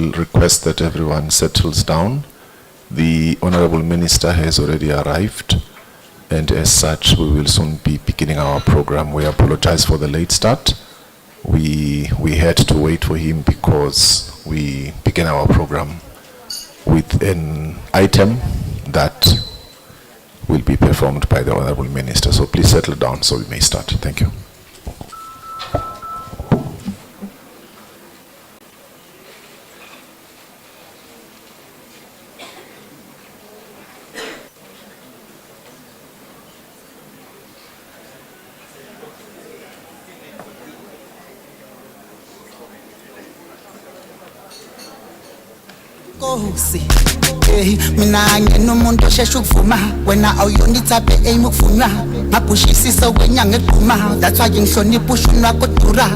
will request that everyone settles down. The Honorable Minister has already arrived, and as such, we will soon be beginning our program. We apologize for the late start. We had to wait for him because we began our program with an item that will be performed by the Honorable Minister. So please settle down so we may start. Thank you. Kosi mina ngenomuntu oshesha ukuvuma wena awuyonithape aim ukuvunywa ngaphushisiso kwenyanga eqhuma that's why ngihlonipha ushunwa kodura.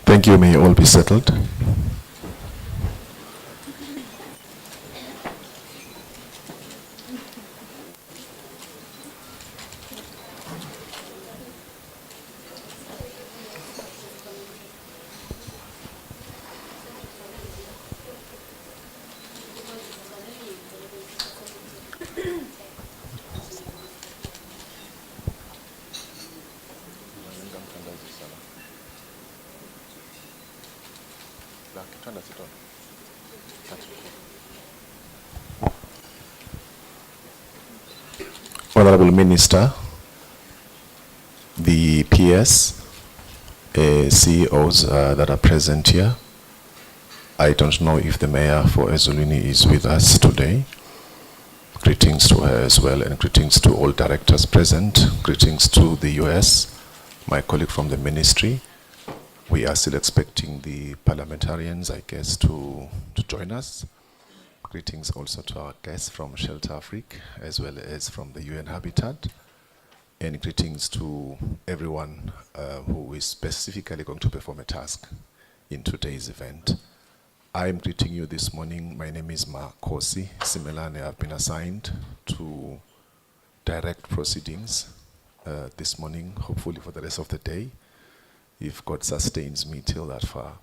Thank you. May you all be settled. Honorable Minister, the PS, CEOs that are present here. I don't know if the Mayor for Eswatini is with us today. Greetings to her as well, and greetings to all directors present. Greetings to the US, my colleague from the ministry. We are still expecting the parliamentarians, I guess, to join us. Greetings also to our guests from Shelter Africa, as well as from the UN Habitat. And greetings to everyone who is specifically going to perform a task in today's event. I'm greeting you this morning. My name is Kosi Simelane. I've been assigned to direct proceedings this morning, hopefully for the rest of the day, if God sustains me till that far.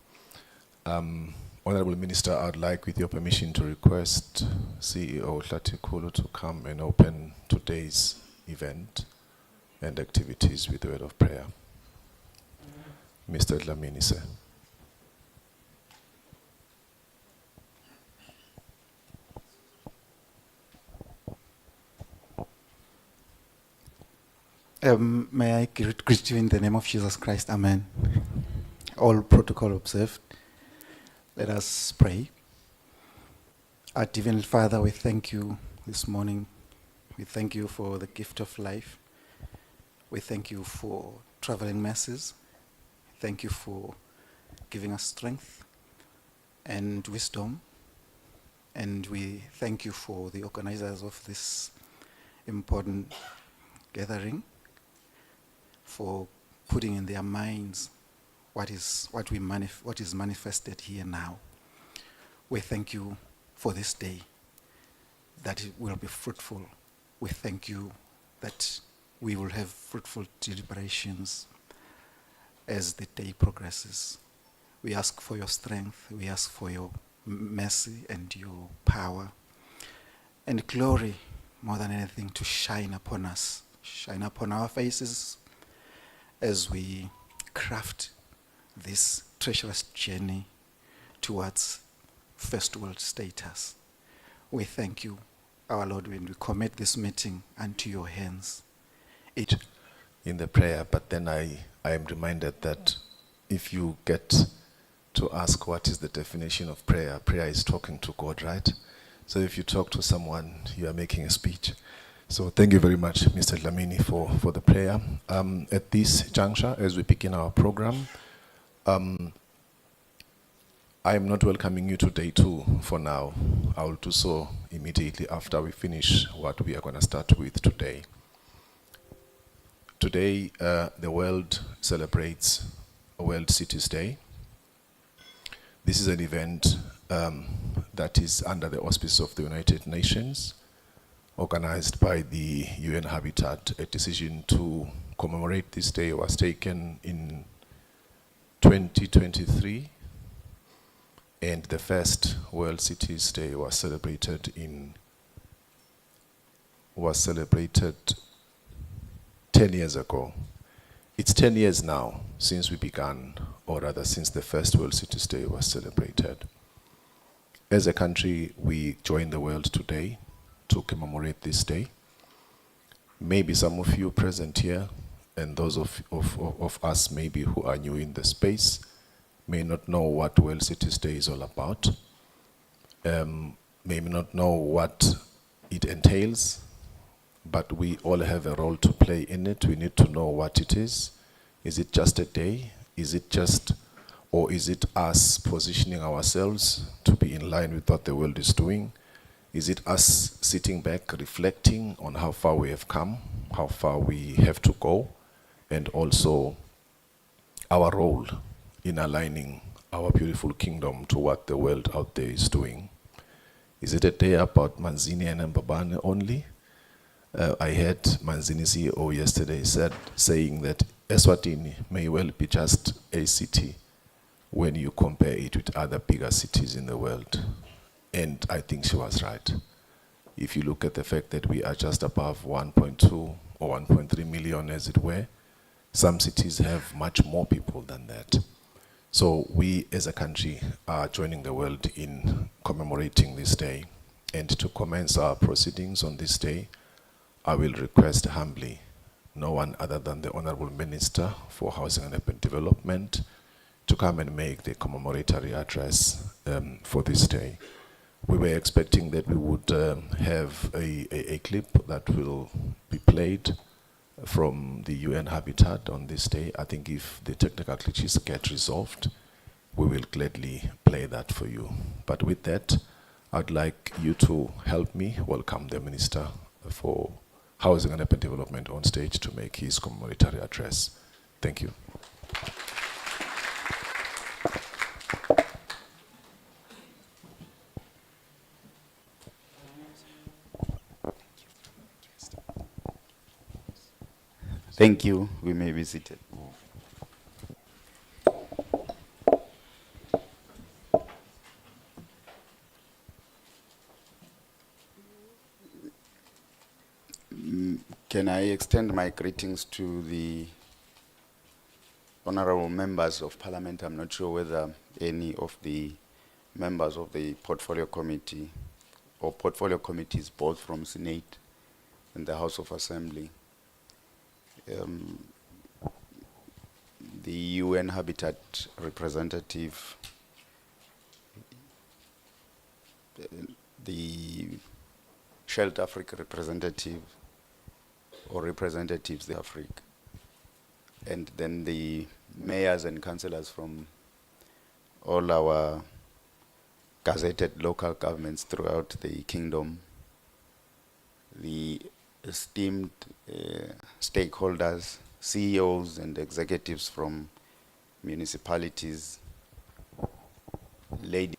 Honorable Minister, I'd like, with your permission, to request CEO Hlatikulu to come and open today's event and activities with a word of prayer. Mr. Dlamini, sir. May I greet you in the name of Jesus Christ. Amen. All protocol observed. Let us pray. Our Heavenly Father, we thank you this morning. We thank you for the gift of life. We thank you for traveling mercies. Thank you for giving us strength and wisdom. And we thank you for the organizers of this important gathering, for putting in their minds what is manifested here now. We thank you for this day, that it will be fruitful. We thank you that we will have fruitful deliberations as the day progresses. We ask for your strength. We ask for your mercy and your power and glory, more than anything, to shine upon us, shine upon our faces as we craft this treacherous journey towards first world status. We thank you, our Lord, when we commit this meeting unto your hands. In the prayer, but then I am reminded that if you get to ask what is the definition of prayer, prayer is talking to God, right? So if you talk to someone, you are making a speech. So thank you very much, Mr. Dlamini, for the prayer. At this juncture, as we begin our program, I am not welcoming you to day 2 for now. I will do so immediately after we finish what we are going to start with today. Today, the world celebrates a World Cities Day. This is an event that is under the auspice of the United Nations, organized by the UN Habitat. A decision to commemorate this day was taken in 2023, and the first World Cities Day was celebrated 10 years ago. It's 10 years now since we began, or rather since the first World Cities Day was celebrated. As a country, we join the world today to commemorate this day. Maybe some of you present here, and those of us maybe who are new in the space, may not know what World Cities Day is all about, may not know what it entails, but we all have a role to play in it. We need to know what it is. Is it just a day? Is it us positioning ourselves to be in line with what the world is doing? Is it us sitting back, reflecting on how far we have come, how far we have to go, and also our role in aligning our beautiful kingdom to what the world out there is doing? Is it a day about Manzini and Mbabane only? I heard Manzini CEO yesterday saying that Eswatini may well be just a city when you compare it with other bigger cities in the world. And I think she was right. If you look at the fact that we are just above 1.2 or 1.3 million, as it were, some cities have much more people than that. So we as a country are joining the world in commemorating this day. And to commence our proceedings on this day, I will request humbly no one other than the Honorable Minister for Housing and Urban Development to come and make the commemoratory address for this day. We were expecting that we would have a clip that will be played from the UN Habitat on this day. I think if the technical glitches get resolved, we will gladly play that for you. But with that, I'd like you to help me welcome the Minister for Housing and Urban Development on stage to make his commemoratory address. Thank you. Thank you. We may be seated. Can I extend my greetings to the honorable members of Parliament? I'm not sure whether any of the members of the Portfolio Committee or Portfolio Committees, both from Senate and the House of Assembly, the UN Habitat representative, the Shelter Africa representative, or representatives of Africa, and then the mayors and councillors from all our gazetted local governments throughout the kingdom, the esteemed stakeholders, CEOs and executives from municipalities, ladies.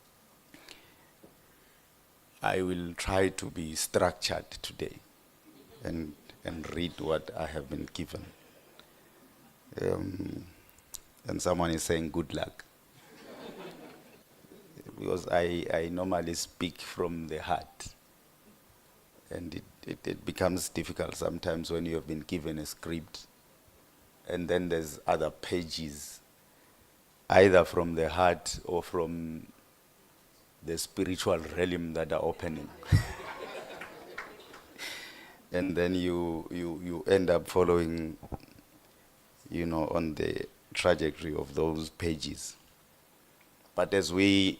I will try to be structured today and read what I have been given. And someone is saying good luck. because I normally speak from the heart. And it becomes difficult sometimes when you have been given a script and then there's other pages, either from the heart or from the spiritual realm that are opening. And then you end up following, on the trajectory of those pages. But as we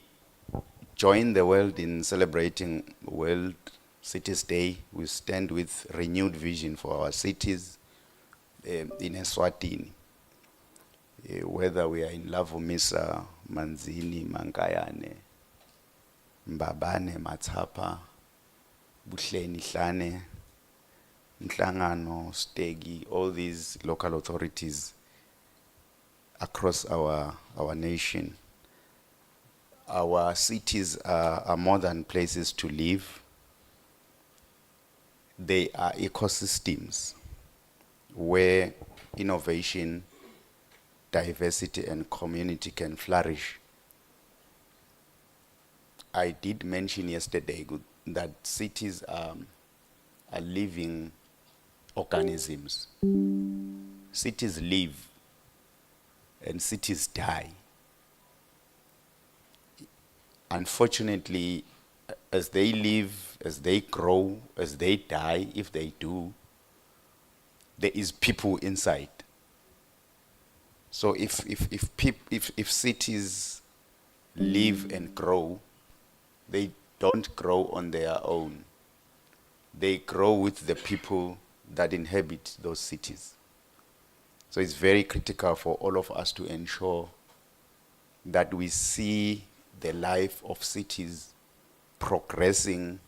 join the world in celebrating World Cities Day, we stand with renewed vision for our cities in Eswatini. Whether we are in Lavumisa, Manzini, Mankayane, Mbabane, Matsapa, Buhleni, Hlane, Nhlangano, Stegi, all these local authorities across our nation. Our cities are more than places to live. They are ecosystems where innovation, diversity, and community can flourish. I did mention yesterday that cities are living organisms. Cities live and cities die. Unfortunately, as they live, as they grow, as they die, if they do, there is people inside. So if cities live and grow, they don't grow on their own. They grow with the people that inhabit those cities. So it's very critical for all of us to ensure that we see the life of cities progressing,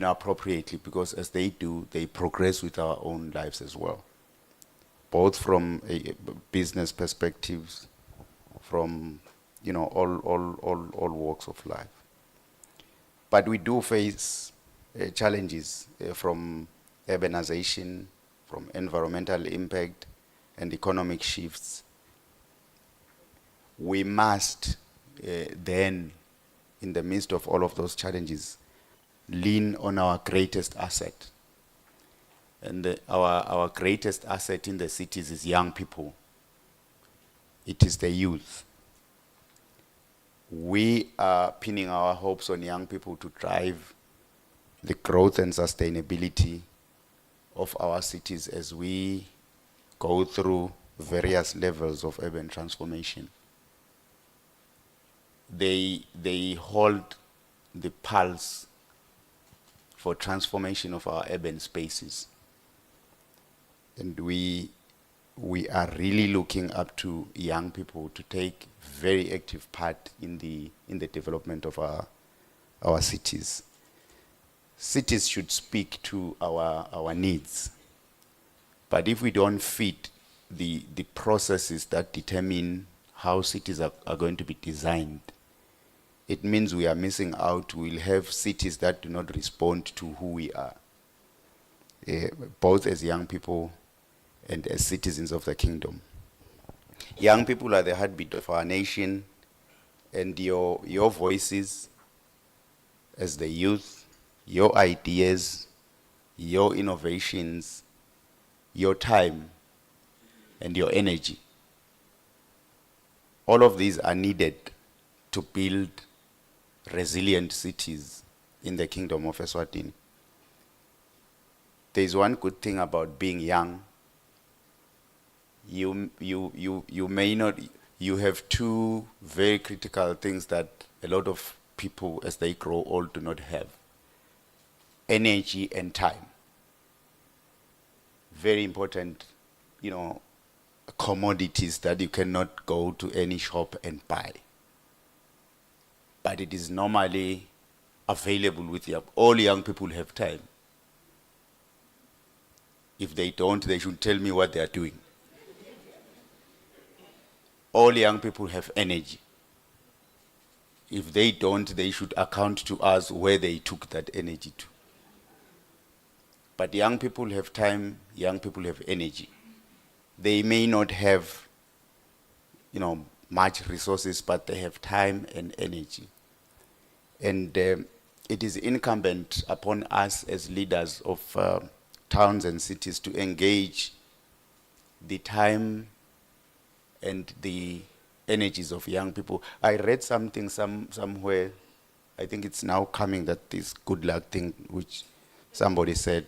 appropriately, because as they do, they progress with our own lives as well, both from a business perspectives, from all walks of life. But we do face challenges from urbanization, from environmental impact, and economic shifts. We must then, in the midst of all of those challenges, lean on our greatest asset. And our greatest asset in the cities is young people. It is the youth. We are pinning our hopes on young people to drive the growth and sustainability of our cities as we go through various levels of urban transformation. They hold the pulse for transformation of our urban spaces. And we are really looking up to young people to take very active part in the development of our cities. Cities should speak to our needs. But if we don't fit the processes that determine how cities are going to be designed, it means we are missing out. We'll have cities that do not respond to who we are, both as young people and as citizens of the kingdom. Young people are the heartbeat of our nation, and your voices as the youth, your ideas, your innovations, your time, and your energy, all of these are needed to build resilient cities in the kingdom of Eswatini. There is one good thing about being young. You may not, you have two very critical things that a lot of people as they grow old do not have: energy and time. Very important, commodities that you cannot go to any shop and buy. But it is normally available with all young people have time. If they don't, they should tell me what they are doing. All young people have energy. If they don't, they should account to us where they took that energy to. But young people have time, young people have energy. They may not have, much resources, but they have time and energy. And it is incumbent upon us as leaders of towns and cities to engage the time and the energies of young people. I read something somewhere, I think it's now coming, that this good luck thing, which somebody said.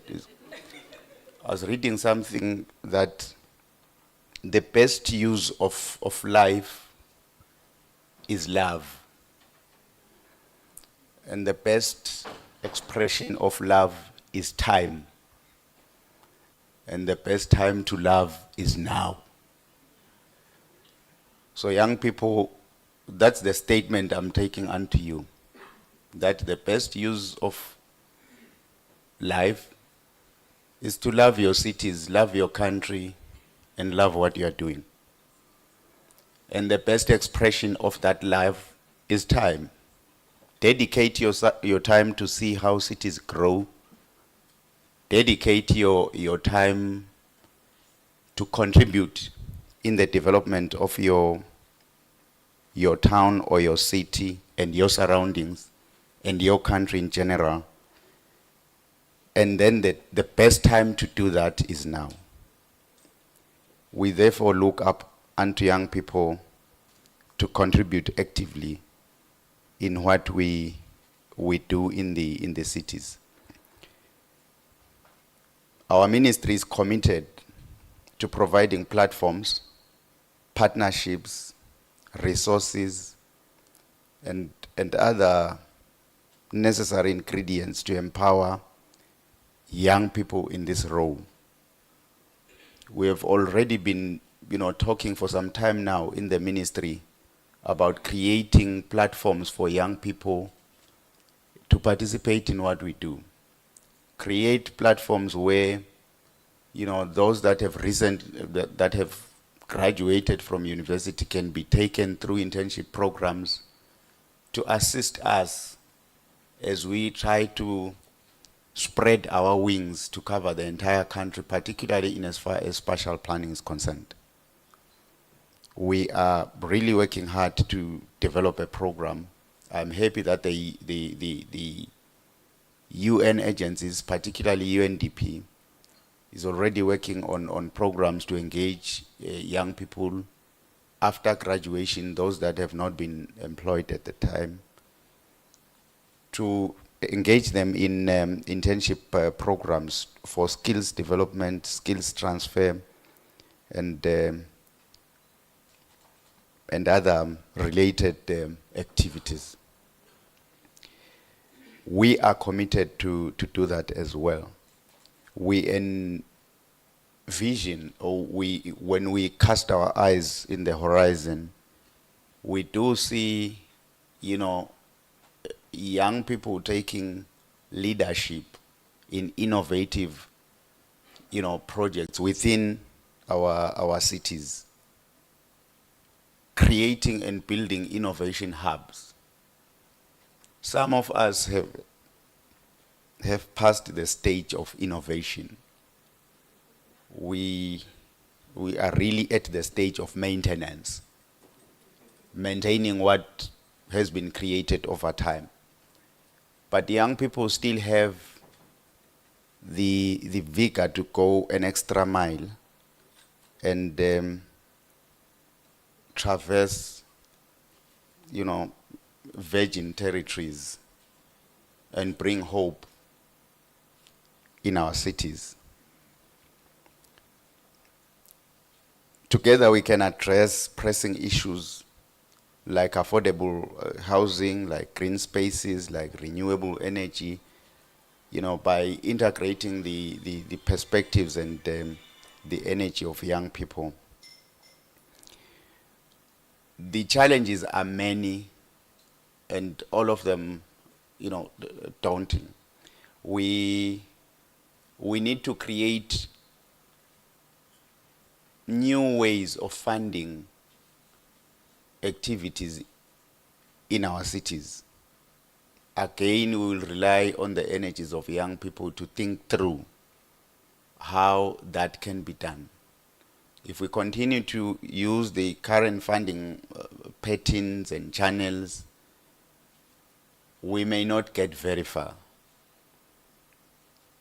I was reading something that the best use of life is love. And the best expression of love is time. And the best time to love is now. So young people, that's the statement I'm taking unto you. That the best use of life is to love your cities, love your country, and love what you are doing. And the best expression of that love is time. Dedicate your time to see how cities grow. Dedicate your time to contribute in the development of your town or your city and your surroundings and your country in general. And then the best time to do that is now. We therefore look up unto young people to contribute actively in what we do in the cities. Our ministry is committed to providing platforms, partnerships, resources, and other necessary ingredients to empower young people in this role. We have already been, talking for some time now in the ministry about creating platforms for young people to participate in what we do. Create platforms where, those that have graduated from university can be taken through internship programs to assist us as we try to spread our wings to cover the entire country, particularly in as far as spatial planning is concerned. We are really working hard to develop a program. I'm happy that the UN agencies, particularly UNDP, is already working on programs to engage young people after graduation, those that have not been employed at the time, to engage them in internship programs for skills development, skills transfer, and other related activities. We are committed to do that as well. We envision, or when we cast our eyes in the horizon, we do see, young people taking leadership in innovative, projects within our cities, creating and building innovation hubs. Some of us have passed the stage of innovation. We are really at the stage of maintenance, maintaining what has been created over time. But young people still have the vigor to go an extra mile and traverse, virgin territories and bring hope in our cities. Together we can address pressing issues like affordable housing, like green spaces, like renewable energy, by integrating the perspectives and the energy of young people. The challenges are many, and all of them, daunting. We need to create new ways of funding activities in our cities. Again, we will rely on the energies of young people to think through how that can be done. If we continue to use the current funding patterns and channels, we may not get very far.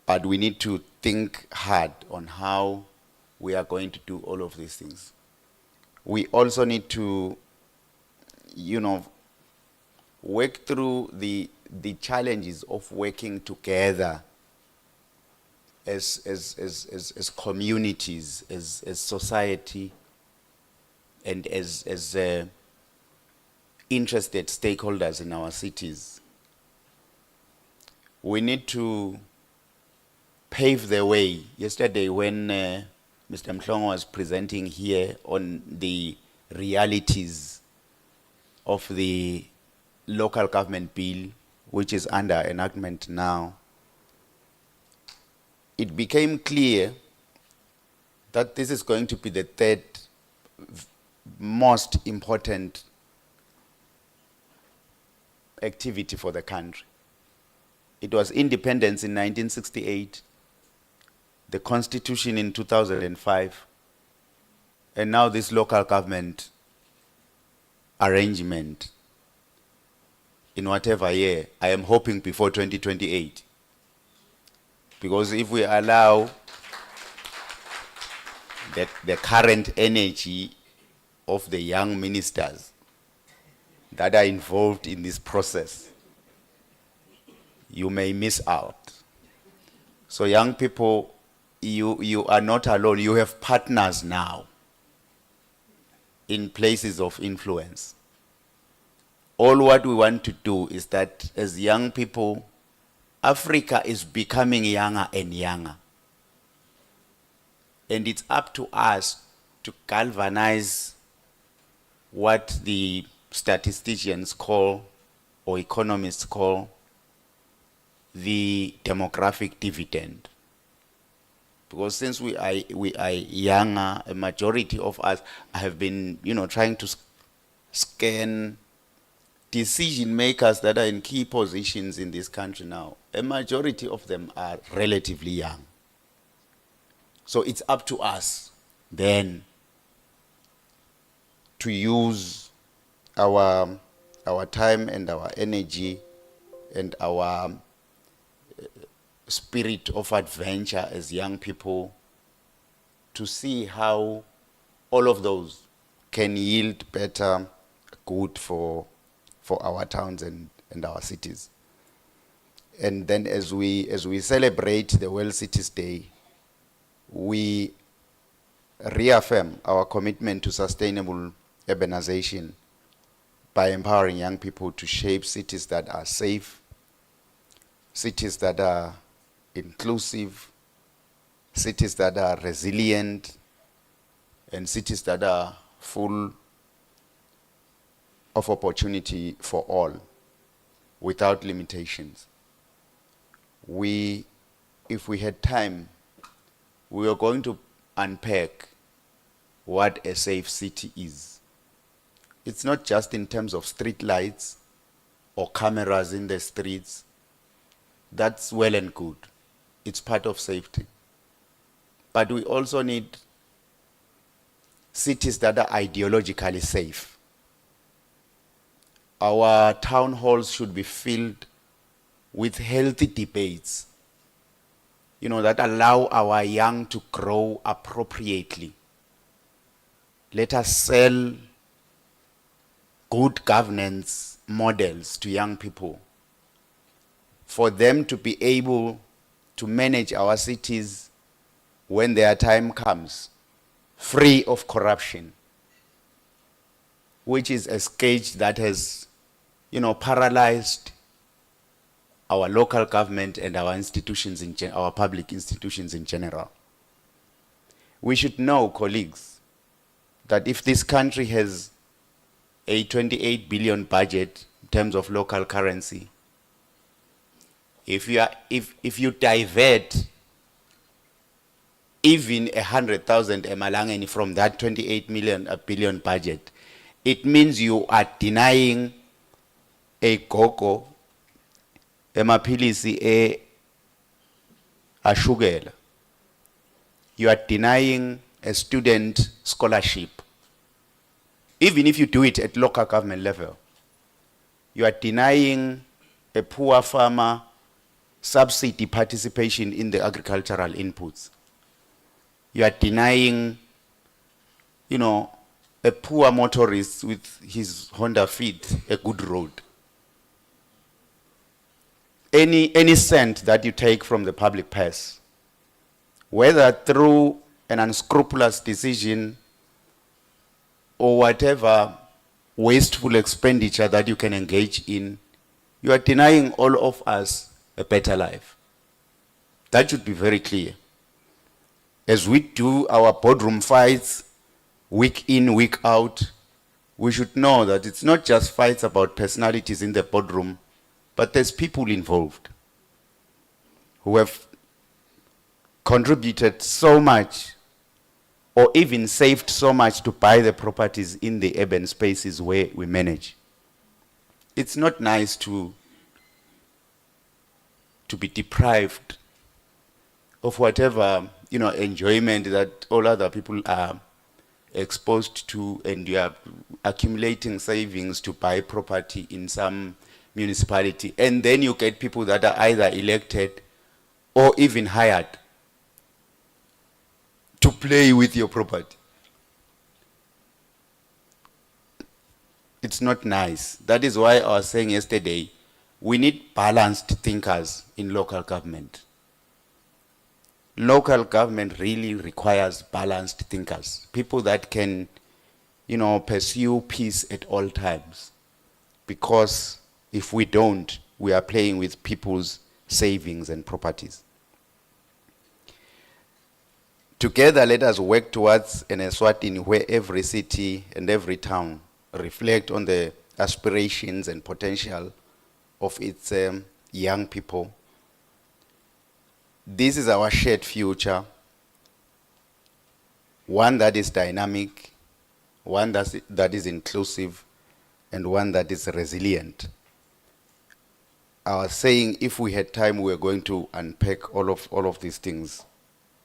But we need to think hard on how we are going to do all of these things. We also need to, work through the challenges of working together as communities, as society, and as interested stakeholders in our cities. We need to pave the way. Yesterday when Mr. Mhlongo was presenting here on the realities of the local government bill, which is under enactment now, it became clear that this is going to be the third most important activity for the country. It was independence in 1968, the constitution in 2005, and now this local government arrangement in whatever year. I am hoping before 2028. Because if we allow that the current energy of the young ministers that are involved in this process, you may miss out. So young people, you are not alone. You have partners now in places of influence. All what we want to do is that as young people, Africa is becoming younger and younger. And it's up to us to galvanize what the statisticians call, or economists call, the demographic dividend. Because since we are younger, a majority of us have been, trying to scan decision makers that are in key positions in this country now. A majority of them are relatively young. So it's up to us then to use our time and our energy and our spirit of adventure as young people to see how all of those can yield better good for our towns and our cities. And then as we celebrate the World Cities Day, we reaffirm our commitment to sustainable urbanization by empowering young people to shape cities that are safe, cities that are inclusive, cities that are resilient, and cities that are full of opportunity for all, without limitations. If we had time, we are going to unpack what a safe city is. It's not just in terms of street lights or cameras in the streets. That's well and good. It's part of safety. But we also need cities that are ideologically safe. Our town halls should be filled with healthy debates, that allow our young to grow appropriately. Let us sell good governance models to young people for them to be able to manage our cities when their time comes, free of corruption, which is a scourge that has paralyzed our local government and our institutions, our public institutions in general. We should know, colleagues, that if this country has a 28 billion budget in terms of local currency, if you divert even 100,000 emalangeni from that 28 billion budget, it means you are denying a gogo emaphilisi ashukela. You are denying a student scholarship. Even if you do it at local government level, you are denying a poor farmer subsidy participation in the agricultural inputs. You are denying, a poor motorist with his Honda Fit a good road. Any cent that you take from the public purse, whether through an unscrupulous decision or whatever wasteful expenditure that you can engage in, you are denying all of us a better life. That should be very clear. As we do our boardroom fights, week in, week out, we should know that it's not just fights about personalities in the boardroom, but there's people involved who have contributed so much or even saved so much to buy the properties in the urban spaces where we manage. It's not nice to be deprived of whatever enjoyment that all other people are exposed to, and you are accumulating savings to buy property in some municipality, and then you get people that are either elected or even hired to play with your property. It's not nice. That is why I was saying yesterday, we need balanced thinkers in local government. Local government really requires balanced thinkers, people that can, pursue peace at all times. Because if we don't, we are playing with people's savings and properties. Together, let us work towards an Eswatini where every city and every town reflect on the aspirations and potential of its young people. This is our shared future, one that is dynamic, one that is inclusive, and one that is resilient. I was saying if we had time, we were going to unpack all of these things.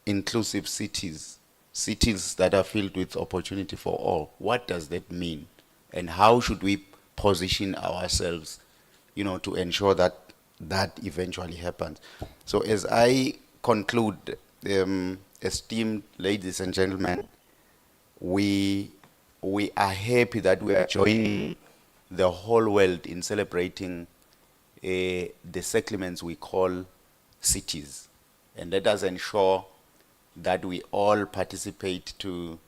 Inclusive cities, cities that are filled with opportunity for all. What does that mean? And how should we position ourselves, to ensure that eventually happens? So as I conclude, esteemed ladies and gentlemen, we are happy that we are joining the whole world in celebrating the settlements we call cities. And let us ensure that we all participate to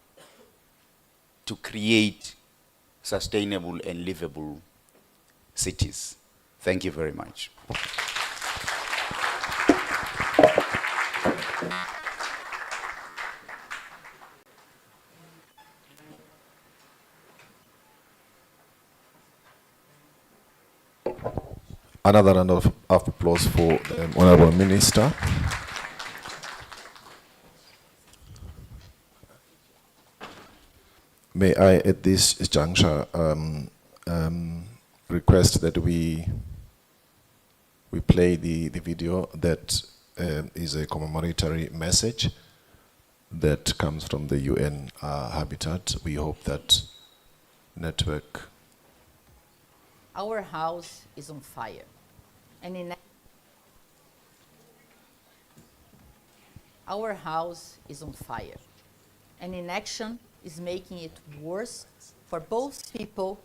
create sustainable and livable cities. Thank you very much. Another round of applause for the Honorable Minister. May I, at this juncture, request that we play the video that is a commemoratory message that comes from the UN Habitat. We hope that network. Our house is on fire. And our house is on fire. And inaction is making it worse for both people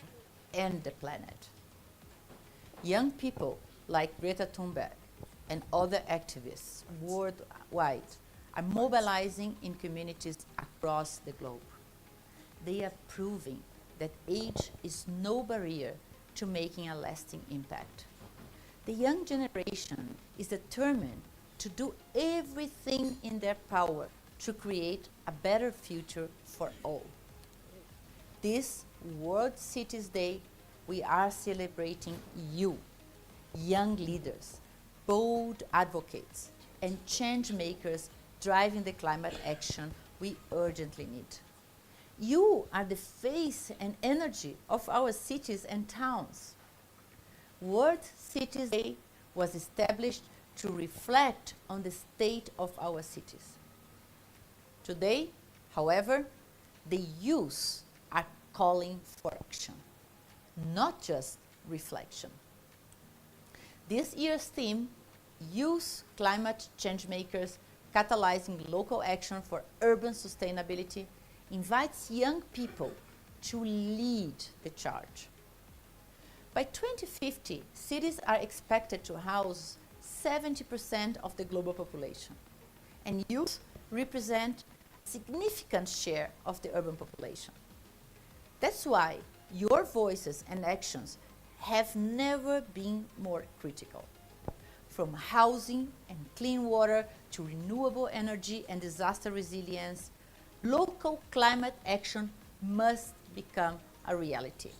and the planet. Young people like Greta Thunberg and other activists worldwide are mobilizing in communities across the globe. They are proving that age is no barrier to making a lasting impact. The young generation is determined to do everything in their power to create a better future for all. This World Cities Day, we are celebrating you, young leaders, bold advocates, and change makers driving the climate action we urgently need. You are the face and energy of our cities and towns. World Cities Day was established to reflect on the state of our cities. Today, however, the youth are calling for action, not just reflection. This year's theme, Youth Climate Changemakers, Catalyzing Local Action for Urban Sustainability, invites young people to lead the charge. By 2050, cities are expected to house 70% of the global population, and youth represent a significant share of the urban population. That's why your voices and actions have never been more critical. From housing and clean water to renewable energy and disaster resilience, local climate action must become a reality.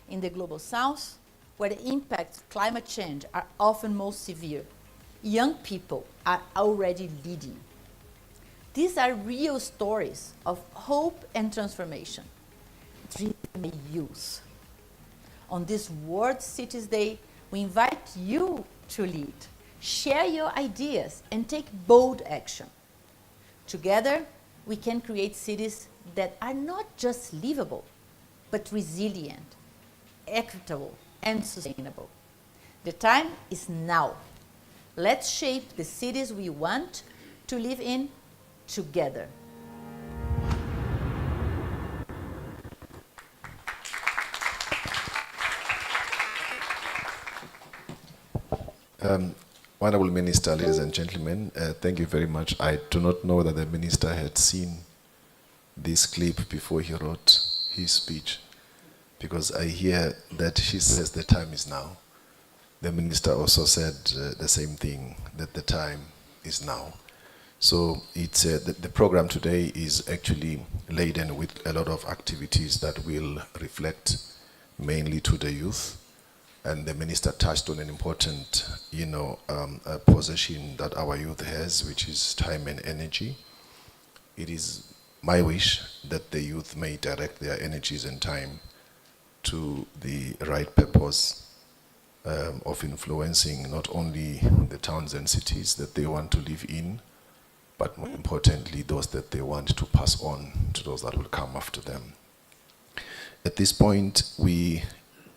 In the Global South, where the impacts of climate change are often most severe, young people are already leading. These are real stories of hope and transformation, driven by youth. On this World Cities Day, we invite you to lead, share your ideas, and take bold action. Together, we can create cities that are not just livable, but resilient, equitable, and sustainable. The time is now. Let's shape the cities we want to live in together. Honorable Minister, ladies and gentlemen, thank you very much. I do not know that the Minister had seen this clip before he wrote his speech, because I hear that she says the time is now. The Minister also said the same thing, that the time is now. So it's the program today is actually laden with a lot of activities that will reflect mainly to the youth. And the Minister touched on an important, possession that our youth has, which is time and energy. It is my wish that the youth may direct their energies and time to the right purpose of influencing not only the towns and cities that they want to live in, but more importantly, those that they want to pass on to those that will come after them. At this point,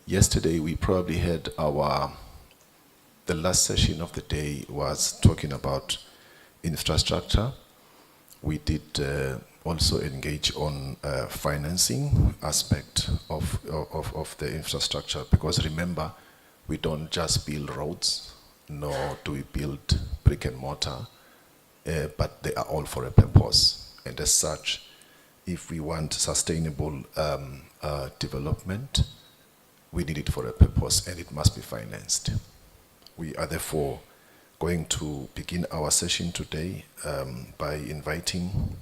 yesterday we probably had the last session of the day was talking about infrastructure. We did also engage on financing aspect of the infrastructure, because remember, we don't just build roads, nor do we build brick and mortar, but they are all for a purpose. And as such, if we want sustainable development, we need it for a purpose, and it must be financed. We are therefore going to begin our session today by inviting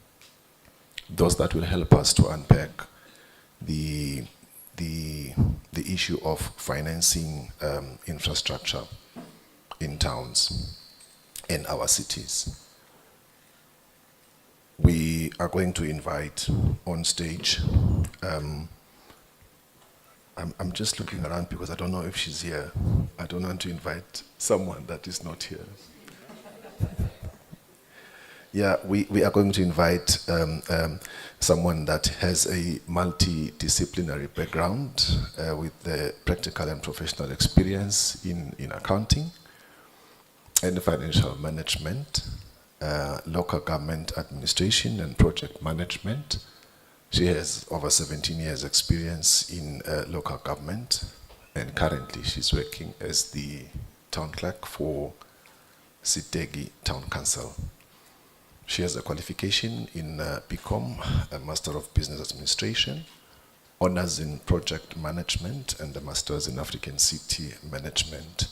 those that will help us to unpack the issue of financing infrastructure in towns and our cities. We are going to invite on stage, I'm just looking around because I don't know if she's here. I don't want to invite someone that is not here. Yeah, we are going to invite someone that has a multidisciplinary background with the practical and professional experience in accounting and financial management, local government administration and project management. She has over 17 years experience in local government, and currently she's working as the town clerk for Sitegi Town Council. She has a qualification in BCom, a Master of Business Administration, honors in project management, and a Master's in African City Management.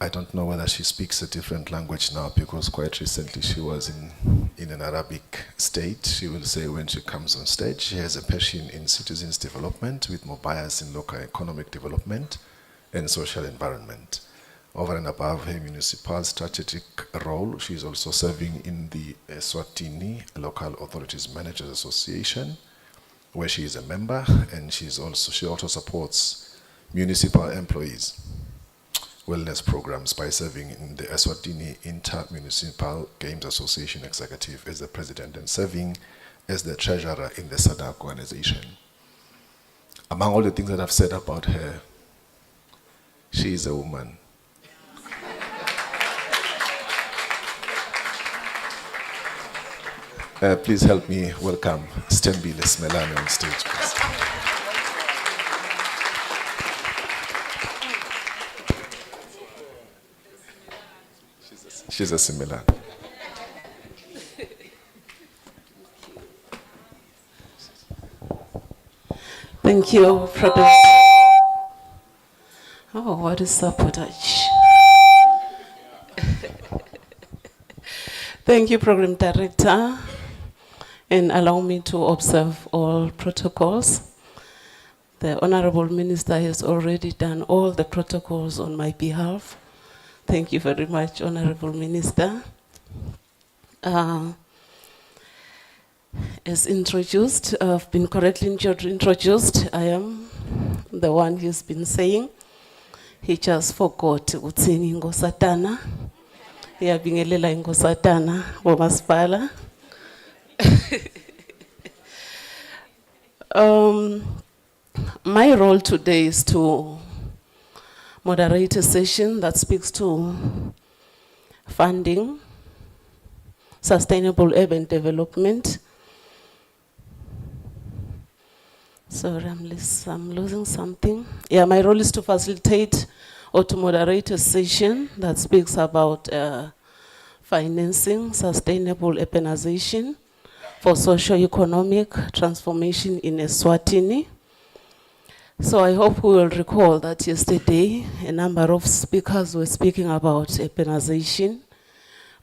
I don't know whether she speaks a different language now, because quite recently she was in an Arabic state. She will say when she comes on stage, she has a passion in citizens development with more bias in local economic development and social environment. Over and above her municipal strategic role, she is also serving in the Eswatini Local Authorities Managers Association, where she is a member, and she also supports municipal employees wellness programs by serving in the Eswatini Inter-Municipal Games Association Executive as the president and serving as the treasurer in the SADC organization. Among all the things that I've said about her, She is a woman. Please help me welcome Stembile Smelane on stage, please. She's a Smelane. Thank you, Brother. Oh, what is sabotage? Thank you, Program Director, and allow me to observe all protocols. The Honorable Minister has already done all the protocols on my behalf. Thank you very much, Honorable Minister. As introduced, I've been correctly introduced. I am the one he's been saying. He just forgot utsini ngosatana. Iyabingelela ingosatana womasipala. My role today is to moderate a session that speaks to funding, sustainable urban development. Sorry, I'm losing something. Yeah, my role is to facilitate or to moderate a session that speaks about financing sustainable urbanization for socio-economic transformation in Eswatini. So I hope we will recall that yesterday a number of speakers were speaking about urbanization,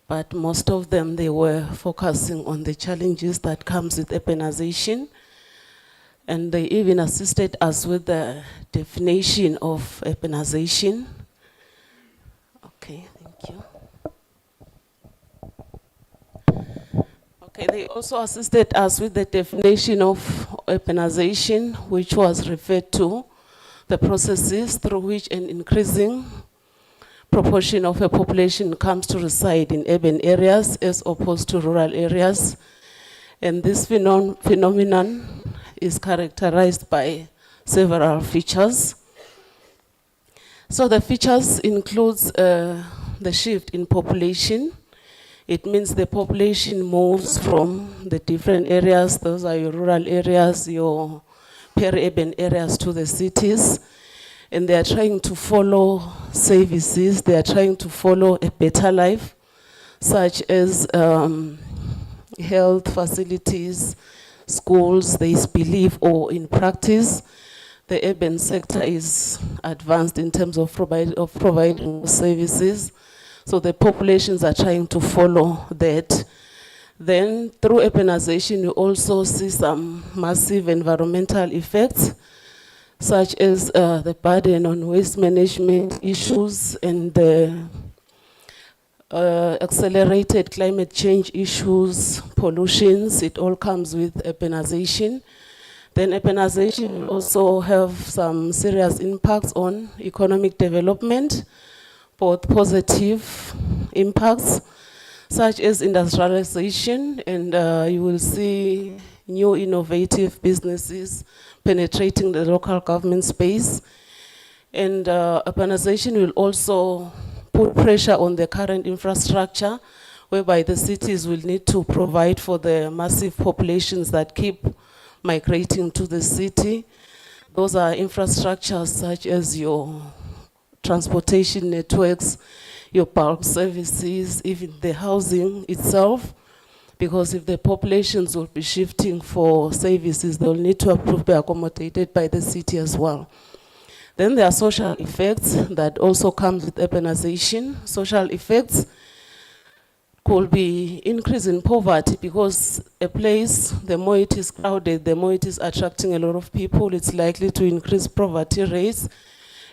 but most of them, they were focusing on the challenges that comes with urbanization. And they even assisted us with the definition of urbanization. Okay, thank you. Okay, they also assisted us with the definition of urbanization, which was referred to the processes through which an increasing proportion of a population comes to reside in urban areas as opposed to rural areas. And this phenomenon is characterized by several features. So the features includes the shift in population. It means the population moves from the different areas, those are your rural areas, your peri-urban areas, to the cities. And they are trying to follow services, they are trying to follow a better life, such as health facilities, schools. They believe, or in practice, the urban sector is advanced in terms of providing services. So the populations are trying to follow that. Then through urbanization, you also see some massive environmental effects, such as the burden on waste management issues and the accelerated climate change issues, pollutions. It all comes with urbanization. Then urbanization will also have some serious impacts on economic development, both positive impacts, such as industrialization, and you will see new innovative businesses penetrating the local government space. And urbanization will also put pressure on the current infrastructure, whereby the cities will need to provide for the massive populations that keep migrating to the city. Those are infrastructures such as your transportation networks, your bulk services, even the housing itself, because if the populations will be shifting for services, they'll need to be accommodated by the city as well. Then there are social effects that also come with urbanization. Social effects could be increase in poverty, because a place, the more it is crowded, the more it is attracting a lot of people, it's likely to increase poverty rates,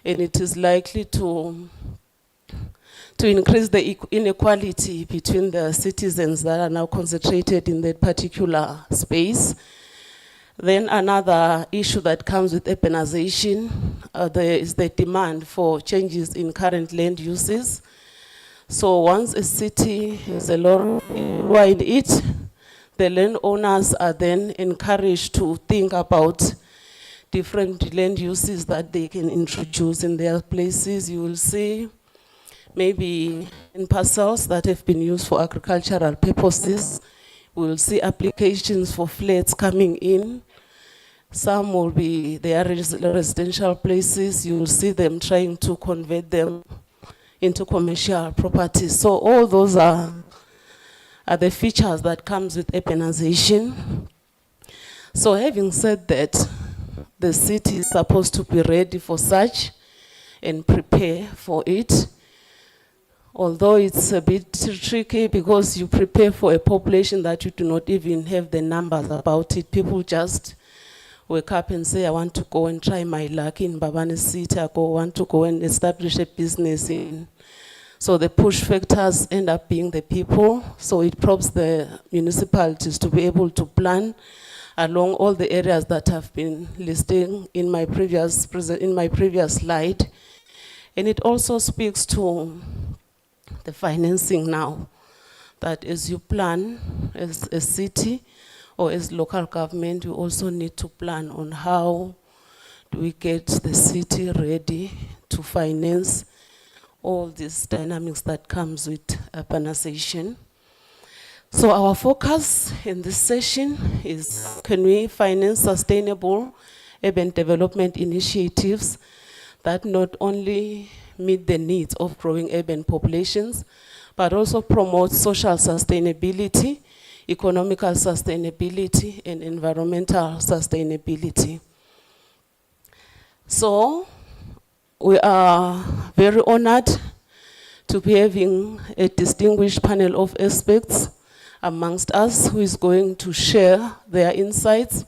and it is likely to increase the inequality between the citizens that are now concentrated in that particular space. Then another issue that comes with urbanization is the demand for changes in current land uses. So once a city has a lot in it, the landowners are then encouraged to think about different land uses that they can introduce in their places. You will see maybe in parcels that have been used for agricultural purposes. We will see applications for flats coming in. Some will be their residential places. You will see them trying to convert them into commercial properties. So all those are the features that comes with urbanization. So having said that, the city is supposed to be ready for such and prepare for it. Although it's a bit tricky because you prepare for a population that you do not even have the numbers about it. People just wake up and say, I want to go and try my luck in Babane City, I want to go and establish a business in. So the push factors end up being the people. So it prompts the municipalities to be able to plan along all the areas that have been listed in my previous slide. And it also speaks to the financing now, that as you plan as a city or as local government, you also need to plan on how do we get the city ready to finance all these dynamics that comes with urbanization. So our focus in this session is, can we finance sustainable urban development initiatives that not only meet the needs of growing urban populations, but also promote social sustainability, economical sustainability, and environmental sustainability. So we are very honored to be having a distinguished panel of experts amongst us who is going to share their insights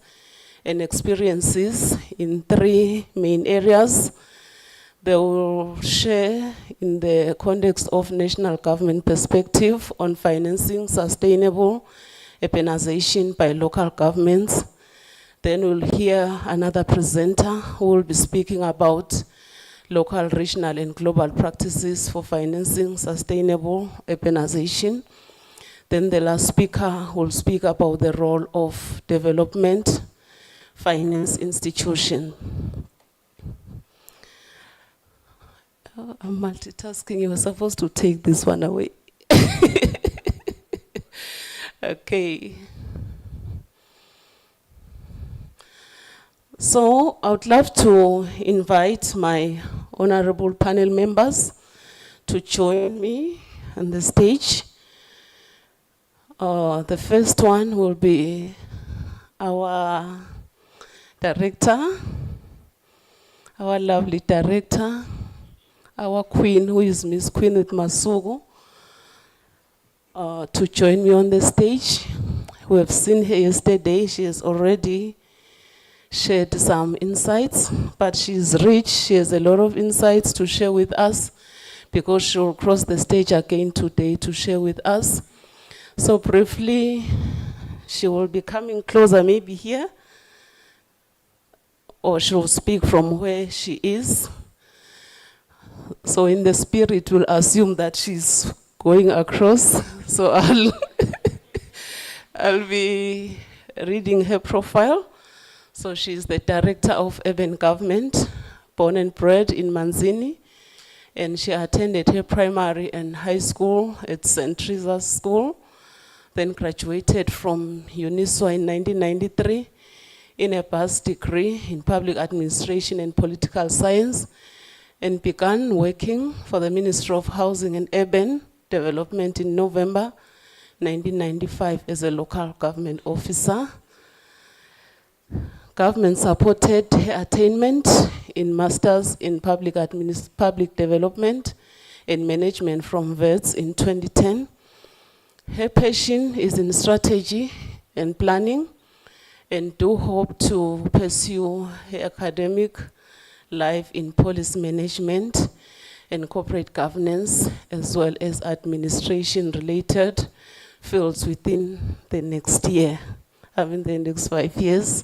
and experiences in 3 main areas. They will share in the context of national government perspective on financing sustainable urbanization by local governments. Then we'll hear another presenter who will be speaking about local, regional, and global practices for financing sustainable urbanization. Then the last speaker will speak about the role of development finance institution. I'm multitasking, you were supposed to take this one away. Okay. So I would love to invite my honorable panel members to join me on the stage. The first one will be our director, our lovely director, our queen, who is Miss Queen with Masugu, to join me on the stage. We have seen her yesterday. She has already shared some insights, but she's rich. She has a lot of insights to share with us because she will cross the stage again today to share with us. So briefly, she will be coming closer, maybe here, or she will speak from where she is. So in the spirit, we'll assume that she's going across. So I'll be reading her profile. So she's the Director of Urban Government, born and bred in Manzini. And she attended her primary and high school at St. Teresa's School, then graduated from UNISWA in 1993 in a bachelor's degree in public administration and political science, and began working for the Ministry of Housing and Urban Development in November 1995 as a local government officer. Government supported her attainment in Masters in Public Development and Management from WETS in 2010. Her passion is in strategy and planning, and do hope to pursue her academic life in policy management and corporate governance, as well as administration-related fields within the next year, the next 5 years.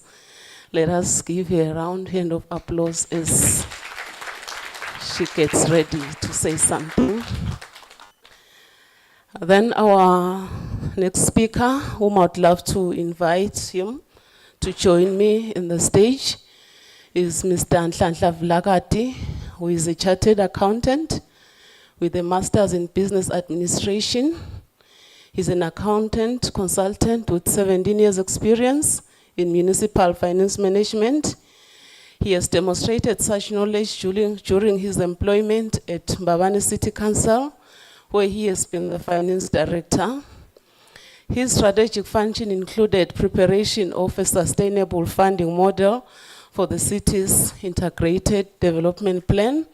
Let us give her a round hand of applause as she gets ready to say something. Then our next speaker, whom I'd love to invite him to join me in the stage, is Mr. Nhlanhla Vlakati, who is a chartered accountant with a master's in business administration. He's an accountant consultant with 17 years experience in municipal finance management. He has demonstrated such knowledge during his employment at Mbabane City Council, where he has been the finance director. His strategic function included preparation of a sustainable funding model for the city's integrated development plan,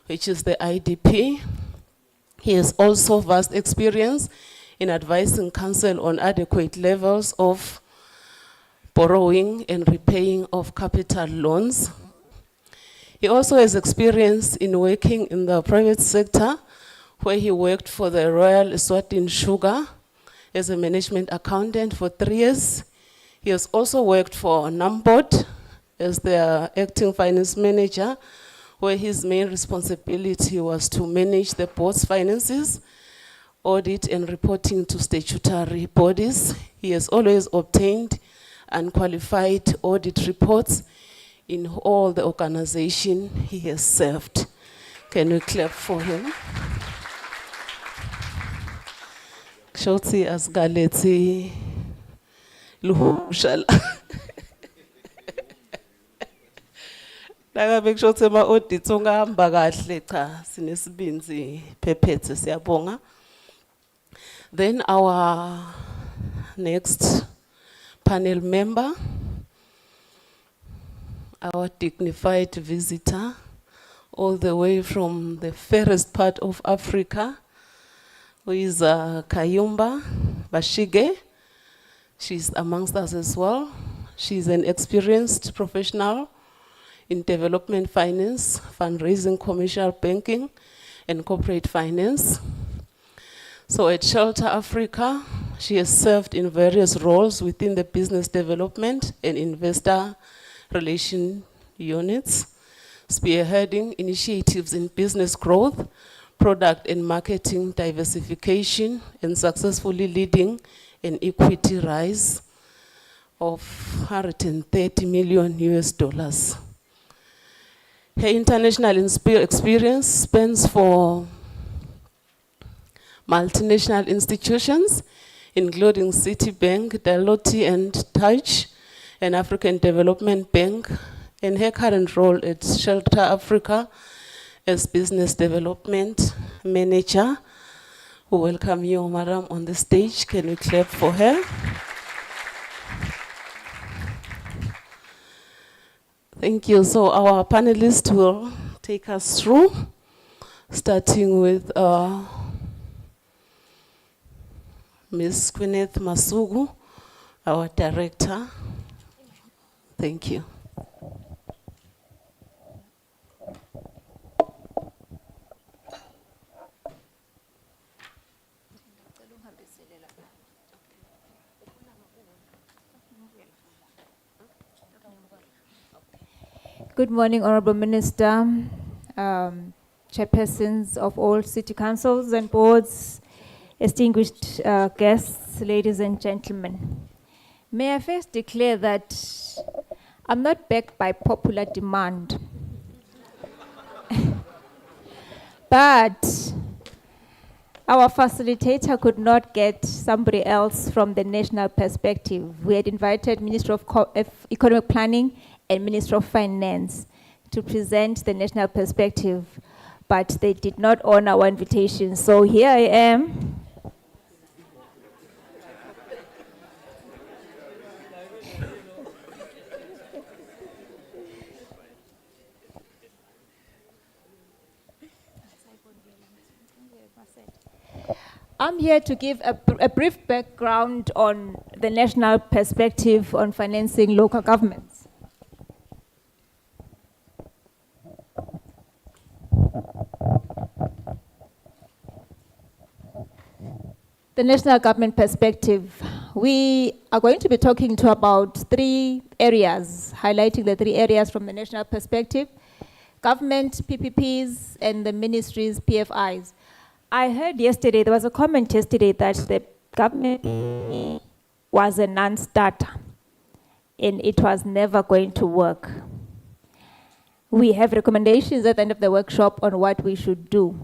which is the IDP. He has also vast experience in advising council on adequate levels of borrowing and repaying of capital loans. He also has experience in working in the private sector, where he worked for the Royal Eswatini Sugar as a management accountant for 3 years. He has also worked for NAMBOD as the acting finance manager, where his main responsibility was to manage the board's finances, audit and reporting to statutory bodies. He has always obtained unqualified audit reports in all the organization he has served. Can we clap for him? Shoti asgaleti luhushala. Nakabe kushothi ma audit ungahamba kahle cha sinesibinzi phephethe siyabonga. Then our next panel member, our dignified visitor, all the way from the fairest part of Africa, who is Kayumba Bashige. She's amongst us as well. She's an experienced professional in development finance, fundraising, commercial banking, and corporate finance. So at Shelter Africa, she has served in various roles within the business development and investor relation units, spearheading initiatives in business growth, product and marketing diversification, and successfully leading an equity rise of $130 million US. Her international experience spans for multinational institutions, including Citibank, Deloitte and Touch, an African Development Bank, and her current role at Shelter Africa as Business Development Manager. We welcome you, Madam, on the stage. Can we clap for her? Thank you. So our panelists will take us through, starting with Ms. Gwyneth Masugu, our director. Thank you. Good morning, Honorable Minister, chairpersons of all city councils and boards, distinguished guests, ladies and gentlemen. May I first declare that I'm not backed by popular demand, but our facilitator could not get somebody else from the national perspective. We had invited Minister of Economic Planning and Minister of Finance to present the national perspective, but they did not honor our invitation. So here I am. I'm here to give a brief background on the national perspective on financing local governments. The national government perspective. We are going to be talking to about 3 areas, highlighting the 3 areas from the national perspective: government, PPPs, and the ministries, PFIs. I heard yesterday, there was a comment yesterday that the government was a non-starter and it was never going to work. We have recommendations at the end of the workshop on what we should do.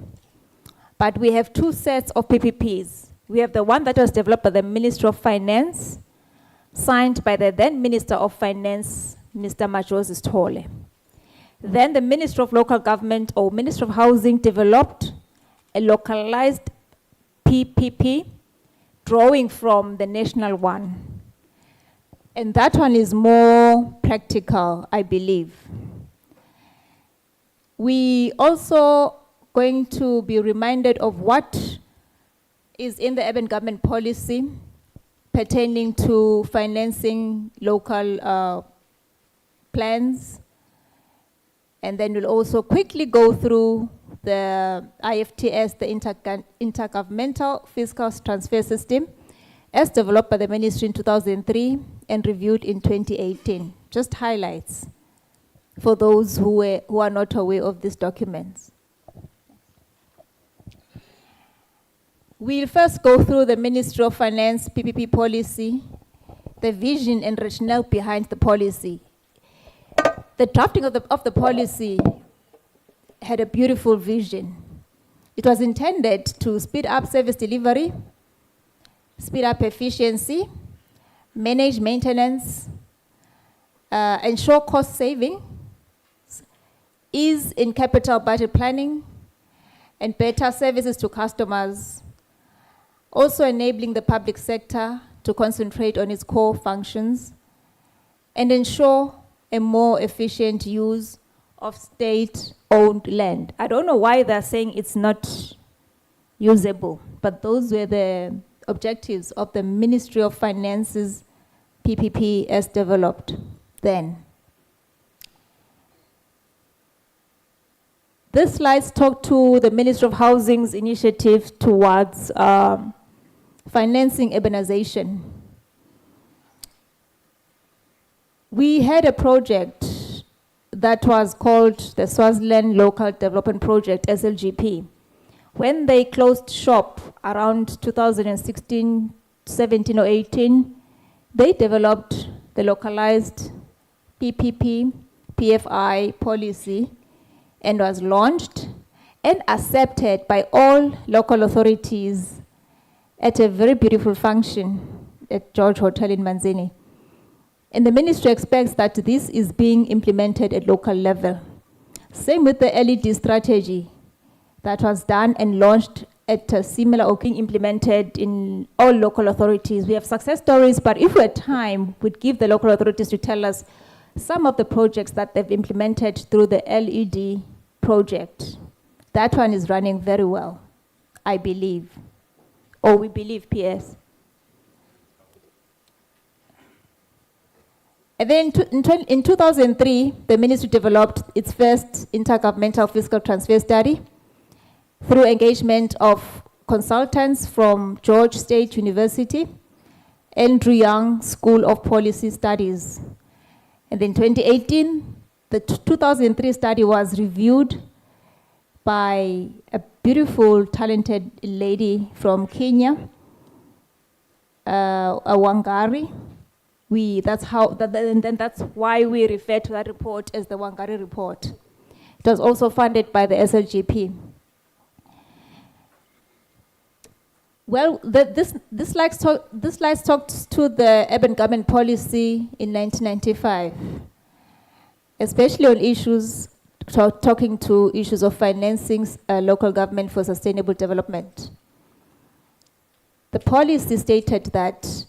But we have two sets of PPPs. We have the one that was developed by the Ministry of Finance, signed by the then Minister of Finance, Mr. Majosi Stole. Then the Ministry of Local Government or Ministry of Housing developed a localized PPP, drawing from the national one. And that one is more practical, I believe. We also going to be reminded of what is in the urban government policy pertaining to financing local plans. And then we'll also quickly go through the IFTS, the Intergovernmental Fiscal Transfer System, as developed by the ministry in 2003 and reviewed in 2018. Just highlights for those who are not aware of these documents. We'll first go through the Ministry of Finance PPP policy, the vision and rationale behind the policy. The drafting of the policy had a beautiful vision. It was intended to speed up service delivery, speed up efficiency, manage maintenance, ensure cost saving, ease in capital budget planning, and better services to customers, also enabling the public sector to concentrate on its core functions and ensure a more efficient use of state-owned land. I don't know why they're saying it's not usable, but those were the objectives of the Ministry of Finance's PPP as developed then. This slides talk to the Ministry of Housing's initiative towards financing urbanization. We had a project that was called the Swaziland Local Development Project, SLGP. When they closed shop around 2016, 17 or 18, they developed the localized PPP, PFI policy and was launched and accepted by all local authorities at a very beautiful function at George Hotel in Manzini. And the ministry expects that this is being implemented at local level. Same with the LED strategy that was done and launched at a similar or being implemented in all local authorities. We have success stories, but if we had time, we'd give the local authorities to tell us some of the projects that they've implemented through the LED project. That one is running very well, I believe, or we believe, PS. And then in 2003, the ministry developed its first intergovernmental fiscal transfer study through engagement of consultants from George State University, Andrew Young School of Policy Studies. And in 2018, the 2003 study was reviewed by a beautiful, talented lady from Kenya, a Wangari. That's why we refer to that report as the Wangari report. It was also funded by the SLGP. Well, this slide talks to the urban government policy in 1995, especially on issues, talking to issues of financing local government for sustainable development. The policy stated that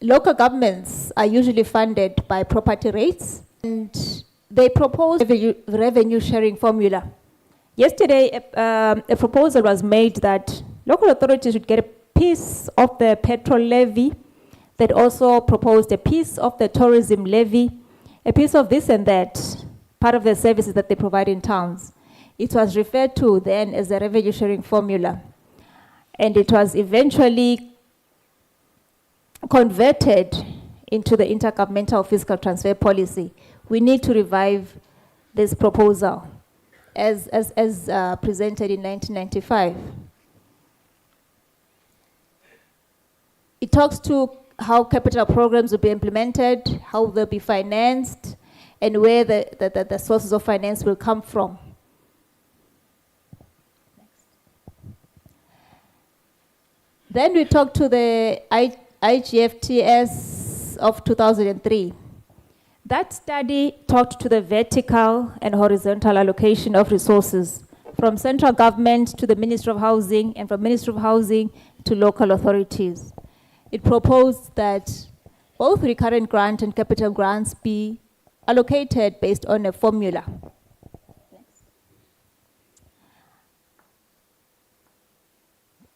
local governments are usually funded by property rates, and they propose a revenue sharing formula. Yesterday, a proposal was made that local authorities should get a piece of the petrol levy. That also proposed a piece of the tourism levy, a piece of this and that, part of the services that they provide in towns. It was referred to then as a revenue sharing formula. And it was eventually converted into the intergovernmental fiscal transfer policy. We need to revive this proposal as presented in 1995. It talks to how capital programs will be implemented, how they'll be financed, and where the sources of finance will come from. Then we talked to the IGFTS of 2003. That study talked to the vertical and horizontal allocation of resources from central government to the Ministry of Housing and from Ministry of Housing to local authorities. It proposed that both recurrent grant and capital grants be allocated based on a formula.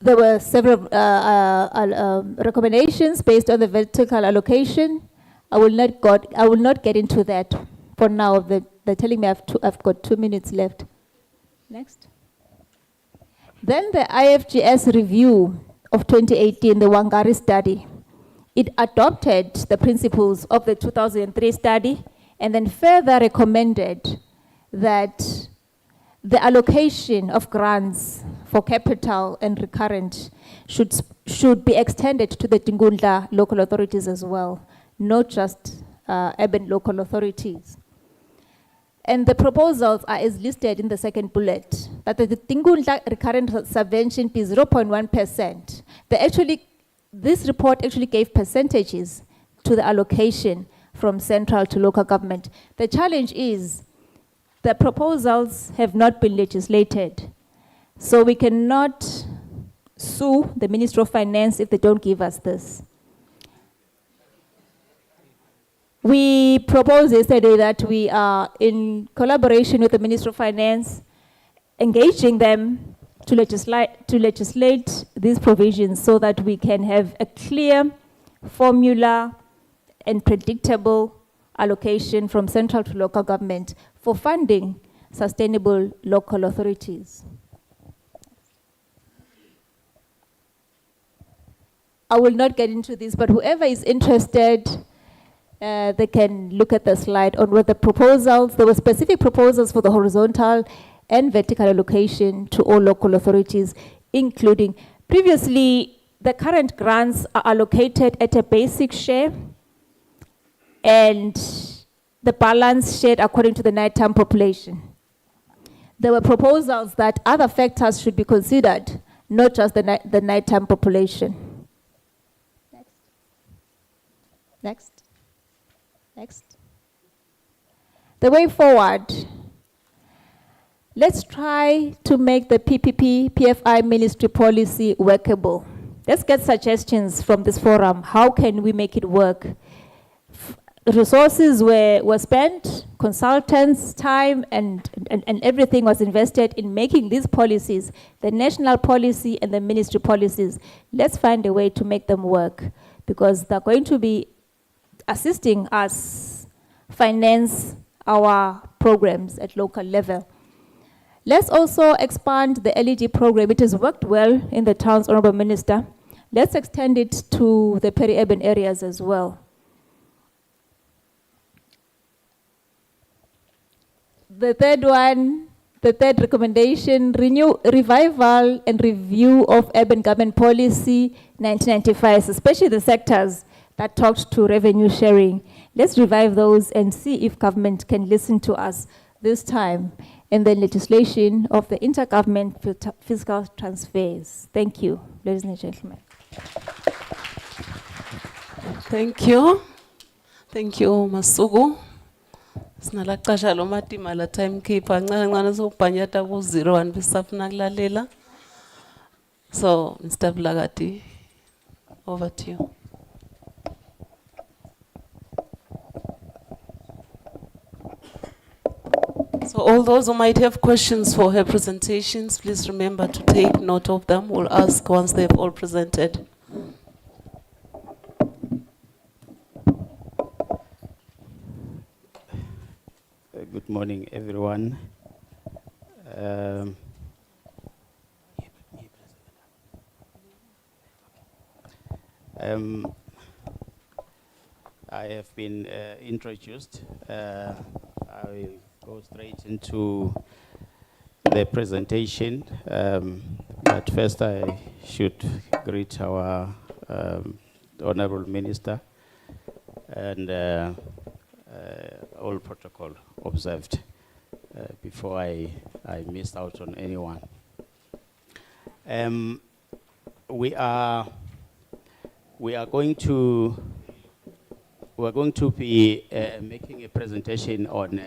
There were several recommendations based on the vertical allocation. I will not get into that for now. They're telling me I've got 2 minutes left. Next. Then the IFGS review of 2018, the Wangari study. It adopted the principles of the 2003 study and then further recommended that the allocation of grants for capital and recurrent should be extended to the Tingunda local authorities as well, not just urban local authorities. And the proposals are as listed in the second bullet, that the Tingunda recurrent subvention be 0.1%. This report actually gave percentages to the allocation from central to local government. The challenge is the proposals have not been legislated. So we cannot sue the Ministry of Finance if they don't give us this. We proposed yesterday that we are in collaboration with the Ministry of Finance, engaging them to legislate these provisions so that we can have a clear formula and predictable allocation from central to local government for funding sustainable local authorities. I will not get into this, but whoever is interested, they can look at the slide on what the proposals, there were specific proposals for the horizontal and vertical allocation to all local authorities, including previously the current grants are allocated at a basic share and the balance shared according to the nighttime population. There were proposals that other factors should be considered, not just the nighttime population. Next. The way forward, let's try to make the PPP, PFI ministry policy workable. Let's get suggestions from this forum. How can we make it work? Resources were spent, consultants, time, and everything was invested in making these policies, the national policy and the ministry policies. Let's find a way to make them work because they're going to be assisting us finance our programs at local level. Let's also expand the LED program. It has worked well in the towns, Honorable Minister. Let's extend it to the peri-urban areas as well. The third recommendation, revival and review of urban government policy 1995, especially the sectors that talked to revenue sharing. Let's revive those and see if government can listen to us this time in the legislation of the intergovernment fiscal transfers. Thank you, ladies and gentlemen. Thank you. Thank you, Masugu. Sinalaqasha lo matima la timekeeper ncancane sokubhanyata ku-0 bisafuna kulalela. So, Mr. Blagati, over to you. So all those who might have questions for her presentations, please remember to take note of them. We'll ask once they've all presented. Good morning, everyone. I have been introduced. I will go straight into the presentation. But first I should greet our Honorable Minister, and all protocol observed before I missed out on anyone. We are going to be making a presentation on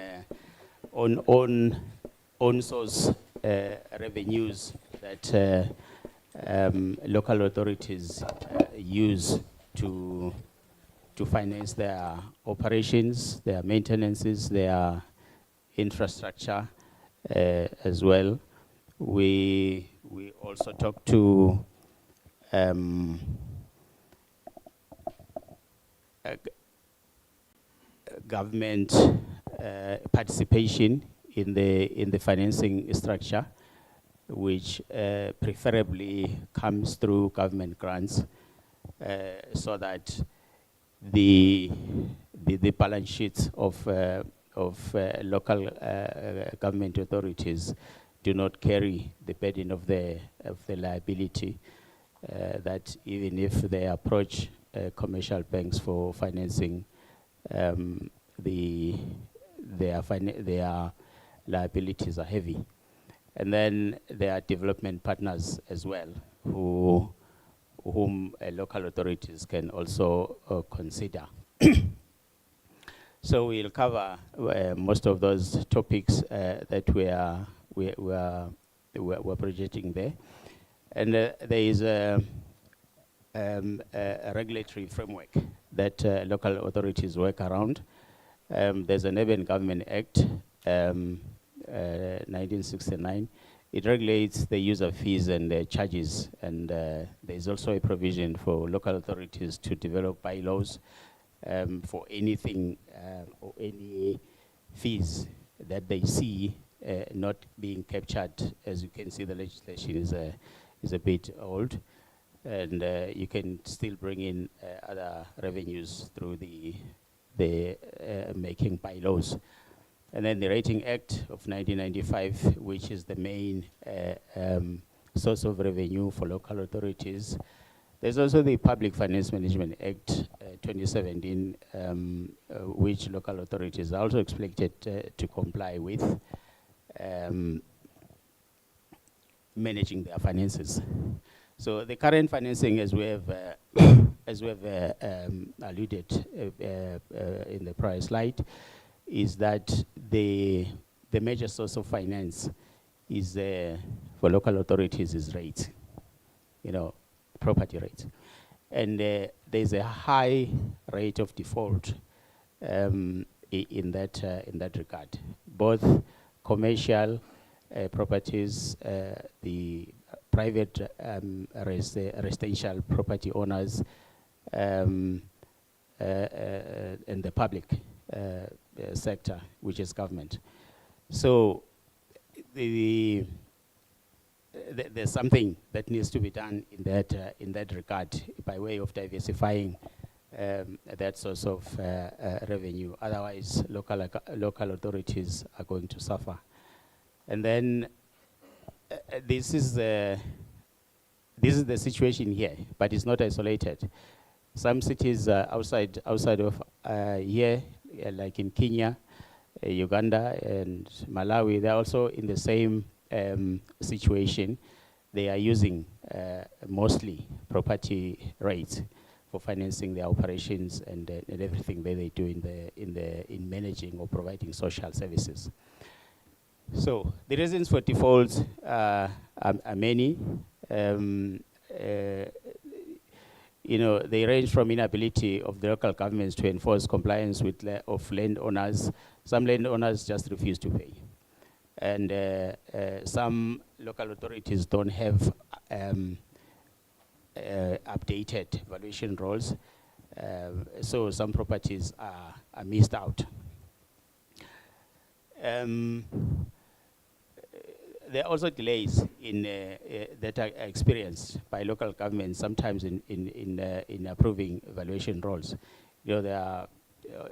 source revenues that local authorities use to finance their operations, their maintenances, their infrastructure as well. We also talk to government participation in the financing structure, which preferably comes through government grants, so that the balance sheets of local government authorities do not carry the burden of the liability. That even if they approach commercial banks for financing, their liabilities are heavy. And then there are development partners as well, whom local authorities can also consider. So we'll cover most of those topics that we're projecting there. And there is a regulatory framework that local authorities work around. There's an Urban Government Act, 1969. It regulates the use of fees and charges, and there's also a provision for local authorities to develop bylaws for anything or any fees that they see not being captured. As you can see, the legislation is a bit old, and you can still bring in other revenues through the making bylaws. And then the Rating Act of 1995, which is the main source of revenue for local authorities. There's also the Public Finance Management Act 2017, which local authorities are also expected to comply with, managing their finances. So the current financing, as we have alluded in the prior slide, is that the major source of finance is for local authorities is rates, property rates, and there's a high rate of default in that regard. Both commercial properties, the private residential property owners, and the public sector, which is government. So there's something that needs to be done in that regard by way of diversifying that source of revenue. Otherwise, local authorities are going to suffer. And then this is the situation here, but it's not isolated. Some cities outside of here, like in Kenya, Uganda, and Malawi, they're also in the same situation. They are using mostly property rates for financing their operations and everything that they do in managing or providing social services. So the reasons for defaults are many. They range from inability of the local governments to enforce compliance with of landowners. Some landowners just refuse to pay, and some local authorities don't have updated valuation rules, so some properties are missed out. There are also delays that are experienced by local governments, sometimes in approving valuation rules. There are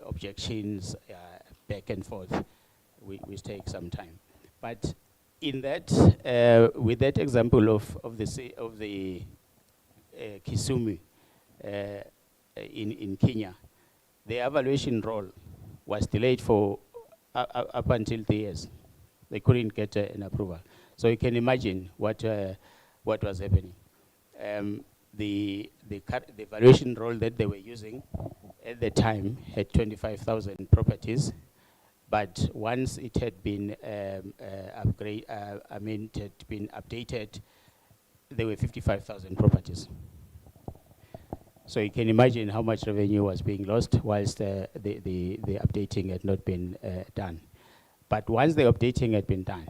objections back and forth, which take some time. But in that, with that example of the Kisumu, in Kenya, the evaluation role was delayed for up until 3 years. They couldn't get an approval. So you can imagine what was happening. The evaluation role that they were using at the time had 25,000 properties, but once it had been it had been updated, there were 55,000 properties. So you can imagine how much revenue was being lost whilst the updating had not been done. But once the updating had been done,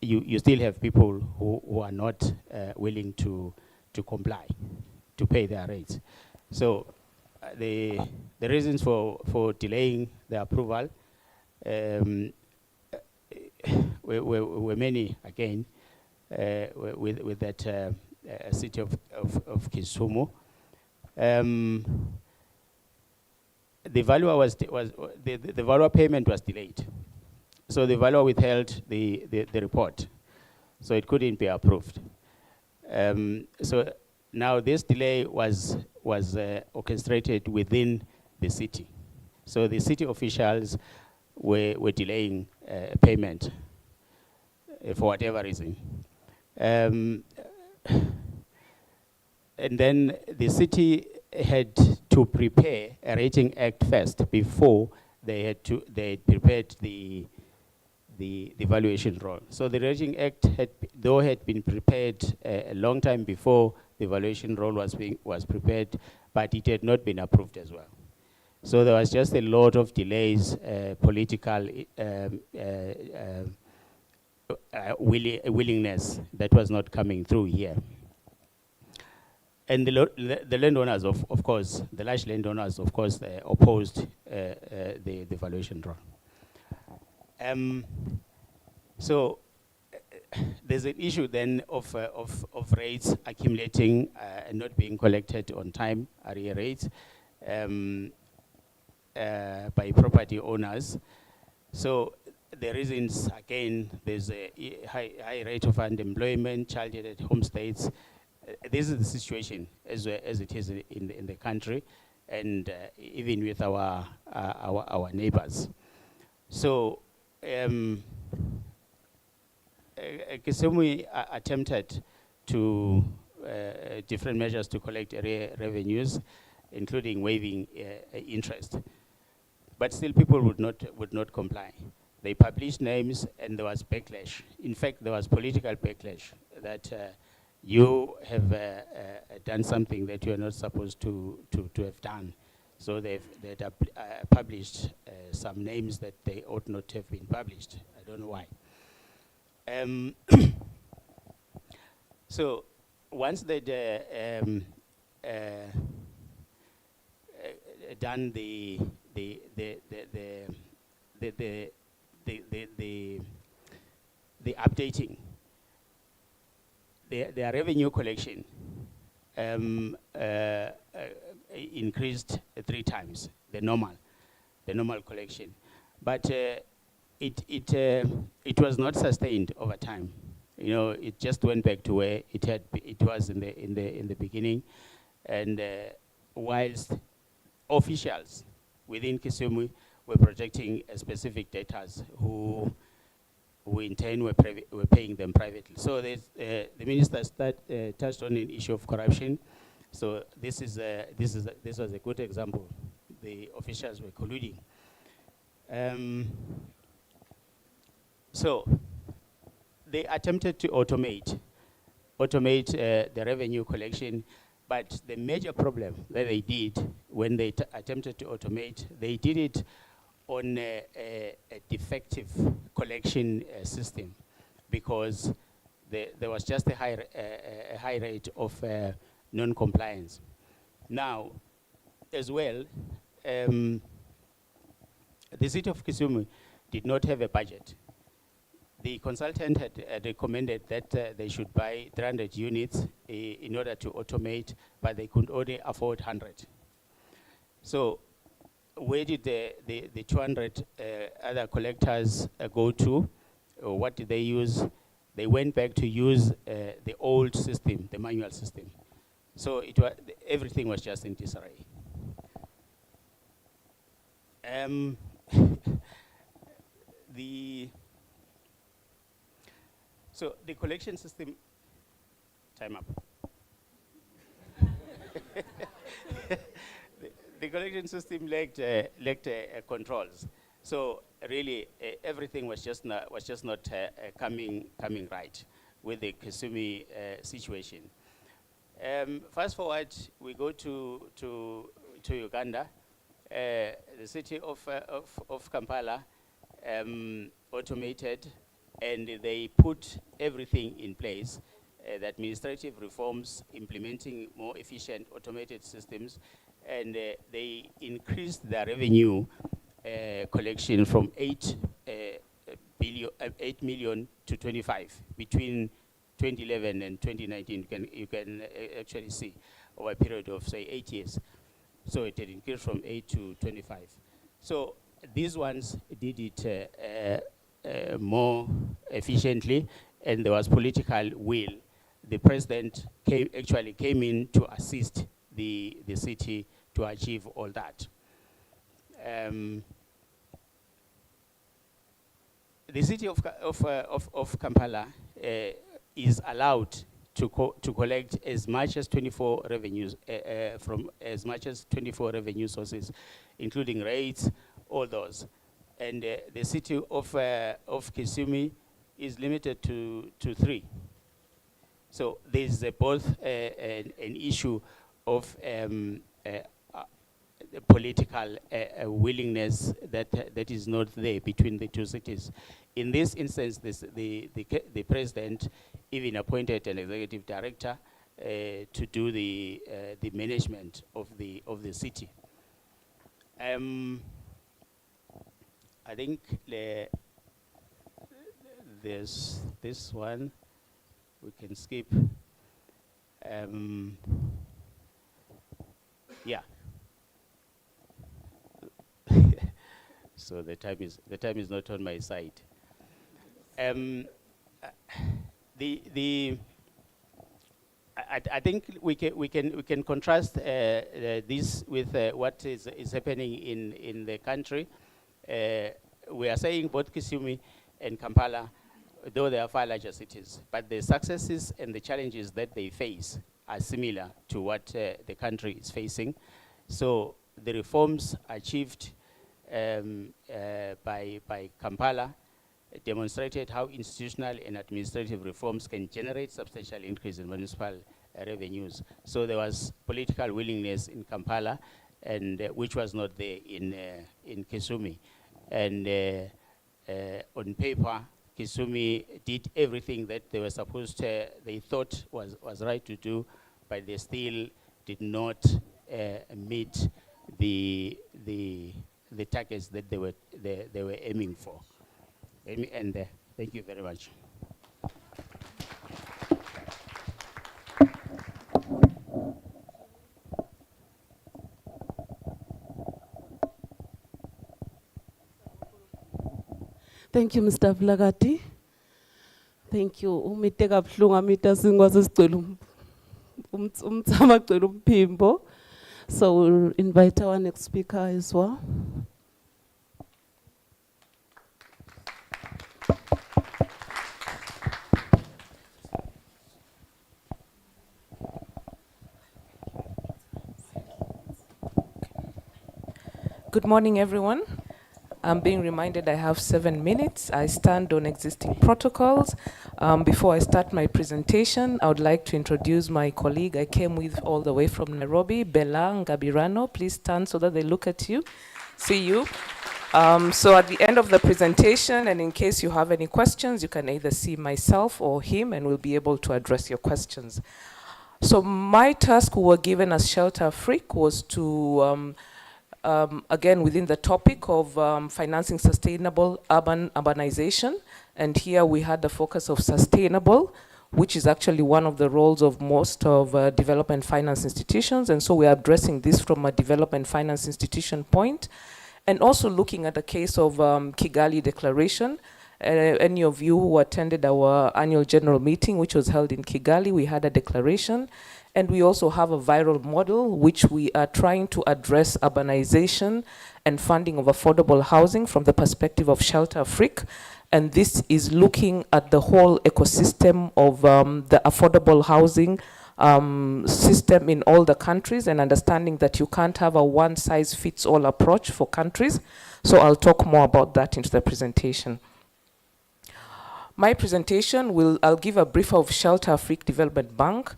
you still have people who are not willing to comply, to pay their rates. So the reasons for delaying the approval were many, again, with that city of Kisumu. The valuer payment was delayed. So the valuer withheld the report. So it couldn't be approved. So now this delay was orchestrated within the city. So the city officials were delaying payment for whatever reason. And then the city had to prepare a rating act first before they had prepared the valuation role. So the rating act had been prepared a long time before the valuation role was prepared, but it had not been approved as well. So there was just a lot of delays, political willingness that was not coming through here. And the landowners, of course, the large landowners, of course, opposed the valuation role. So there's an issue then of rates accumulating and not being collected on time, area rates, by property owners. So the reasons, again, there's a high rate of unemployment, child-headed homestays. This is the situation as it is in the country, and even with our neighbors. So Kisumu attempted to different measures to collect area revenues, including waiving interest, but still people would not comply. They published names, and there was backlash. In fact, there was political backlash that you have done something that you are not supposed to have done. So they published some names that they ought not to have been published. I don't know why. So once they'd done the updating, their revenue collection increased 3 times the normal collection, but it was not sustained over time. You know, it just went back to where it was in the beginning, and whilst officials within Kisumu were projecting specific debtors who in turn were paying them privately. So the minister touched on an issue of corruption. So this was a good example. The officials were colluding. So they attempted to automate the revenue collection, but the major problem that they did when they attempted to automate, they did it on a defective collection system, because there was just a high rate of non-compliance. Now, as well, the city of Kisumu did not have a budget. The consultant had recommended that they should buy 300 units in order to automate, but they could only afford 100. So where did the 200 other collectors go to? Or what did they use? They went back to use the old system, the manual system. So everything was just in disarray. So the collection system, time up. The collection system lacked controls. So really, everything was just not coming right with the Kisumi situation. Fast forward, we go to Uganda. The city of Kampala automated, and they put everything in place. The administrative reforms, implementing more efficient automated systems, and they increased their revenue collection from 8 million to 25 between 2011 and 2019. You can actually see over a period of say 8 years. So it had increased from 8 to 25. So these ones did it more efficiently, and there was political will. The president actually came in to assist the city to achieve all that. The city of Kampala is allowed to collect as much as 24 revenues from as much as 24 revenue sources, including rates, all those. And the city of Kisumi is limited to 3. So there's both an issue of political willingness that is not there between the two cities. In this instance, the president even appointed an executive director to do the management of the city. I think there's this one we can skip. Yeah. So the time is not on my side. I think we can contrast this with what is happening in the country. We are saying both Kisumu and Kampala, though they are far larger cities, but the successes and the challenges that they face are similar to what the country is facing. So the reforms achieved by Kampala demonstrated how institutional and administrative reforms can generate substantial increase in municipal revenues. So there was political willingness in Kampala, and which was not there in Kisumu. And on paper, Kisumu did everything that they were supposed to, they thought was right to do, but they still did not meet the targets that they were aiming for. And thank you very much. Thank you, Mr. Vlagati. Thank you. Umiteka buhlungu amita singwazi sigcwele umtsama gcwele umphimbo. So we'll invite our next speaker as well. Good morning, everyone. I'm being reminded I have 7 minutes. I stand on existing protocols. Before I start my presentation, I would like to introduce my colleague I came with all the way from Nairobi, Bella Ngabirano. Please stand so that they look at you, see you. So at the end of the presentation, and in case you have any questions, you can either see myself or him, and we'll be able to address your questions. So my task we were given as Shelter Afrique was to again, within the topic of financing sustainable urbanization. And here we had the focus of sustainable, which is actually one of the roles of most of development finance institutions. And so we are addressing this from a development finance institution point, and also looking at the case of Kigali Declaration any of you who attended our annual general meeting, which was held in Kigali, we had a declaration. And we also have a viral model, which we are trying to address urbanization and funding of affordable housing from the perspective of Shelter Afrique. And this is looking at the whole ecosystem of the affordable housing system in all the countries, and understanding that you can't have a one-size-fits-all approach for countries. So I'll talk more about that into the presentation. My presentation I'll give a brief of Shelter Afrique Development Bank.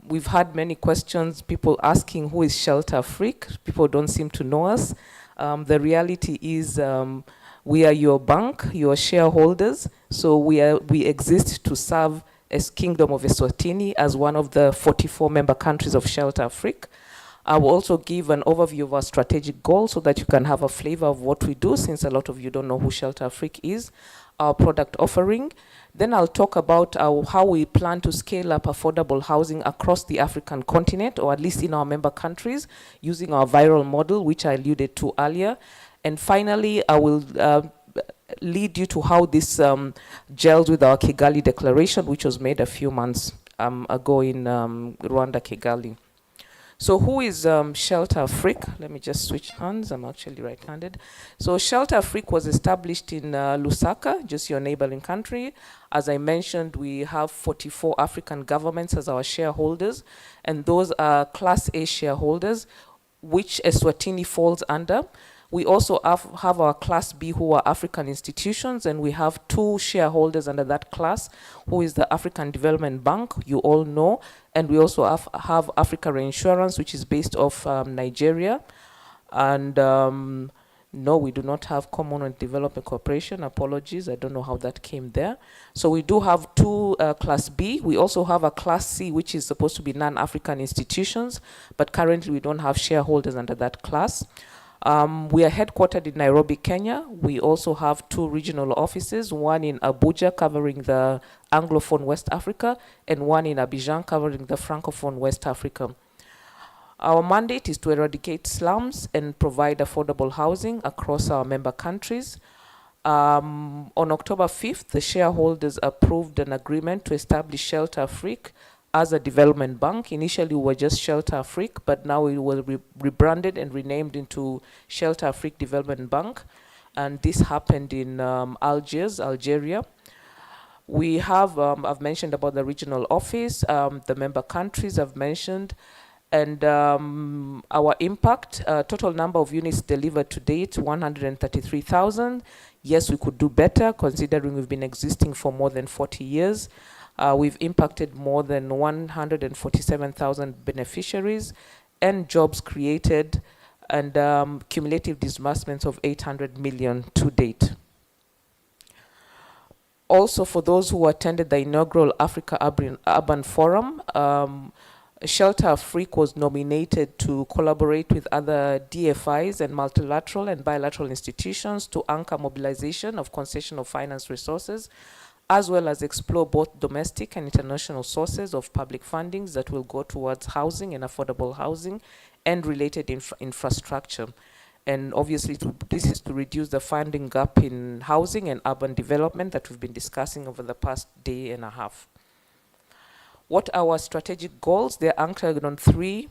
We've had many questions, people asking who is Shelter Afrique. People don't seem to know us. The reality is we are your bank, your shareholders. So we exist to serve as Kingdom of Eswatini as one of the 44 member countries of Shelter Afrique. I will also give an overview of our strategic goals so that you can have a flavor of what we do, since a lot of you don't know who Shelter Afrique is, our product offering. Then I'll talk about how we plan to scale up affordable housing across the African continent, or at least in our member countries, using our viral model, which I alluded to earlier. And finally, I will lead you to how this gels with our Kigali Declaration, which was made a few months ago in Rwanda, Kigali. So who is Shelter Afrique? Let me just switch hands. I'm actually right-handed. So Shelter Afrique was established in Lusaka, just your neighboring country. As I mentioned, we have 44 African governments as our shareholders, and those are Class A shareholders, which Eswatini falls under. We also have our Class B, who are African institutions, and we have 2 shareholders under that class, who is the African Development Bank, you all know, and we also have Africa Reinsurance, which is based off Nigeria. And no, we do not have Commonwealth Development Corporation. Apologies, I don't know how that came there. So we do have 2 Class B. We also have a Class C, which is supposed to be non-African institutions, but currently we don't have shareholders under that class. We are headquartered in Nairobi, Kenya. We also have 2 regional offices, one in Abuja covering the Anglophone West Africa, and one in Abidjan covering the Francophone West Africa. Our mandate is to eradicate slums and provide affordable housing across our member countries. On October 5th, the shareholders approved an agreement to establish Shelter Afrique as a development bank. Initially, we were just Shelter Afrique, but now we will rebranded and renamed into Shelter Afrique Development Bank. And this happened in Algiers, Algeria. We have, I've mentioned about the regional office, the member countries I've mentioned, and our impact, total number of units delivered to date, 133,000. Yes, we could do better, considering we've been existing for more than 40 years. We've impacted more than 147,000 beneficiaries, and jobs created, and cumulative disbursements of 800 million to date. Also, for those who attended the inaugural Africa Urban Forum, Shelter Afrique was nominated to collaborate with other DFIs and multilateral and bilateral institutions to anchor mobilization of concessional finance resources, as well as explore both domestic and international sources of public fundings that will go towards housing and affordable housing and related infrastructure. And obviously, this is to reduce the funding gap in housing and urban development that we've been discussing over the past day and a half. What are our strategic goals? They're anchored on 3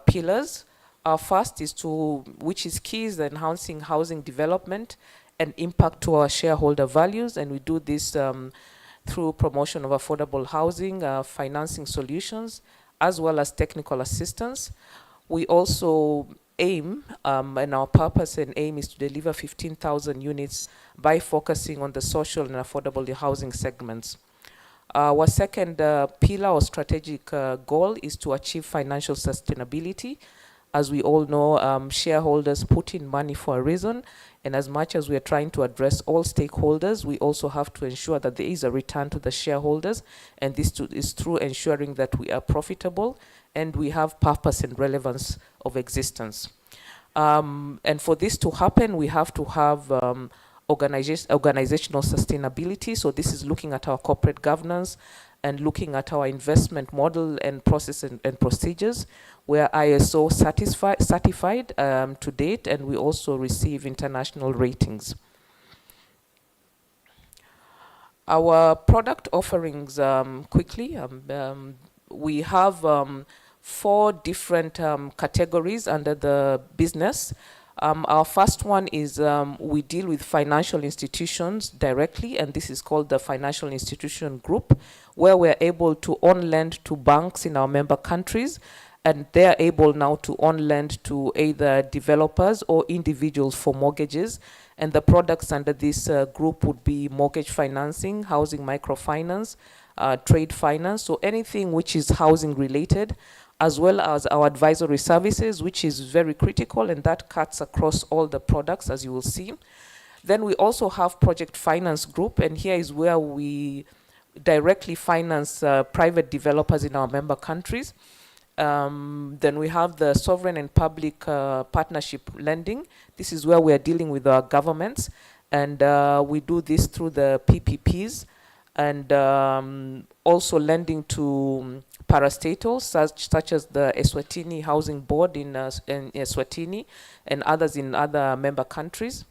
pillars. Our first is which is key, is enhancing housing development and impact to our shareholder values, and we do this through promotion of affordable housing, financing solutions, as well as technical assistance. We also aim, and our purpose and aim is to deliver 15,000 units by focusing on the social and affordable housing segments. Our second pillar or strategic goal is to achieve financial sustainability. As we all know, shareholders put in money for a reason, and as much as we are trying to address all stakeholders, we also have to ensure that there is a return to the shareholders, and this is through ensuring that we are profitable and we have purpose and relevance of existence. And for this to happen, we have to have organizational sustainability. So this is looking at our corporate governance and looking at our investment model and process and procedures. We are ISO certified to date, and we also receive international ratings. Our product offerings, quickly, we have 4 different categories under the business. Our first one is we deal with financial institutions directly, and this is called the Financial Institution Group, where we're able to on-lend to banks in our member countries, and they're able now to on-lend to either developers or individuals for mortgages. And the products under this group would be mortgage financing, housing microfinance, trade finance, so anything which is housing related, as well as our advisory services, which is very critical, and that cuts across all the products, as you will see. Then we also have project finance group, and here is where we directly finance private developers in our member countries. Then we have the sovereign and public partnership lending. This is where we are dealing with our governments, and we do this through the PPPs, and also lending to parastatals such as the Eswatini Housing Board in Eswatini and others in other member countries.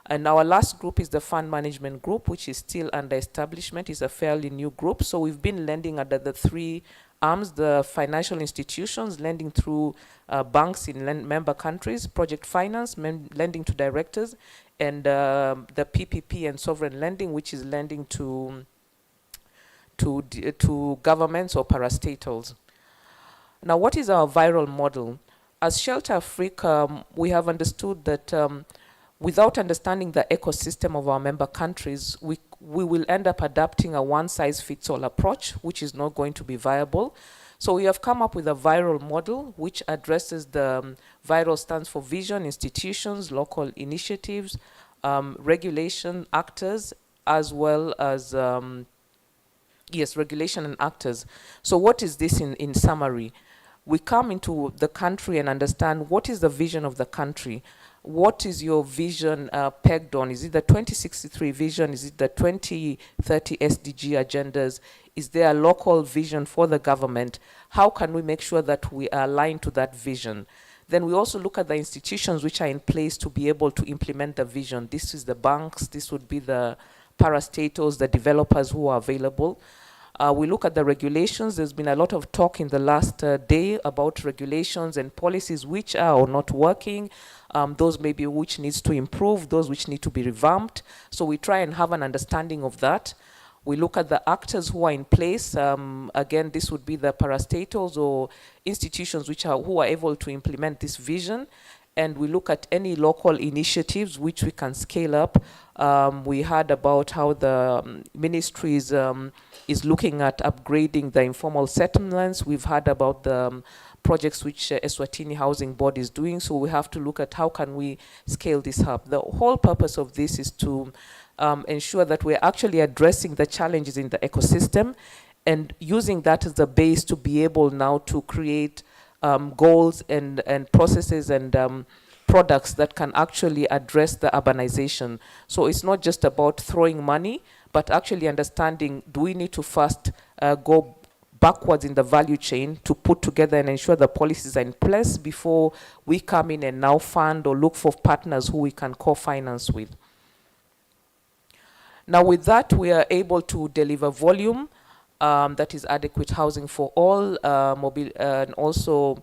And our last group is the fund management group, which is still under establishment. It's a fairly new group. So we've been lending under the 3 arms: the financial institutions, lending through banks in member countries, project finance, lending to directors, and the PPP and sovereign lending, which is lending to governments or parastatals. Now, what is our viral model? As Shelter Africa, we have understood that without understanding the ecosystem of our member countries, we will end up adapting a one-size-fits-all approach, which is not going to be viable. So we have come up with a viral model, which addresses the viral stands for vision, institutions, local initiatives, regulation actors, as well as regulation and actors. So what is this in summary? We come into the country and understand what is the vision of the country. What is your vision pegged on? Is it the 2063 vision? Is it the 2030 SDG agendas? Is there a local vision for the government? How can we make sure that we are aligned to that vision? Then we also look at the institutions which are in place to be able to implement the vision. This is the banks, this would be the parastatals, the developers who are available. We look at the regulations. There's been a lot of talk in the last day about regulations and policies which are or not working, those maybe which needs to improve, those which need to be revamped. So we try and have an understanding of that. We look at the actors who are in place. Again, this would be the parastatals or institutions who are able to implement this vision. And we look at any local initiatives which we can scale up. We heard about how the ministry is looking at upgrading the informal settlements. We've heard about the projects which Eswatini Housing Board is doing. So we have to look at how can we scale this up. The whole purpose of this is to ensure that we're actually addressing the challenges in the ecosystem and using that as a base to be able now to create goals and processes and products that can actually address the urbanization. So it's not just about throwing money, but actually understanding, do we need to first go backwards in the value chain to put together and ensure the policies are in place before we come in and now fund or look for partners who we can co-finance with. Now with that, we are able to deliver volume that is adequate housing for all, and also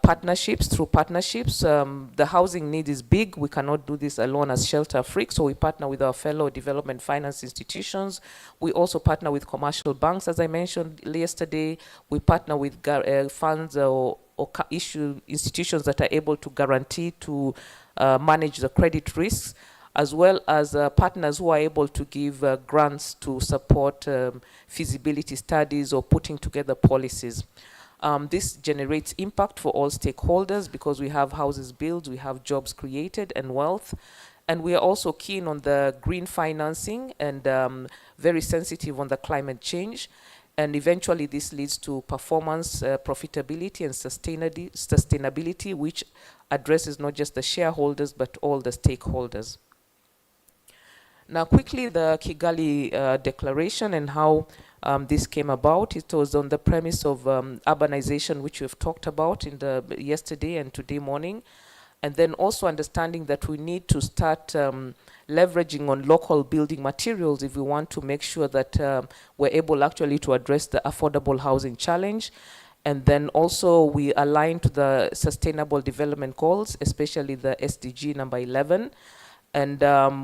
partnerships. Through partnerships, the housing need is big. We cannot do this alone as Shelter Africa, so we partner with our fellow development finance institutions. We also partner with commercial banks, as I mentioned yesterday. We partner with funds or issue institutions that are able to guarantee to manage the credit risks, as well as partners who are able to give grants to support feasibility studies or putting together policies. This generates impact for all stakeholders because we have houses built, we have jobs created and wealth. And we are also keen on the green financing and very sensitive on the climate change. And eventually this leads to performance, profitability and sustainability, which addresses not just the shareholders, but all the stakeholders. Now quickly, the Kigali Declaration and how this came about. It was on the premise of urbanization, which we've talked about in the yesterday and today morning. And then also understanding that we need to start leveraging on local building materials if we want to make sure that we're able actually to address the affordable housing challenge. And then also we align to the Sustainable Development Goals, especially the SDG number 11. And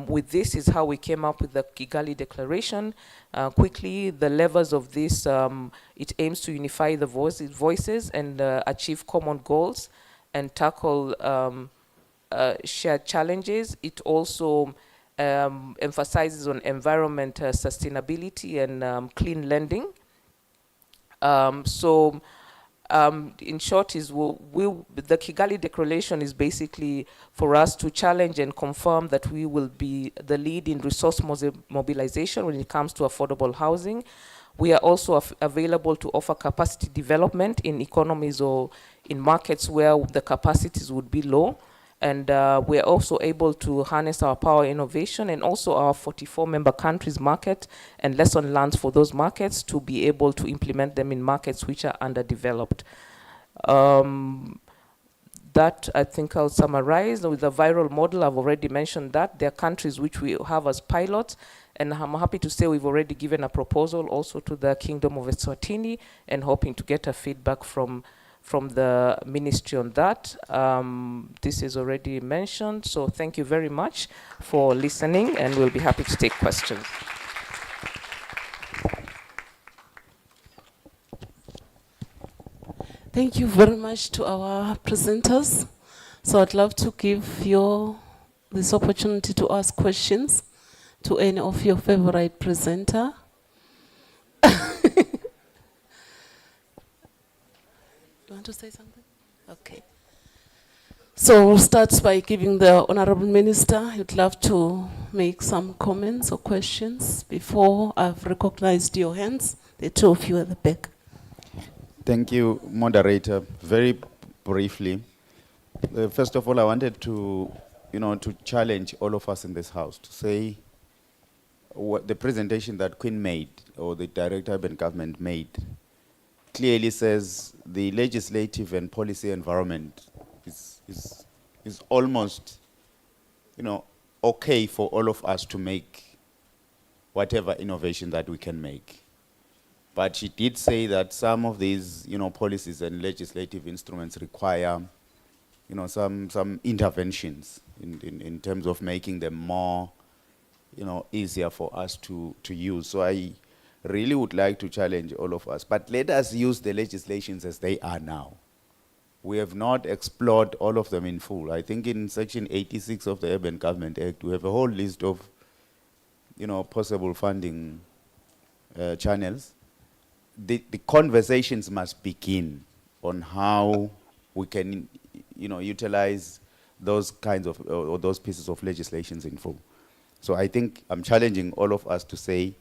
with this is how we came up with the Kigali Declaration. Quickly, the levers of this, it aims to unify the voices and achieve common goals and tackle shared challenges. It also emphasizes on environment sustainability and clean lending. In short, is the Kigali Declaration is basically for us to challenge and confirm that we will be the lead in resource mobilization when it comes to affordable housing. We are also available to offer capacity development in economies or in markets where the capacities would be low. And we are also able to harness our power innovation and also our 44 member countries market and lesson learned for those markets to be able to implement them in markets which are underdeveloped. That I think I'll summarize. With the viral model, I've already mentioned that. There are countries which we have as pilots, and I'm happy to say we've already given a proposal also to the Kingdom of Eswatini and hoping to get a feedback from the ministry on that. This is already mentioned, so thank you very much for listening, and we'll be happy to take questions. Thank you very much to our presenters. So I'd love to give you this opportunity to ask questions to any of your favorite presenter. You want to say something? Okay. So we'll start by giving the Honorable Minister, you'd love to make some comments or questions before I've recognized your hands, the two of you at the back. Thank you, moderator. Very briefly, first of all, I wanted to, to challenge all of us in this house to say what the presentation that Queen made, or the Director of Government made, clearly says the legislative and policy environment is almost, okay for all of us to make whatever innovation that we can make. But she did say that some of these, policies and legislative instruments require, some interventions in terms of making them more, easier for us to use. So I really would like to challenge all of us. But let us use the legislations as they are now. We have not explored all of them in full. I think in Section 86 of the Urban Government Act, we have a whole list of, possible funding channels. The conversations must begin on how we can, utilize those kinds of, or those pieces of legislations in full. So I think I'm challenging all of us to say,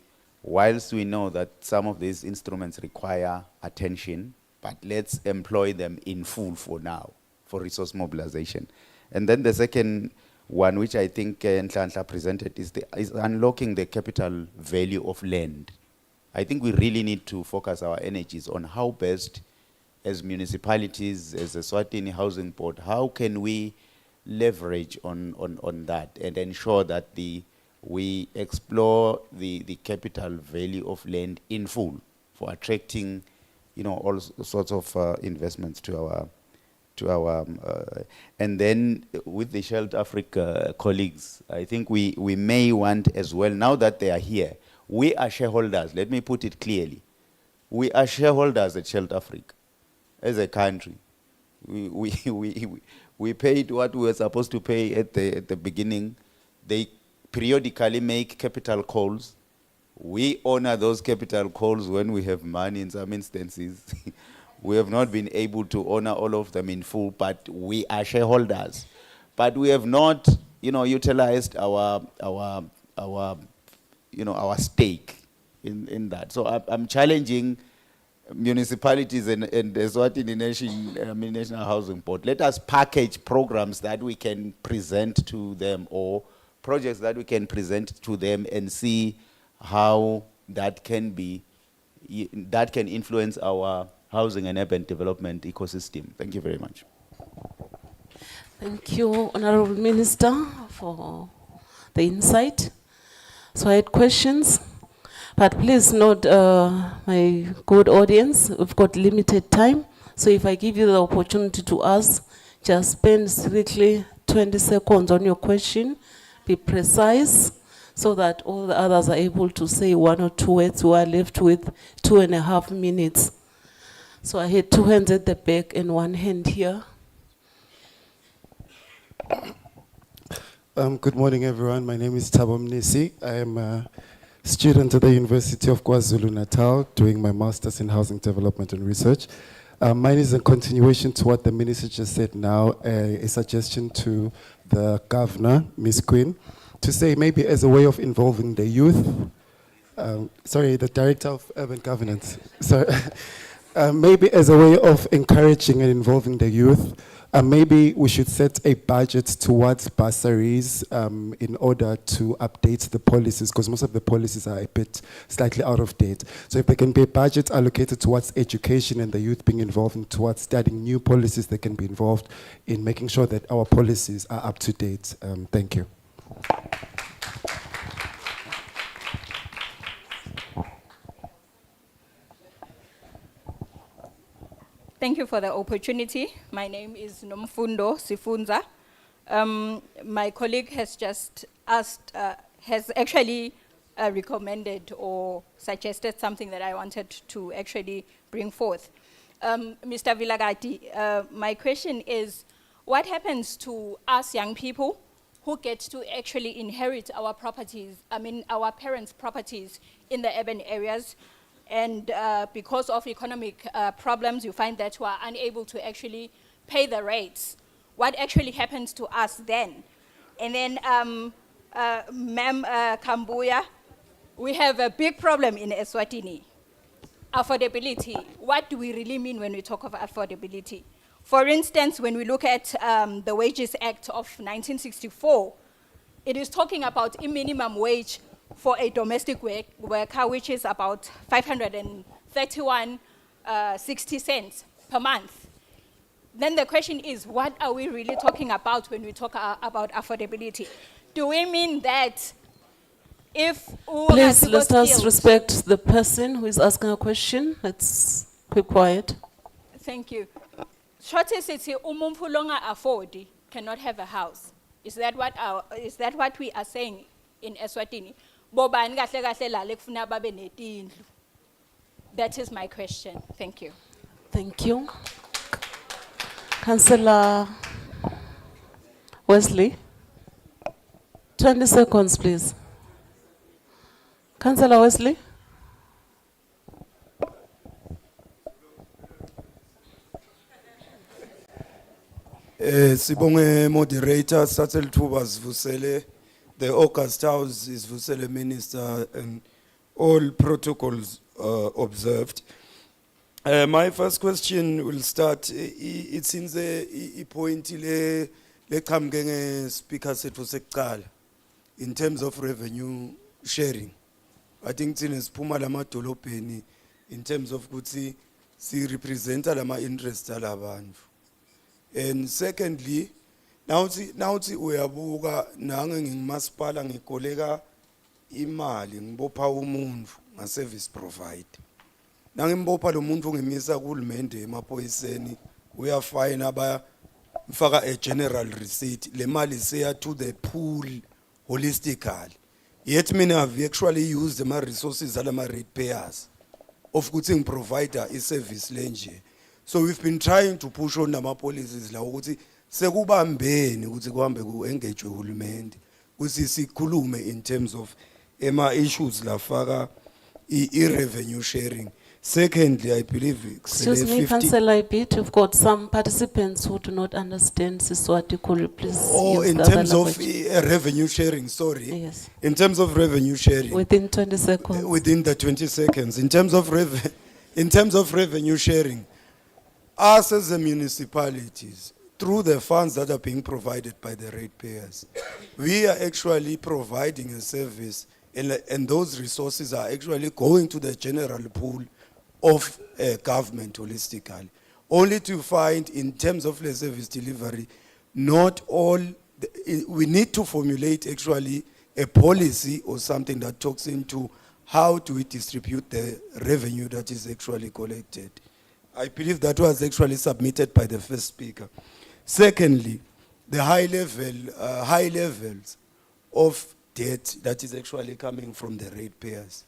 whilst we know that some of these instruments require attention, but let's employ them in full for now, for resource mobilization. And then the second one, which I think Nhlanhla presented, is unlocking the capital value of land. I think we really need to focus our energies on how best, as municipalities, as a Eswatini Housing Board, how can we leverage on that and ensure that we explore the capital value of land in full for attracting, all sorts of investments to our and then with the Sheld Africa colleagues, I think we may want as well, now that they are here, we are shareholders. Let me put it clearly. We are shareholders at Sheld Africa as a country. We paid what we were supposed to pay at the beginning. They periodically make capital calls. We honor those capital calls when we have money in some instances. We have not been able to honor all of them in full, but we are shareholders. But we have not, utilized our stake in that. So I'm challenging municipalities and the Eswatini National Housing Board. Let us package programs that we can present to them, or projects that we can present to them, and see how that can influence our housing and urban development ecosystem. Thank you very much. Thank you, Honorable Minister, for the insight. So I had questions, but please note, my good audience, we've got limited time. So if I give you the opportunity to ask, just spend strictly 20 seconds on your question, be precise, so that all the others are able to say one or two words. We are left with 2.5 minutes. So I had 2 hands at the back and 1 hand here. Good morning, everyone. My name is Thabo Mnisi. I am a student at the University of KwaZulu-Natal doing my master's in housing development and research. Mine is a continuation to what the minister just said now, a suggestion to the governor, Ms. Quinn, to say maybe as a way of involving the youth, the director of urban governance, maybe as a way of encouraging and involving the youth, maybe we should set a budget towards bursaries in order to update the policies, because most of the policies are a bit slightly out of date. So if there can be a budget allocated towards education and the youth being involved in towards studying new policies, they can be involved in making sure that our policies are up to date. Thank you. Thank you for the opportunity. My name is Nomfundo Sifunza. My colleague has just asked, has actually recommended or suggested something that I wanted to actually bring forth. Mr. Vilagati, my question is, what happens to us young people who get to actually inherit our properties, our parents' properties in the urban areas? And because of economic problems, you find that we are unable to actually pay the rates. What actually happens to us then? And then, Ma'am Kambuya, we have a big problem in Eswatini. Affordability. What do we really mean when we talk of affordability? For instance, when we look at the Wages Act of 1964, it is talking about a minimum wage for a domestic worker, which is about 531.60 cents per month. Then the question is, what are we really talking about when we talk about affordability? Do we mean that if... Please, let us respect the person who is asking a question. Let's keep quiet. Thank you. Short city, umuntu longa afford cannot have a house. Is that what we are saying in Eswatini? That is my question. Thank you. Thank you. Councillor Wesley, 20 seconds, please. Councillor Wesley. Sibonge moderator, Satel Tubas Vusele. The August House is Vusele Minister and all protocols observed. My first question will start, it's in the point le kamgenge speaker sethu sekuqala in terms of revenue sharing. I think it's in Spuma lama dolobheni in terms of kuti si representa lama interest alabantu. And secondly, now uyabuka nange ngimasipala ngikoleka imali ngibopha umuntu nga service provider. Nange ngibopha lo muntu ngimisa kuhulumende emaphoyiseni uyafine aba mfaka a general receipt le mali seya to the pool holistically. Yet mina have actually used my resources alama ratepayers of kuting provider is service lenje. So we've been trying to push on nama policies la ukuthi sekubambeni ukuthi kuhambe ku engage uhulumende ukuthi sikhulume in terms of ema issues la faka I revenue sharing. Secondly, I believe excuse me, Councillor Ibit, we've got some participants who do not understand Siswati. Could you please use in the terms other of revenue sharing, sorry. Yes. In terms of revenue sharing. Within 20 seconds. Within the 20 seconds. In terms of revenue sharing, us as the municipalities, through the funds that are being provided by the ratepayers, we are actually providing a service, and those resources are actually going to the general pool of government holistically. Only to find in terms of the service delivery, not all, we need to formulate actually a policy or something that talks into how do we distribute the revenue that is actually collected. I believe that was actually submitted by the first speaker. Secondly, the high levels of debt that is actually coming from the ratepayers.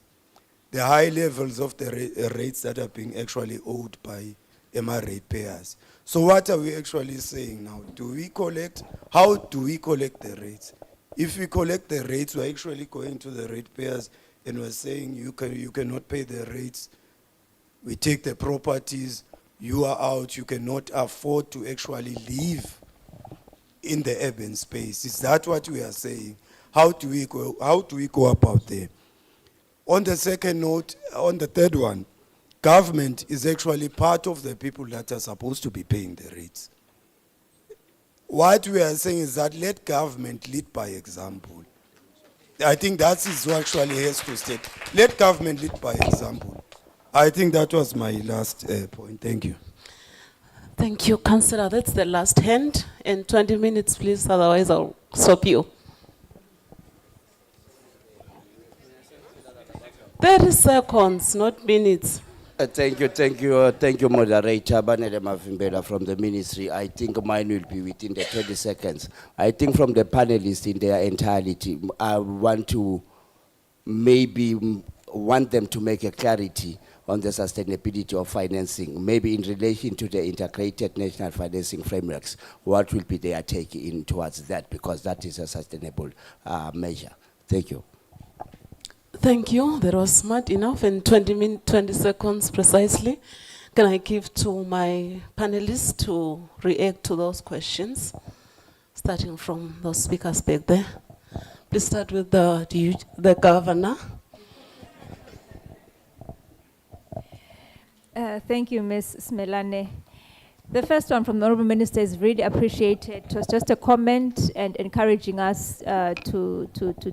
The high levels of the rates that are being actually owed by MR ratepayers. So what are we actually saying now? How do we collect the rates? If we collect the rates, we're actually going to the ratepayers and we're saying you cannot pay the rates. We take the properties, you are out, you cannot afford to actually live in the urban space. Is that what we are saying? How do we go about there? On the second note, on the third one, government is actually part of the people that are supposed to be paying the rates. What we are saying is that let government lead by example. I think that is what actually has to state. Let government lead by example. I think that was my last point. Thank you. Thank you, Councillor. That's the last hand. In 20 minutes, please, otherwise I'll stop you. 30 seconds, not minutes. Thank you, moderator. Banele Mavimbela from the ministry. I think mine will be within the 20 seconds. I think from the panelists in their entirety, I want them to make a clarity on the sustainability of financing, maybe in relation to the integrated national financing frameworks. What will be their take in towards that, because that is a sustainable measure. Thank you. Thank you. That was smart enough. In 20 seconds precisely, can I give to my panelists to react to those questions, starting from those speakers back there. Please start with the governor. Thank you, Ms. Smelane. The first one from the Honourable Minister is really appreciated. It was just a comment and encouraging us to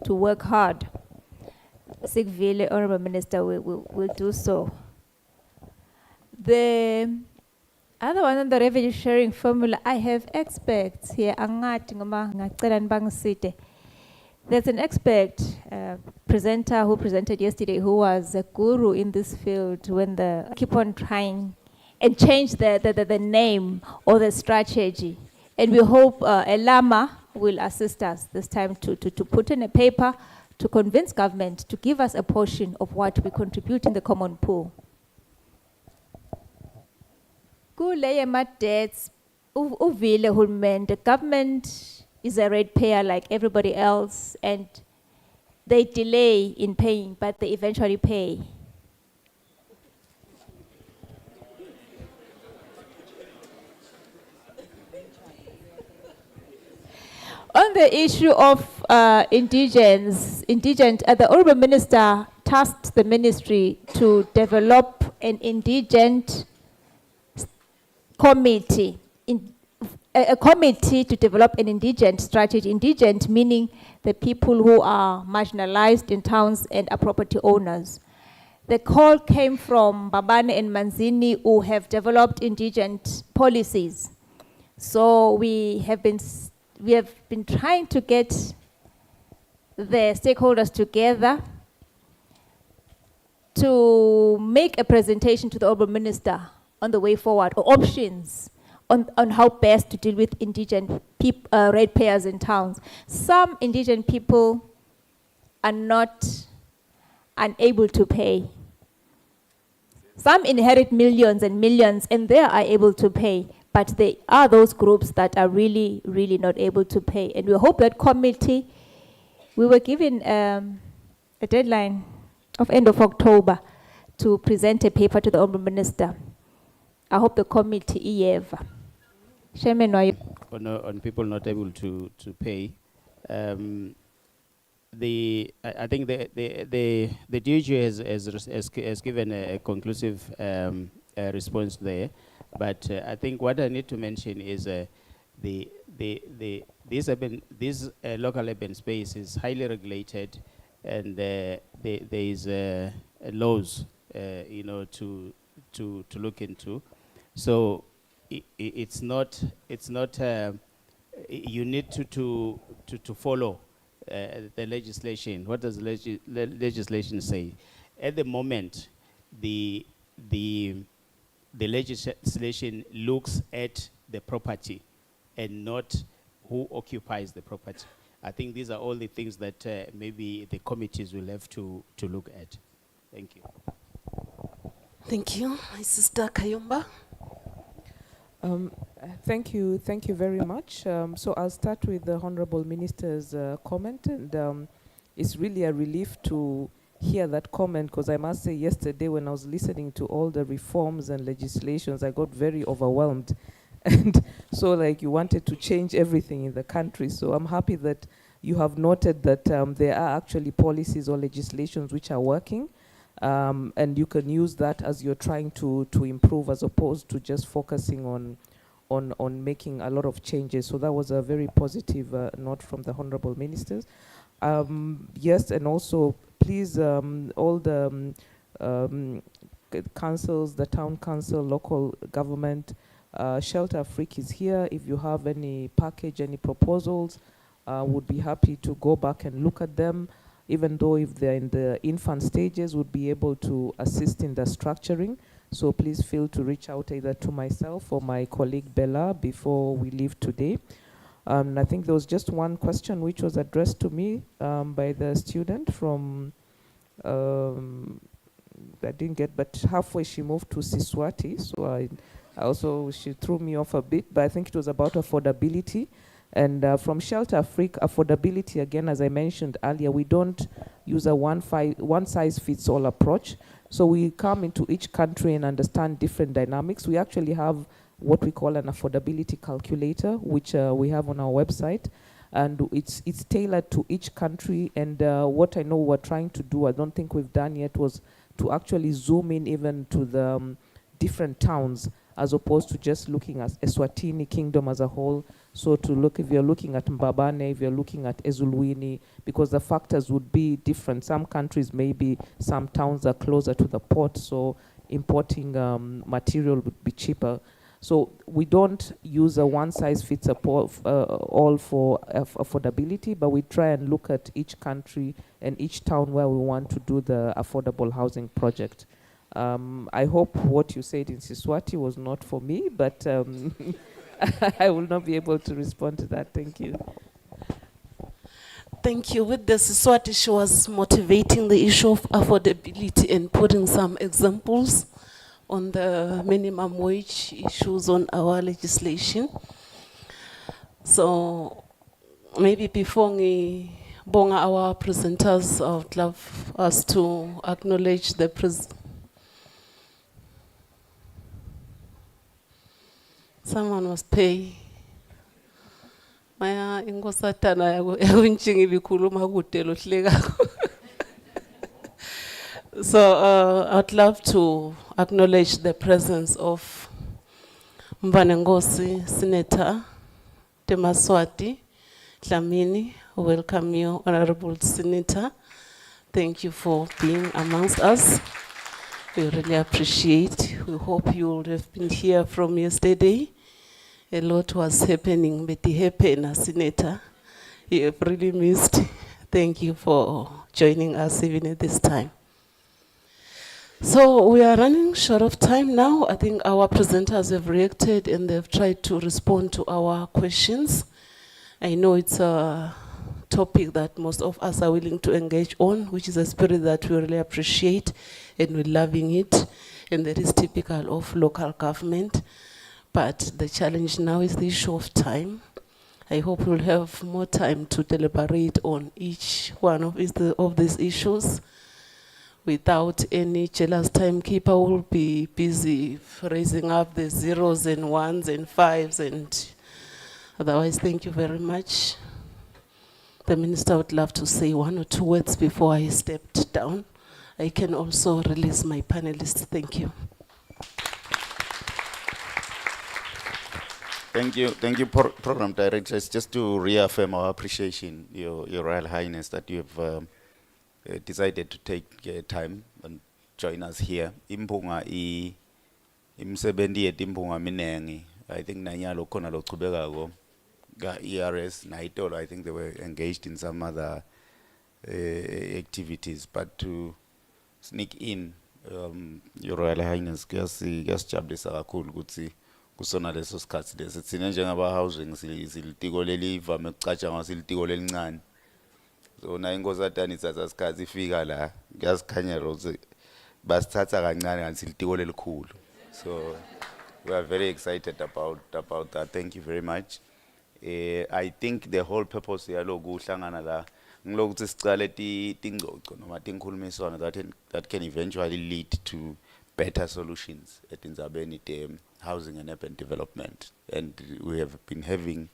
work hard. Sigvile, Honourable Minister, will do so. The other one on the revenue sharing formula, I have experts here. There's an expert presenter who presented yesterday who was a guru in this field when keep on trying and change the name or the strategy. And we hope Elama will assist us this time to put in a paper to convince government to give us a portion of what we contribute in the common pool. Debts, the government is a ratepayer like everybody else, and they delay in paying, but they eventually pay. On the issue of indigent, the Honourable Minister tasked the ministry to develop an indigent committee, a committee to develop an indigent strategy. Indigent meaning the people who are marginalized in towns and are property owners. The call came from Babane and Manzini, who have developed indigent policies. So we have been trying to get the stakeholders together to make a presentation to the Honourable Minister on the way forward, or options on how best to deal with indigent ratepayers in towns. Some indigent people are not unable to pay. Some inherit millions and millions and they are able to pay, but there are those groups that are really, really not able to pay. And we hope that committee, we were given a deadline of end of October to present a paper to the Honourable Minister. I hope the committee on people not able to pay. I think the DG has given a conclusive response there, but I think what I need to mention is this local urban space is highly regulated, and there is laws to look into. So it's not you need to follow the legislation. What does legislation say? At the moment, the legislation looks at the property and not who occupies the property. I think these are all the things that maybe the committees will have to look at. Thank you. Thank you. My sister Kayumba. Thank you very much. So I'll start with the Honorable Minister's comment, and it's really a relief to hear that comment, because I must say yesterday when I was listening to all the reforms and legislations, I got very overwhelmed. And so like you wanted to change everything in the country. So I'm happy that you have noted that there are actually policies or legislations which are working. And you can use that as you're trying to improve, as opposed to just focusing on making a lot of changes. So that was a very positive note from the Honorable Ministers. Yes, and also please, all the councils, the town council, local government, Shelter Afrique is here. If you have any package, any proposals, would be happy to go back and look at them. Even though if they're in the infant stages, would be able to assist in the structuring. So please feel to reach out either to myself or my colleague Bella before we leave today. I think there was just one question which was addressed to me by the student from, I didn't get, but halfway she moved to Eswatini. So she threw me off a bit, but I think it was about affordability. And from Shelter Afrique, affordability, again, as I mentioned earlier, we don't use a one-size-fits-all approach. So we come into each country and understand different dynamics. We actually have what we call an affordability calculator, which we have on our website. And it's tailored to each country. And what I know we're trying to do, I don't think we've done yet, was to actually zoom in even to the different towns, as opposed to just looking at Eswatini Kingdom as a whole. So to look, if you're looking at Mbabane, if you're looking at Ezulwini, because the factors would be different. Some countries, maybe some towns are closer to the port, so importing material would be cheaper. So we don't use a one-size-fits-all for affordability, but we try and look at each country and each town where we want to do the affordable housing project. I hope what you said in Eswatini was not for me, but I will not be able to respond to that. Thank you. Thank you. With the Eswatini, she was motivating the issue of affordability and putting some examples on the minimum wage issues on our legislation. So maybe before we bring our presenters, I would love us to acknowledge the someone was paying. Maya ingosatana yakunchingi bikhuluma kude lo hlekako. So I'd love to acknowledge the presence of Mbanengosi Senator Temaswati Dlamini. Welcome you, Honorable Senator. Thank you for being amongst us. We really appreciate. We hope you would have been here from yesterday. A lot was happening, but the happy Senator. You have really missed. Thank you for joining us even at this time. So we are running short of time now. I think our presenters have reacted and they've tried to respond to our questions. I know it's a topic that most of us are willing to engage on, which is a spirit that we really appreciate and we're loving it. And that is typical of local government. But the challenge now is the issue of time. I hope we'll have more time to deliberate on each one of these issues. Without any jealous timekeeper, we'll be busy raising up the zeros and ones and fives, and otherwise, thank you very much. The Minister would love to say one or two words before I stepped down. I can also release my panelists. Thank you. Thank you, Program Directors. Just to reaffirm our appreciation, Your Royal Highness, that you have decided to take time and join us here. Impunga imsebenzi yethu impunga minengi. I think nanyalo khona lochubekako ERS, Naitolo, I think they were engaged in some other activities, but to sneak in, Your Royal Highness, kuyasijabulisa kakhulu ukuthi kusona leso sikhathi leso thina njengaba housing silitiko lelivame ukucatshangwa silitiko lelincane. So na inkosatani ithatha isikhathi ifika la kuyasikhanyela ukuthi basithatha kancane kanti silitiko lelikhulu. So we are very excited about that. Thank you very much. I think the whole purpose yaloku uhlangana la ngilokuthi sicale tingcoco noma tinkhulumiswano that can eventually lead to better solutions at indzabeni housing and urban development, and we have been having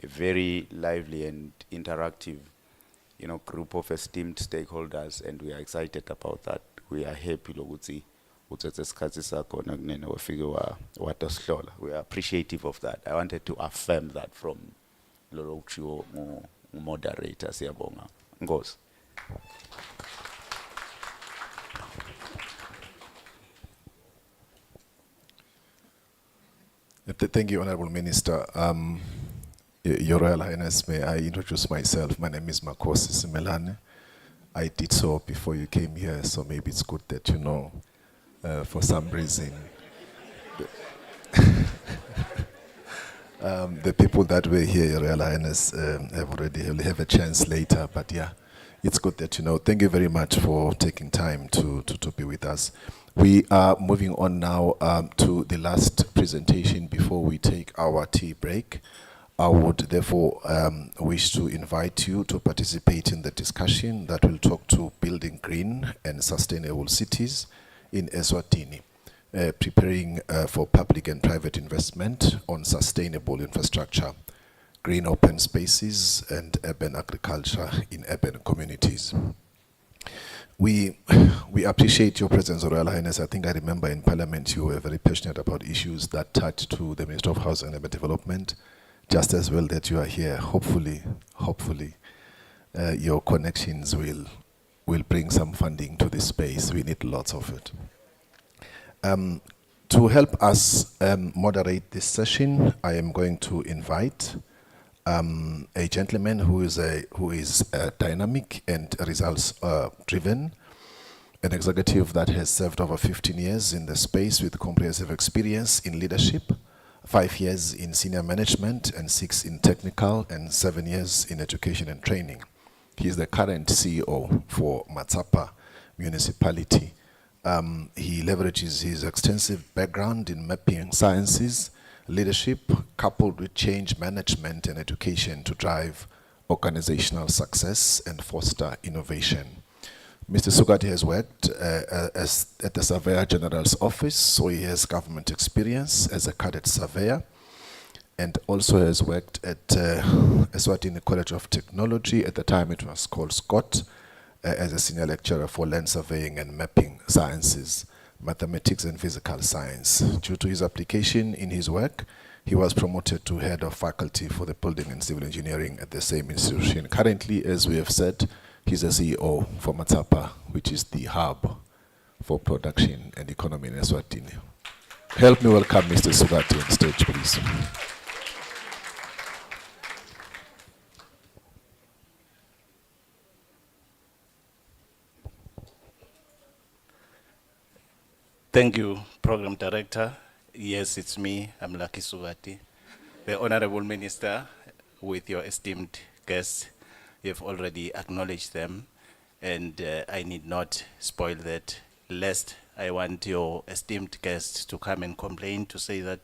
a very lively and interactive group of esteemed stakeholders, and we are excited about that. We are happy lokuthi uthathe isikhathi sakho nakunene wafike watosihlola. We are appreciative of that. I wanted to affirm that from lo kuchiwo moderator. Siyabonga. Ngosi. Thank you, Honorable Minister. Your Royal Highness, may I introduce myself? My name is Makosi Simelane. I did so before you came here, so maybe it's good that you know, for some reason, the people that were here, Your Royal Highness, have a chance later, but yeah, it's good that you know. Thank you very much for taking time to be with us. We are moving on now to the last presentation before we take our tea break. I would therefore wish to invite you to participate in the discussion that will talk to building green and sustainable cities in Eswatini, preparing for public and private investment on sustainable infrastructure, green open spaces, and urban agriculture in urban communities. We appreciate your presence, Royal Highness. I think I remember in Parliament you were very passionate about issues that touch to the Minister of Housing and Urban Development, just as well that you are here. Hopefully, your connections will bring some funding to this space. We need lots of it. To help us moderate this session, I am going to invite a gentleman who is dynamic and results driven, an executive that has served over 15 years in the space with comprehensive experience in leadership, 5 years in senior management and 6 in technical and 7 years in education and training. He is the current CEO for Matsapa Municipality. He leverages his extensive background in mapping sciences, leadership, coupled with change management and education to drive organizational success and foster innovation. Mr. Sugati has worked at the Surveyor General's office, so he has government experience as a cadet surveyor, and also has worked at Eswatini College of Technology, at the time it was called Scott, as a senior lecturer for land surveying and mapping sciences, mathematics and physical science. Due to his application in his work, he was promoted to head of faculty for the building and civil engineering at the same institution. Currently, as we have said, he's a CEO for Matsapa, which is the hub for production and economy in Eswatini. Help me welcome Mr. Sugati on stage, please. Thank you, Program Director. Yes, it's me, I'm Lucky Sugati. The Honorable Minister, with your esteemed guests, you have already acknowledged them, and I need not spoil that, lest I want your esteemed guests to come and complain to say that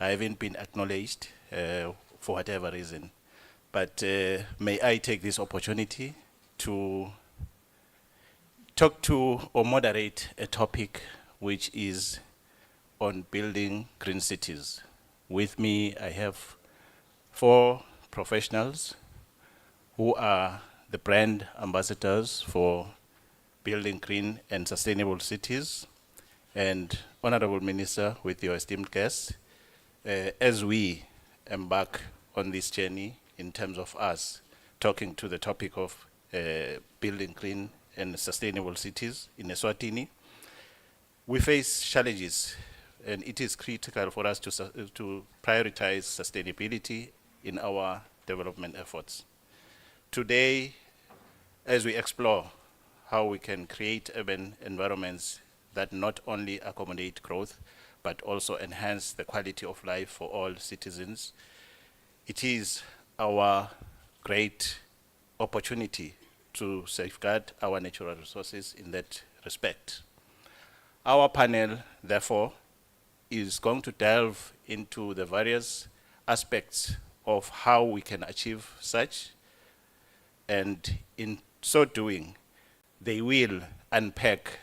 I haven't been acknowledged for whatever reason. But may I take this opportunity to talk to or moderate a topic which is on building green cities. With me, I have 4 professionals who are the brand ambassadors for building green and sustainable cities. And Honorable Minister, with your esteemed guests, as we embark on this journey in terms of us talking to the topic of building green and sustainable cities in Eswatini, we face challenges, and it is critical for us to prioritize sustainability in our development efforts. Today, as we explore how we can create urban environments that not only accommodate growth, but also enhance the quality of life for all citizens, it is our great opportunity to safeguard our natural resources in that respect. Our panel, therefore, is going to delve into the various aspects of how we can achieve such, and in so doing, they will unpack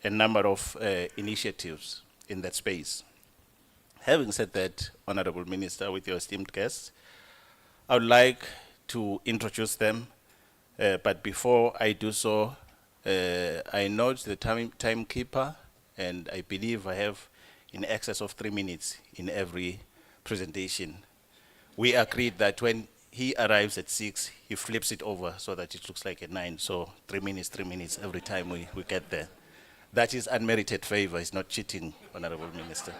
a number of initiatives in that space. Having said that, Honorable Minister, with your esteemed guests, I would like to introduce them, but before I do so, I note the timekeeper, and I believe I have in excess of 3 minutes in every presentation. We agreed that when he arrives at 6, he flips it over so that it looks like a 9, so 3 minutes every time we get there. That is unmerited favor, it's not cheating, Honorable Minister.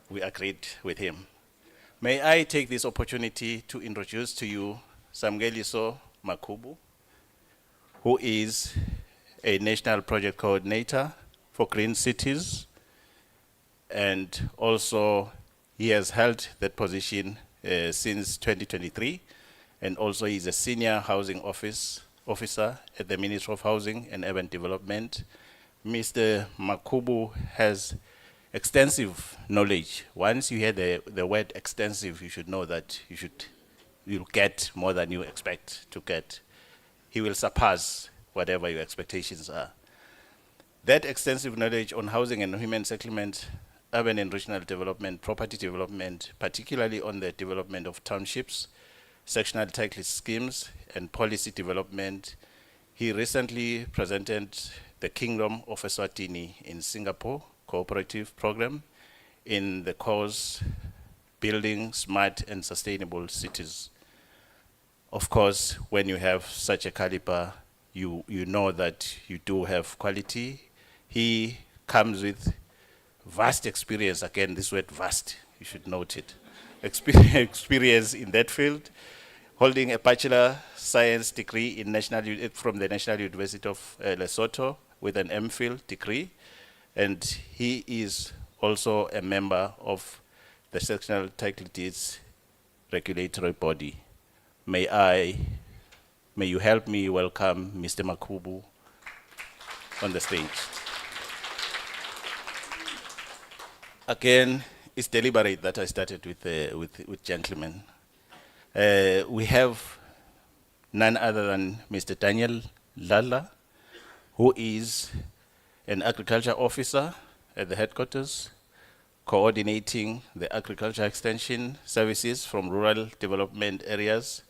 We agreed with him. May I take this opportunity to introduce to you Samgeliso Makubu, who is a National Project Coordinator for Green Cities, and also he has held that position since 2023, and also he's a Senior Housing Officer at the Ministry of Housing and Urban Development. Mr. Makubu has extensive knowledge. Once you hear the word extensive, you should know that you'll get more than you expect to get. He will surpass whatever your expectations are. That extensive knowledge on housing and human settlement, urban and regional development, property development, particularly on the development of townships, sectional title schemes, and policy development. He recently presented the Kingdom of Eswatini in Singapore cooperative program in the course Building Smart and Sustainable Cities. Of course, when you have such a caliber, you know that you do have quality. He comes with vast experience. Again, this word vast, you should note it. Experience in that field, holding a Bachelor Science degree in from the National University of Lesotho with an MPhil degree. And he is also a member of the Sectional Title Deeds Regulatory Body. May you help me welcome Mr. Makubu on the stage. Again, it's deliberate that I started with gentlemen. We have none other than Mr. Daniel Lala, who is an agriculture officer at the headquarters, coordinating the agriculture extension services from rural development areas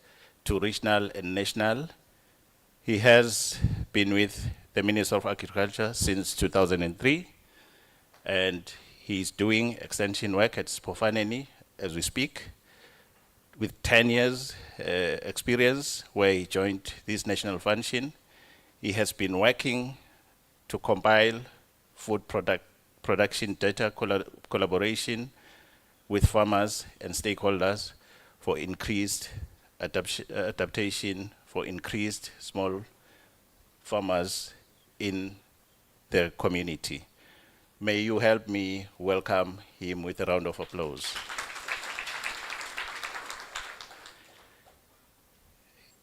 to regional and national. He has been with the Minister of Agriculture since 2003, and he's doing extension work at Spofaneni as we speak, with 10 years experience where he joined this national function. He has been working to compile food production data collaboration with farmers and stakeholders for increased adaptation for increased small farmers in the community. May you help me welcome him with a round of applause.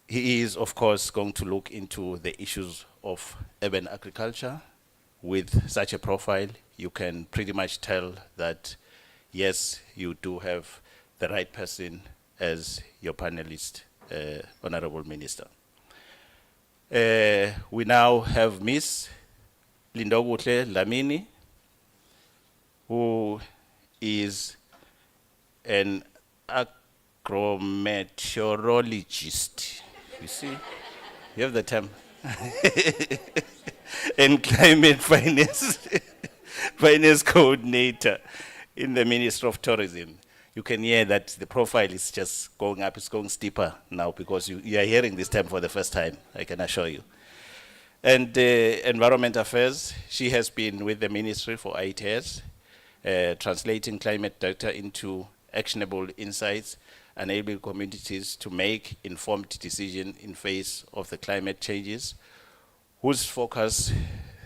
He is, of course, going to look into the issues of urban agriculture. With such a profile, you can pretty much tell that, yes, you do have the right person as your panelist, Honorable Minister. We now have Ms. Lindogutle Lamini, who is an agrometeorologist. You see, you have the term. And climate finance coordinator in the Ministry of Tourism. You can hear that the profile is just going up, it's going steeper now because you are hearing this term for the first time, I can assure you. And Environment Affairs, she has been with the ministry for 8 years, translating climate data into actionable insights, enabling communities to make informed decisions in face of the climate changes, whose focus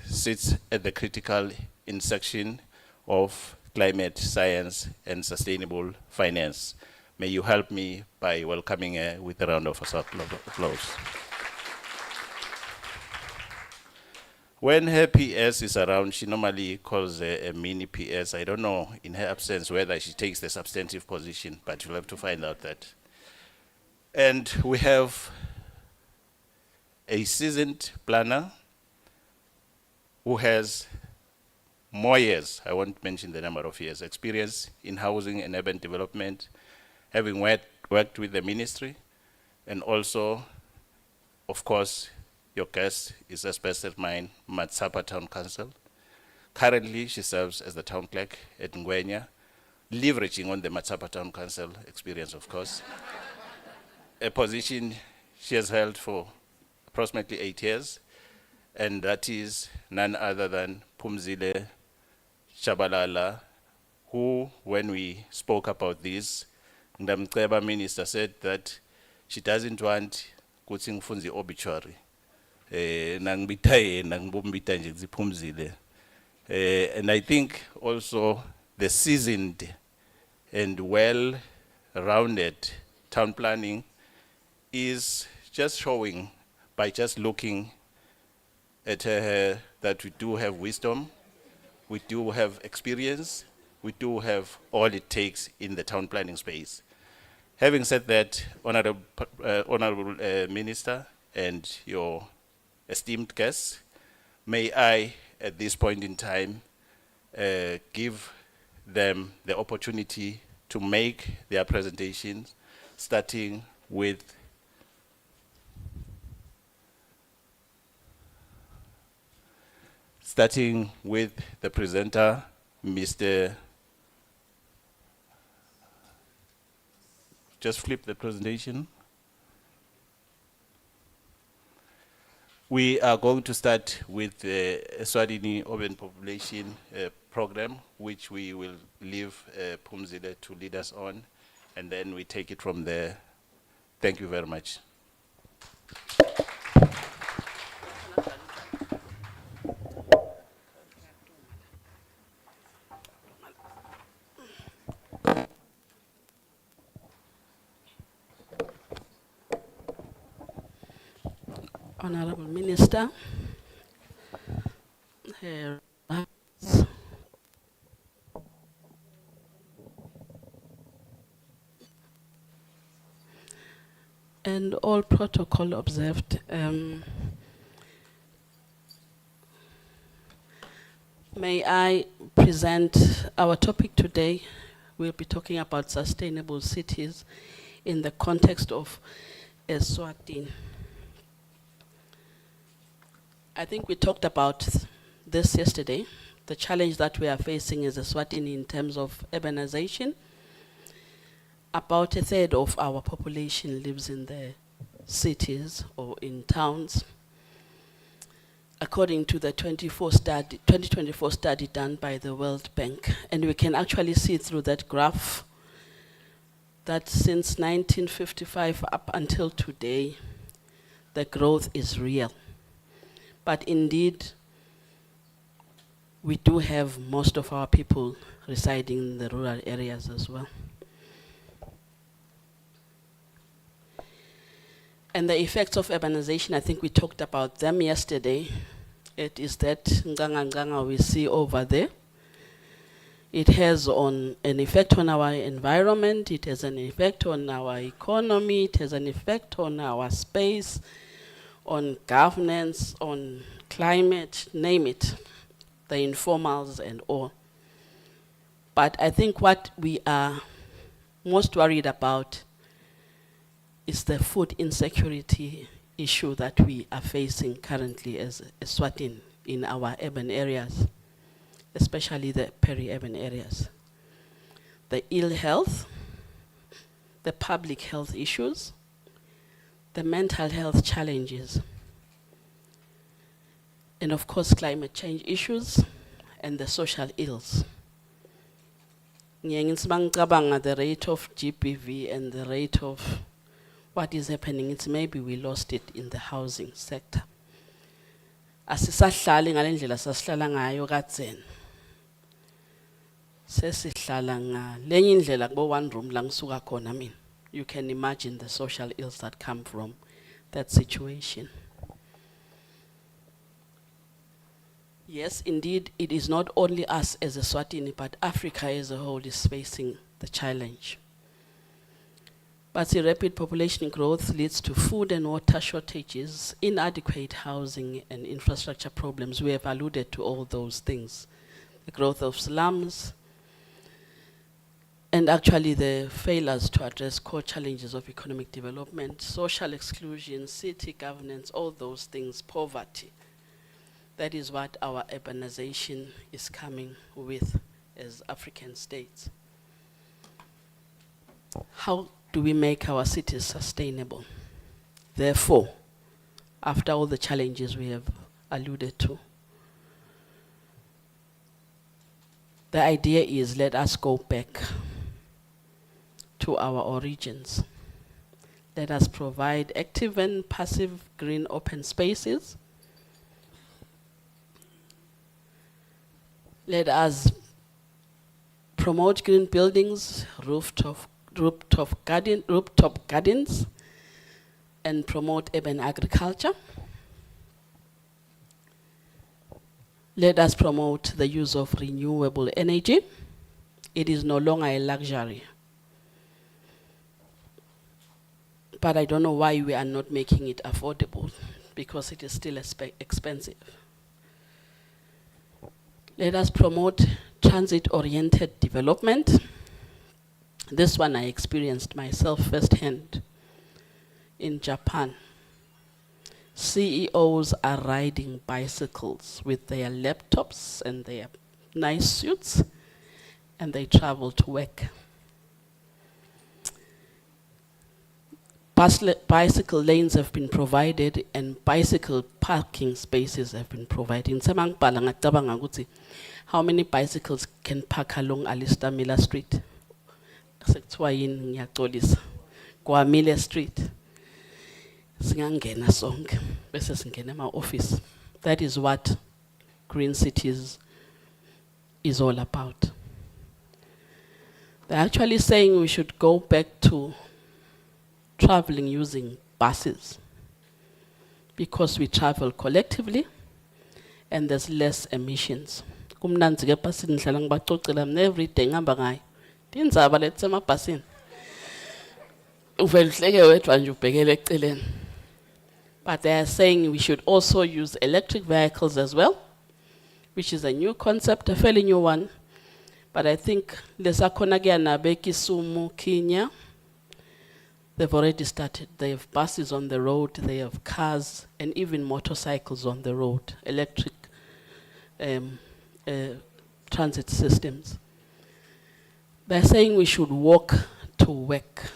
sits at the critical intersection of climate science and sustainable finance. May you help me by welcoming her with a round of applause. When her PS is around, she normally calls a mini PS. I don't know, in her absence, whether she takes the substantive position, but you'll have to find out that. And we have a seasoned planner who has more years, I won't mention the number of years, experience in housing and urban development, having worked with the ministry, and also, of course, your guest is a special mine, Matsapa Town Council. Currently, she serves as the town clerk at Ngwenya, leveraging on the Matsapa Town Council experience, of course. A position she has held for approximately 8 years, and that is none other than Phumzile Shabalala, who, when we spoke about this, Ndamceba minister said that she doesn't want kuthi ngifunze obituary. Nangibita yena ngibombita nje ziphumzile. And I think also the seasoned and well-rounded town planning is just showing by just looking at her that we do have wisdom, we do have experience, we do have all it takes in the town planning space. Having said that, Honorable Minister and your esteemed guests, may I, at this point in time, give them the opportunity to make their presentations, starting with the presenter, Mr. Just flip the presentation. We are going to start with the Eswatini Urban Population Program, which we will leave Phumzile to lead us on, and then we take it from there. Thank you very much. Honorable Minister, and all protocol observed. May I present our topic today? We'll be talking about sustainable cities in the context of Eswatini. I think we talked about this yesterday, the challenge that we are facing as Eswatini in terms of urbanization. About a third of our population lives in the cities or in towns. According to the 2024 study done by the World Bank, and we can actually see through that graph that since 1955 up until today, the growth is real. But indeed, we do have most of our people residing in the rural areas as well. And the effects of urbanization, I think we talked about them yesterday. It is that nganga we see over there. It has an effect on our environment, it has an effect on our economy, it has an effect on our space, on governance, on climate, name it, the informals and all. But I think what we are most worried about is the food insecurity issue that we are facing currently as Eswatini in our urban areas, especially the peri-urban areas. The ill health, the public health issues, the mental health challenges, and of course climate change issues and the social ills. ngiye ngithi mangicabanga the rate of GBV and the rate of what is happening, it's maybe we lost it in the housing sector. Asisahlali ngalendlela sasihlala ngayo kadzeni. Sesihlala ngalenye indlela kubo one room la ngisuka khona mina. You can imagine the social ills that come from that situation. Yes, indeed, it is not only us as Eswatini, but Africa as a whole is facing the challenge. But the rapid population growth leads to food and water shortages, inadequate housing and infrastructure problems. We have alluded to all those things. The growth of slums, and actually the failures to address core challenges of economic development, social exclusion, city governance, all those things, poverty. That is what our urbanization is coming with as African states. How do we make our cities sustainable? Therefore, after all the challenges we have alluded to, the idea is let us go back to our origins. Let us provide active and passive green open spaces. Let us promote green buildings, rooftop gardens, and promote urban agriculture. Let us promote the use of renewable energy. It is no longer a luxury. But I don't know why we are not making it affordable, because it is still expensive. Let us promote transit-oriented development. This one I experienced myself firsthand in Japan. CEOs are riding bicycles with their laptops and their nice suits, and they travel to work. Bicycle lanes have been provided and bicycle parking spaces have been provided. How many bicycles can park along Alistair Miller Street? Miller Street. Office. That is what Green Cities is all about. They're actually saying we should go back to traveling using buses, because we travel collectively and there's less emissions. Every day ngihamba ngayo. Tindzaba letsemabhasini. Uvelhleke wedwa nje ubhekele eceleni. But they are saying we should also use electric vehicles as well, which is a new concept, a fairly new one. But I think lesakhona kuyana beKisumu, Kenya. They've already started. They have buses on the road, they have cars, and even motorcycles on the road, electric transit systems. They're saying we should walk to work.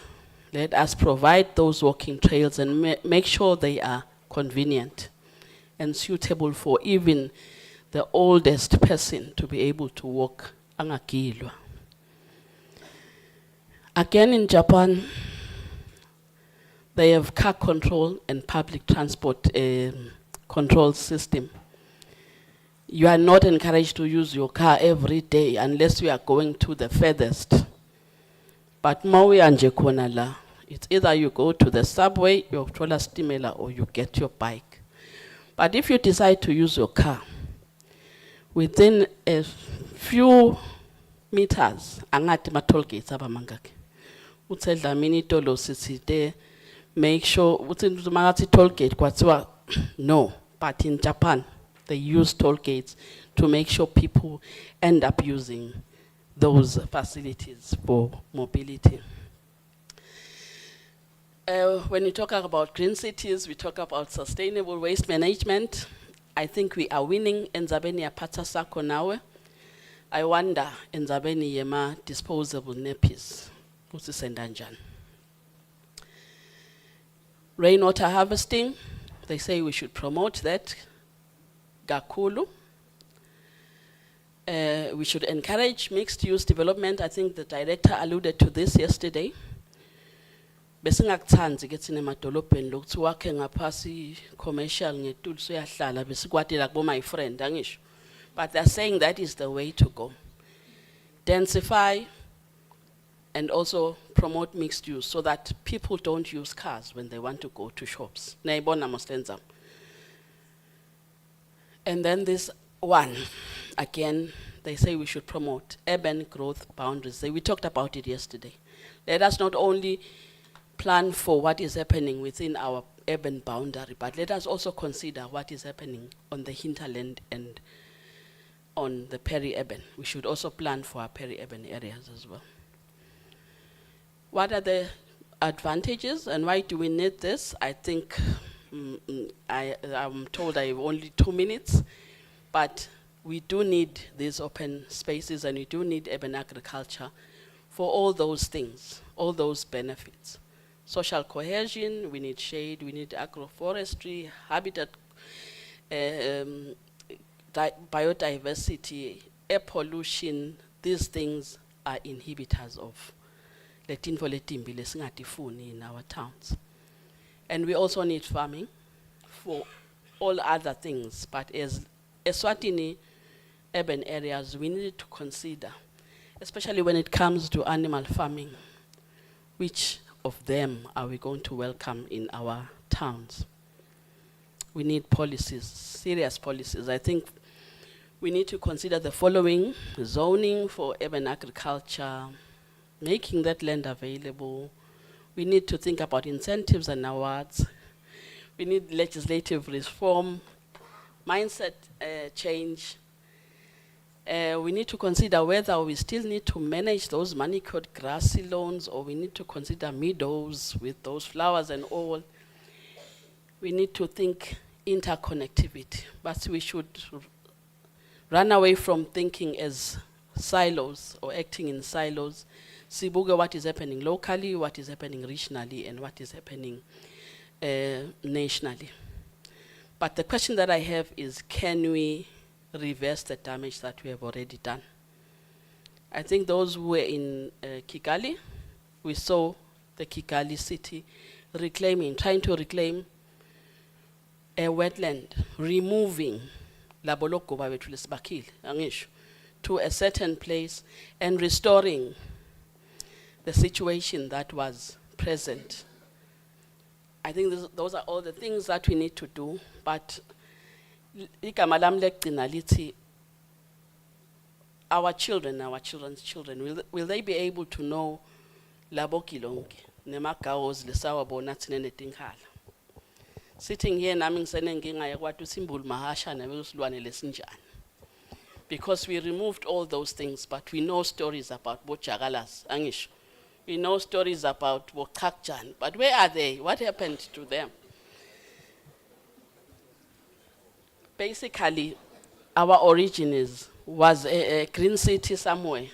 Let us provide those walking trails and make sure they are convenient and suitable for even the oldest person to be able to walk. Angagilwa. Again in Japan, they have car control and public transport control system. You are not encouraged to use your car every day unless you are going to the furthest. But mawi anje khona la, it's either you go to the subway, you thola stimela, or you get your bike. But if you decide to use your car, within a few meters, angati ma toll gates aba mangaki. Uthe Dlamini tolo sisite. Make sure, toll gate, no, but in Japan, they use toll gates to make sure people end up using those facilities for mobility. When we talk about green cities, we talk about sustainable waste management. I think we are winning in Zabeni Apata Sako nawe. I wonder in Zabeni Yema disposable nappies. What's the sendanjan? Rainwater harvesting, they say we should promote that. Gakulu. We should encourage mixed-use development. I think the director alluded to this yesterday. Besingakuthandi ke thina emadolobheni lokuthi wakhe ngaphasi commercial ngetulu soyahlala besikwatela kubo my friend angisho. But they're saying that is the way to go. Densify and also promote mixed use so that people don't use cars when they want to go to shops. Nayibona moslenza. And then this one, again, they say we should promote urban growth boundaries. We talked about it yesterday. Let us not only plan for what is happening within our urban boundary, but let us also consider what is happening on the hinterland and on the peri-urban. We should also plan for our peri-urban areas as well. What are the advantages and why do we need this? I think I'm told I have only 2 minutes, but we do need these open spaces and we do need urban agriculture for all those things, all those benefits. Social cohesion, we need shade, we need agroforestry, habitat, biodiversity, air pollution. These things are inhibitors of letinfo letimbi lesingatifuni in our towns. And we also need farming for all other things, but as Eswatini urban areas, we need to consider, especially when it comes to animal farming, which of them are we going to welcome in our towns? We need policies, serious policies. I think we need to consider the following: zoning for urban agriculture, making that land available. We need to think about incentives and awards. We need legislative reform, mindset change. We need to consider whether we still need to manage those manicured grassy lawns or we need to consider meadows with those flowers and all. We need to think interconnectivity, but we should run away from thinking as silos or acting in silos. Sibuke what is happening locally, what is happening regionally, and what is happening nationally. But the question that I have is, can we reverse the damage that we have already done? I think those who were in Kigali, we saw the Kigali city trying to reclaim a wetland, removing laboloko babethu lesibakile, angisho, to a certain place and restoring the situation that was present. I think those are all the things that we need to do, but igama lami lekugcina lithi, our children, our children's children, will they be able to know labo kilonke nemagawozi lesawabona thina netinkhalo? Sitting here nami ngisenenkinga yakwathi usimbulu mahasha nebesilwane lesinjani. Because we removed all those things, but we know stories about Bojagalas, angisho. We know stories about Bokakjan, but where are they? What happened to them? Basically, our origin was a green city somewhere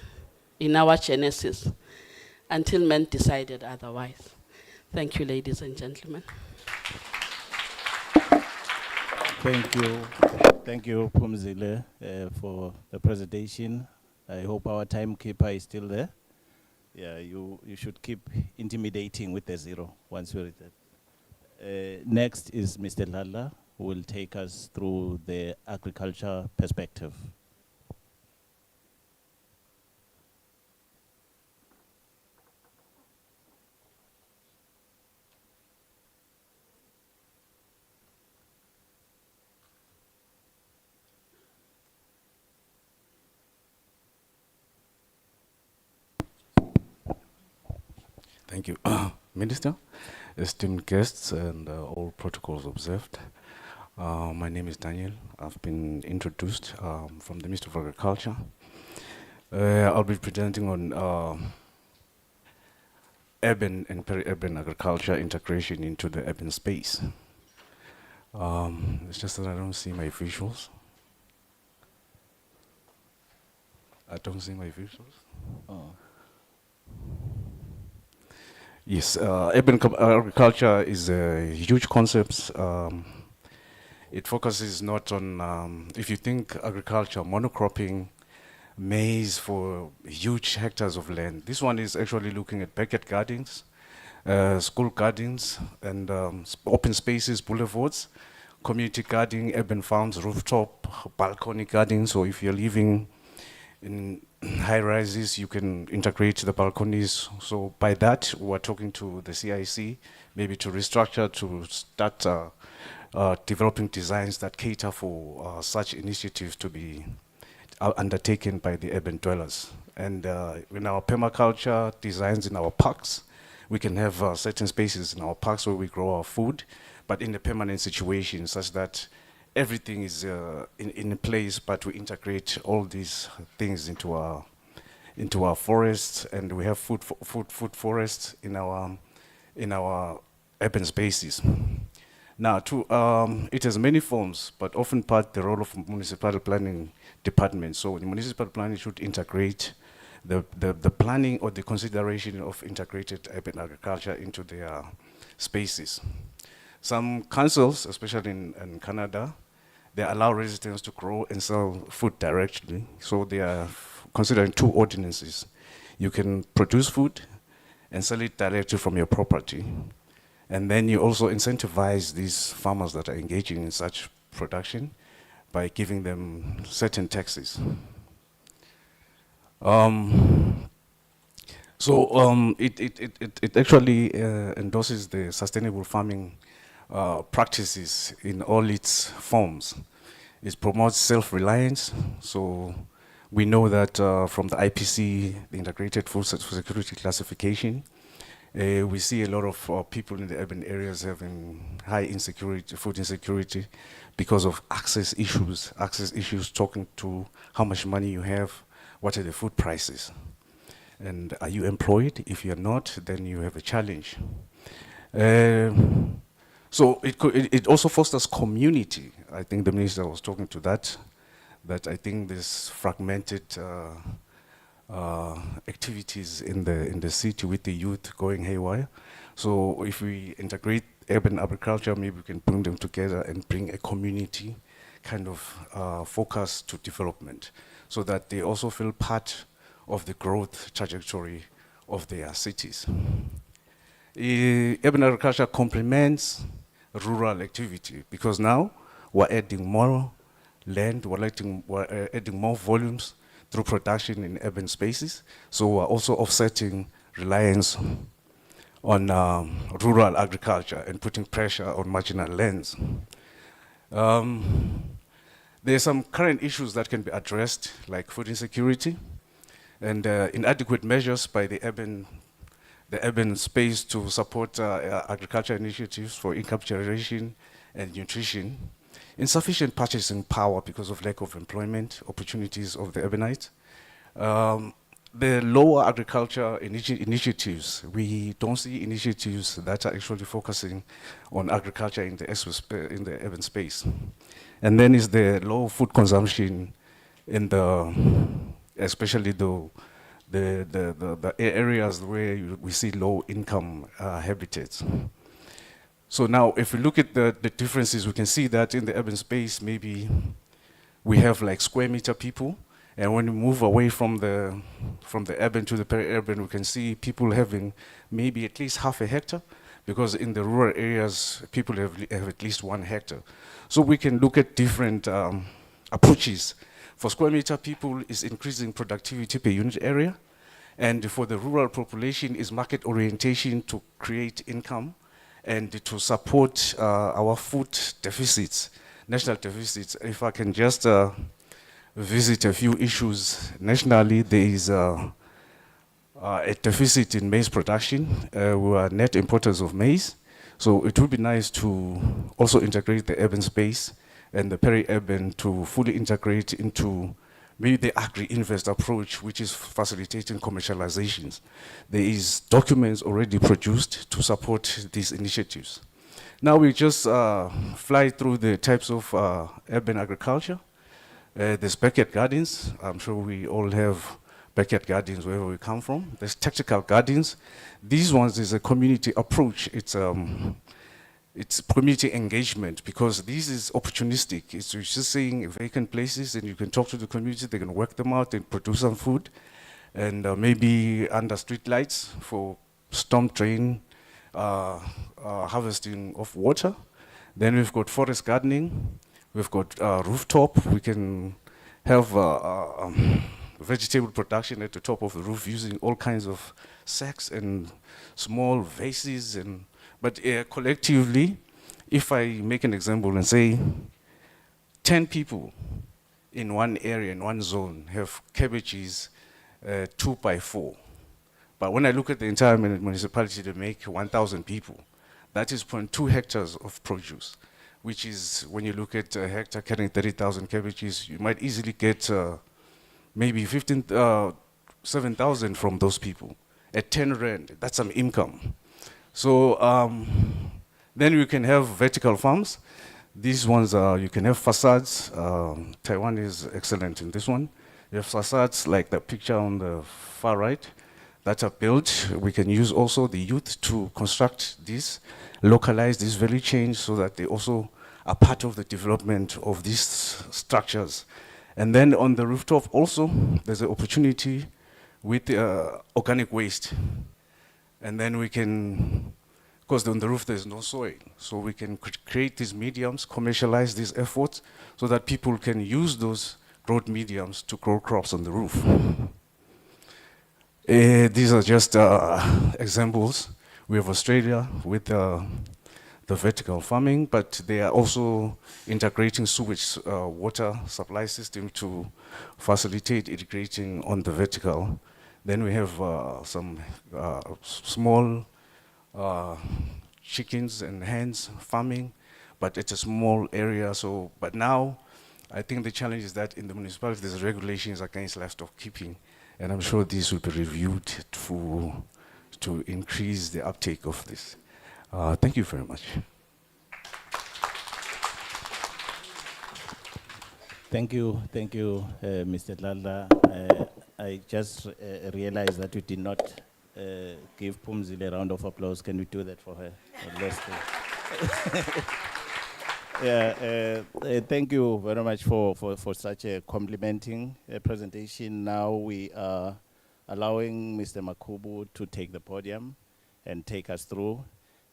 in our genesis until men decided otherwise. Thank you, ladies and gentlemen. Thank you. Thank you, Pumzile, for the presentation. I hope our timekeeper is still there. Yeah, you should keep intimidating with the zero once you read that. Next is Mr. Lala, who will take us through the agriculture perspective. Thank you, Minister, esteemed guests, and all protocols observed. My name is Daniel. I've been introduced from the Ministry of Agriculture. I'll be presenting on urban and peri-urban agriculture integration into the urban space. It's just that I don't see my visuals. I don't see my visuals. Oh. Yes, urban agriculture is a huge concept. It focuses not on, if you think agriculture, monocropping, maize for huge hectares of land. This one is actually looking at backyard gardens, school gardens, and open spaces, boulevards, community gardening, urban farms, rooftop, balcony gardening. So if you're living in high rises, you can integrate the balconies. So by that, we're talking to the CIC, maybe to restructure, to start developing designs that cater for such initiatives to be undertaken by the urban dwellers. And in our permaculture designs in our parks, we can have certain spaces in our parks where we grow our food, but in a permanent situation such that everything is in place, but we integrate all these things into our forests, and we have food forests in our urban spaces. Now, it has many forms, but often part the role of municipal planning department. So the municipal planning should integrate the planning or the consideration of integrated urban agriculture into their spaces. Some councils, especially in Canada, they allow residents to grow and sell food directly. So they are considering two ordinances. You can produce food and sell it directly from your property. And then you also incentivize these farmers that are engaging in such production by giving them certain taxes. It actually endorses the sustainable farming practices in all its forms. It promotes self-reliance. So we know that from the IPC, the Integrated Food Security Classification, we see a lot of people in the urban areas having high insecurity, food insecurity, because of access issues. Access issues talking to how much money you have, what are the food prices, and are you employed? If you're not, then you have a challenge. So it also fosters community. I think the minister was talking to that I think this fragmented activities in the city with the youth going haywire. So if we integrate urban agriculture, maybe we can bring them together and bring a community kind of focus to development, so that they also feel part of the growth trajectory of their cities. Urban agriculture complements rural activity, because now we're adding more land, we're adding more volumes through production in urban spaces. So we're also offsetting reliance on rural agriculture and putting pressure on marginal lands. There are some current issues that can be addressed, like food insecurity and inadequate measures by the urban space to support agriculture initiatives for income generation and nutrition. Insufficient purchasing power because of lack of employment opportunities of the urbanites. The lower agriculture initiatives, we don't see initiatives that are actually focusing on agriculture in the urban space. And then is the low food consumption in especially the areas where we see low income habitats. So now if we look at the differences, we can see that in the urban space, maybe we have like square meter people. And when we move away from the urban to the peri-urban, we can see people having maybe at least half a hectare, because in the rural areas, people have at least 1 hectare. So we can look at different approaches. For square meter people, is increasing productivity per unit area. And for the rural population, is market orientation to create income and to support our food deficits, national deficits. If I can just visit a few issues nationally, there is a deficit in maize production. We are net importers of maize. So it would be nice to also integrate the urban space and the peri-urban to fully integrate into maybe the agri-invest approach, which is facilitating commercializations. There is documents already produced to support these initiatives. Now we just fly through the types of urban agriculture. There's backyard gardens. I'm sure we all have backyard gardens wherever we come from. There's tactical gardens. These ones is a community approach. It's it's community engagement, because this is opportunistic. It's you're just saying vacant places and you can talk to the community, they can work them out and produce some food, and maybe under street lights for storm drain, harvesting of water. Then we've got forest gardening, we've got rooftop. We can have vegetable production at the top of the roof using all kinds of sacks and small vases. But collectively, if I make an example and say 10 people in one area, in one zone, have cabbages 2 by 4. But when I look at the entire municipality, they make 1,000 people. That is 0.2 hectares of produce, which is, when you look at a hectare carrying 30,000 cabbages, you might easily get maybe 7,000 from those people. At 10 rand, that's some income. So then you can have vertical farms. These ones, you can have facades. Taiwan is excellent in this one. You have facades like the picture on the far right that are built. We can use also the youth to construct this, localize this value chain so that they also are part of the development of these structures. And then on the rooftop also, there's an opportunity with organic waste. And then we can, because on the roof there's no soil, so we can create these mediums, commercialize these efforts, so that people can use those growth mediums to grow crops on the roof. These are just examples. We have Australia with the vertical farming, but they are also integrating sewage water supply system to facilitate irrigating on the vertical. Then we have some small chickens and hens farming, but it's a small area. So, but now, I think the challenge is that in the municipality, there's regulations against livestock keeping, and I'm sure these will be reviewed to increase the uptake of this. Thank you very much. Thank you, Mr. Dladla. I just realized that you did not give Pumzile a round of applause. Can we do that for her? Thank you very much for such a complimenting presentation. Now we are allowing Mr. Makubu to take the podium and take us through.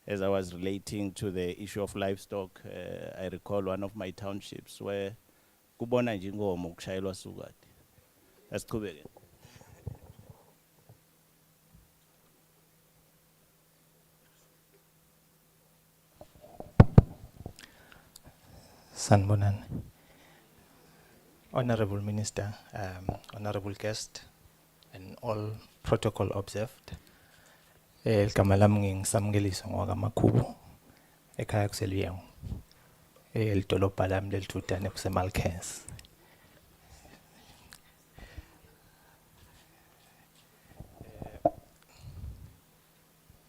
As I was relating to the issue of livestock, I recall one of my townships where kubona nje inkomo kushayelwa sukade. Asiqhubeke. Sanbonan. Honorable Minister, honorable guest, and all protocol observed. Igama lami ngisamukeliso ngwakaMakhubu ekhaya kuselwiyango. Elidolobha lami lelithutane kuseMalkens.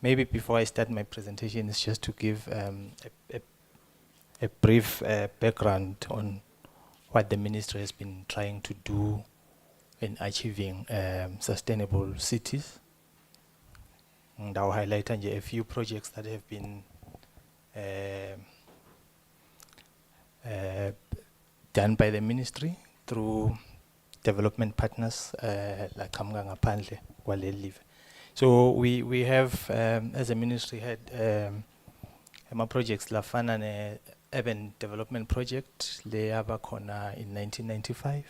Maybe before I start my presentation, it's just to give a brief background on what the ministry has been trying to do in achieving sustainable cities. And I'll highlight a few projects that have been done by the ministry through development partners like Kamganga Pandle, Kwale Live. So we have, as a ministry, had projects lafana ne urban development project le abakona in 1995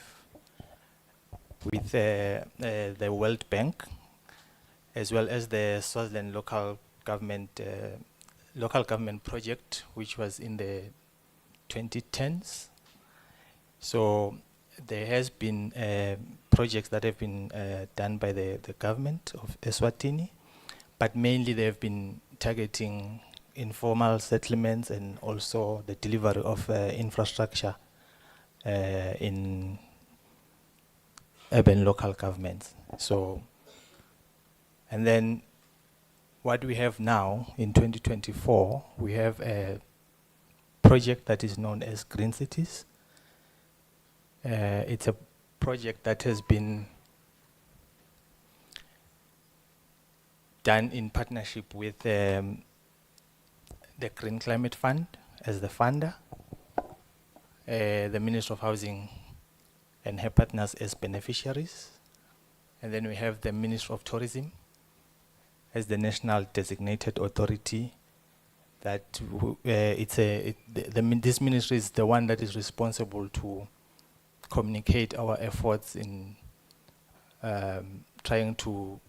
with the World Bank, as well as the Swaziland local government project, which was in the 2010s. So there has been projects that have been done by the government of Eswatini, but mainly they have been targeting informal settlements and also the delivery of infrastructure in urban local governments. So, and then what we have now in 2024, we have a project that is known as Green Cities. It's a project that has been done in partnership with the the Green Climate Fund as the funder, the Minister of Housing and her partners as beneficiaries, and then we have the Minister of Tourism as the national designated authority. That this ministry is the one that is responsible to communicate our efforts in trying to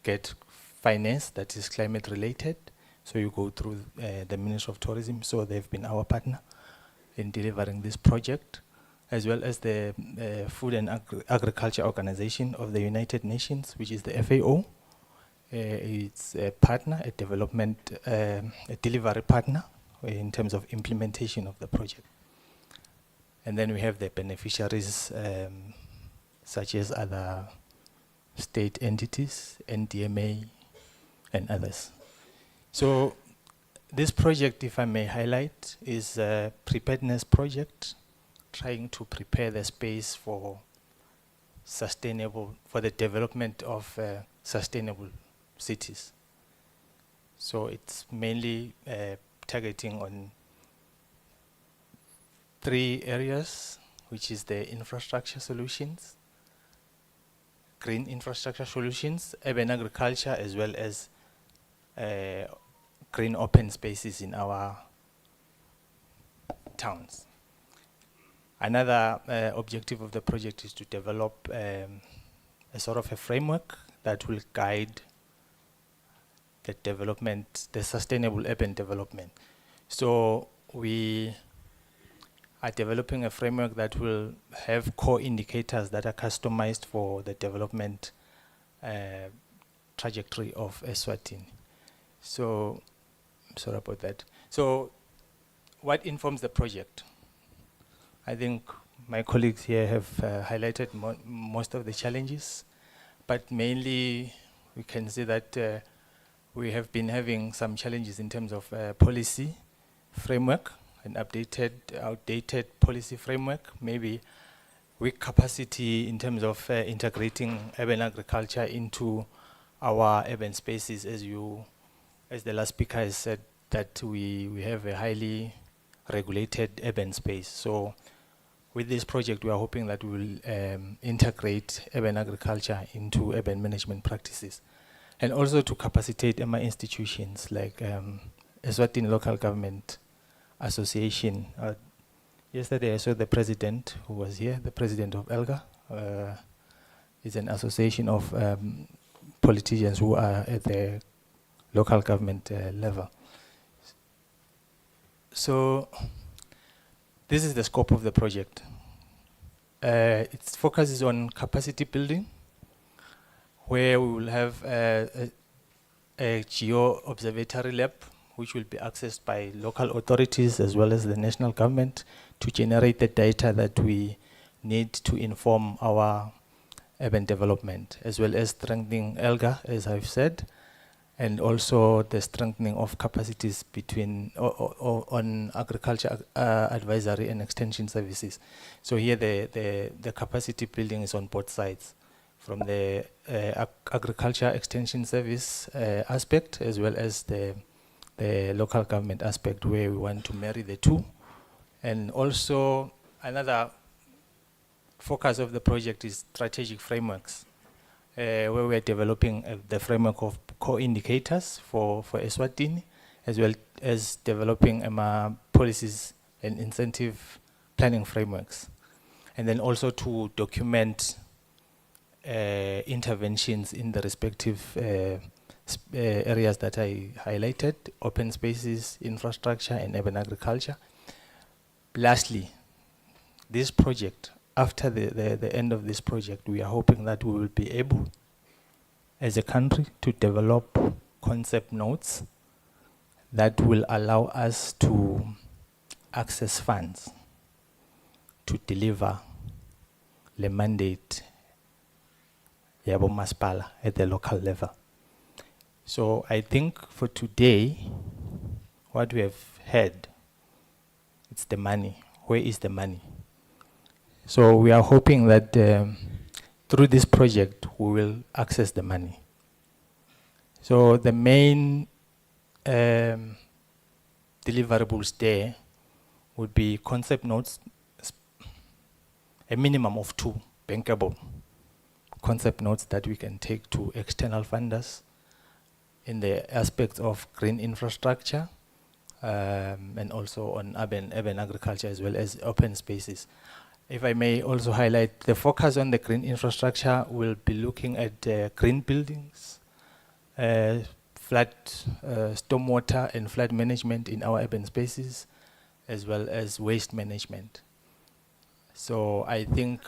get finance that is climate related. So you go through the Ministry of Tourism, so they've been our partner in delivering this project, as well as the Food and Agriculture Organization of the United Nations, which is the FAO. It's a partner, a development, a delivery partner in terms of implementation of the project. And then we have the beneficiaries, such as other state entities, NDMA, and others. So this project, if I may highlight, is a preparedness project, trying to prepare the space for the development of sustainable cities. So it's mainly targeting on 3 areas, which is the infrastructure solutions, green infrastructure solutions, urban agriculture, as well as green open spaces in our towns. Another objective of the project is to develop a sort of a framework that will guide the development, the sustainable urban development. So we are developing a framework that will have core indicators that are customized for the development trajectory of Eswatini. So, sorry about that. So, what informs the project? I think my colleagues here have highlighted most of the challenges, but mainly we can see that we have been having some challenges in terms of policy framework, an outdated policy framework, maybe weak capacity in terms of integrating urban agriculture into our urban spaces, as the last speaker has said, that we have a highly regulated urban space. So with this project, we are hoping that we will integrate urban agriculture into urban management practices, and also to capacitate MI institutions like Eswatini Local Government Association. Yesterday I saw the president who was here, the president of ELGA. It's an association of politicians who are at the local government level. So this is the scope of the project. Its focus is on capacity building, where we will have a geo-observatory lab, which will be accessed by local authorities as well as the national government to generate the data that we need to inform our urban development, as well as strengthening ELGA, as I've said, and also the strengthening of capacities on agriculture advisory and extension services. So here the capacity building is on both sides, from the agriculture extension service aspect, as well as the local government aspect, where we want to marry the two. And also another focus of the project is strategic frameworks, where we are developing the framework of core indicators for Eswatini, as well as developing policies and incentive planning frameworks. And then also to document interventions in the respective areas that I highlighted: open spaces, infrastructure, and urban agriculture. Lastly, this project, after the end of this project, we are hoping that we will be able, as a country, to develop concept notes that will allow us to access funds to deliver the mandate Yabo Maspala at the local level. So I think for today, what we have heard, it's the money. Where is the money? So we are hoping that through this project, we will access the money. So the main deliverables there would be concept notes, a minimum of 2 bankable concept notes that we can take to external funders in the aspects of green infrastructure and also on urban agriculture as well as open spaces. If I may also highlight, the focus on the green infrastructure will be looking at green buildings, flood, stormwater and flood management in our urban spaces, as well as waste management. So I think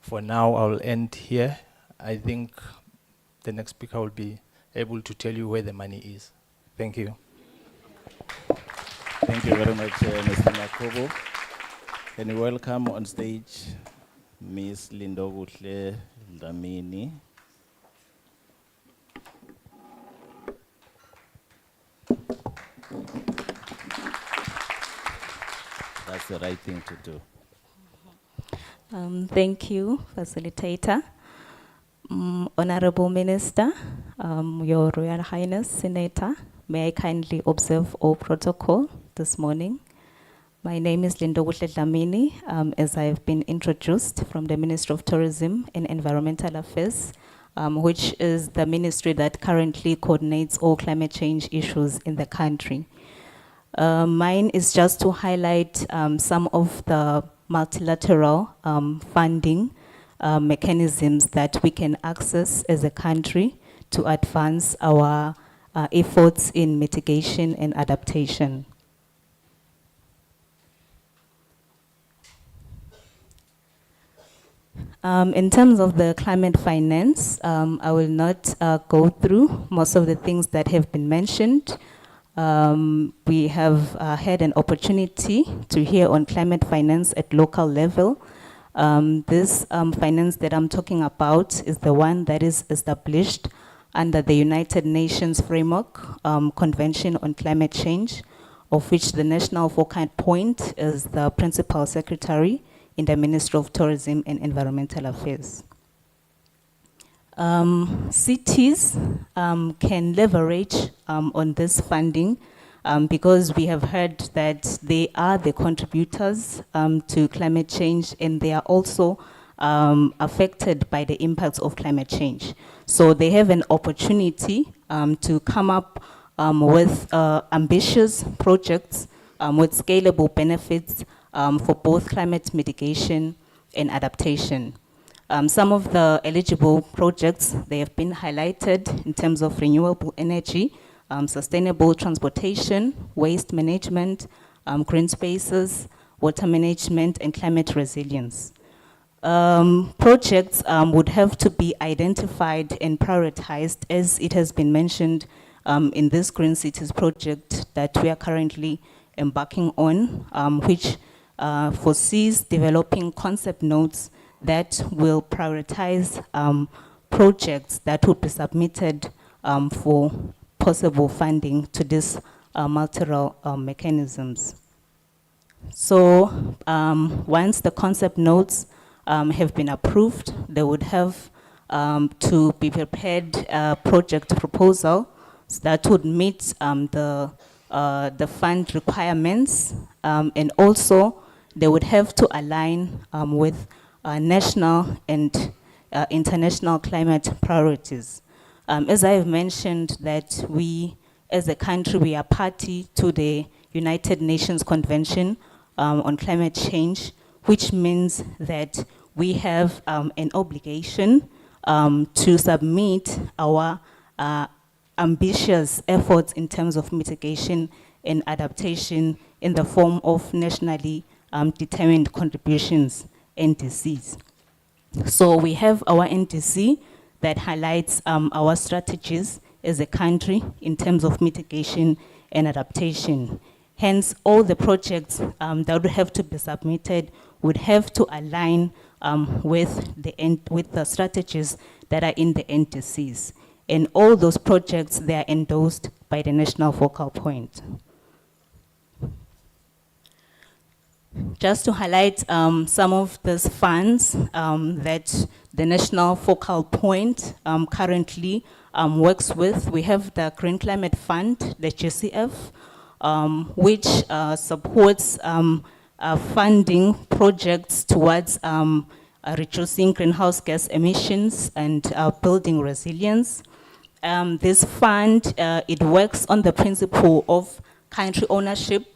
for now I'll end here. I think the next speaker will be able to tell you where the money is. Thank you. Thank you very much, Mr. Makobo. Can you welcome on stage Ms. Lindobuhle Dlamini. That's the right thing to do. Thank you, Facilitator. Honorable Minister, Your Royal Highness, Senator, may I kindly observe all protocol this morning. My name is Lindobuhle Dlamini, as I have been introduced from the Ministry of Tourism and Environmental Affairs, which is the ministry that currently coordinates all climate change issues in the country. Mine is just to highlight some of the multilateral funding mechanisms that we can access as a country to advance our efforts in mitigation and adaptation. In terms of the climate finance, I will not go through most of the things that have been mentioned. We have had an opportunity to hear on climate finance at local level. This finance that I'm talking about is the one that is established under the United Nations Framework Convention on Climate Change, of which the national focal point is the Principal Secretary in the Ministry of Tourism and Environmental Affairs. Cities can leverage on this funding because we have heard that they are the contributors to climate change, and they are also affected by the impacts of climate change. So they have an opportunity to come up with ambitious projects with scalable benefits for both climate mitigation and adaptation. Some of the eligible projects, they have been highlighted in terms of renewable energy, sustainable transportation, waste management, green spaces, water management, and climate resilience. Projects would have to be identified and prioritized, as it has been mentioned in this Green Cities project that we are currently embarking on, which foresees developing concept notes that will prioritize projects that would be submitted for possible funding to these multilateral mechanisms. So once the concept notes have been approved, they would have to be prepared project proposals that would meet the fund requirements, and also they would have to align with national and international climate priorities. As I have mentioned, that we, as a country, we are party to the United Nations Convention on Climate Change, which means that we have an obligation to submit our ambitious efforts in terms of mitigation and adaptation in the form of nationally determined contributions, NDCs. So we have our NDC that highlights our strategies as a country in terms of mitigation and adaptation. Hence, all the projects that would have to be submitted would have to align with the strategies that are in the NDCs. And all those projects, they are endorsed by the national focal point. Just to highlight some of these funds that the national focal point currently works with, we have the Green Climate Fund, the GCF, which supports funding projects towards reducing greenhouse gas emissions and building resilience. This fund, it works on the principle of country ownership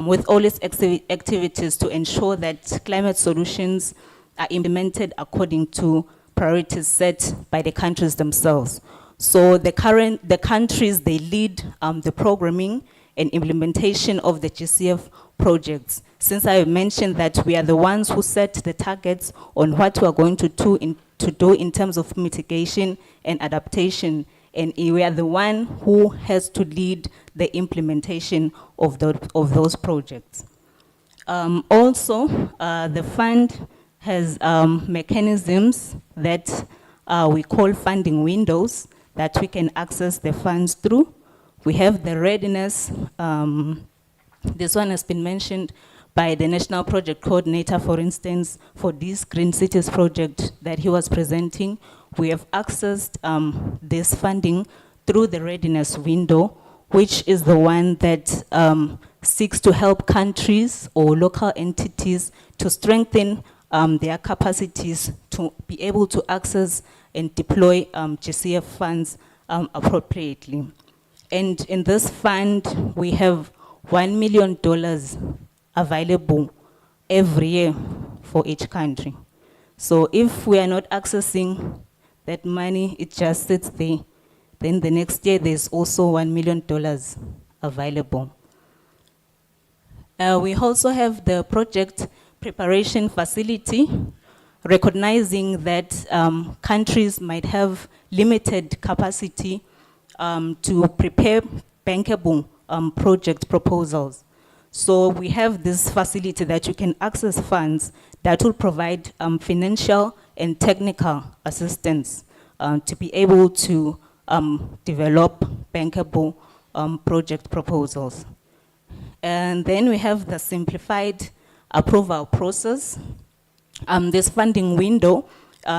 with all its activities to ensure that climate solutions are implemented according to priorities set by the countries themselves. So the countries, they lead the programming and implementation of the GCF projects. Since I mentioned that we are the ones who set the targets on what we are going to do in terms of mitigation and adaptation, and we are the one who has to lead the implementation of those projects. Also, the fund has mechanisms that we call funding windows that we can access the funds through. We have the readiness. This one has been mentioned by the National Project Coordinator, for instance, for this Green Cities project that he was presenting. We have accessed this funding through the readiness window, which is the one that seeks to help countries or local entities to strengthen their capacities to be able to access and deploy GCF funds appropriately. And in this fund, we have $1 million available every year for each country. So if we are not accessing that money, it just sits there. Then the next year, there's also $1 million available. We also have the project preparation facility, recognizing that countries might have limited capacity to prepare bankable project proposals. So we have this facility that you can access funds that will provide financial and technical assistance to be able to develop bankable project proposals. And then we have the simplified approval process. This funding window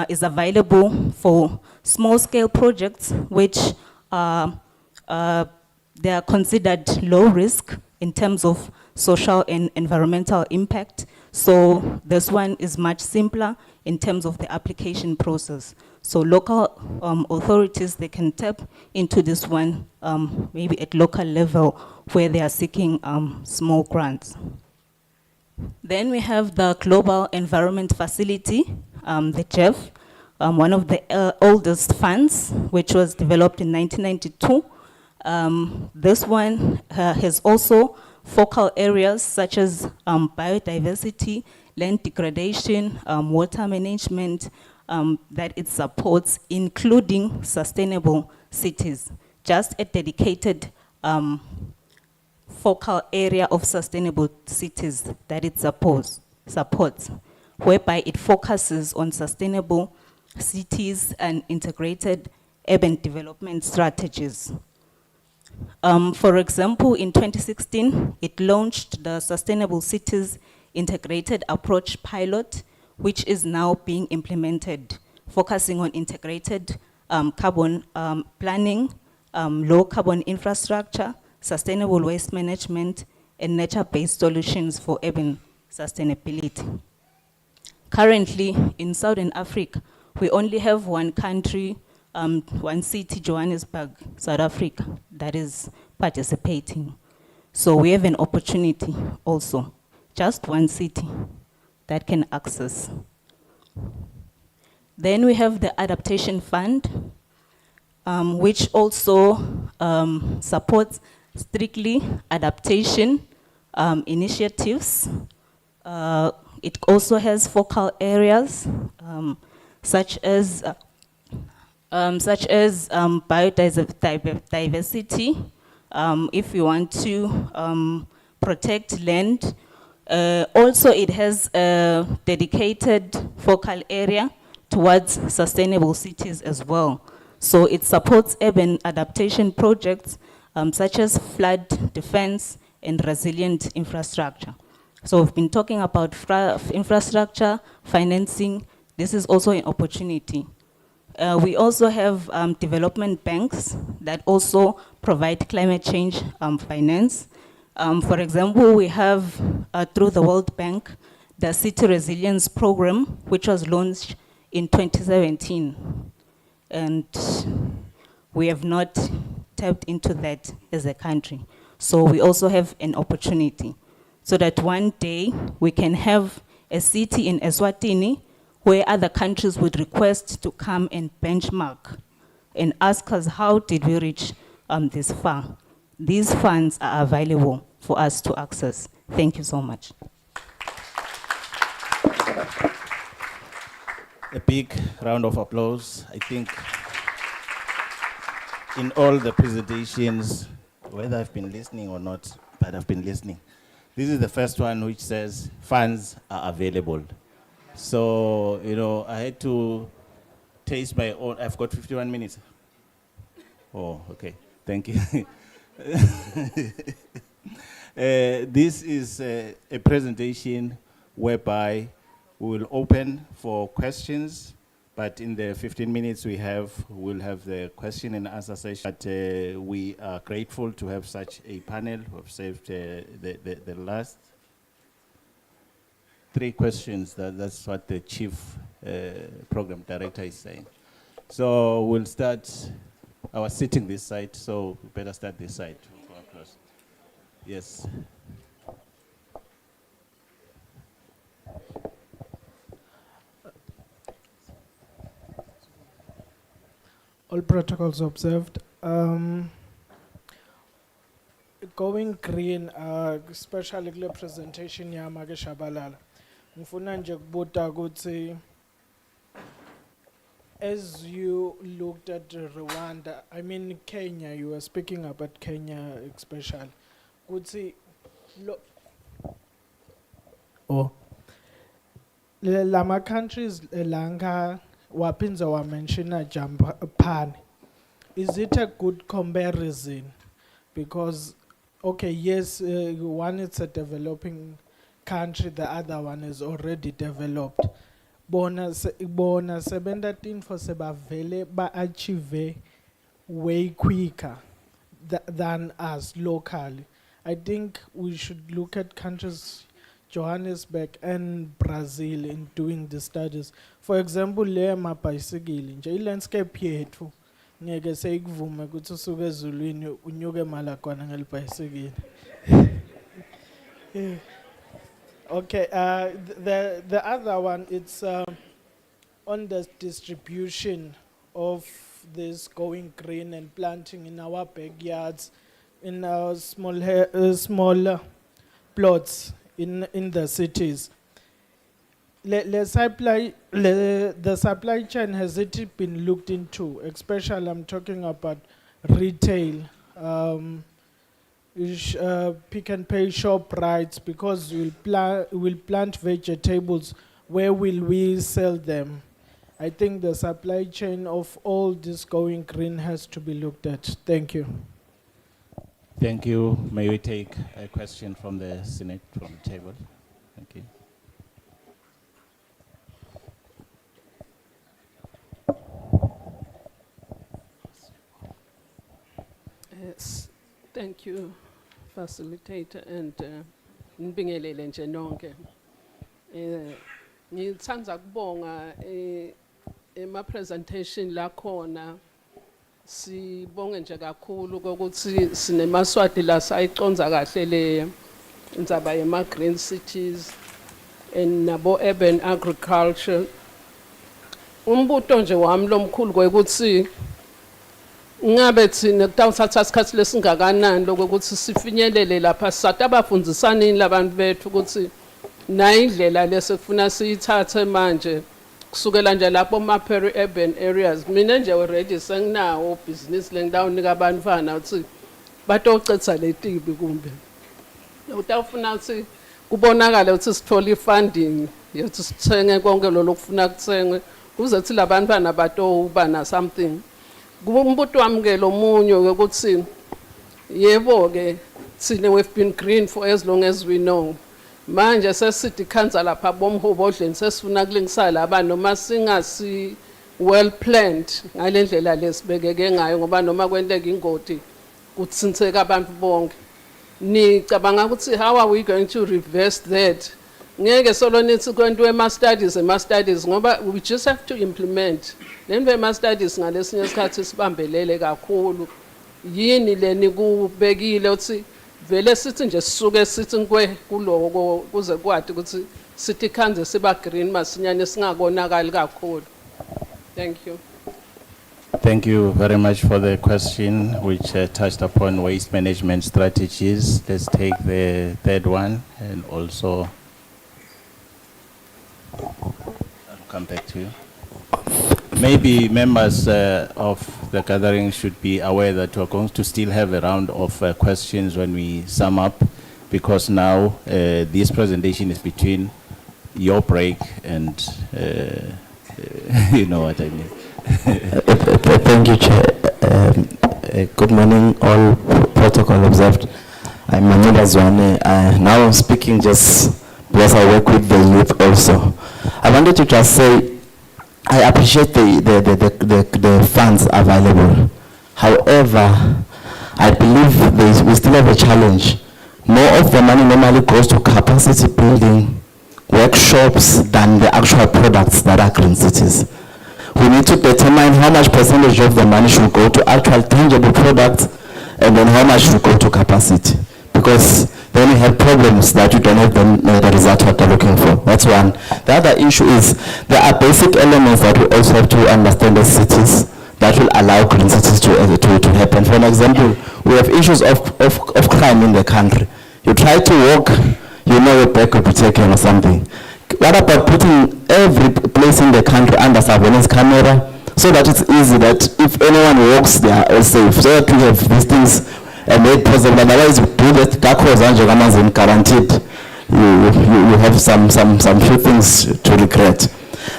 is available for small-scale projects which they are considered low risk in terms of social and environmental impact. So this one is much simpler in terms of the application process. So local authorities, they can tap into this one maybe at local level where they are seeking small grants. Then we have the Global Environment Facility, the GEF, one of the oldest funds, which was developed in 1992. This one has also focal areas such as biodiversity, land degradation, water management, that it supports, including sustainable cities. Just a dedicated focal area of sustainable cities that it supports, whereby it focuses on sustainable cities and integrated urban development strategies. For example, in 2016, it launched the Sustainable Cities Integrated Approach Pilot, which is now being implemented, focusing on integrated carbon planning, low carbon infrastructure, sustainable waste management, and nature-based solutions for urban sustainability. Currently, in Southern Africa, we only have one country, one city, Johannesburg, South Africa, that is participating. So we have an opportunity also, just one city that can access. Then we have the Adaptation Fund, which also supports strictly adaptation initiatives. It also has focal areas such as biodiversity. If you want to protect land, also it has a dedicated focal area towards sustainable cities as well. So it supports urban adaptation projects such as flood defense and resilient infrastructure. So we've been talking about infrastructure, financing. This is also an opportunity. We also have development banks that also provide climate change finance. For example, we have, through the World Bank, the City Resilience Program, which was launched in 2017. And we have not tapped into that as a country. So we also have an opportunity so that one day we can have a city in Eswatini where other countries would request to come and benchmark and ask us how did we reach this far. These funds are available for us to access. Thank you so much. A big round of applause. I think in all the presentations, whether I've been listening or not, but I've been listening. This is the first one which says funds are available. So, you know, I had to taste my own. I've got 51 minutes. Oh, okay. Thank you. This is a presentation whereby we will open for questions, but in the 15 minutes we have, we'll have the question and answer session. But we are grateful to have such a panel. We've saved the last 3 questions. That's what the chief program director is saying. So we'll start. I was sitting this side, so we better start this side. Yes. All protocols observed. Going green, especially kule presentation yami ake shabalala. Ngifuna nje kubuta ukuthi as you looked at Rwanda, I mean Kenya, you were speaking about Kenya especially. Kuti lama countries langa wapinza wa mention Japan. Is it a good comparison? Because okay, yes, one is a developing country, the other one is already developed. Bona sebenda tin for seba vele ba achieve way quicker than us locally. I think we should look at countries Johannesburg and Brazil in doing the studies. For example, le mabhayisikili nje ilandscape yethu ngeke seyikuvume ukuthi usuke ezulwini unyuke malakwana ngelibhayisikili. Okay, the other one, it's on the distribution of this going green and planting in our backyards, in our smaller plots in the cities. The supply chain, has it been looked into? Especially I'm talking about retail, Pick and Pay shop rights, because we'll plant vegetables. Where will we sell them? I think the supply chain of all this going green has to be looked at. Thank you. Thank you. May we take a question from the Senate, from the table? Thank you. Yes, thank you, facilitator, and nibingelele nje nonke. Ngithanda kubonga ema presentation la khona sibonge nje kakhulu ukuthi sinemaswati la sayiconza kahle le indzaba yema green cities and nabo urban agriculture. Umbuto nje wami lomkhulu kwekuthi ngabe thina kutawuthatha isikhathi lesingakanani lokuthi sifinyelele lapha sisata abafundisani labantu bethu ukuthi nayi indlela lesekufuna siyithathe manje kusukela nje lapho ma-peri-urban areas. Mina nje already senginawo business lengidawunika abantwana ukuthi batocetha letibi kumbe utawufuna ukuthi kubonakala ukuthi sithole i-funding yokuthi sithenge konke lo lokufuna kuthengwe kuze kuthi labantwana batowuba na something. Kumbuto wami ke lomunye ukuthi yebo ke sine we've been green for as long as we know. Manje sesithi council lapha bomhubo odleni sesifuna kulingisa laba noma singasi well planned ngalendlela lesibekeke ngayo ngoba noma kwenteka ingoti kuthintheka abantu bonke. Nicabanga ukuthi how are we going to reverse that? Ngeke solo nithi kwentwe ama-studies ngoba we just have to implement. Then the ma-studies ngalesinye isikhathi sibambelele kakhulu. Yini le nikubekile uthi vele sithi nje sisuke sithi nkwe kuloko kuze kwathi ukuthi sithi khanze siba green masinyane singakonakali kakhulu. Thank you. Thank you very much for the question, which touched upon waste management strategies. Let's take the third one, and also I'll come back to you. Maybe members of the gathering should be aware that we're going to still have a round of questions when we sum up, because now this presentation is between your break and you know what I mean. Thank you, Chair. Good morning, all protocol observed. I'm Eswatini. Now I'm speaking just because I work with the youth also. I wanted to just say, I appreciate the funds available. However, I believe we still have a challenge. More of the money normally goes to capacity building, workshops, than the actual products that are green cities. We need to determine how much percentage of the money should go to actual tangible products and then how much should go to capacity. Because then you have problems that you don't have the result what they're looking for. That's one. The other issue is there are basic elements that we also have to understand as cities that will allow green cities to happen. For example, we have issues of crime in the country. You try to walk, you know your back will be taken or something. What about putting every place in the country under surveillance camera so that it's easy that if anyone walks, they are all safe, so that we have these things made possible. Otherwise, we do that, guaranteed. You have some few things to regret.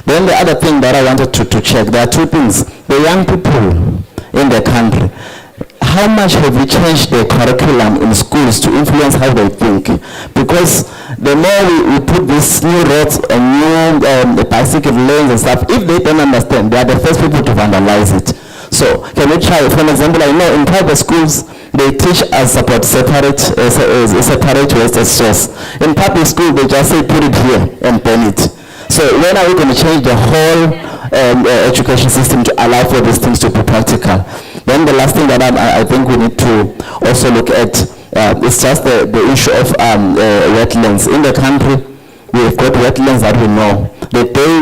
Then the other thing that I wanted to check, there are two things. The young people in the country, how much have we changed the curriculum in schools to influence how they think? Because the more we put these new roads and new bicycle lanes and stuff, if they don't understand, they are the first people to vandalize it. So can we try, for example, I know in private schools, they teach us about separate waste as source. In public school, they just say put it here and burn it. So when are we going to change the whole education system to allow for these things to be practical? Then the last thing that I think we need to also look at is just the issue of wetlands. In the country, we've got wetlands that we know. The day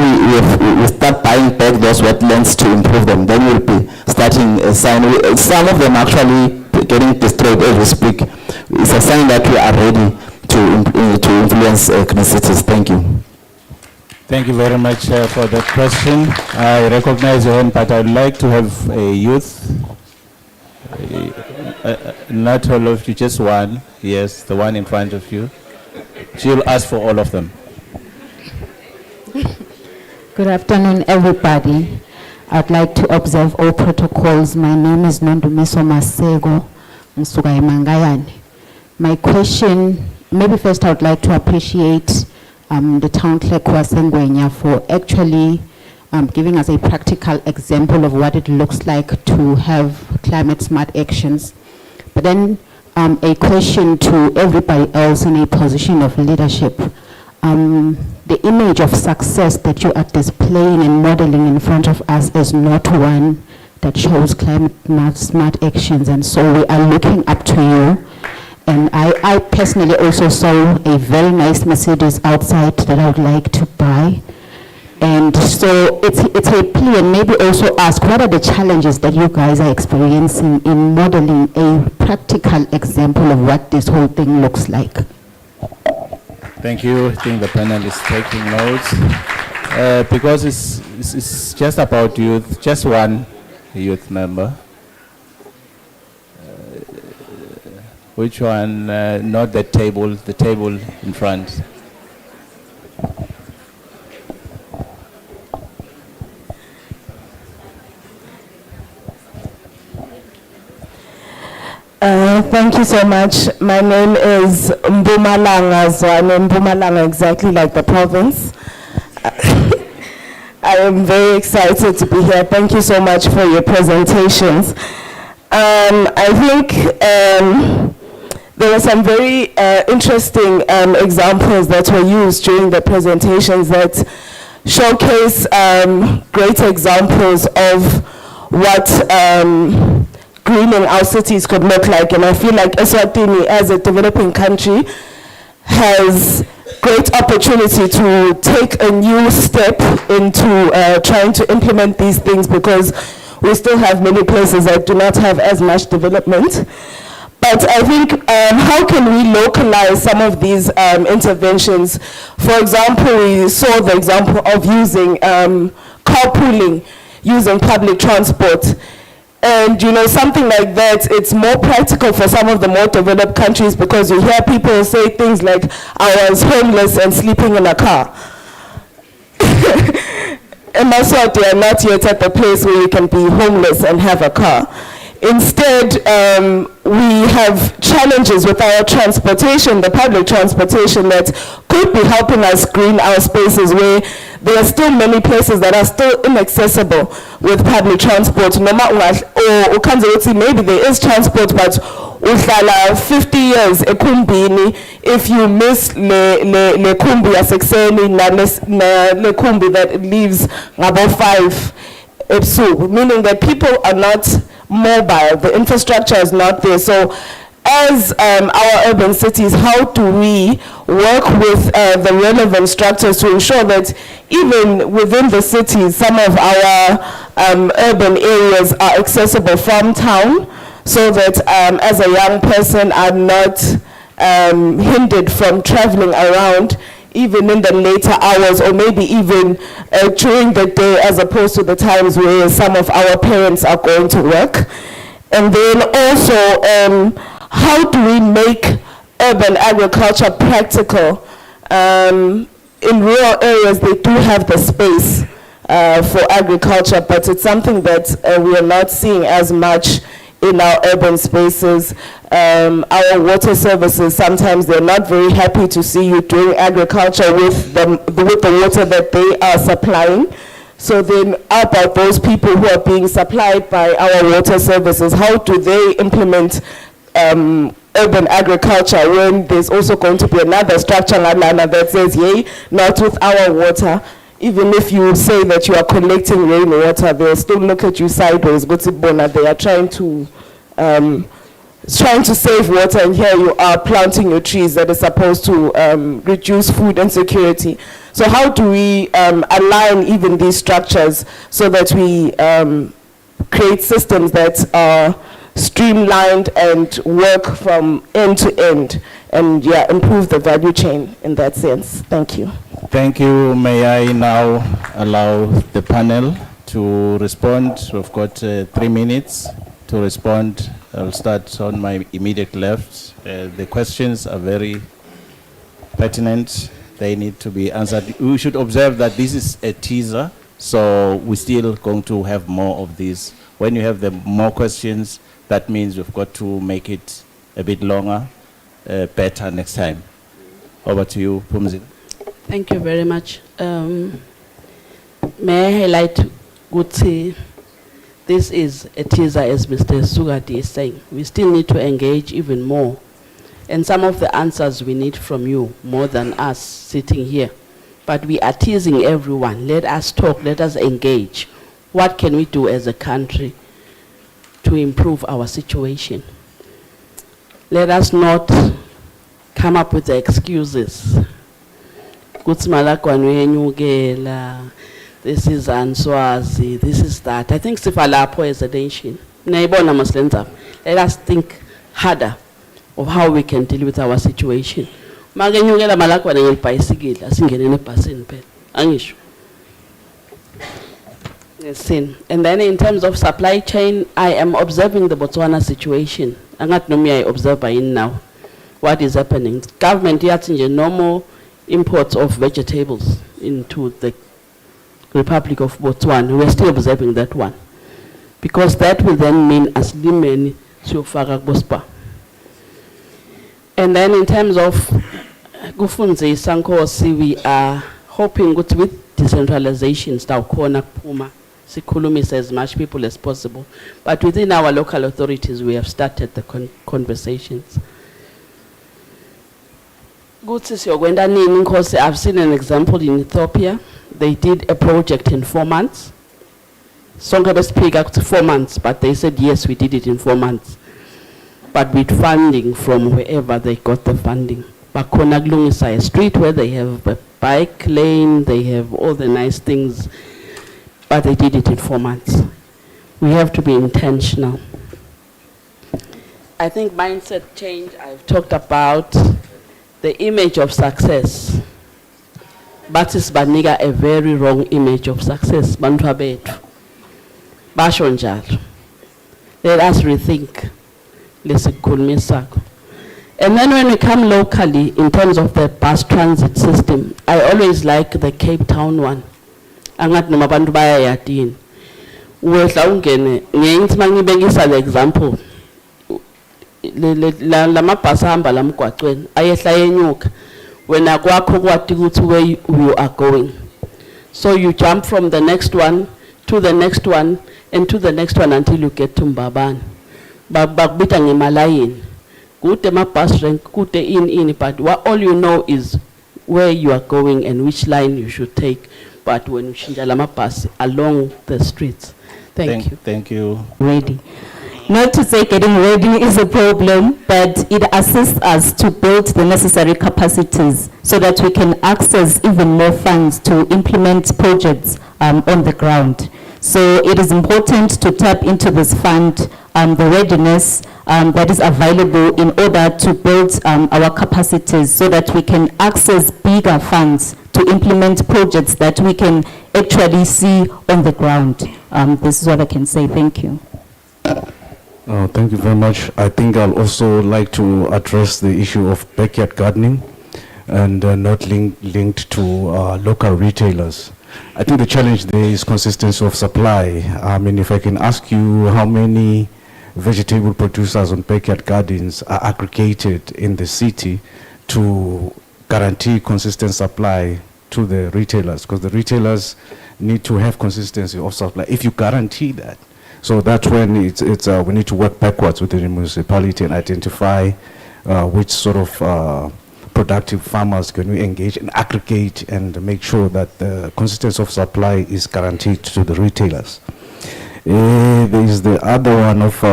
we start buying back those wetlands to improve them, then we'll be starting a sign. Some of them actually getting destroyed as we speak. It's a sign that we are ready to influence green cities. Thank you. Thank you very much for that question. I recognize your hand, but I'd like to have a youth. Not all of you, just one. Yes, the one in front of you. She'll ask for all of them. Good afternoon, everybody. I'd like to observe all protocols. My name is Nondumiso Masego Msugai Mangayane. My question, maybe first I would like to appreciate the town clerk Wasengwenya for actually giving us a practical example of what it looks like to have climate smart actions. But then a question to everybody else in a position of leadership. The image of success that you are displaying and modeling in front of us is not one that shows climate smart actions, and so we are looking up to you. And I personally also saw a very nice Mercedes outside that I would like to buy. And so it's a plea, and maybe also ask, what are the challenges that you guys are experiencing in modeling a practical example of what this whole thing looks like? Thank you. I think the panel is taking notes. Because it's just about youth, just one youth member. Which one? Not the table in front. Thank you so much. My name is Mpumalanga, so I'm in Mpumalanga, exactly like the province. I am very excited to be here. Thank you so much for your presentations. I think there were some very interesting examples that were used during the presentations that showcase great examples of what greening our cities could look like. And I feel like Eswatini, as a developing country, has great opportunity to take a new step into trying to implement these things, because we still have many places that do not have as much development. But I think how can we localize some of these interventions? For example, we saw the example of using carpooling, using public transport. And you know, something like that, it's more practical for some of the more developed countries, because you hear people say things like, I was homeless and sleeping in a car. And that's why they are not yet at the place where you can be homeless and have a car. Instead, we have challenges with our transportation, the public transportation, that could be helping us green our spaces, where there are still many places that are still inaccessible with public transport. No matter, or maybe there is transport, but uhlala 50 years ekumbini, if you miss le kumbi yasekuseni na le kumbi that leaves about 5 ebusuku, meaning that people are not mobile, the infrastructure is not there. So as our urban cities, how do we work with the relevant structures to ensure that even within the cities, some of our urban areas are accessible from town, so that as a young person I'm not hindered from traveling around even in the later hours, or maybe even during the day, as opposed to the times where some of our parents are going to work. And then also, how do we make urban agriculture practical? In rural areas, they do have the space for agriculture, but it's something that we are not seeing as much in our urban spaces. Our water services, sometimes they're not very happy to see you doing agriculture with the water that they are supplying. So then how about those people who are being supplied by our water services? How do they implement urban agriculture when there's also going to be another structure that says, yay, not with our water? Even if you say that you are collecting rainwater, they'll still look at you sideways. They are trying to save water, and here you are planting your trees that are supposed to reduce food insecurity. So how do we align even these structures so that we create systems that are streamlined and work from end to end, and improve the value chain in that sense? Thank you. Thank you. May I now allow the panel to respond? We've got 3 minutes to respond. I'll start on my immediate left. The questions are very pertinent. They need to be answered. We should observe that this is a teaser, so we're still going to have more of these. When you have the more questions, that means we've got to make it a bit longer, better next time. Over to you, Pumzi. Thank you very much. May I highlight Gutsi? This is a teaser, as Mr. Sugati is saying. We still need to engage even more. And some of the answers we need from you, more than us sitting here. But we are teasing everyone. Let us talk, let us engage. What can we do as a country to improve our situation? Let us not come up with the excuses. This is Answazi, this is that. I think Sifalapo is a nation. Let us think harder of how we can deal with our situation. And then in terms of supply chain, I am observing the Botswana situation. I'm not I observe by in now what is happening. Government yet in normal imports of vegetables into the Republic of Botswana. We're still observing that one, because that will then mean as limeni Siofaka Bospa. And then in terms of Gufunze Sankosi, we are hoping with decentralization, Staukona Puma, Sikulumis as much people as possible. But within our local authorities, we have started the conversations. Ukuthi siyokwenda nini because I've seen an example in Ethiopia. They did a project in 4 months. Sonke bespeak up to 4 months, but they said yes, we did it in 4 months. But with funding from wherever they got the funding. Bakhona kulungisa a street where they have a bike lane, they have all the nice things, but they did it in 4 months. We have to be intentional. I think mindset change, I've talked about the image of success. But it's baniga a very wrong image of success. Bantu bethu. Basho njalo. Let us rethink. Lesikukhulumisako. And then when we come locally, in terms of the bus transit system, I always like the Cape Town one. Angathi noma abantu bayayadini. Wehla ungene ngenthi mangibekisa the example. La mabhasi ahamba la mgwaqweni ayehla yenyuka wena kwakho kwathi ukuthi where you are going. So you jump from the next one to the next one and to the next one until you get to Mbabane. Bakubita ngemalayini. Kude mabus rank, kude in, but all you know is where you are going and which line you should take. But when you change la mabus along the streets. Thank you. Thank you. Ready. Not to say getting ready is a problem, but it assists us to build the necessary capacities so that we can access even more funds to implement projects on the ground. So it is important to tap into this fund, the readiness that is available in order to build our capacities so that we can access bigger funds to implement projects that we can actually see on the ground. This is what I can say. Thank you. Thank you very much. I think I'll also like to address the issue of backyard gardening and not linked to local retailers. I think the challenge there is consistency of supply. I mean, if I can ask you how many vegetable producers on backyard gardens are aggregated in the city to guarantee consistent supply to the retailers, because the retailers need to have consistency of supply. If you guarantee that, so that's when we need to work backwards within the municipality and identify which sort of productive farmers can we engage and aggregate and make sure that the consistency of supply is guaranteed to the retailers. There is the other one of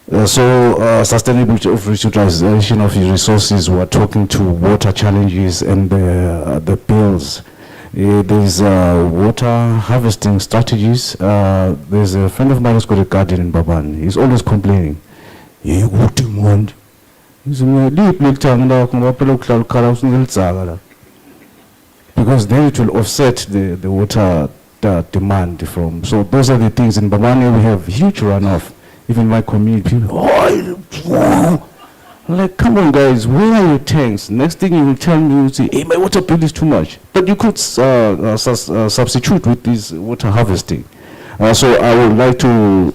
sustainability of utilization of resources. We're talking to water challenges and the bills. There's water harvesting strategies. There's a friend of mine who's got a garden in Baban. He's always complaining. Because then it will offset the water demand from. So those are the things. In Babane we have huge runoff. Even my community, people, I'm like, come on guys, where are your tanks? Next thing you will tell me, you say, hey, my water bill is too much. But you could substitute with this water harvesting. So I would like to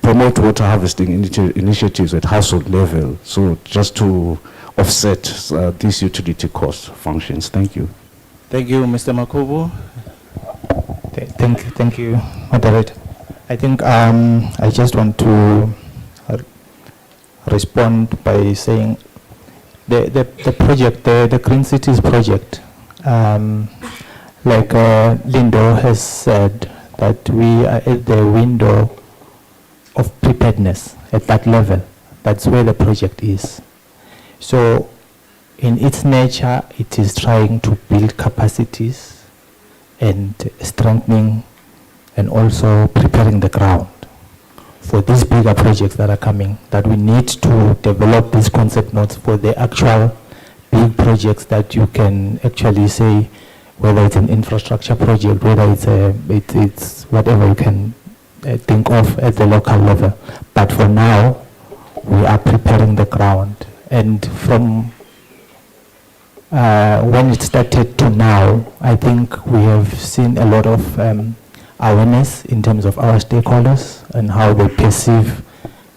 promote water harvesting initiatives at household level. So just to offset these utility cost functions. Thank you. Thank you, Mr. Makubu. Thank you, moderator. I think I just want to respond by saying the project, the Green Cities project, like Lindo has said, that we are at the window of preparedness at that level. That's where the project is. So in its nature, it is trying to build capacities and strengthening and also preparing the ground for these bigger projects that are coming, that we need to develop these concept notes for the actual big projects that you can actually say, whether it's an infrastructure project, whether it's whatever you can think of at the local level. But for now, we are preparing the ground. And from when it started to now, I think we have seen a lot of awareness in terms of our stakeholders and how they perceive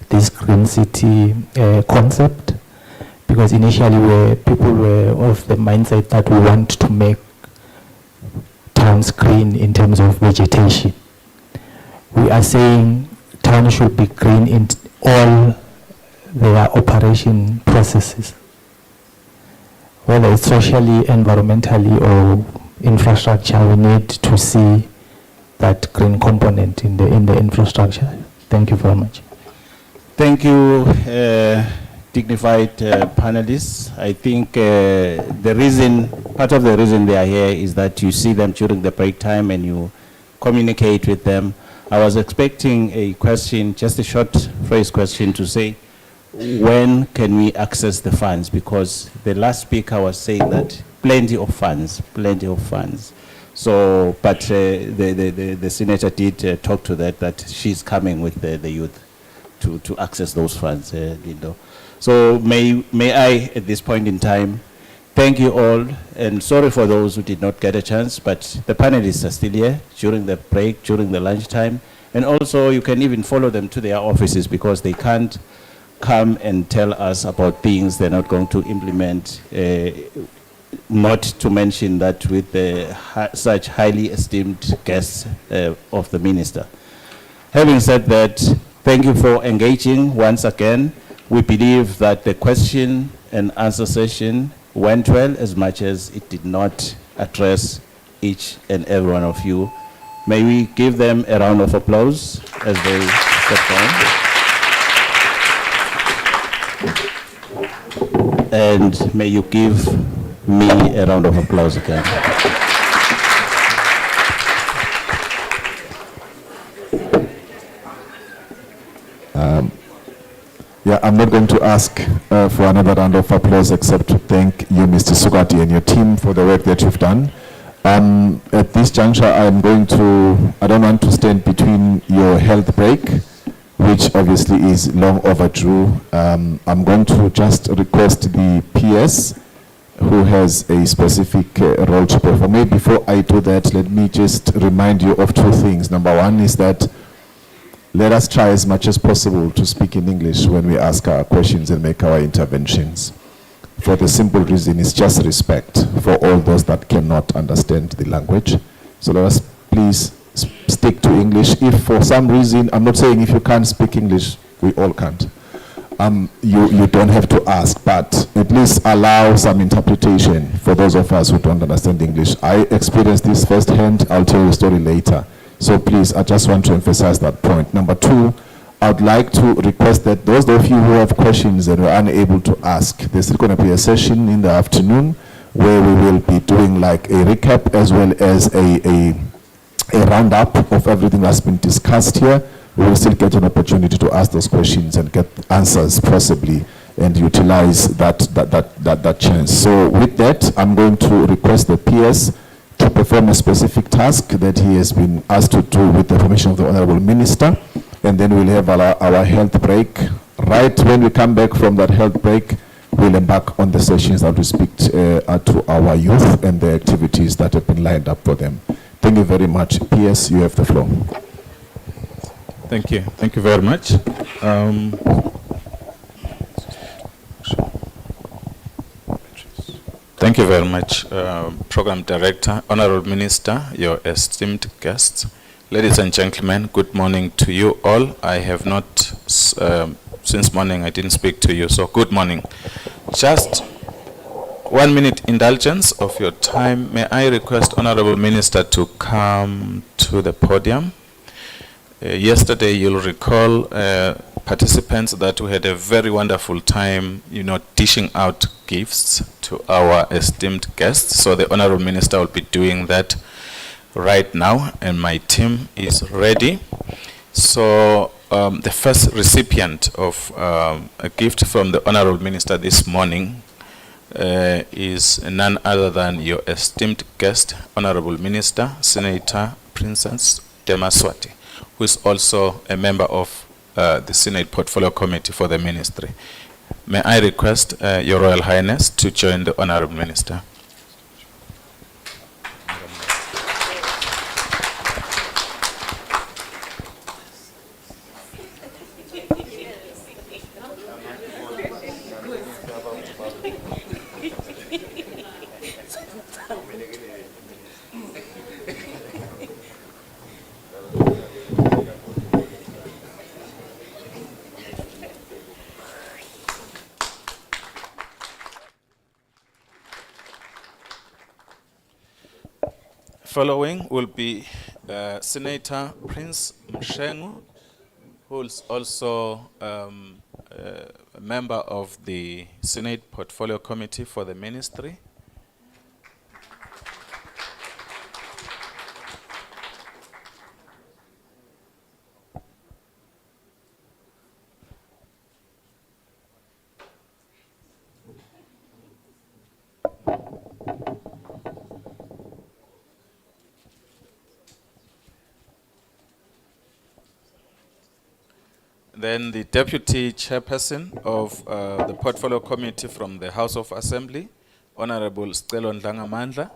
this green city concept. Because initially people were of the mindset that we want to make towns green in terms of vegetation. We are saying towns should be green in all their operation processes. whether it's socially, environmentally, or infrastructure, we need to see that green component in the infrastructure. Thank you very much. Thank you, dignified panelists. I think part of the reason they are here is that you see them during the break time and you communicate with them. I was expecting a question, just a short phrase question to say, when can we access the funds? Because the last speaker was saying that plenty of funds. So, but the senator did talk to that she's coming with the youth to access those funds, Lindo. So may I, at this point in time, thank you all, and sorry for those who did not get a chance, but the panelists are still here during the break, during the lunchtime, and also you can even follow them to their offices because they can't come and tell us about things they're not going to implement, not to mention that with such highly esteemed guests of the minister. Having said that, thank you for engaging once again. We believe that the question and answer session went well, as much as it did not address each and every one of you. May we give them a round of applause as they step down. And may you give me a round of applause again. Yeah, I'm not going to ask for another round of applause except to thank you, Mr. Sugati, and your team for the work that you've done. At this juncture, I don't want to stand between your health break, which obviously is long overdue. I'm going to just request the PS, who has a specific role to perform. Maybe before I do that, let me just remind you of two things. Number one is that let us try as much as possible to speak in English when we ask our questions and make our interventions. For the simple reason, it's just respect for all those that cannot understand the language. So let us please stick to English. If for some reason, I'm not saying if you can't speak English, we all can't. You don't have to ask, but at least allow some interpretation for those of us who don't understand English. I experienced this firsthand. I'll tell you the story later. So please, I just want to emphasize that point. Number two, I'd like to request that those of you who have questions and were unable to ask, there's going to be a session in the afternoon where we will be doing like a recap as well as a roundup of everything that's been discussed here. We will still get an opportunity to ask those questions and get answers possibly and utilize that chance. So with that, I'm going to request the PS to perform a specific task that he has been asked to do with the permission of the Honorable Minister, and then we'll have our health break. Right when we come back from that health break, we'll embark on the sessions that will speak to our youth and the activities that have been lined up for them. Thank you very much. PS, you have the floor. Thank you. Thank you very much. Thank you very much, Program Director, Honorable Minister, your esteemed guests. Ladies and gentlemen, good morning to you all. I have not, since morning I didn't speak to you, so good morning. Just 1 minute indulgence of your time. May I request Honorable Minister to come to the podium. Yesterday, you'll recall, participants, that we had a very wonderful time, dishing out gifts to our esteemed guests. So the Honorable Minister will be doing that right now, and my team is ready. So the first recipient of a gift from the Honorable Minister this morning is none other than your esteemed guest, Honorable Minister, Senator Princess Eswatini, who is also a member of the Senate Portfolio Committee for the Ministry. May I request Your Royal Highness to join the Honorable Minister. following will be Senator Prince Mshengu, who is also a member of the Senate Portfolio Committee for the Ministry. Then the Deputy Chairperson of the Portfolio Committee from the House of Assembly, Honorable Stelo Ndlangamandla.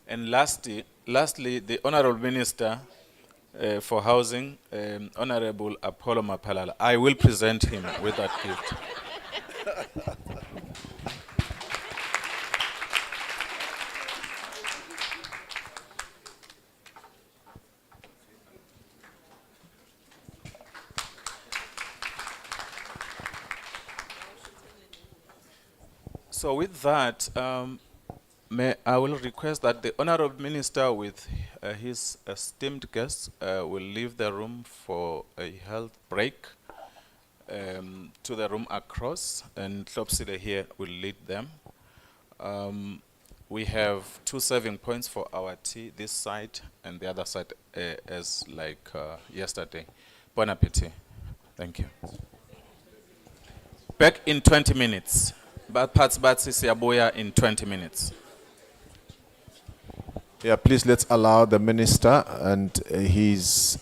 And lastly, the Honorable Minister for Housing, Honorable Apollo Mapalala. I will present him with that gift. So with that, I will request that the Honorable Minister with his esteemed guests will leave the room for a health break to the room across, and Tlopsile here will lead them. We have 2 serving points for our tea, this side and the other side, as like yesterday. Bon appetit. Thank you. Back in 20 minutes. But Pats Batsi Siaboya in 20 minutes. Yeah, please let's allow the minister and his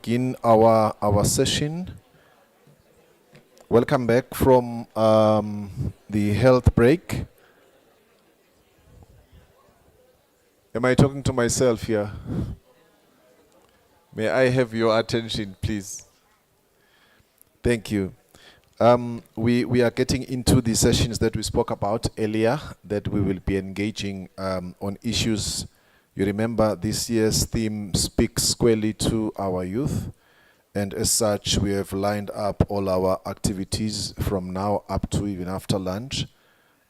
begin our session. Welcome back from the health break. Am I talking to myself here? May I have your attention, please? Thank you. We are getting into the sessions that we spoke about earlier, that we will be engaging on issues. You remember this year's theme speaks squarely to our youth, and as such we have lined up all our activities from now up to even after lunch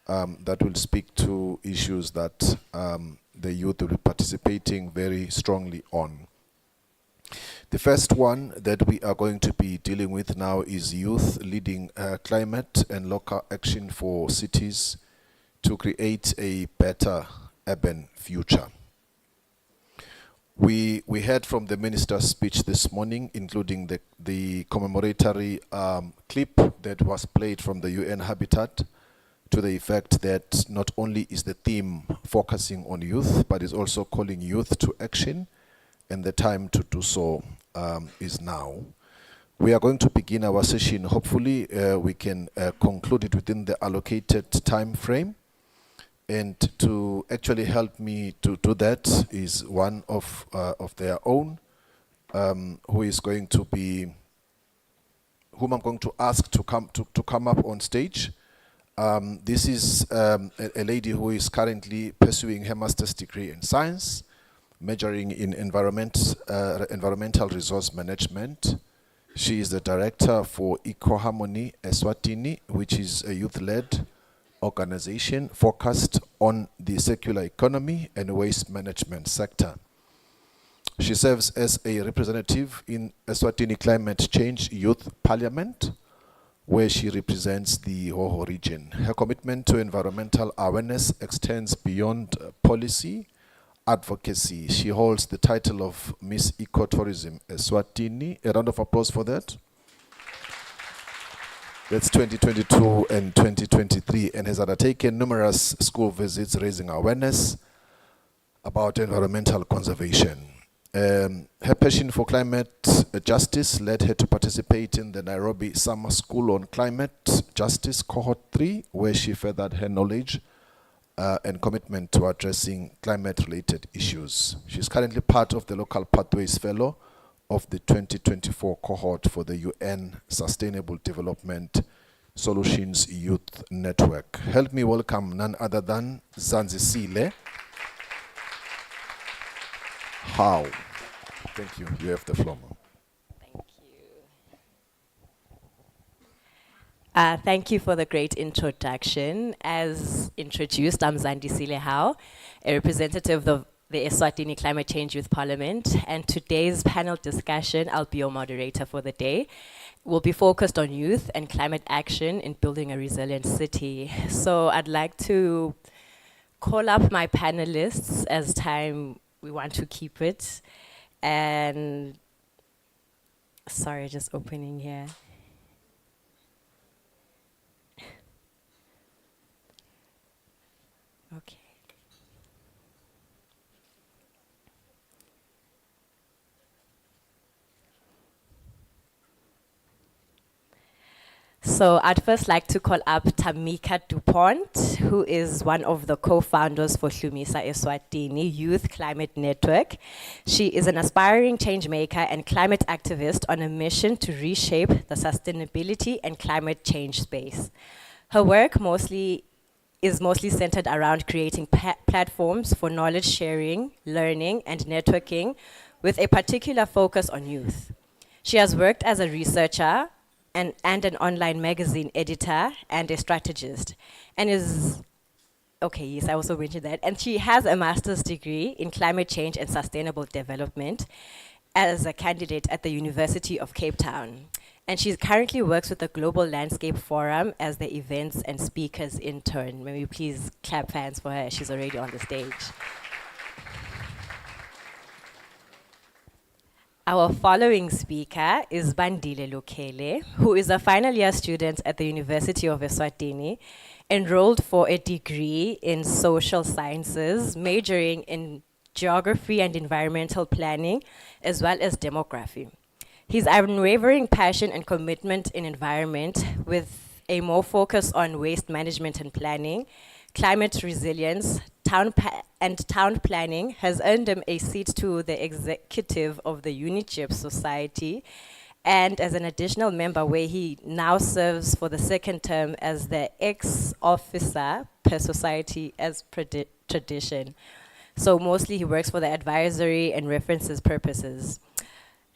that will speak to issues that the youth will be participating very strongly on. The first one that we are going to be dealing with now is youth leading climate and local action for cities to create a better urban future. We heard from the minister's speech this morning, including the commemoratory clip that was played from the UN Habitat, to the effect that not only is the theme focusing on youth, but is also calling youth to action, and the time to do so is now. We are going to begin our session. Hopefully we can conclude it within the allocated time frame. And to actually help me to do that is one of their own, whom I'm going to ask to come up on stage. This is a lady who is currently pursuing her master's degree in science, majoring in environmental resource management. She is the director for EcoHarmony Eswatini, which is a youth-led organization focused on the circular economy and waste management sector. She serves as a representative in Eswatini Climate Change Youth Parliament, where she represents the Hoho region. Her commitment to environmental awareness extends beyond policy advocacy. She holds the title of Miss Ecotourism Eswatini. A round of applause for that. That's 2022 and 2023, and has undertaken numerous school visits raising awareness about environmental conservation. Her passion for climate justice led her to participate in the Nairobi Summer School on Climate Justice Cohort 3, where she furthered her knowledge and commitment to addressing climate-related issues. She's currently part of the Local Pathways Fellow of the 2024 cohort for the UN Sustainable Development Solutions Youth Network. Help me welcome none other than Zanzisile. How? Thank you. You have the floor. Thank you for the great introduction. As introduced, I'm Zandisile Hao, a representative of the Eswatini Climate Change Youth Parliament, and today's panel discussion, I'll be your moderator for the day, will be focused on youth and climate action in building a resilient city. So I'd like to call up my panelists as time we want to keep it. And sorry, just opening here. Okay. So I'd first like to call up Tamika Dupont, who is one of the co-founders for Hlumisa Eswatini Youth Climate Network. She is an aspiring change maker and climate activist on a mission to reshape the sustainability and climate change space. Her work is mostly centered around creating platforms for knowledge sharing, learning, and networking with a particular focus on youth. She has worked as a researcher and an online magazine editor and a strategist, and is, okay, yes, I also mentioned that, and she has a master's degree in climate change and sustainable development as a candidate at the University of Cape Town. And she currently works with the Global Landscape Forum as the events and speakers intern. May we please clap hands for her, she's already on the stage. Our following speaker is Bandile Lokele, who is a final year student at the University of Eswatini, enrolled for a degree in social sciences, majoring in geography and environmental planning, as well as demography. His unwavering passion and commitment in environment, with a more focus on waste management and planning, climate resilience, town planning, has earned him a seat to the executive of the UNICEF Society, and as an additional member where he now serves for the second term as the ex-officer per society as tradition. So mostly he works for the advisory and references purposes.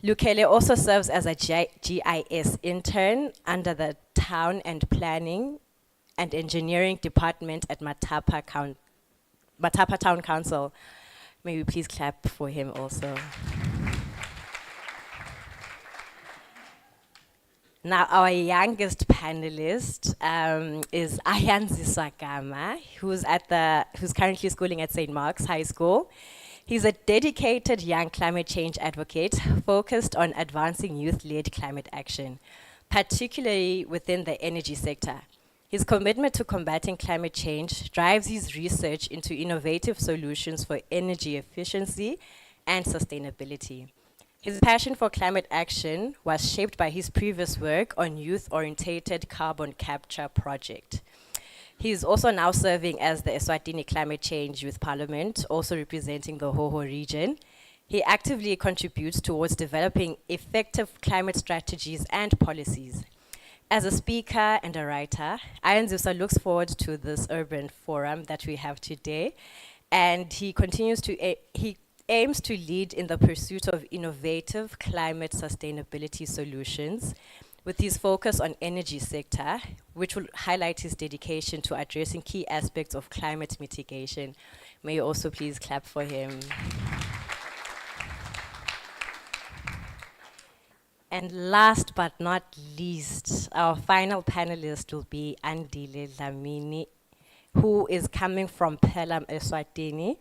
Lukele also serves as a GIS intern under the Town and Planning and Engineering Department at Matapa Town Council. May we please clap for him also. Now, our youngest panelist is Ayanzi Sakama, who's currently schooling at St. Mark's High School. He's a dedicated young climate change advocate focused on advancing youth-led climate action, particularly within the energy sector. His commitment to combating climate change drives his research into innovative solutions for energy efficiency and sustainability. His passion for climate action was shaped by his previous work on youth-oriented carbon capture project. He is also now serving as the Eswatini Climate Change Youth Parliament, also representing the Hoho region. He actively contributes towards developing effective climate strategies and policies. As a speaker and a writer, Ian Zusa looks forward to this urban forum that we have today, and he aims to lead in the pursuit of innovative climate sustainability solutions with his focus on energy sector, which will highlight his dedication to addressing key aspects of climate mitigation. May you also please clap for him. And last but not least, our final panelist will be Andile Dlamini, who is coming from Pelham, Eswatini.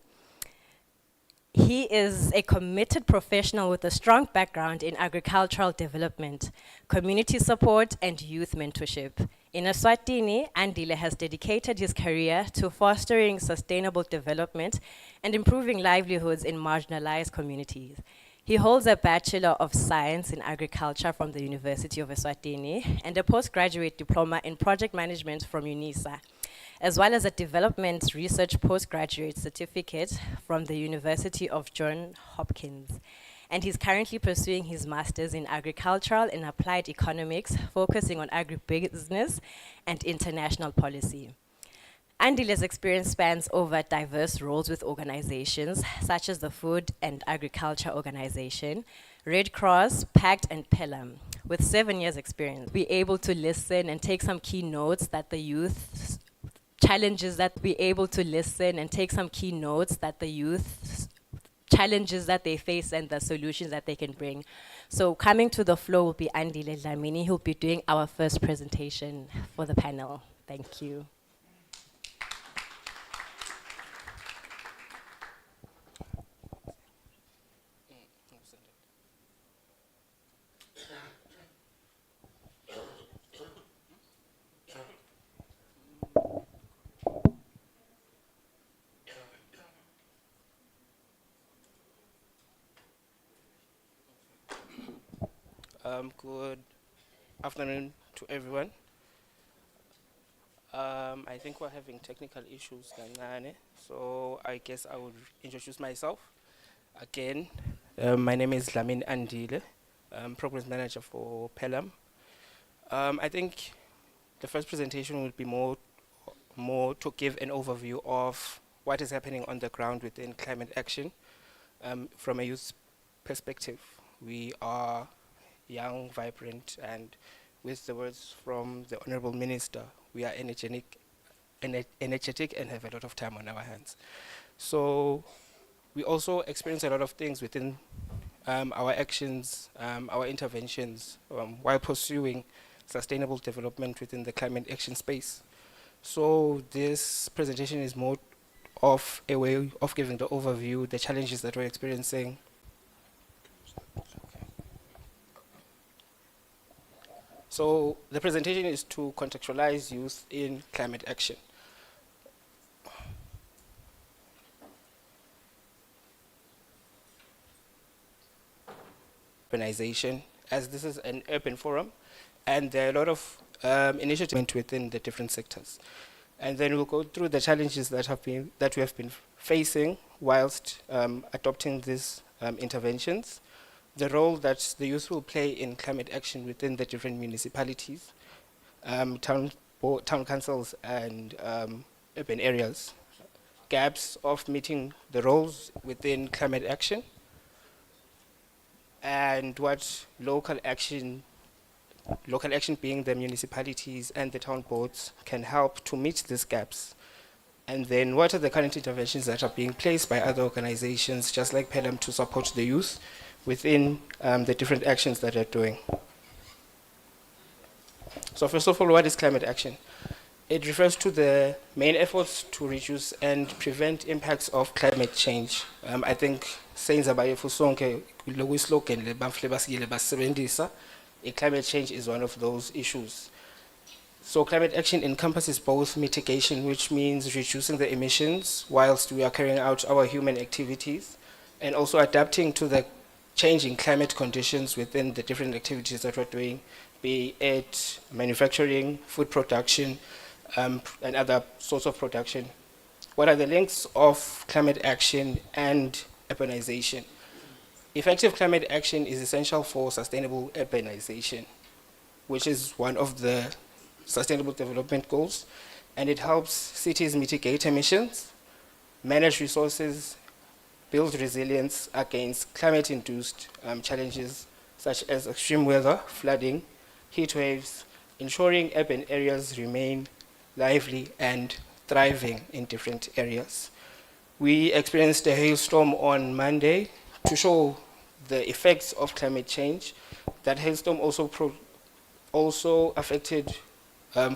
He is a committed professional with a strong background in agricultural development, community support, and youth mentorship. In Eswatini, Andile has dedicated his career to fostering sustainable development and improving livelihoods in marginalized communities. He holds a Bachelor of Science in Agriculture from the University of Eswatini and a postgraduate diploma in project management from UNISA, as well as a development research postgraduate certificate from the University of Johns Hopkins. And he's currently pursuing his master's in agricultural and applied economics, focusing on agribusiness and international policy. Andile's experience spans over diverse roles with organizations such as the Food and Agriculture Organization, Red Cross, PACT, and Pelham. With 7 years experience, we're able to listen and take some key notes that the youth challenges that they face and the solutions that they can bring. So coming to the floor will be Andile Dlamini, who'll be doing our first presentation for the panel. Thank you. Good afternoon to everyone. I think we're having technical issues, so I guess I will introduce myself again. My name is Lamin Andile. I'm Progress Manager for Pelham. I think the first presentation will be more to give an overview of what is happening on the ground within climate action from a youth perspective. We are young, vibrant, and with the words from the Honorable Minister, we are energetic and have a lot of time on our hands. So we also experience a lot of things within our actions, our interventions, while pursuing sustainable development within the climate action space. So this presentation is more of a way of giving the overview, the challenges that we're experiencing. So the presentation is to contextualize youth in climate action. Urbanization as this is an urban forum, and there are a lot of initiatives within the different sectors. And then we'll go through the challenges that we have been facing whilst adopting these interventions, the role that the youth will play in climate action within the different municipalities, town councils, and urban areas, gaps of meeting the roles within climate action, and what local action being the municipalities and the town boards can help to meet these gaps. And then what are the current interventions that are being placed by other organizations, just like Pelham, to support the youth within the different actions that they're doing. So first of all, what is climate action? It refers to the main efforts to reduce and prevent impacts of climate change. I think climate change is one of those issues. So climate action encompasses both mitigation, which means reducing the emissions whilst we are carrying out our human activities, and also adapting to the changing climate conditions within the different activities that we're doing, be it manufacturing, food production, and other sorts of production. What are the links of climate action and urbanization? Effective climate action is essential for sustainable urbanization, which is one of the Sustainable Development Goals, and it helps cities mitigate emissions, manage resources, build resilience against climate-induced challenges such as extreme weather, flooding, heat waves, ensuring urban areas remain lively and thriving in different areas. We experienced a hailstorm on Monday to show the effects of climate change. That hailstorm also affected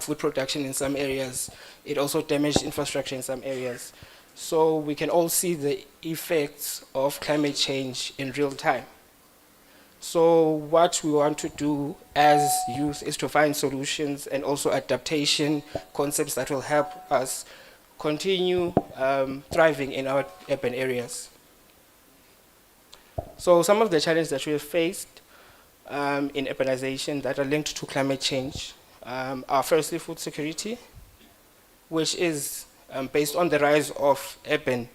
food production in some areas. It also damaged infrastructure in some areas. So we can all see the effects of climate change in real time. So what we want to do as youth is to find solutions and also adaptation concepts that will help us continue thriving in our urban areas. So some of the challenges that we have faced in urbanization that are linked to climate change are firstly food security, which is based on the rise of the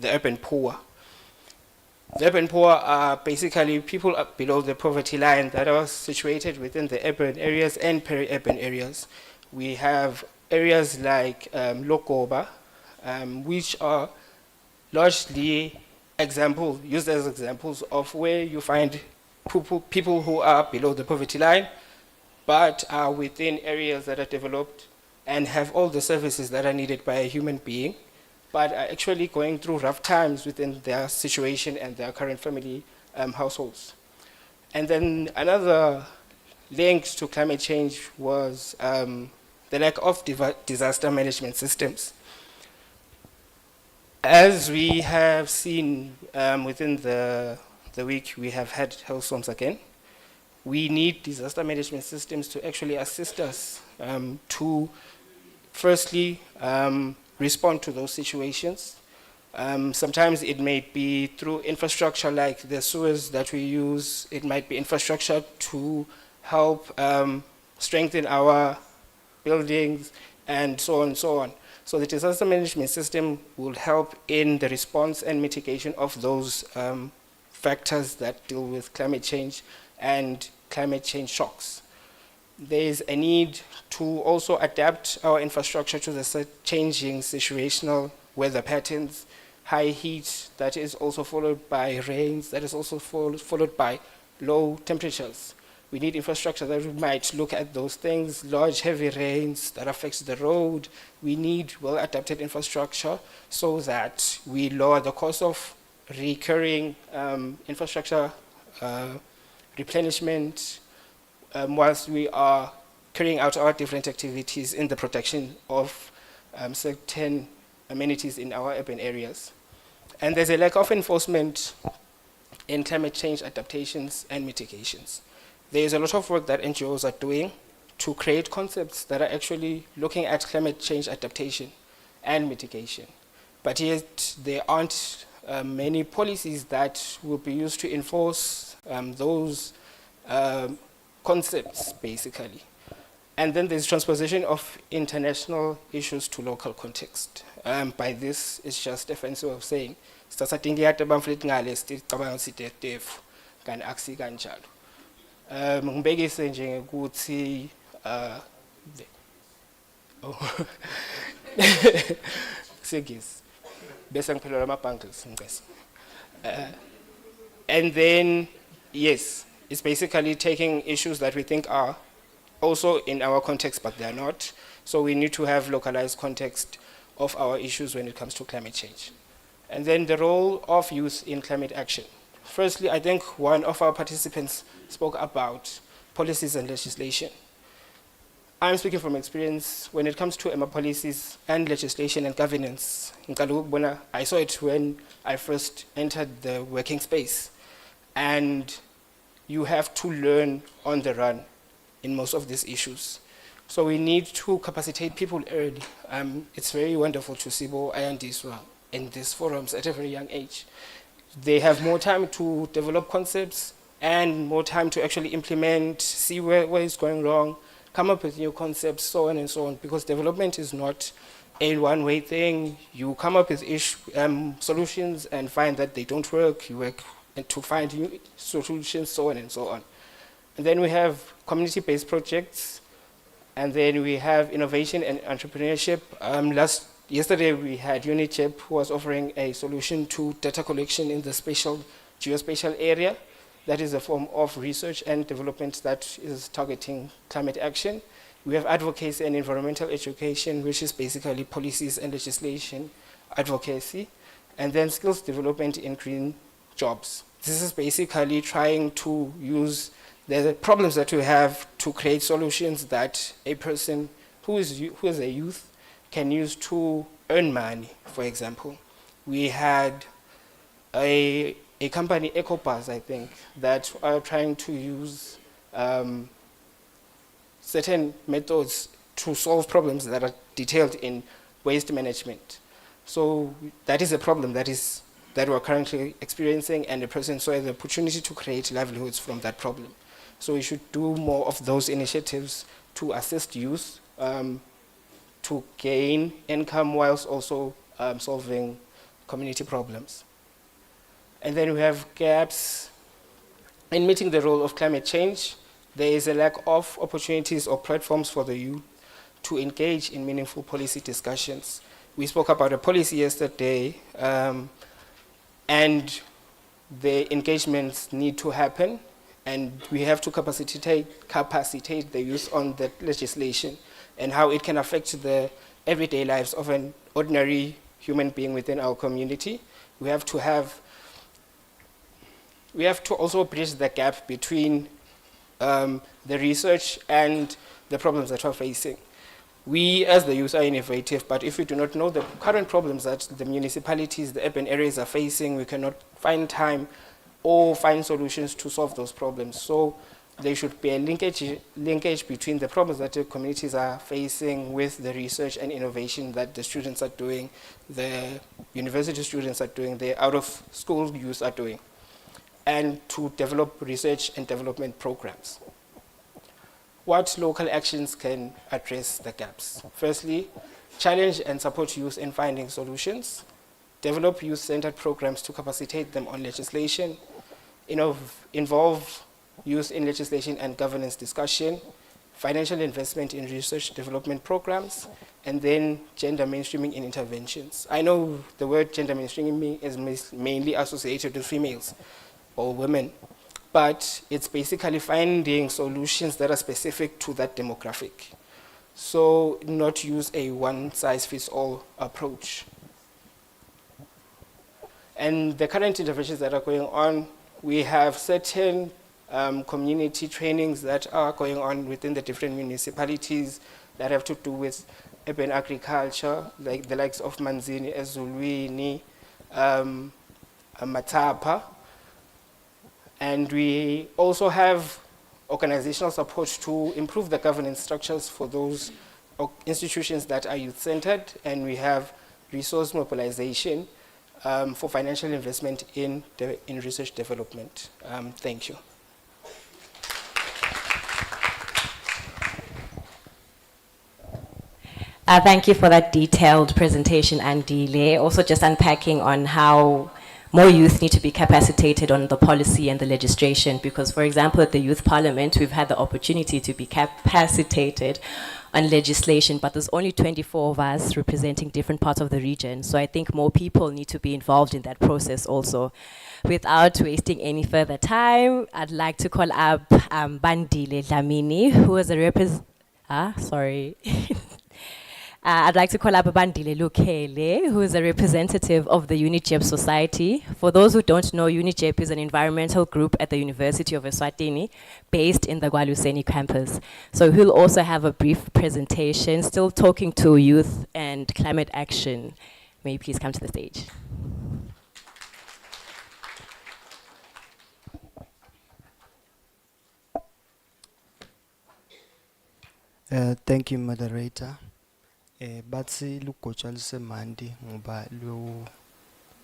urban poor. The urban poor are basically people below the poverty line that are situated within the urban areas and peri-urban areas. We have areas like Lokoba, which are largely used as examples of where you find people who are below the poverty line, but are within areas that are developed and have all the services that are needed by a human being, but are actually going through rough times within their situation and their current family households. And then another link to climate change was the lack of disaster management systems. As we have seen within the week, we have had hailstorms again. We need disaster management systems to actually assist us to firstly respond to those situations. Sometimes it may be through infrastructure like the sewers that we use. It might be infrastructure to help strengthen our buildings and so on and so on. So the disaster management system will help in the response and mitigation of those factors that deal with climate change and climate change shocks. There is a need to also adapt our infrastructure to the changing situational weather patterns, high heat that is also followed by rains, that is also followed by low temperatures. We need infrastructure that might look at those things, large heavy rains that affects the road. We need well-adapted infrastructure so that we lower the cost of recurring infrastructure replenishment whilst we are carrying out our different activities in the protection of certain amenities in our urban areas. And there's a lack of enforcement in climate change adaptations and mitigations. There's a lot of work that NGOs are doing to create concepts that are actually looking at climate change adaptation and mitigation. But yet there aren't many policies that will be used to enforce those concepts, basically. And then there's transposition of international issues to local context. By this, it's just a fancy way of saying, kan aksi kanjalo. Ngibekise nje ukuthi Sigis. Bese ngiphelelwa ama-bundles ngicela. And then, yes, it's basically taking issues that we think are also in our context, but they're not. So we need to have localized context of our issues when it comes to climate change. And then the role of youth in climate action. Firstly, I think one of our participants spoke about policies and legislation. I'm speaking from experience when it comes to EMA policies and legislation and governance. I saw it when I first entered the working space. And you have to learn on the run in most of these issues. So we need to capacitate people early. It's very wonderful to see Bo Ayandiswa in these forums at a very young age. They have more time to develop concepts and more time to actually implement, see where is going wrong, come up with new concepts, so on and so on, because development is not a one-way thing. You come up with solutions and find that they don't work, you work to find new solutions, so on and so on. And then we have community-based projects, and then we have innovation and entrepreneurship. Yesterday we had UNICEF who was offering a solution to data collection in the geospatial area. That is a form of research and development that is targeting climate action. We have advocacy and environmental education, which is basically policies and legislation advocacy. And then skills development in green jobs. This is basically trying to use the problems that we have to create solutions that a person who is a youth can use to earn money, for example. We had a company, EcoPass, I think, that are trying to use certain methods to solve problems that are detailed in waste management. So that is a problem that we're currently experiencing, and the person saw the opportunity to create livelihoods from that problem. So we should do more of those initiatives to assist youth to gain income whilst also solving community problems. And then we have gaps in meeting the role of climate change. There is a lack of opportunities or platforms for the youth to engage in meaningful policy discussions. We spoke about a policy yesterday, and the engagements need to happen, and we have to capacitate the youth on the legislation and how it can affect the everyday lives of an ordinary human being within our community. We have to also bridge the gap between the research and the problems that we're facing. We as the youth are innovative, but if we do not know the current problems that the municipalities, the urban areas are facing, we cannot find time or find solutions to solve those problems. So there should be a linkage between the problems that the communities are facing with the research and innovation that the students are doing, the university students are doing, the out-of-school youth are doing, and to develop research and development programs. What local actions can address the gaps? Firstly, challenge and support youth in finding solutions, develop youth-centered programs to capacitate them on legislation, involve youth in legislation and governance discussion, financial investment in research development programs, and then gender mainstreaming in interventions. I know the word gender mainstreaming is mainly associated with females or women, but it's basically finding solutions that are specific to that demographic. So not use a one-size-fits-all approach. And the current interventions that are going on, we have certain community trainings that are going on within the different municipalities that have to do with urban agriculture, like the likes of Manzini, Eswatini, Matapa. And we also have organizational support to improve the governance structures for those institutions that are youth-centered, and we have resource mobilization for financial investment in research development. Thank you. Thank you for that detailed presentation, Andile. Also just unpacking on how more youth need to be capacitated on the policy and the legislation, because for example, at the Youth Parliament, we've had the opportunity to be capacitated on legislation, but there's only 24 of us representing different parts of the region. So I think more people need to be involved in that process also. Without wasting any further time, I'd like to call up Bandile Dlamini, who is I'd like to call up Bandile Lukele, who is a representative of the UNIJEP Society. For those who don't know, UNIJEP is an environmental group at the University of Eswatini, based in the Gwaluseni campus. So he'll also have a brief presentation, still talking to youth and climate action. May you please come to the stage. Thank you, moderator. Batsi lugotsha lusemandi ngoba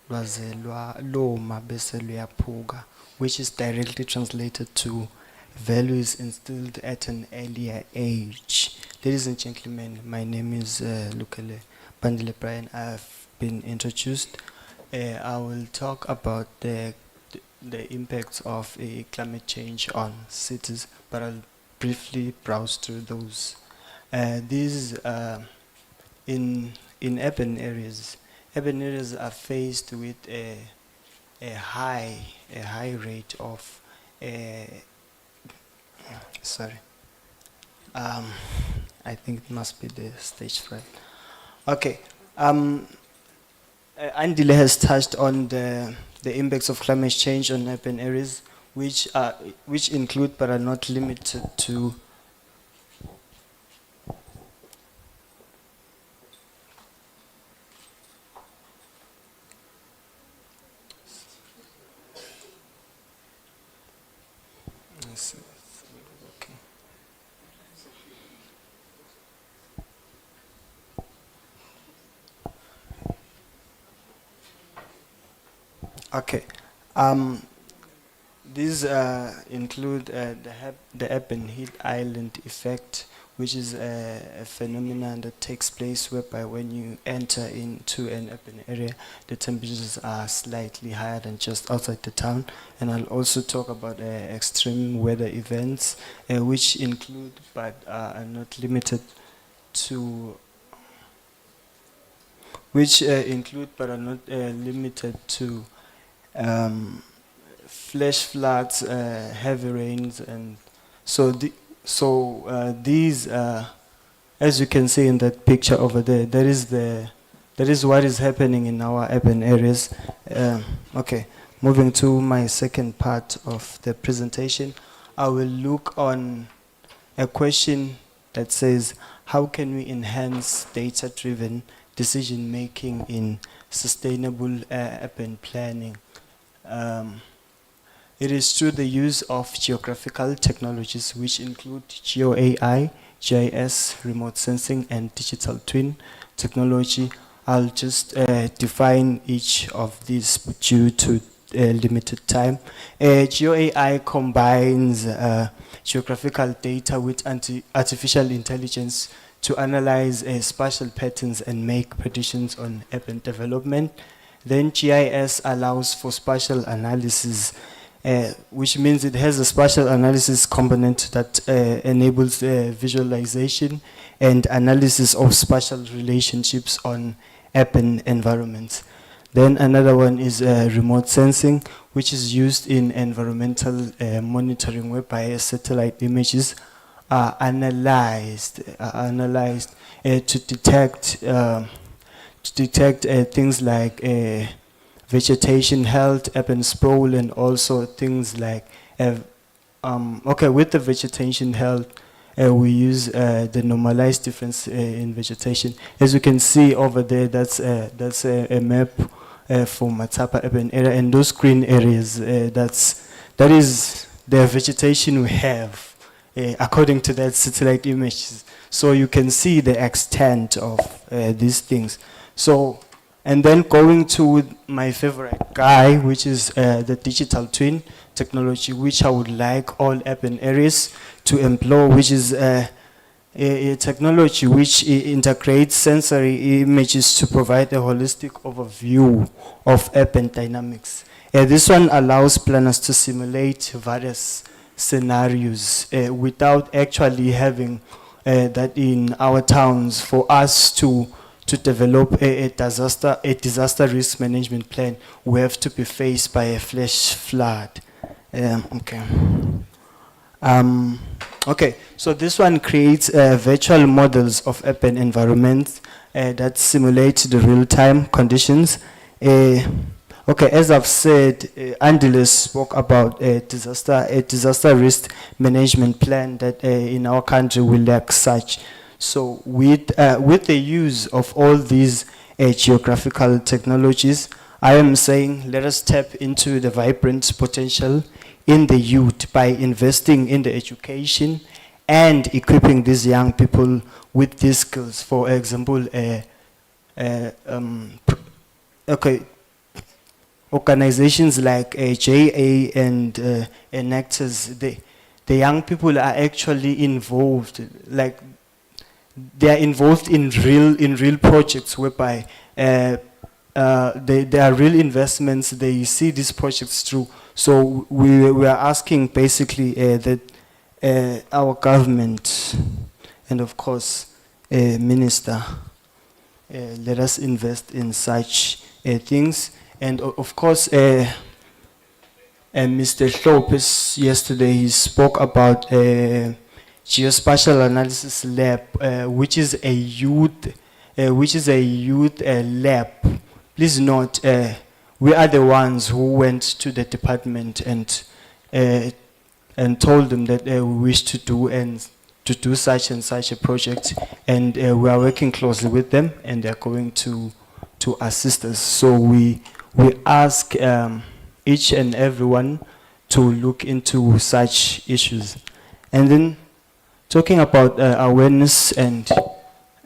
lwazelwa loma bese luyaphuka, which is directly translated to values instilled at an earlier age. Ladies and gentlemen, my name is Lukele Bandile Brian. I've been introduced. I will talk about the impacts of climate change on cities, but I'll briefly browse through those. These in urban areas are faced with a high rate of I think it must be the stage fright. Okay. Andile has touched on the impacts of climate change on urban areas, which include but are not limited to Okay. These include the urban heat island effect, which is a phenomenon that takes place whereby when you enter into an urban area, the temperatures are slightly higher than just outside the town. And I'll also talk about extreme weather events, which include but are not limited to flash floods, heavy rains, and these, as you can see in that picture over there, that is what is happening in our urban areas. Okay, moving to my second part of the presentation, I will look on a question that says, how can we enhance data-driven decision making in sustainable urban planning? It is through the use of geographical technologies, which include GeoAI, GIS, remote sensing, and digital twin technology. I'll just define each of these due to limited time. GeoAI combines geographical data with artificial intelligence to analyze spatial patterns and make predictions on urban development. Then GIS allows for spatial analysis, which means it has a spatial analysis component that enables visualization and analysis of spatial relationships on urban environments. Then another one is remote sensing, which is used in environmental monitoring, whereby satellite images are analyzed to detect things like vegetation health, urban sprawl, and also things like with the vegetation health, we use the normalized difference in vegetation. As you can see over there, that's a map for Matapa urban area, and those green areas, that is the vegetation we have according to that satellite images. So you can see the extent of these things. So, and then going to my favorite guy, which is the digital twin technology, which I would like all urban areas to employ, which is a technology which integrates sensory images to provide a holistic overview of urban dynamics. This one allows planners to simulate various scenarios without actually having that in our towns. For us to develop a disaster risk management plan, we have to be faced by a flash flood. Okay. Okay, so this one creates virtual models of urban environments that simulate the real-time conditions. Okay, as I've said, Andile spoke about a disaster risk management plan that in our country we lack such. So with the use of all these geographical technologies, I am saying let us tap into the vibrant potential in the youth by investing in the education and equipping these young people with these skills. For example, organizations like JA and Enactors, the young people are actually involved, like they are involved in real projects whereby there are real investments. They see these projects through. So we are asking basically that our government and of course minister let us invest in such things. And of course Mr. Lopez yesterday he spoke about geospatial analysis lab, which is a youth lab. Please note, we are the ones who went to the department and told them that we wish to do such and such a project, and we are working closely with them, and they are going to assist us. So we ask each and everyone to look into such issues, and then. Talking about awareness and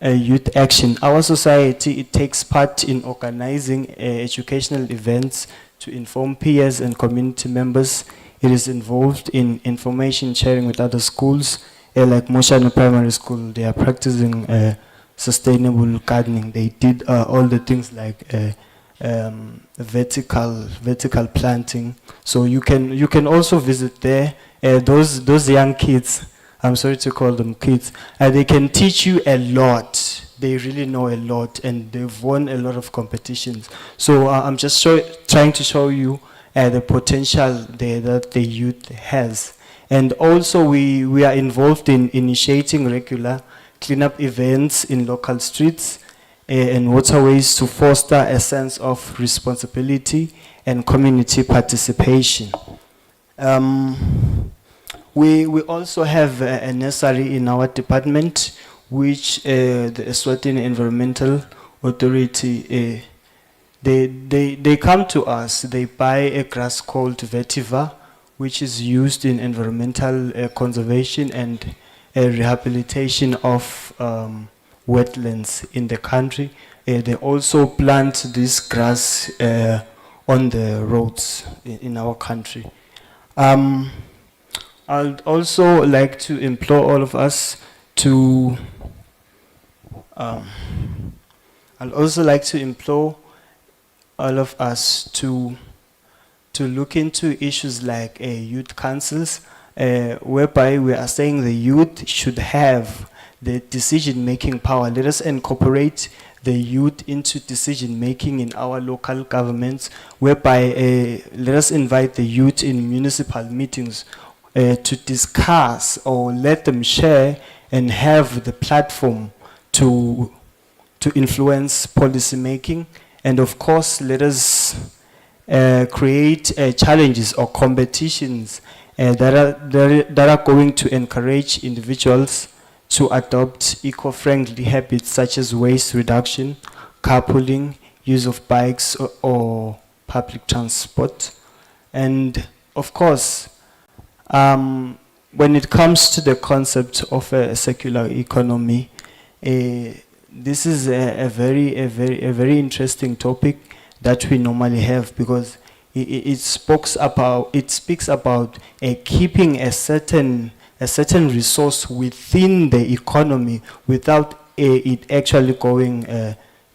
youth action, our society, it takes part in organizing educational events to inform peers and community members. It is involved in information sharing with other schools, like Moshano Primary School. They are practicing sustainable gardening. They did all the things like vertical planting. So you can also visit there. Those young kids, I'm sorry to call them kids, they can teach you a lot. They really know a lot, and they've won a lot of competitions. So I'm just trying to show you the potential that the youth has. And also we are involved in initiating regular cleanup events in local streets and waterways to foster a sense of responsibility and community participation. We also have a nursery in our department, which the Eswatini Environmental Authority, they come to us, they buy a grass called vetiver, which is used in environmental conservation and rehabilitation of wetlands in the country. They also plant this grass on the roads in our country. I'd also like to implore all of us to look into issues like youth councils, whereby we are saying the youth should have the decision-making power. Let us incorporate the youth into decision-making in our local governments, whereby let us invite the youth in municipal meetings to discuss or let them share and have the platform to influence policy making. And of course, let us create challenges or competitions that are going to encourage individuals to adopt eco-friendly habits such as waste reduction, carpooling, use of bikes or public transport. And of course, when it comes to the concept of a circular economy, this is a very interesting topic that we normally have, because it speaks about keeping a certain a certain resource within the economy without it actually going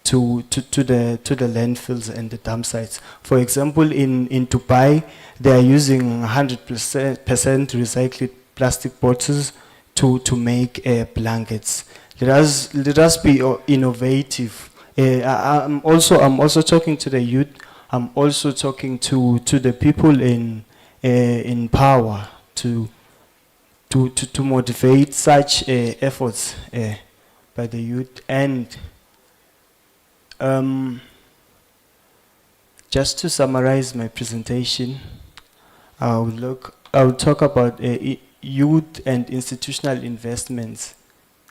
to the landfills and the dump sites. For example, in Dubai, they are using 100% recycled plastic bottles to make blankets. Let us be innovative. I'm also talking to the youth. I'm also talking to the people in power to motivate such efforts by the youth. And just to summarize my presentation, I'll talk about youth and institutional investments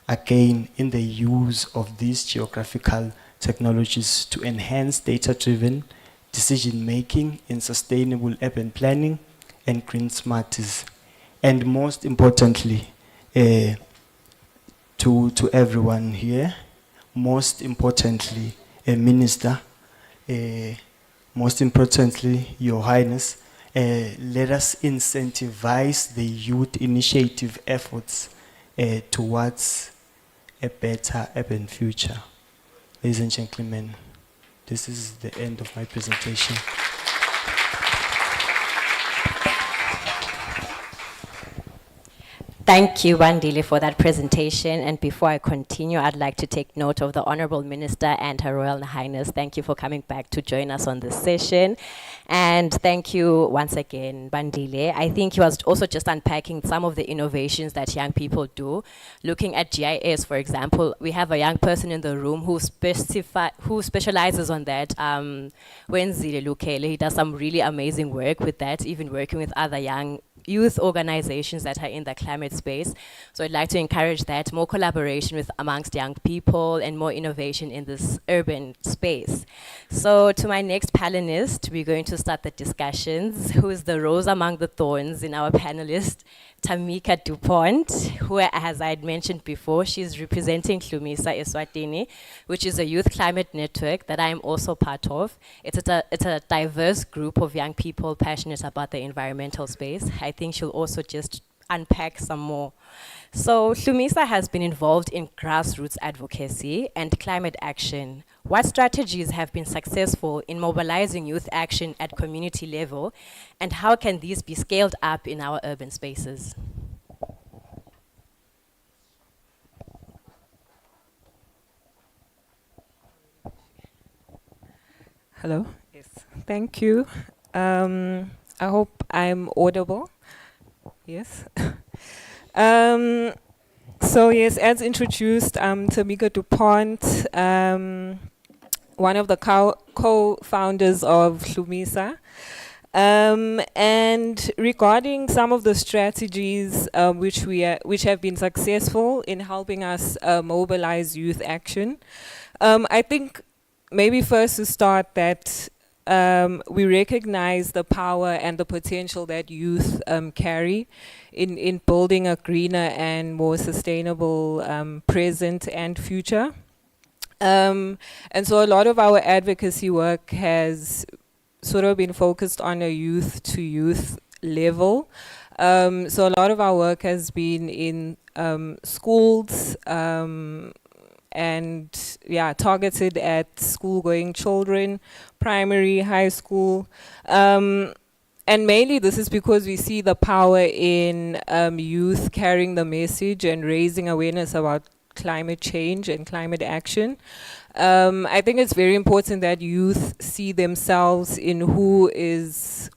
again in the use of these geographical technologies to enhance data-driven decision-making in sustainable urban planning and green smarties. And most importantly, to everyone here, most importantly, Minister, most importantly, Your Highness, let us incentivize the youth initiative efforts towards a better urban future. Ladies and gentlemen, this is the end of my presentation. Thank you, Wandile, for that presentation. And before I continue, I'd like to take note of the Honorable Minister and Her Royal Highness. Thank you for coming back to join us on this session. And thank you once again, Wandile. I think he was also just unpacking some of the innovations that young people do. Looking at GIS, for example, we have a young person in the room who specializes on that. Wenzile Lukele, he does some really amazing work with that, even working with other young youth organizations that are in the climate space. So I'd like to encourage that, more collaboration with amongst young people and more innovation in this urban space. So to my next panelist, we're going to start the discussions. Who is the rose among the thorns in our panelist? Tamika DuPont, who, as I had mentioned before, she's representing Hlumisa Eswatini, which is a youth climate network that I am also part of. It's a diverse group of young people passionate about the environmental space. I think she'll also just unpack some more. So Hlumisa has been involved in grassroots advocacy and climate action. What strategies have been successful in mobilizing youth action at community level, and how can these be scaled up in our urban spaces? Hello. Yes. Thank you. I hope I'm audible. Yes. So yes, as introduced, I'm Tamika DuPont, one of the co-founders of Hlumisa. And regarding some of the strategies which have been successful in helping us mobilize youth action, I think maybe first to start that we recognize the power and the potential that youth carry in building a greener and more sustainable present and future. And so a lot of our advocacy work has sort of been focused on a youth to youth level. So a lot of our work has been in schools, and targeted at school-going children, primary, high school. And mainly this is because we see the power in youth carrying the message and raising awareness about climate change and climate action. I think it's very important that youth see themselves in who is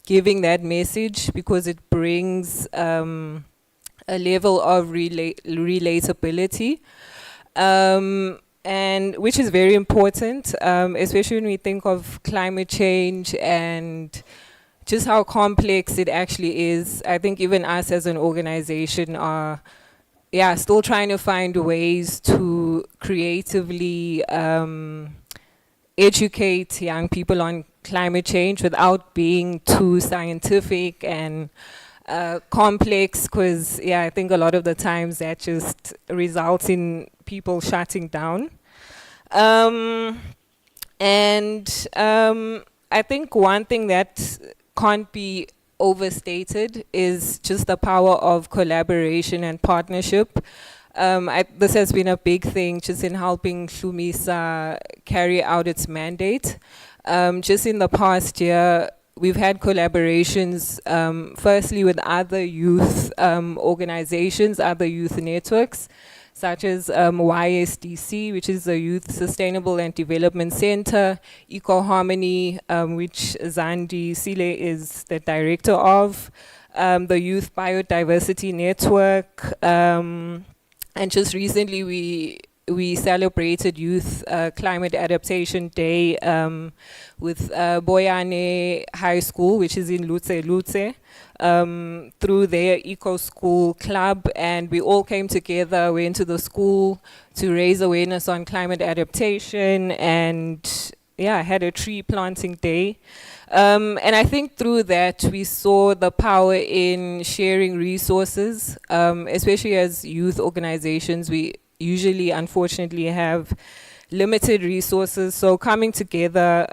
giving that message, because it brings a level of relatability. And which is very important, especially when we think of climate change and just how complex it actually is. I think even us as an organization are still trying to find ways to creatively educate young people on climate change without being too scientific and complex, because I think a lot of the times that just results in people shutting down. And I think one thing that can't be overstated is just the power of collaboration and partnership. This has been a big thing just in helping Hlumisa carry out its mandate. Just in the past year, we've had collaborations, firstly with other youth organizations, other youth networks, such as YSDC, which is the Youth Sustainable and Development Center, EcoHarmony, which Zandi Sile is the director of, the Youth Biodiversity Network, and just recently we celebrated Youth Climate Adaptation Day with Boyane High School, which is in Lutse, through their Eco School Club, and we all came together, went to the school to raise awareness on climate adaptation, and yeah, had a tree planting day. And I think through that we saw the power in sharing resources, especially as youth organizations. We usually, unfortunately, have limited resources. So coming together,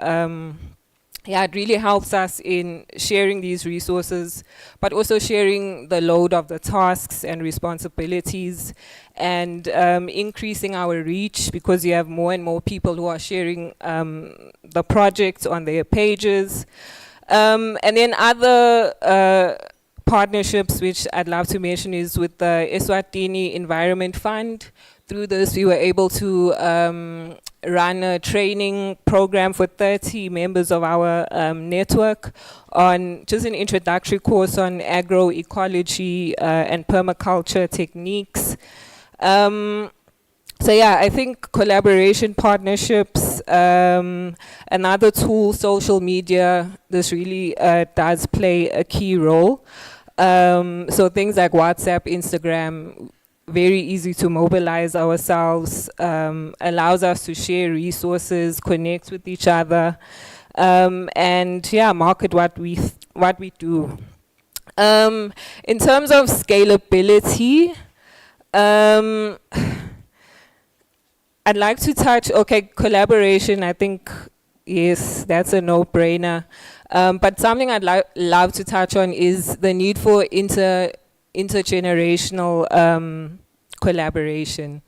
yeah, it really helps us in sharing these resources, but also sharing the load of the tasks and responsibilities, and increasing our reach, because you have more and more people who are sharing the projects on their pages. And then other partnerships which I'd love to mention is with the Eswatini Environment Fund. Through this, we were able to run a training program for 30 members of our network on just an introductory course on agroecology and permaculture techniques. So yeah, I think collaboration, partnerships, another tool, social media, this really does play a key role. So things like WhatsApp, Instagram, very easy to mobilize ourselves, allows us to share resources, connect with each other, and yeah, market what we do. In terms of scalability, I'd like to touch, collaboration, I think, yes, that's a no-brainer. But something I'd love to touch on is the need for intergenerational collaboration.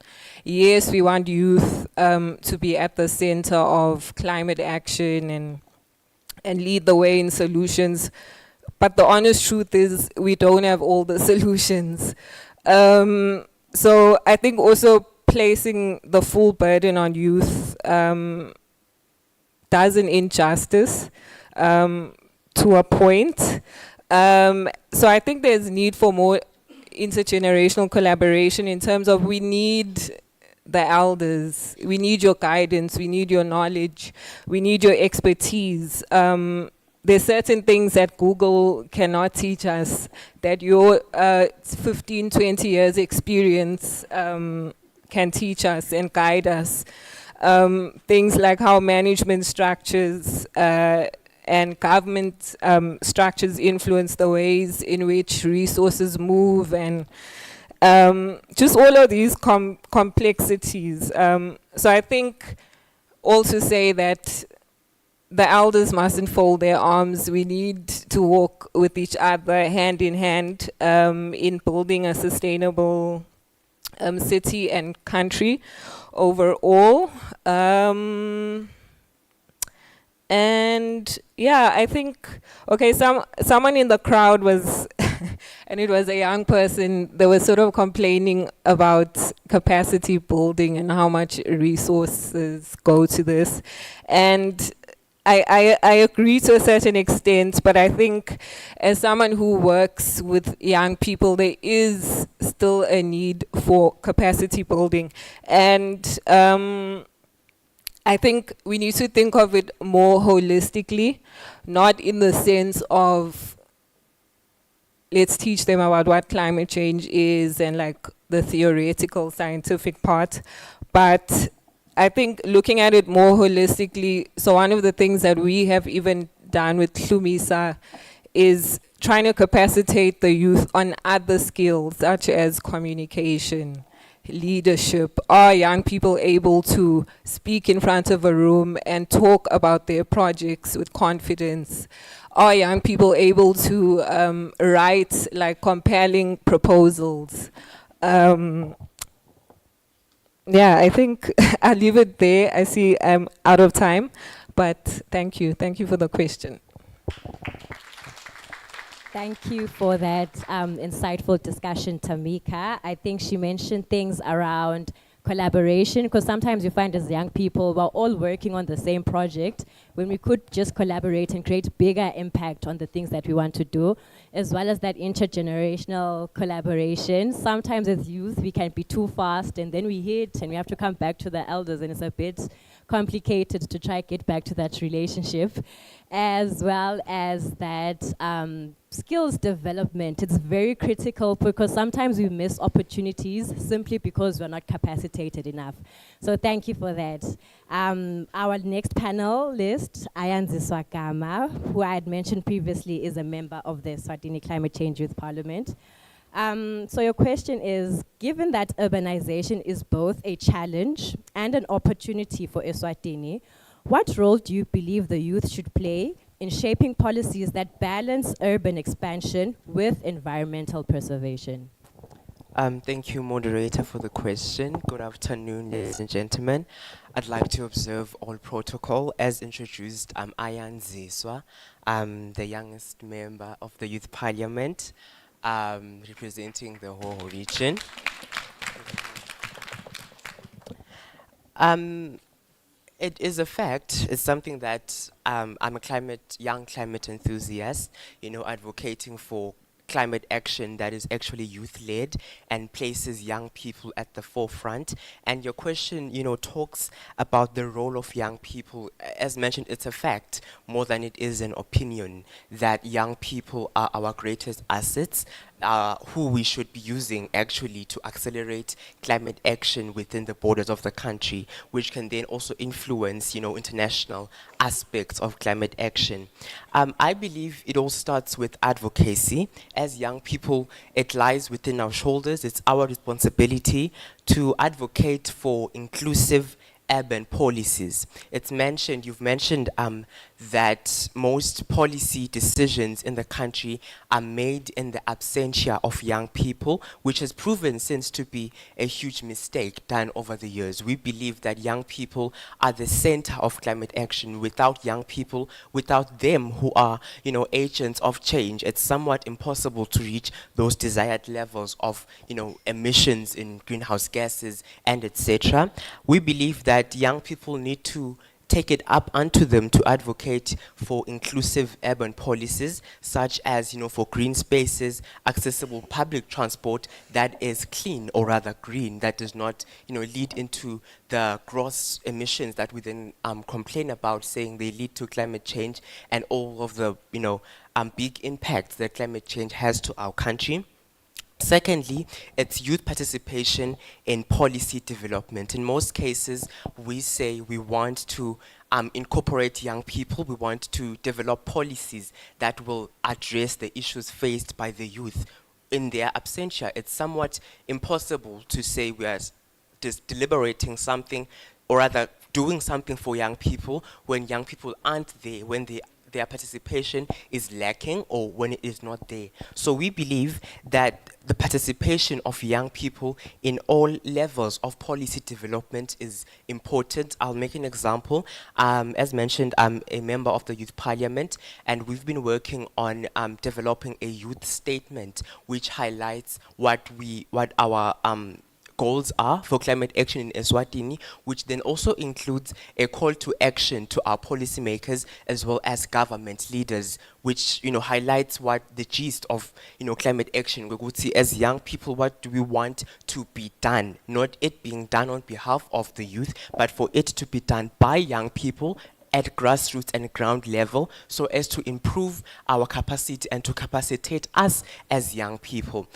Yes, we want youth to be at the center of climate action and lead the way in solutions. But the honest truth is we don't have all the solutions. So I think also placing the full burden on youth does an injustice to a point. So I think there's need for more intergenerational collaboration in terms of we need the elders, we need your guidance, we need your knowledge, we need your expertise. There's certain things that Google cannot teach us that your 15, 20 years experience can teach us and guide us. Things like how management structures and government structures influence the ways in which resources move, and just all of these complexities. So I think also say that the elders mustn't fold their arms. We need to walk with each other hand in hand in building a sustainable city and country overall. And yeah, I think, someone in the crowd was, and it was a young person, they were sort of complaining about capacity building and how much resources go to this. And I agree to a certain extent, but I think as someone who works with young people, there is still a need for capacity building. And I think we need to think of it more holistically, not in the sense of let's teach them about what climate change is and like the theoretical scientific part, but I think looking at it more holistically. So one of the things that we have even done with Hlumisa is trying to capacitate the youth on other skills such as communication, leadership? Are young people able to speak in front of a room and talk about their projects with confidence? Are young people able to write like compelling proposals? Yeah, I think I'll leave it there. I see I'm out of time, but thank you. Thank you for the question. Thank you for that insightful discussion, Tamika. I think she mentioned things around collaboration, because sometimes you find as young people, we're all working on the same project when we could just collaborate and create bigger impact on the things that we want to do, as well as that intergenerational collaboration. Sometimes as youth, we can be too fast and then we hit and we have to come back to the elders, and it's a bit complicated to try get back to that relationship, as well as that skills development. It's very critical because sometimes we miss opportunities simply because we're not capacitated enough. So thank you for that. Our next panelist, Ayan Ziswagama, who I had mentioned previously, is a member of the Eswatini Climate Change Youth Parliament. So your question is, given that urbanization is both a challenge and an opportunity for Eswatini, what role do you believe the youth should play in shaping policies that balance urban expansion with environmental preservation? Thank you, moderator, for the question. Good afternoon, ladies and gentlemen. I'd like to observe all protocol. As introduced, I'm Ayan Ziswa. I'm the youngest member of the Youth Parliament, representing the whole region. It is a fact. It's something that I'm a young climate enthusiast, advocating for climate action that is actually youth-led and places young people at the forefront. And your question, talks about the role of young people. As mentioned, it's a fact more than it is an opinion that young people are our greatest assets, who we should be using actually to accelerate climate action within the borders of the country, which can then also influence, international aspects of climate action. I believe it all starts with advocacy. As young people, it lies within our shoulders. It's our responsibility to advocate for inclusive urban policies. You've mentioned that most policy decisions in the country are made in the absentia of young people, which has proven since to be a huge mistake done over the years. We believe that young people are the center of climate action. Without young people, without them who are, agents of change, it's somewhat impossible to reach those desired levels of, emissions in greenhouse gases and etc. We believe that young people need to take it up unto them to advocate for inclusive urban policies, such as, for green spaces, accessible public transport that is clean, or rather green, that does not, lead into the gross emissions that we then complain about, saying they lead to climate change and all of the, big impacts that climate change has to our country. Secondly, it's youth participation in policy development. In most cases, we say we want to incorporate young people. We want to develop policies that will address the issues faced by the youth. In their absentia, it's somewhat impossible to say we are just deliberating something, or rather doing something for young people when young people aren't there, when their participation is lacking, or when it is not there. So we believe that the participation of young people in all levels of policy development is important. I'll make an example. As mentioned, I'm a member of the Youth Parliament, and we've been working on developing a youth statement which highlights what our goals are for climate action in Eswatini, which then also includes a call to action to our policymakers as well as government leaders, which highlights what the gist of climate action. We would see as young people, what do we want to be done? Not it being done on behalf of the youth, but for it to be done by young people at grassroots and ground level, so as to improve our capacity and to capacitate us as young people.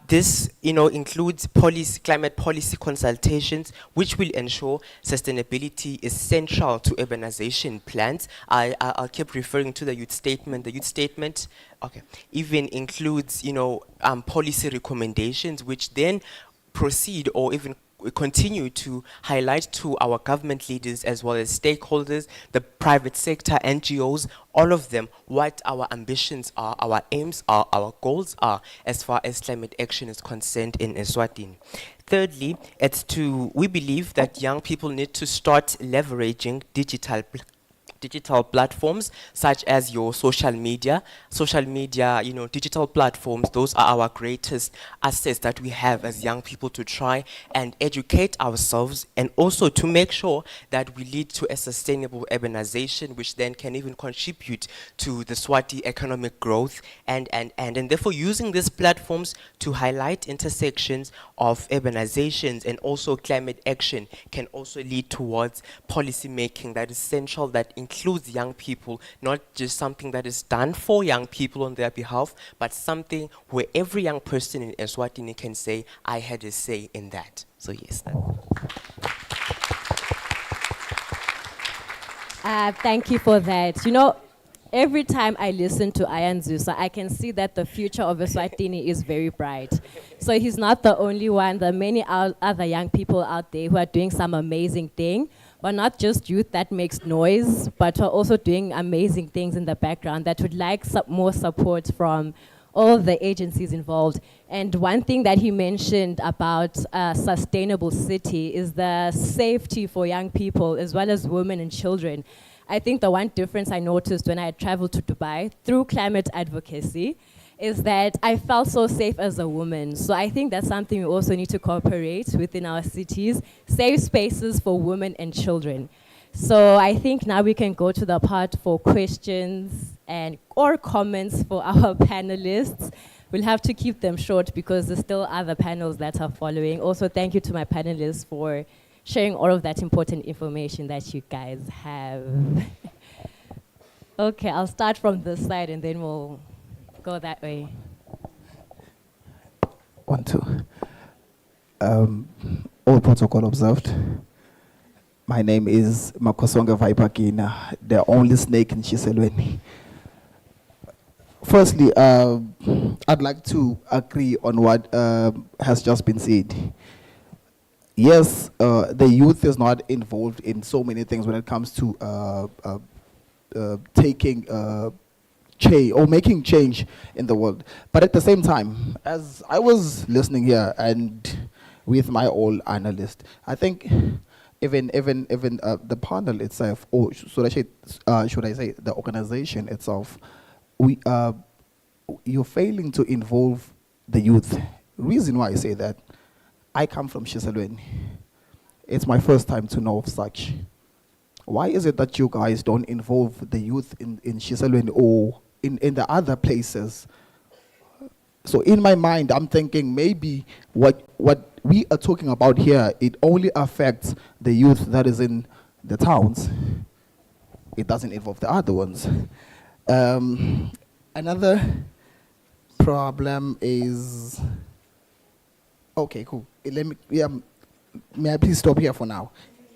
This, includes climate policy consultations, which will ensure sustainability is central to urbanization plans. I'll keep referring to the youth statement. The youth statement, even includes, policy recommendations, which then proceed or even continue to highlight to our government leaders as well as stakeholders, the private sector, NGOs, all of them, what our ambitions are, our aims are, our goals are as far as climate action is concerned in Eswatini. Thirdly, we believe that young people need to start leveraging digital platforms such as your social media, digital platforms. Those are our greatest assets that we have as young people to try and educate ourselves and also to make sure that we lead to a sustainable urbanization, which then can even contribute to the Swati economic growth and therefore using these platforms to highlight intersections of urbanizations and also climate action can also lead towards policy making that is central, that includes young people, not just something that is done for young people on their behalf, but something where every young person in Eswatini can say, I had a say in that. So yes. Thank you for that. You know, every time I listen to Ayan Zusa, I can see that the future of Eswatini is very bright. So he's not the only one. There are many other young people out there who are doing some amazing thing, but not just youth that makes noise, but are also doing amazing things in the background that would like more support from all the agencies involved. And one thing that he mentioned about a sustainable city is the safety for young people as well as women and children. I think the one difference I noticed when I traveled to Dubai through climate advocacy is that I felt so safe as a woman. So I think that's something we also need to cooperate within our cities, safe spaces for women and children. So I think now we can go to the part for questions or comments for our panelists. We'll have to keep them short because there's still other panels that are following. Also, thank you to my panelists for sharing all of that important information that you guys have. Okay, I'll start from this side and then we'll go that way. 1, 2. All protocol observed. My name is Makosonga Vaipakina, the only snake in Chiselweni. Firstly, I'd like to agree on what has just been said. Yes, the youth is not involved in so many things when it comes to taking change or making change in the world. But at the same time, as I was listening here and with my old analyst, I think even the panel itself, or should I say the organization itself, you're failing to involve the youth. Reason why I say that, I come from Shiselweni. It's my first time to know of such. Why is it that you guys don't involve the youth in Shiselweni or in the other places? So in my mind, I'm thinking maybe what we are talking about here, it only affects the youth that is in the towns. It doesn't involve the other ones. Another problem is, okay, cool. May I please stop here for now?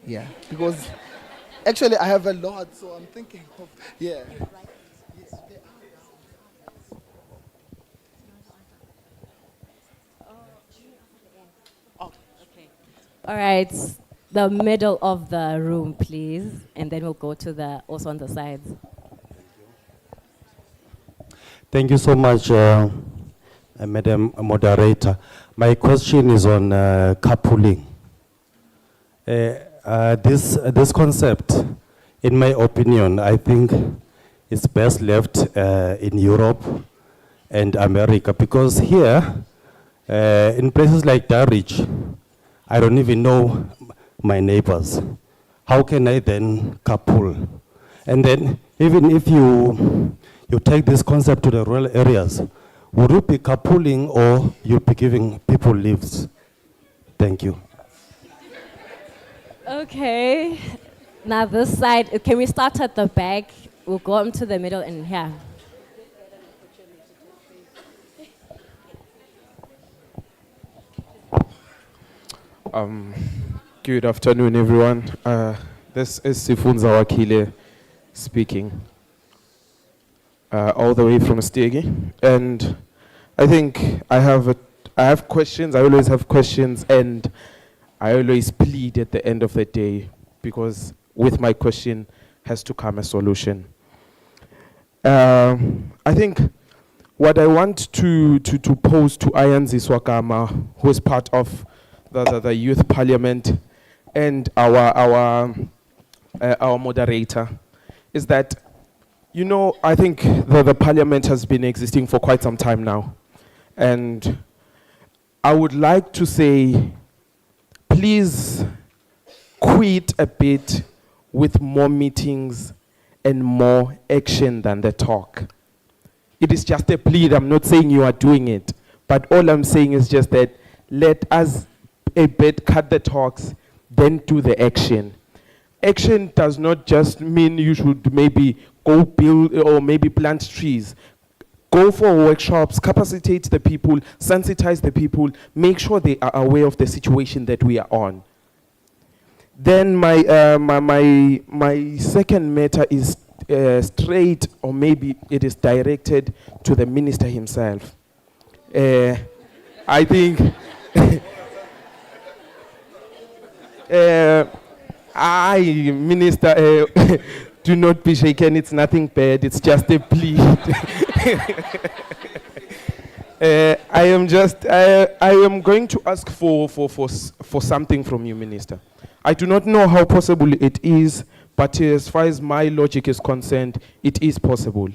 Yeah, because actually I have a lot, so I'm thinking of, yeah. All right, the middle of the room, please. And then we'll go to also on the sides. Thank you so much, Madam Moderator. My question is on carpooling. This concept, in my opinion, I think is best left in Europe and America, because here, in places like Darridge, I don't even know my neighbors. How can I then carpool? And then even if you take this concept to the rural areas, would you be carpooling or you'd be giving people lifts? Thank you. Okay, now this side, can we start at the back? We'll go into the middle and here. Good afternoon, everyone. This is Sifunza Wakile speaking, all the way from Stegi. And I think I have I have questions. I always have questions, and I always plead at the end of the day, because with my question has to come a solution. I think what I want to pose to Ayanzi Swakama, who is part of the Youth Parliament, and our moderator, is that, you know, I think the Parliament has been existing for quite some time now. And I would like to say, please quit a bit with more meetings and more action than the talk. It is just a plea. I'm not saying you are doing it, but all I'm saying is just that let us a bit cut the talks, then do the action. Action does not just mean you should maybe go build or maybe plant trees. Go for workshops, capacitate the people, sensitize the people, make sure they are aware of the situation that we are on. Then my second matter is straight, or maybe it is directed to the minister himself. I think Minister, do not be shaken. It's nothing bad. It's just a plea. I am going to ask for something from you, Minister. I do not know how possible it is, but as far as my logic is concerned, it is possible.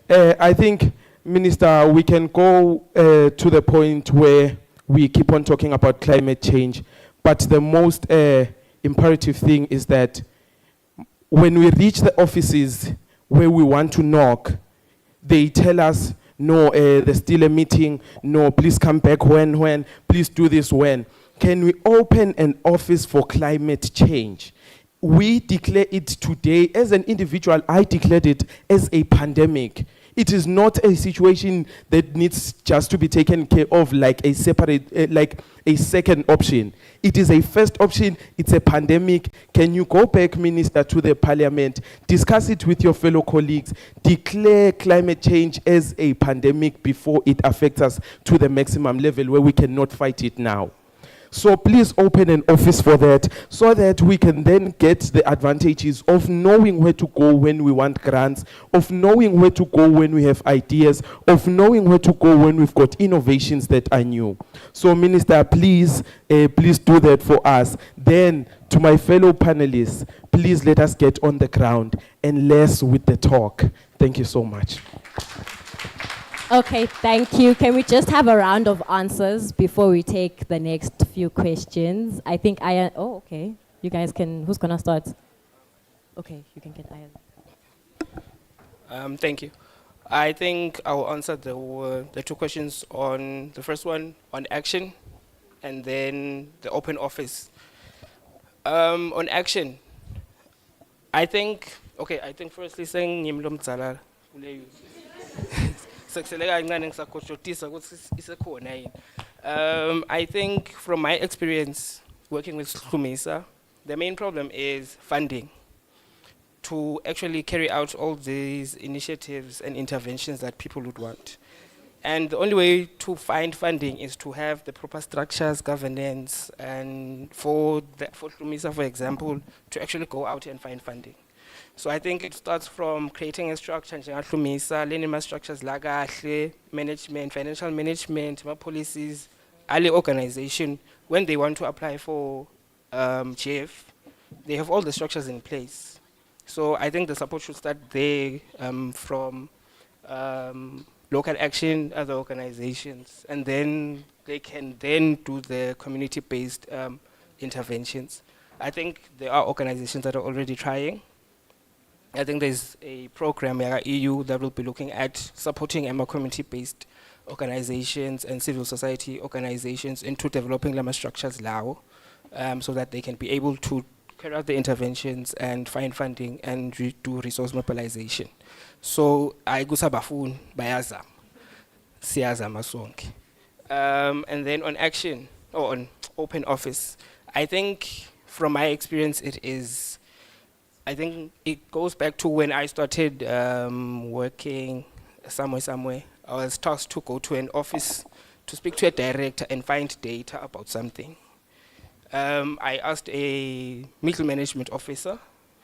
I think, Minister, we can go to the point where we keep on talking about climate change, but the most imperative thing is that when we reach the offices where we want to knock, they tell us, no, there's still a meeting, no, please come back when, please do this when. Can we open an office for climate change? We declare it today. As an individual, I declared it as a pandemic. It is not a situation that needs just to be taken care of like a separate, like a second option. It is a first option. It's a pandemic. Can you go back, Minister, to the Parliament, discuss it with your fellow colleagues, declare climate change as a pandemic before it affects us to the maximum level where we cannot fight it now? So please open an office for that, so that we can then get the advantages of knowing where to go when we want grants, of knowing where to go when we have ideas, of knowing where to go when we've got innovations that are new. So Minister, please do that for us. Then to my fellow panelists, please let us get on the ground and less with the talk. Thank you so much. Okay, thank you. Can we just have a round of answers before we take the next few questions? I think okay. You guys can, who's gonna start? Okay, you can get Ayan. Thank you. I think I will answer the two questions on the first one, on action, and then the open office. On action, I think firstly saying ngimlo mdzala kule I think from my experience working with Hlumisa, the main problem is funding to actually carry out all these initiatives and interventions that people would want. And the only way to find funding is to have the proper structures, governance, and for Hlumisa, for example, to actually go out and find funding. So I think it starts from creating a structure, learning structures, management, financial management, policies, early organization. When they want to apply for GF, they have all the structures in place. So I think the support should start there from local action, other organizations, and then they can then do the community-based interventions. I think there are organizations that are already trying. I think there's a program at EU that will be looking at supporting community-based organizations and civil society organizations into developing llama structures now, so that they can be able to carry out the interventions and find funding and do resource mobilization. So I go sabafun bayazam, siyazama sonke. And then on action, or on open office, I think from my experience I think it goes back to when I started working somewhere. I was tasked to go to an office to speak to a director and find data about something. I asked a middle management officer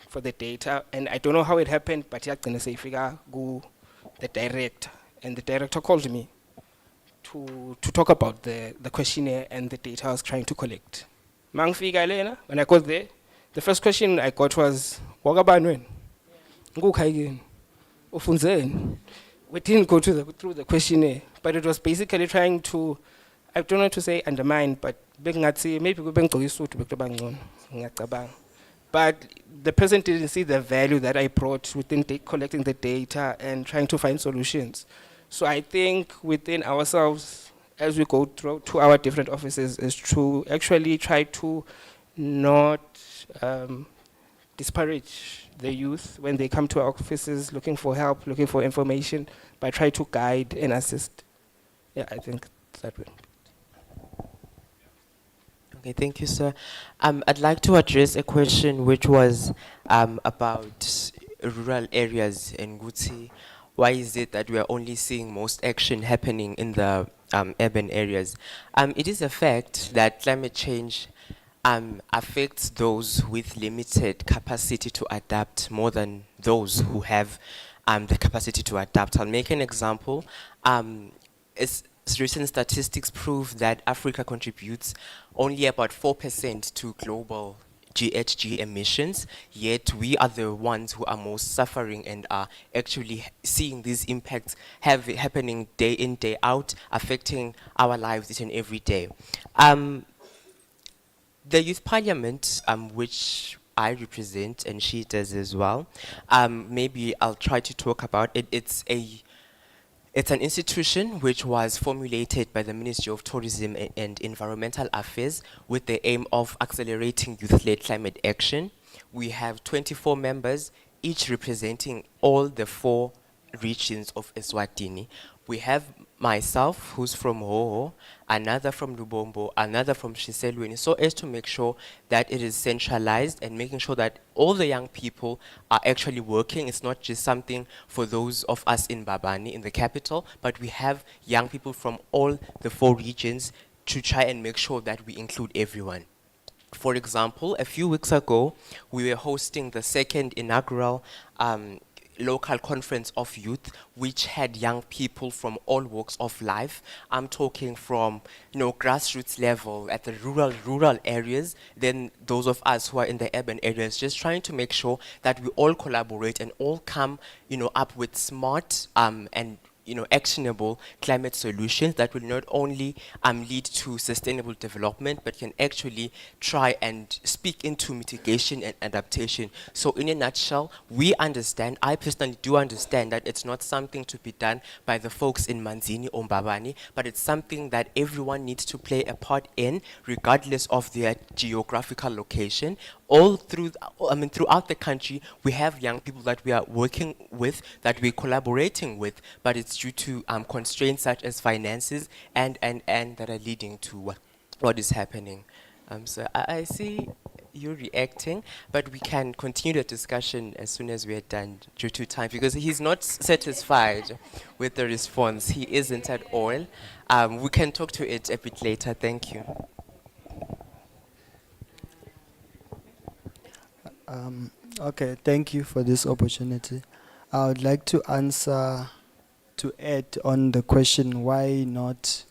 for the data, and I don't know how it happened, but he say figure go the director, and the director called me to talk about the questionnaire and the data I was trying to collect. When I got there, the first question I got was, "Wakabanwen, ngukhayini, ufunzeni?" We didn't go through the questionnaire, but it was basically trying to, I don't know to say undermine, but maybe but the person didn't see the value that I brought within collecting the data and trying to find solutions. So I think within ourselves, as we go through to our different offices, is to actually try to not disparage the youth when they come to our offices looking for help, looking for information, but try to guide and assist. Yeah, I think that way. Okay, thank you, sir. I'd like to address a question which was about rural areas in Guti. Why is it that we are only seeing most action happening in the urban areas? It is a fact that climate change affects those with limited capacity to adapt more than those who have the capacity to adapt. I'll make an example. Recent statistics prove that Africa contributes only about 4% to global GHG emissions, yet we are the ones who are most suffering and are actually seeing these impacts happening day in, day out, affecting our lives each and every day. The Youth Parliament, which I represent, and she does as well, maybe I'll try to talk about it. It's an institution which was formulated by the Ministry of Tourism and Environmental Affairs with the aim of accelerating youth-led climate action. We have 24 members, each representing all the 4 regions of Eswatini. We have myself, who's from Hoho, another from Lubombo, another from Shiselweni, so as to make sure that it is centralized and making sure that all the young people are actually working. It's not just something for those of us in Babani, in the capital, but we have young people from all the 4 regions to try and make sure that we include everyone. For example, a few weeks ago, we were hosting the 2nd inaugural local conference of youth, which had young people from all walks of life. I'm talking from, grassroots level at the rural areas, then those of us who are in the urban areas, just trying to make sure that we all collaborate and all come, up with smart and actionable climate solutions that will not only lead to sustainable development, but can actually try and speak into mitigation and adaptation. So in a nutshell, we understand, I personally do understand, that it's not something to be done by the folks in Manzini or Mbabane, but it's something that everyone needs to play a part in, regardless of their geographical location. All through, throughout the country, we have young people that we are working with, that we're collaborating with, but it's due to constraints such as finances and that are leading to what is happening. So I see you reacting, but we can continue the discussion as soon as we are done due to time, because he's not satisfied with the response. He isn't at all. We can talk to it a bit later. Thank you. Okay, thank you for this opportunity. I would like to add on the question, why not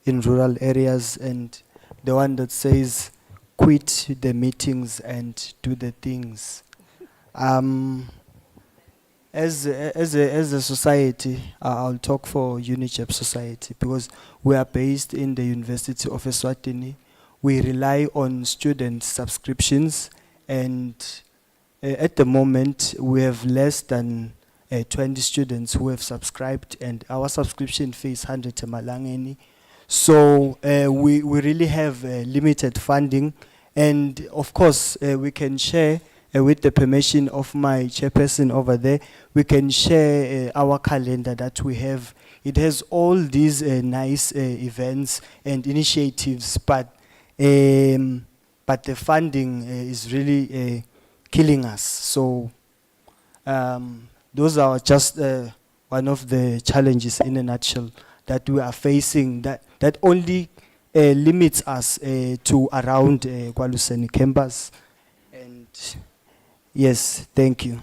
in rural areas, and the one that says quit the meetings and do the things. As a society, I'll talk for UNICEF Society, because we are based in the University of Eswatini. We rely on student subscriptions, and at the moment, we have less than 20 students who have subscribed, and our subscription fee is 100 Malangeni. So we really have limited funding, and of course, we can share, with the permission of my chairperson over there, we can share our calendar that we have. It has all these nice events and initiatives, but the funding is really killing us. So those are just one of the challenges in a nutshell that we are facing that only limits us to around Kwaluseni campus. And yes, thank you.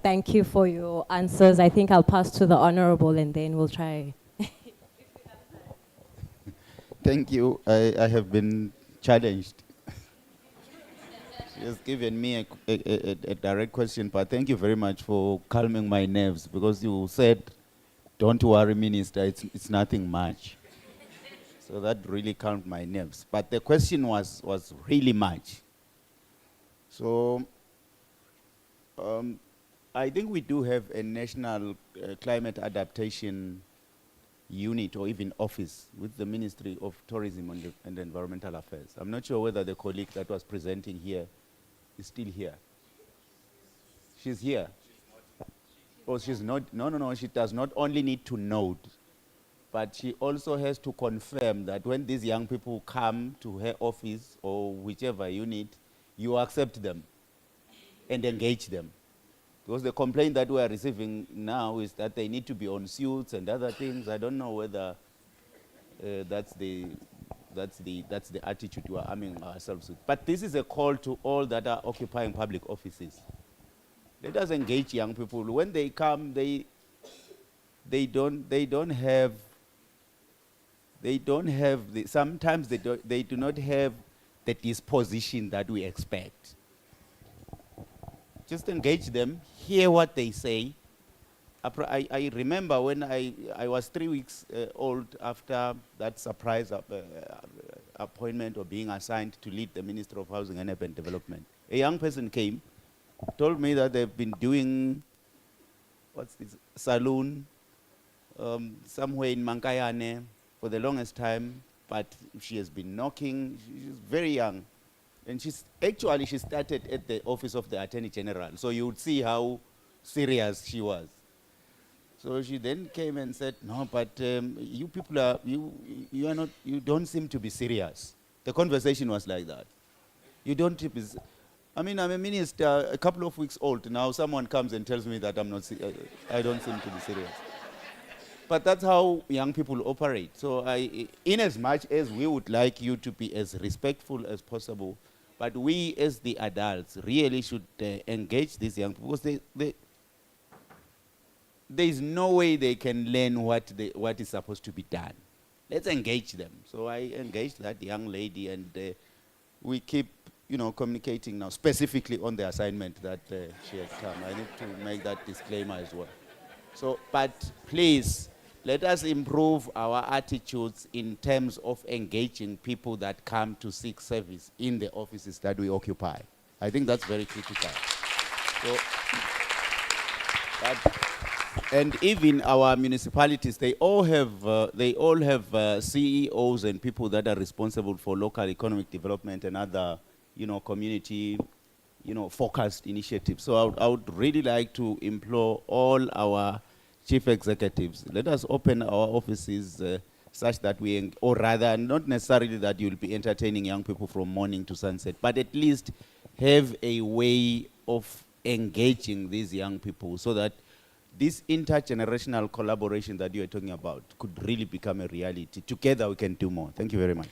Thank you for your answers. I think I'll pass to the Honorable and then we'll try. Thank you. I have been challenged. She has given me a direct question, but thank you very much for calming my nerves, because you said, don't worry, Minister, it's nothing much. So that really calmed my nerves. But the question was really much. So I think we do have a national climate adaptation unit or even office with the Ministry of Tourism and Environmental Affairs. I'm not sure whether the colleague that was presenting here is still here. She's here. Oh, she's not. No. She does not only need to note, but she also has to confirm that when these young people come to her office or whichever unit, you accept them and engage them. Because the complaint that we are receiving now is that they need to be on suits and other things. I don't know whether that's the attitude we are arming ourselves with. But this is a call to all that are occupying public offices. Let us engage young people. When they come, they sometimes they do not have the disposition that we expect. Just engage them, hear what they say. I remember when I was 3 weeks old after that surprise appointment or being assigned to lead the Ministry of Housing and Urban Development. A young person came, told me that they've been doing, saloon, somewhere in Mankayane for the longest time, but she has been knocking. She's very young. And she started at the office of the Attorney General. So you would see how serious she was. So she then came and said, no, but you people you don't seem to be serious. The conversation was like that. You don't be, I mean, I'm a minister, a couple of weeks old. Now someone comes and tells me that I don't seem to be serious. But that's how young people operate. So in as much as we would like you to be as respectful as possible, but we as the adults really should engage these young people, because there is no way they can learn what is supposed to be done. Let's engage them. So I engaged that young lady, and we keep communicating now, specifically on the assignment that she has come. I need to make that disclaimer as well. So, but please, let us improve our attitudes in terms of engaging people that come to seek service in the offices that we occupy. I think that's very critical. So, and even our municipalities, they all have CEOs and people that are responsible for local economic development and other, community, focused initiatives. So I would really like to implore all our chief executives, let us open our offices such that or rather, not necessarily that you'll be entertaining young people from morning to sunset, but at least have a way of engaging these young people so that this intergenerational collaboration that you are talking about could really become a reality. Together we can do more. Thank you very much.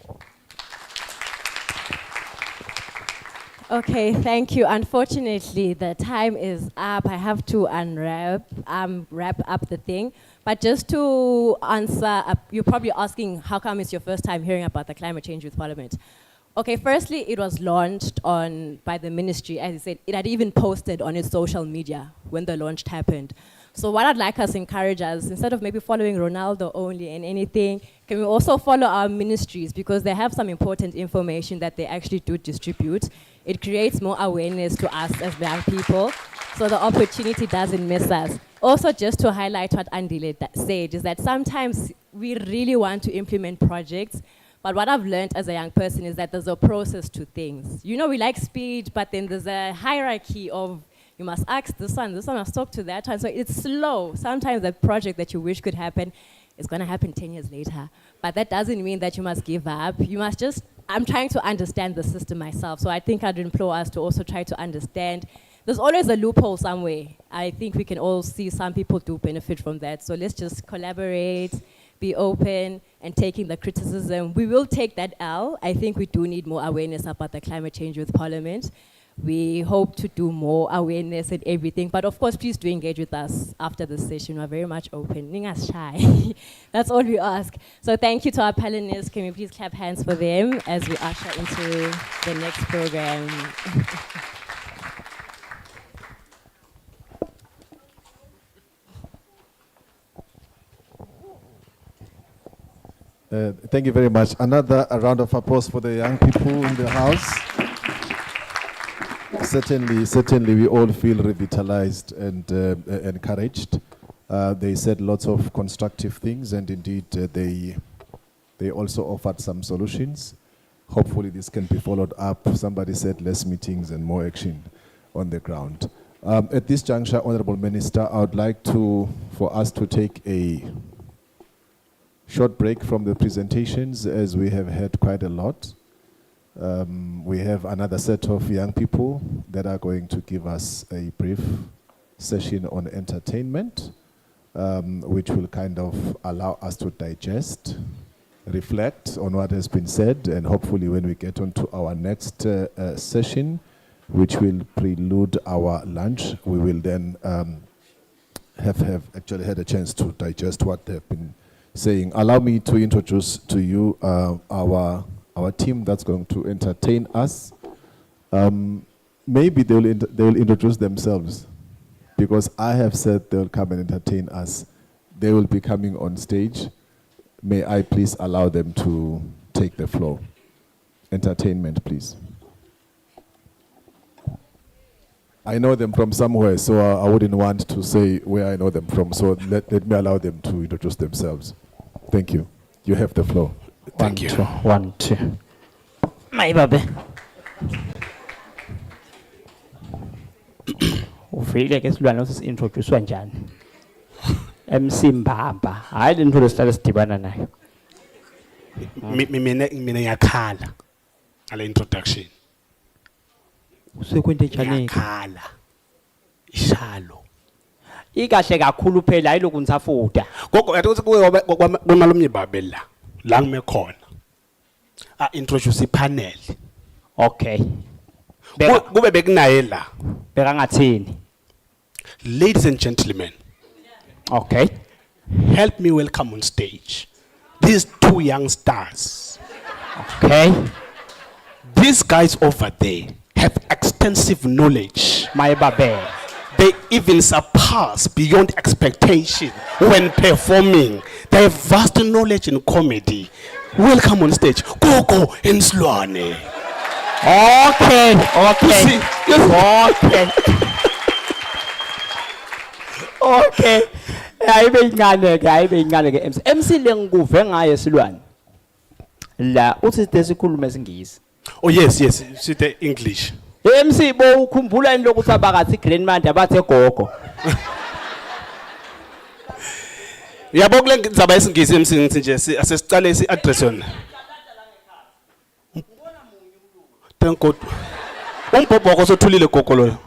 Okay, thank you. Unfortunately, the time is up. I have to wrap up the thing. But just to answer, you're probably asking, how come it's your first time hearing about the Climate Change Youth Parliament? Okay, firstly, it was launched by the ministry. As I said, it had even posted on its social media when the launch happened. So what I'd like us to encourage us, instead of maybe following Ronaldo only and anything, can we also follow our ministries, because they have some important information that they actually do distribute. It creates more awareness to us as young people, so the opportunity doesn't miss us. Also, just to highlight what Andile said, is that sometimes we really want to implement projects, but what I've learned as a young person is that there's a process to things. We like speed, but then there's a hierarchy of, you must ask this one must talk to that one. So it's slow. Sometimes the project that you wish could happen is going to happen 10 years later. But that doesn't mean that you must give up. You must just, I'm trying to understand the system myself. So I think I'd implore us to also try to understand there's always a loophole somewhere. I think we can all see some people do benefit from that. So let's just collaborate, be open, and taking the criticism. We will take that L. I think we do need more awareness about the climate change with Parliament. We hope to do more awareness and everything. But of course, please do engage with us after the session. We're very much open. Ningas shy. That's all we ask. So thank you to our panelists. Can we please clap hands for them as we usher into the next program. Thank you very much. Another round of applause for the young people in the house. Certainly, we all feel revitalized and encouraged. They said lots of constructive things, and indeed, they also offered some solutions. Hopefully, this can be followed up. Somebody said less meetings and more action on the ground. At this juncture, Honorable Minister, I would like for us to take a short break from the presentations, as we have heard quite a lot. We have another set of young people that are going to give us a brief session on entertainment, which will kind of allow us to digest, reflect on what has been said, and hopefully when we get on to our next session, which will prelude our lunch, we will then have actually had a chance to digest what they've been saying. Allow me to introduce to you our team that's going to entertain us. Maybe they'll introduce themselves, because I have said they'll come and entertain us. They will be coming on stage. May I please allow them to take the floor. Entertainment, please. I know them from somewhere, so I wouldn't want to say where I know them from, so let me allow them to introduce themselves. Thank you. You have the floor. Thank you. 1, 2. My baby. Ufike ke silwana usintroduce njani? MC Mbamba. Hayi le ntolo sihlale sidibana nayo. Mina ngiyakhala ngale introduction. Usekwente njani? Ngiyakhala. Ishalo. Ikahle kakhulu phela ayiloko ngisafuda. Gogo yathi ukuthi kwemalumnye babe la ngime khona. Introduce ipanel. Okay. Kube bekunaye la. Beka ngathini? Ladies and gentlemen. Okay. Help me welcome on stage these two young stars. Okay. These guys over there have extensive knowledge. My baby. They even surpass beyond expectation when performing. They have vast knowledge in comedy. Welcome on stage. Gogo and Slwane. Okay. Okay. Okay. Okay. Ayibe ingane ke MC. MC lengikuve ngaye Silwane. La uthi sikhulume isingisi. Oh yes, sithe English. MC bo ukhumbula into ukuthi abakathi grandmother abathe gogo. Yabo kule ndzaba yesingisi MC ngithi nje asesicale address yona. Thank God. Umbhobhoko sothulile gogo loyo.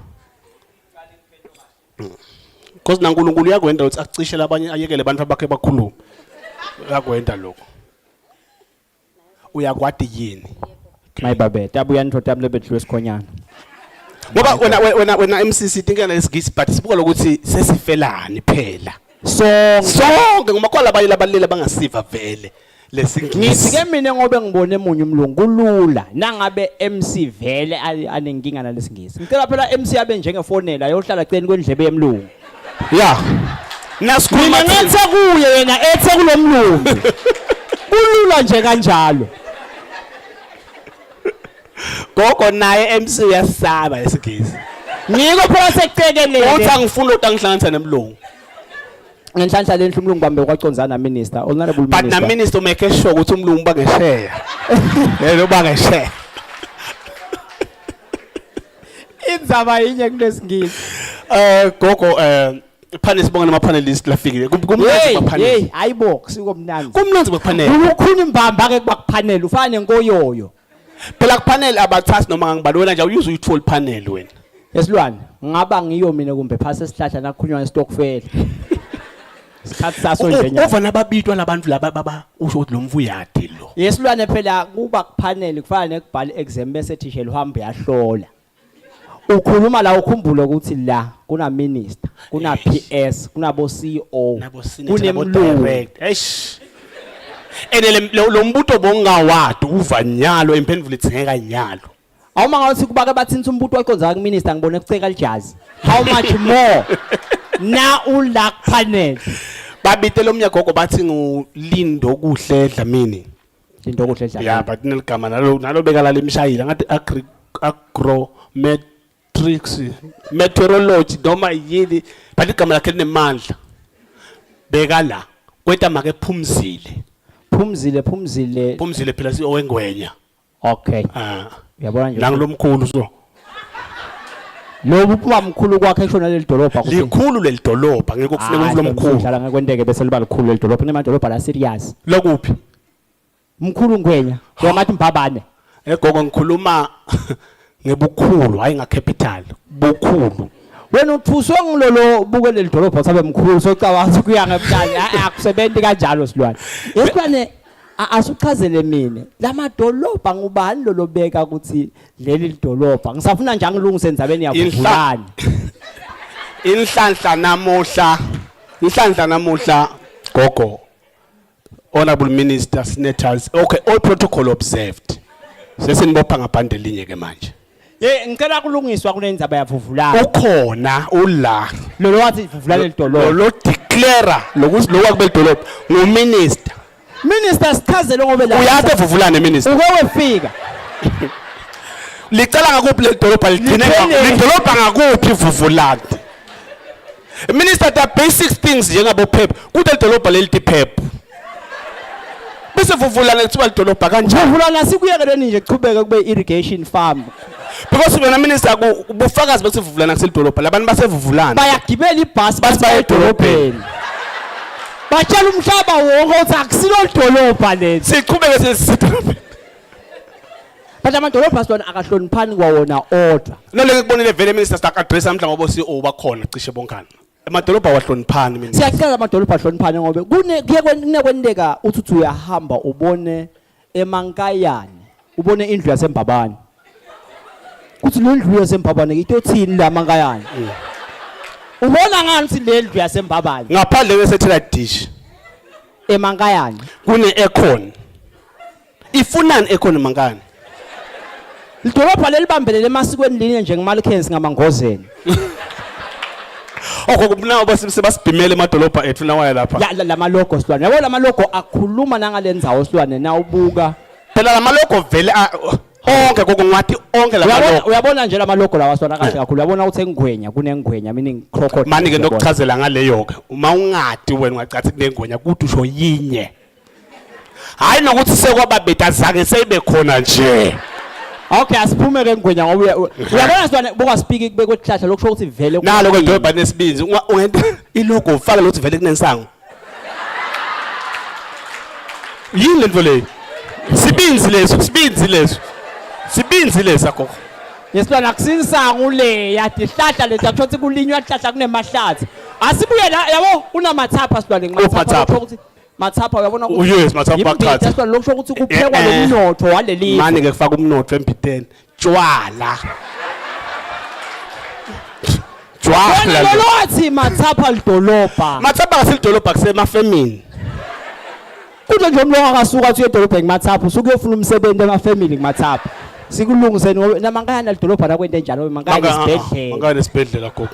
Because naNkulunkulu uyakwenda ukuthi acishele abanye ayekele abantu abakhe bakhuluma. Uyakwenda lokho. Uyakwadi yini? My babe, tabuya ntho tamle bethu wesikhonyana. Ngoba wena MCC tinkela lesigisi but sibuka lokuthi sesifelani phela. Sonke ngoma kwala bayile abalile bangasiva vele lesingisi. Ngizike mina ngobe ngibone emunye umlungu kulula nangabe MC vele anenkinga nalesingisi. Ngicela phela MC abe njengefonela yohlala eceni kwendlebe yemlungu. Yeah. Nasikhuluma ngathi kuye wena ethe kulomlungu. Kulula nje kanjalo. Gogo naye MC uyasaba lesigisi. Ngiko phela sekucekelele. Uthi angifuna utangihlanganisa nemlungu. Ngenhlanhla lenhle umlungu bambe kwaconzana minister, honorable minister. But na minister make sure ukuthi umlungu bangesheya. Yena bangesheya. Indzaba yinye kulesingisi. Gogo panel sibonga nama panelists lafikile. Kumnandi bapanel. Hey, ayibo sikomnandi. Kumnandi bapanel. Ukukhuna imbamba ke kubakupanel ufana nenkoyoyo. Phela kupanel abathathi noma ngibalwela nje uyuze uyithola panel wena. Yesilwane, ngaba ngiyo mina kumbe phasa esihlahla nakhulunywa ngesitokfela. Isikhathi saso nje nyana. Ova nababitwa labantu laba baba usho ukuthi lo mvuyade lo. Yesilwane phela kuba kupanel kufana nekubhala exam bese thishela uhamba uyahlola. Ukhuluma la ukhumbule ukuthi la kuna minister, kuna PS, kuna bo CEO, kunemlungu. Eish. Ene lo mbuto bongawadi uva nyalo impendulo ithengeka nyalo. Awuma ngathi kubake bathinta umbuto waconza ku minister ngibone kuceka lijazi. How much more? Na ulak panel. Babitela omnyagogo bathi ngulindo kuhle Dlamini. Lindo kuhle Dlamini. Yeah, but neligama nalo bekala lemshayila ngathi agrometrics meteorology noma yini but igama lakhe linemandla. Beka la kwenta make Phumzile. Phumzile phela si owengwenya. Okay. Uyabona nje. Nangilomkhulu so. Lo buphuma mkhulu kwakhe eshona leli dolobha ukuthi likhulu leli dolobha ngeke kufuneka umfula omkhulu dlala ngakwendeke bese liba likhulu leli dolobha nemadolobha la serious lokuphi mkhulu ngwenya ngathi mbabane egogo ngikhuluma ngebukhulu hayi nga capital bukhulu wena uthuswe ngilolo buke leli dolobha sabe mkhulu socabanza kuya ngebuhlali akusebenzi kanjalo silwane yesikwane asuchazele mina lamadolobha ngubani lolobeka ukuthi leli dolobha ngisafuna nje angilungise endzabeni yakuvulani inhlanhla namuhla gogo honorable minister senators okay all protocol observed sesinibopha ngaphandle linye ke manje ngicela kulungiswa kunendzaba yavuvulana ukhona ula lolo wathi vuvulana leli dolobha lo declare lokuthi lo wakubeli dolobha nguminister Minister sichazele ngobe la uyathe vuvulane minister uke wefika licala ngakuphi le dolobha ligcine lidolobha ngakuphi vuvulane minister the basic things njengabo phepha kude lidolobha leli phepha bese vuvulane kuthiwa lidolobha kanjani vuvulane sikuyekeleni nje kuchubeke kube irrigation farm because wena minister ubufakazi bese vuvulane kuselidolobha labantu basevuvulane bayagibela ibhasi basiba edolobheni Bachala umhlaba wonke uthi akusilo dolobha leli. Siqhubeke sesitolobha. But amadolobha sona akahloniphani kwawona odwa. Noleke kubonile vele minister sta address amhla ngoba CEO bakhona cishe bonkana. Amadolobha wahloniphani mina. Siyacela amadolobha ahloniphani ngoba kunekwendeka uthi uyahamba ubone eMankayane, ubone indlu yaseMbabane. Kuthi le ndlu yaseMbabane itothini la Mankayane. Ubona ngani le ndlu yaseMbabane ngaphandle kwe-satellite dish eMankayane kune-aircon ifunani aircon eMankayane lidolobha lelibambelele emasikweni linye nje ngeMalikhensi ngamangozeni okubona basibimele emadolobha ethu nawaya lapha lama logo silwane yabo lama logo akhuluma nangalendzawo silwane na ubuka phela lama logo vele onke kokungwathi onke lama logo uyabona nje lama logo lawa sona kahle kakhulu uyabona ukuthi engwenya kunengwenya meaning crocodile mani ke nokuchazela ngaleyo ke uma ungadi wena ungacathi kunengwenya kuthi usho yinye hayi nokuthi sekwababeta zange seyibe khona nje okay asiphume ke ngwenya ngoba uyabona sona buka speak kube kwehlahla lokusho ukuthi vele nalo ke dolobha nesibinzi ungenta ilogo ufaka lokuthi vele kunensango yini lento leyo sibinzi leso gogo yesilwana akusinsango le yadi hlahla lethu akusho ukuthi kulinywa hlahla kunemahlathi asibuye la yabo unamathapha silwane ngamathapha ukuthi mathapha uyabona ukuthi yes mathapha akhatha yesilwane lokusho ukuthi kuphekwa lomnotho waleli mani ke kufaka umnotho empitheni tshwala lo wathi mathapha lidolobha mathapha kasilidolobha kusemafemini kuthi nje umlungu akasuka athi edolobheni mathapha usuke uyofuna umsebenzi emafamily kumathapha sikulungise ngoba naMankayane lidolobha nakwento enjalo Mankayane isibhedlela Mankayane isibhedlela gogo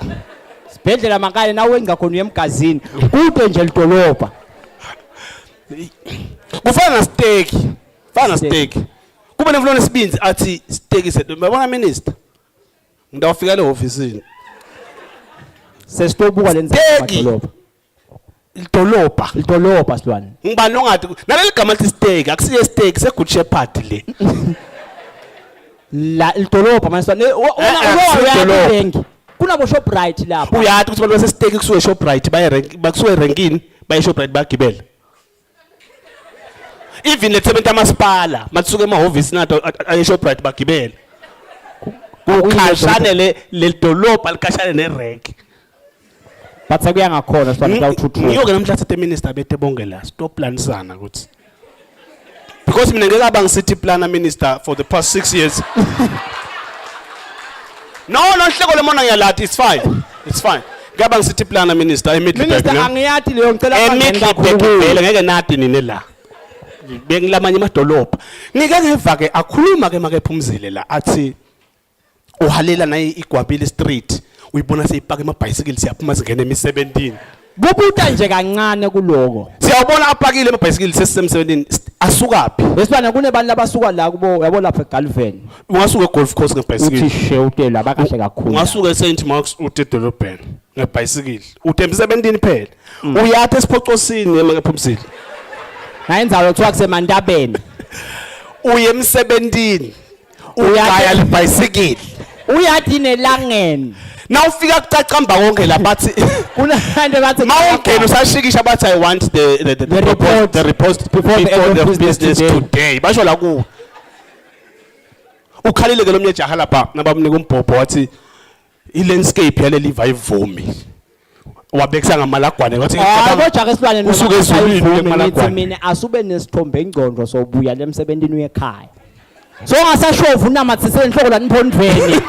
isibhedlela Mankayane nawe wenza khona uyemgazini kude nje lidolobha kufana steak kube nemfuno nesibinzi athi steak uyabona minister ngidawufika le office sesitobuka lenza lidolobha lidolobha silwane ngibani ongathi naleli gama lithi steak akusiye steak se-good shepherd le la lidolobha manje una kunabo Shoprite lapha uyathi ukuthi abantu base steak kusuke Shoprite bakusuke rankini baye Shoprite bagibela even lethe benta amasipala matsuke emahhovisi nato aye Shoprite bagibela kukhashane le dolobha likashane nerek. But sekuya ngakhona sifana sawuthuthuka. Ngiyoke namhla sithi minister bethe bonke la stop planisana ukuthi. Because mina ngeke aba ngicity planner minister for the past 6 years. No, hleko lemona ngiyalathi, it's fine. It's fine. Ngiyaba ngicity planner minister eMiddelburg. Minister angiyathi leyo ngicela eMiddelburg ngeke nathi nini la. Bengilamanye amadolobha. Ngike ngeva ke akhuluma ke make Phumzile la athi uhalela naye iGwabile street uyibona seyipaka emabhayisikili siyaphuma singena emi-17. Kubuta nje kancane kuloko. Siyabona apakile emabhayisikili sesisem-17 asukaphi. Besibana kunebantu abasuka la kubo yabo lapha eGalvin. Ungasuka eGolf Course ngebhayisikili. Uthi shewutela abakahle kakhulu. Ungasuka eSt Marks uthi edolobheni ngebhayisikili. Uthi em-17 phela. Uyathi esiphocosini emake Phumzile. Ngayenzalo kuthiwa kusemantabeni. Uye em-17. Uyaya lebhayisikili. Uyathi nelangeni. Now ufika kucacamba konke la bathi kunabantu bathi mawungena usashikisha bathi I want the report before the end of business today. Basho la ku ukhalile ke lomnye jaha lapha nabamnika umbhobho wathi I landscape yale liva ivumi. Wabekisa ngamalagwane wathi kodwa ke silwane usuke ezulwini emalagwane. Mina asube nesithombe engcondo sobuya lemsebentini wekhaya. So ngasashovu unamathise enhloko la niphondweni.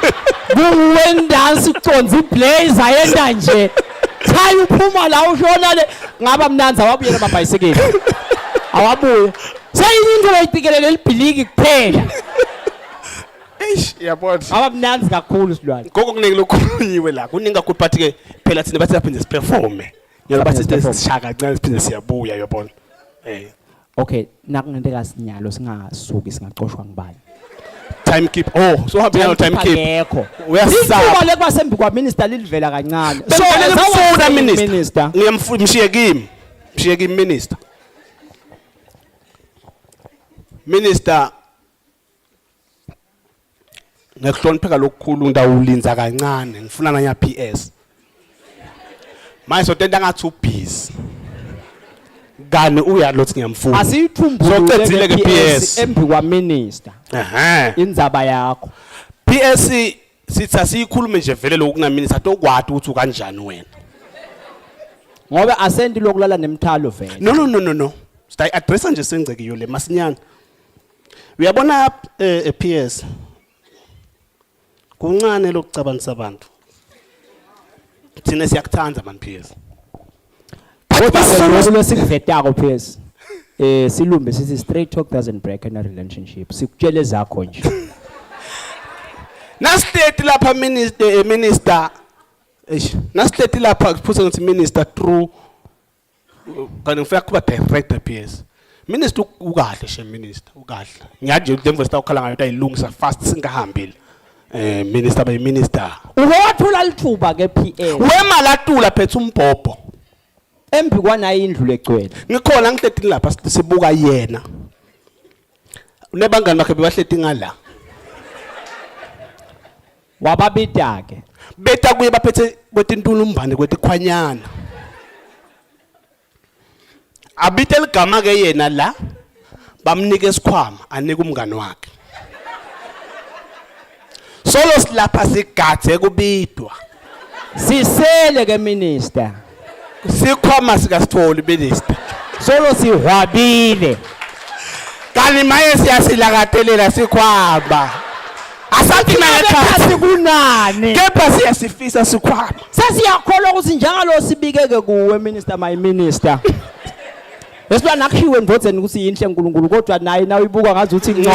Kuwendansi uconza iblazer yenda nje. Cha uphuma la ushona le ngaba mnanza wabuyela amabhayisikili. Awabuye. Sayinto leyipikelele libhiliki kuphela. Eish yabona. Abamnanzi kakhulu silwane. Ngoko kunike lokhunyiwe la. Kuningi kakhulu but ke phela thina bathi lapha siperforme. Ngiyala bathi sishaka kancane siphinde siyabuya yabona. Okay, nakungento kasinyalo singasuki singaxoshwa ngibani. Time keep. Oh, so happy now time keep. Uyasaba. Kuba lekuba sembi kwa minister lilivela kancane. So ngiyamfuna minister. Ngiyamshiye kimi. Mshiye kimi minister. Minister ngekuhlonipheka lokukhulu ngidawulinza kancane ngifuna nanya PS. Manje so tenda ngathi ubusy. Kani uyalothi ngiyamfuna. Asiyithumbule socedzile ke PS embi kwa minister. Indzaba yakho. PS sithi asiyikhulume nje vele lokuna minister tokwati ukuthi kanjani wena. Ngoba asendi lokulala nemthalo vele. No. Sithi address nje sengcekiyo le masinyana. Uyabona PS. Kuncane lokucabanisa abantu. Thina siyakuthanda man PS. Kodwa lesikuvetako PS. Silumbe sithi straight talk doesn't break in a relationship. Sikutshele zakho nje. Na state lapha minister na state lapha kuphuza ukuthi minister through kanti ngifuna kuba director PS. Minister ukahle she minister ukahle. Ngiyaje njengoba sitawukhala ngayo ayilungisa fast singahambile. Minister by minister. Uwathula lithuba ke PS. Wema latula phethe umbhobho. Embi kwanayo indlu legcwele. Ngikhona ngihletini lapha sibuka yena. Unebangani bakhe bebahleti ngala. Wababita ke. Beta kuye baphethe kwetintulumbane kwetikhwanyana. Abite ligama ke yena la bamnika isikhwama anika umngani wakhe. Solo silapha sigathe kubidwa. Sisele ke minister. Sikhwama sikasitholi minister. Solo sihwabile. Kani maye siyasilakatelela sikhwama. Asathi nayekhasi kunani. Kepha siyasifisa sikhwama. Sesiyakholwa ukuthi njalo sibikeke kuwe minister my minister. Besibona nakhiwe ndodzeni ukuthi yinhle uNkulunkulu kodwa naye na uyibuka ngazi ukuthi no.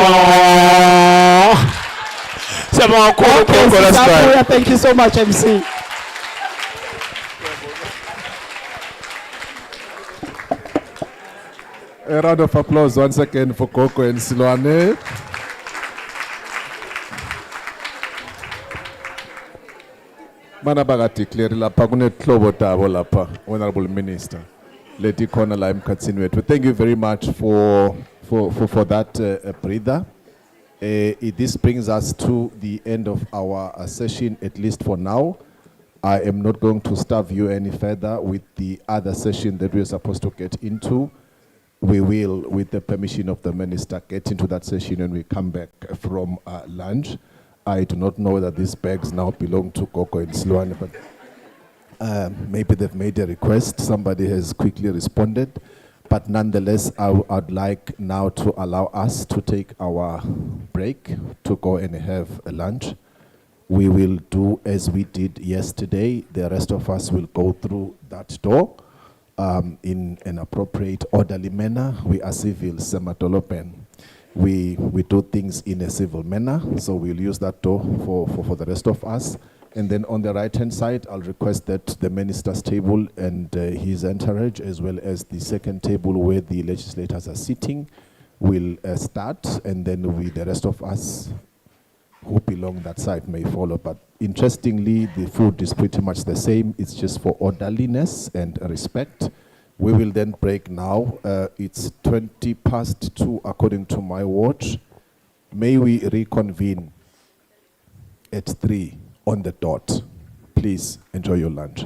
Siyabonga kakhulu. Thank you so much MC. A round of applause once again for Koko and Silwane. Mana baga declare lapha kunehlobo tabo lapha, Honorable Minister. Leti khona la emkhatsini wethu. Thank you very much for that breather. This brings us to the end of our session, at least for now. I am not going to starve you any further with the other session that we're supposed to get into. We will, with the permission of the minister, get into that session when we come back from lunch. I do not know whether these bags now belong to Gogo and Sloane, but maybe they've made a request. Somebody has quickly responded. But nonetheless, I'd like now to allow us to take our break to go and have a lunch. We will do as we did yesterday. The rest of us will go through that door in an appropriate, orderly manner. We are civil, Sematolopen. We do things in a civil manner, so we'll use that door for the rest of us. And then on the right-hand side, I'll request that the minister's table and his entourage, as well as the second table where the legislators are sitting, will start, and then the rest of us who belong that side may follow. But interestingly, the food is pretty much the same. It's just for orderliness and respect. We will then break now. It's 2:20 according to my watch. May we reconvene at 3 on the dot. Please enjoy your lunch.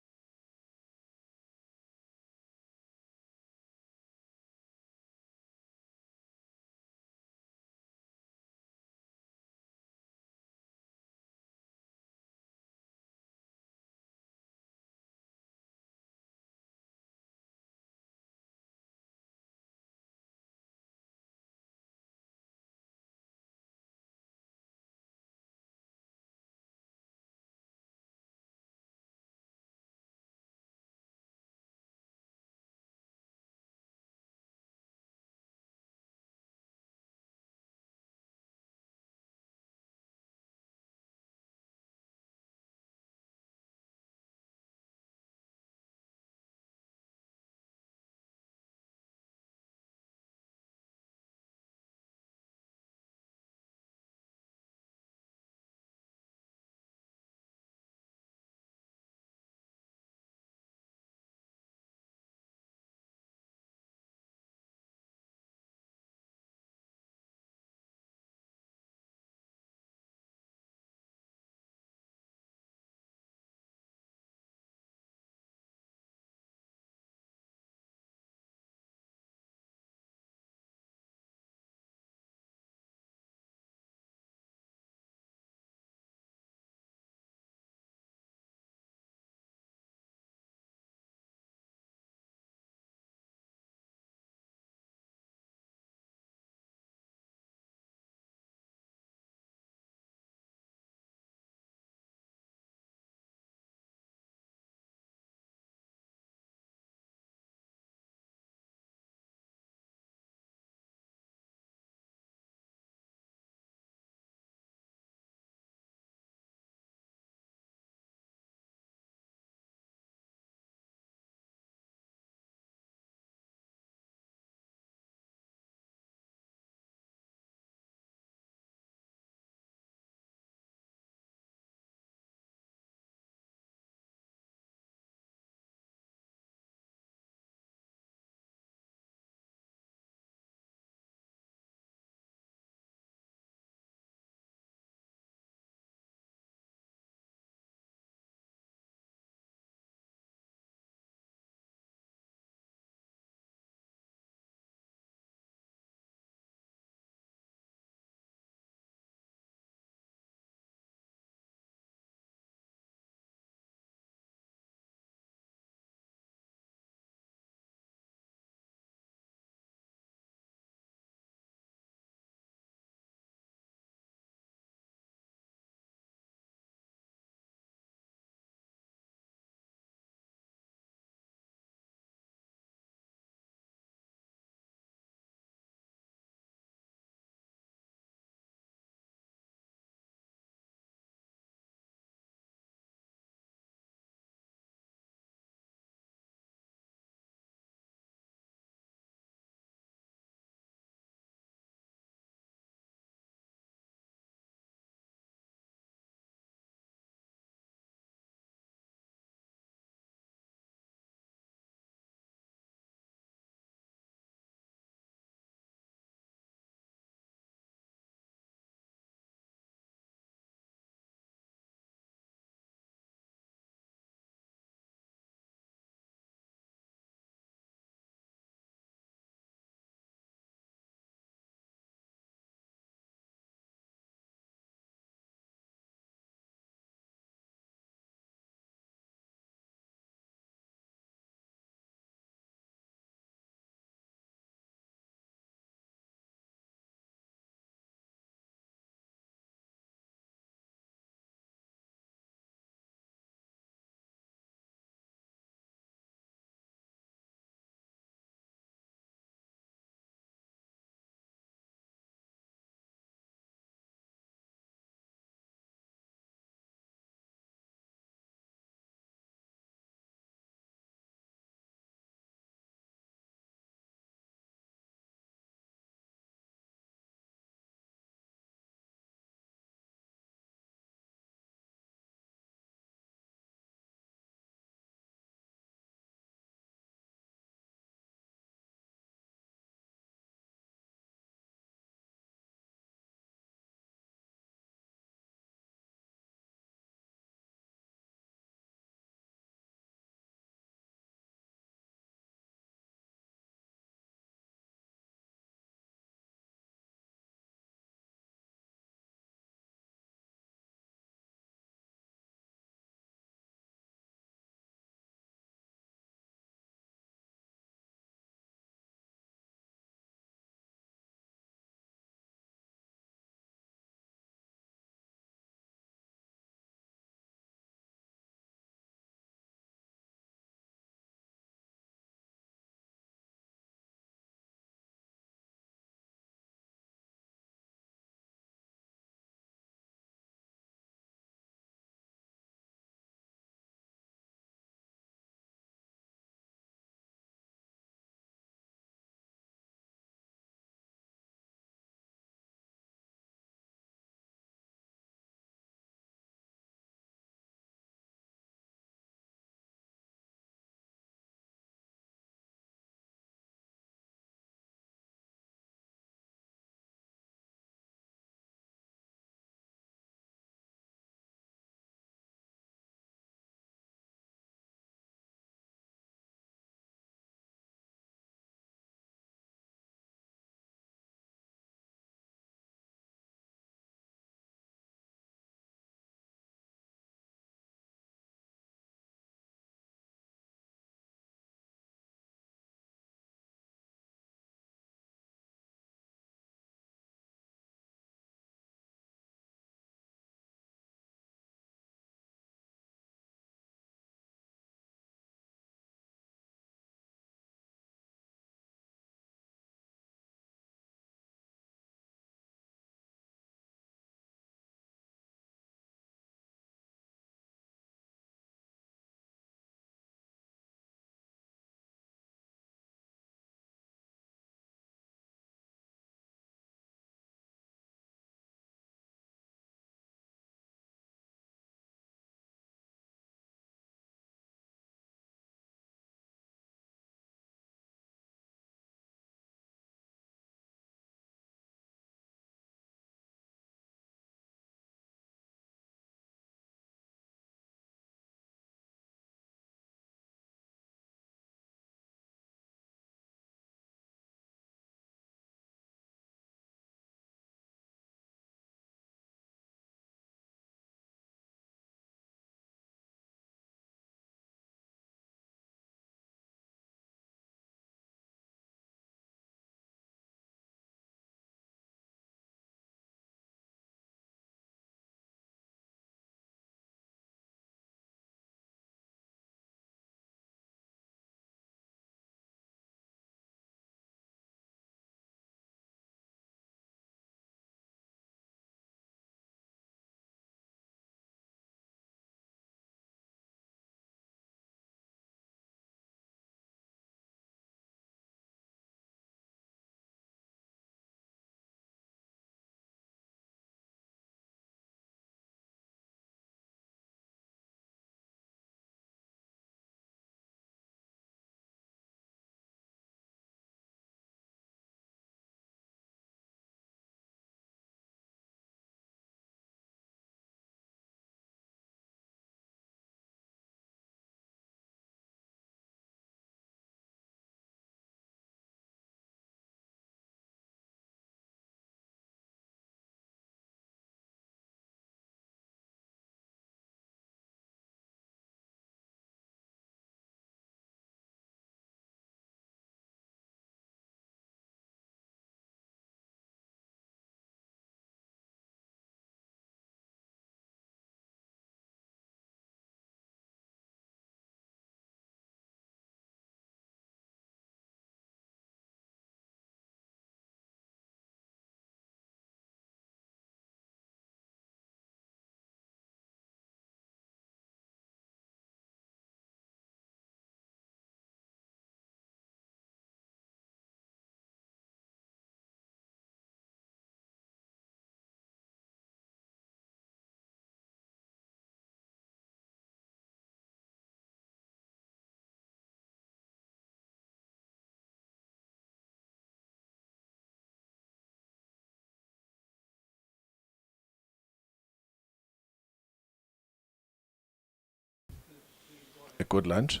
a good lunch.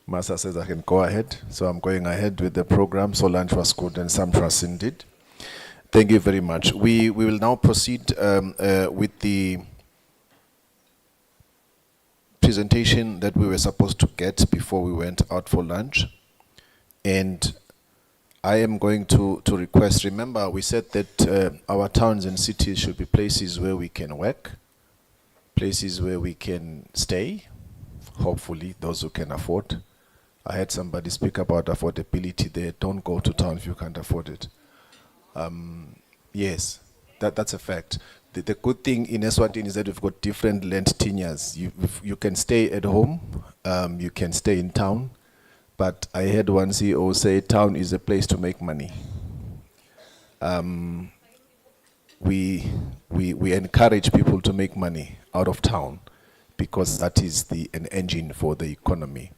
Masa says I can go ahead, so I'm going ahead with the program. So lunch was good and some trust indeed. Thank you very much. We will now proceed with the presentation that we were supposed to get before we went out for lunch. And I am going to request, remember we said that our towns and cities should be places where we can work, places where we can stay, hopefully those who can afford. I had somebody speak about affordability there. Don't go to town if you can't afford it. Yes, that's a fact. The good thing in Eswatini is that we've got different land tenures. You can stay at home, you can stay in town, but I heard one CEO say town is a place to make money. We encourage people to make money out of town because that is an engine for the economy.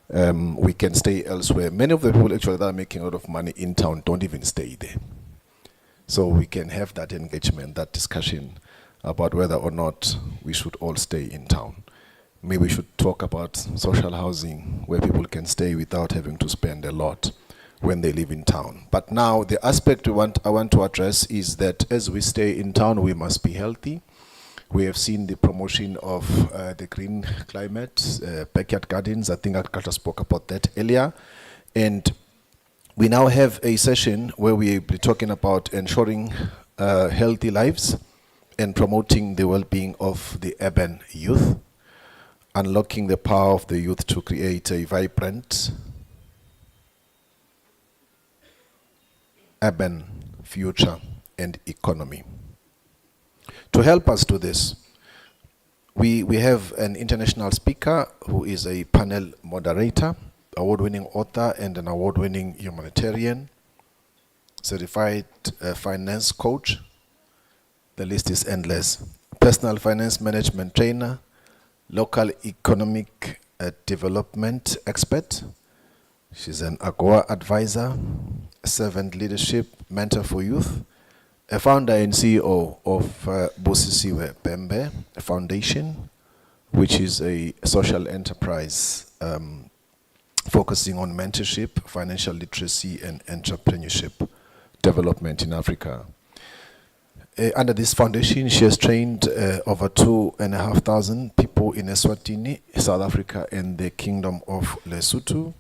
We can stay elsewhere. Many of the people actually that are making a lot of money in town don't even stay there. So we can have that engagement, that discussion about whether or not we should all stay in town. Maybe we should talk about social housing where people can stay without having to spend a lot when they live in town. But now the aspect I want to address is that as we stay in town, we must be healthy. We have seen the promotion of the green climate, backyard gardens. I think Agriculture spoke about that earlier. And we now have a session where we will be talking about ensuring healthy lives and promoting the well-being of the urban youth, unlocking the power of the youth to create a vibrant urban future and economy. To help us do this, we have an international speaker who is a panel moderator, award-winning author and an award-winning humanitarian, certified finance coach. The list is endless. Personal finance management trainer, local economic development expert. She's an AGOA advisor, a servant leadership mentor for youth, a founder and CEO of Busisiwe Bembe Foundation, which is a social enterprise focusing on mentorship, financial literacy, and entrepreneurship development in Africa. Under this foundation, she has trained over 2,500 people in Eswatini, South Africa, and the Kingdom of Lesotho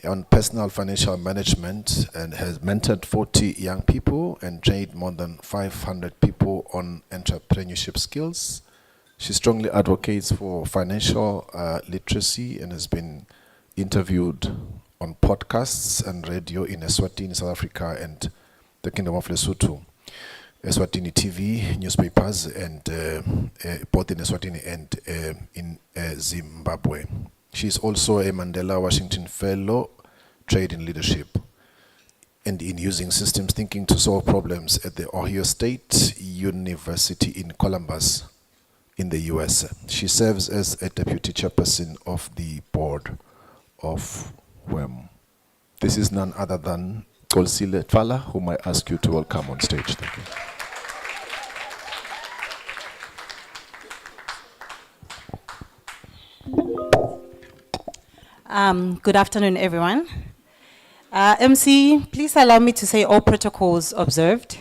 on personal financial management, and has mentored 40 young people and trained more than 500 people on entrepreneurship skills. She strongly advocates for financial literacy and has been interviewed on podcasts and radio in Eswatini, South Africa, and the Kingdom of Lesotho. Eswatini TV, newspapers, and both in Eswatini and in Zimbabwe. She is also a Mandela Washington Fellow, Trade in Leadership, and in using systems thinking to solve problems at the Ohio State University in Columbus, in the US. She serves as a deputy chairperson of the board of WEM. This is none other than Kolsile Tfala, whom I ask you to welcome on stage. Thank you. Good afternoon, everyone. MC, please allow me to say all protocols observed.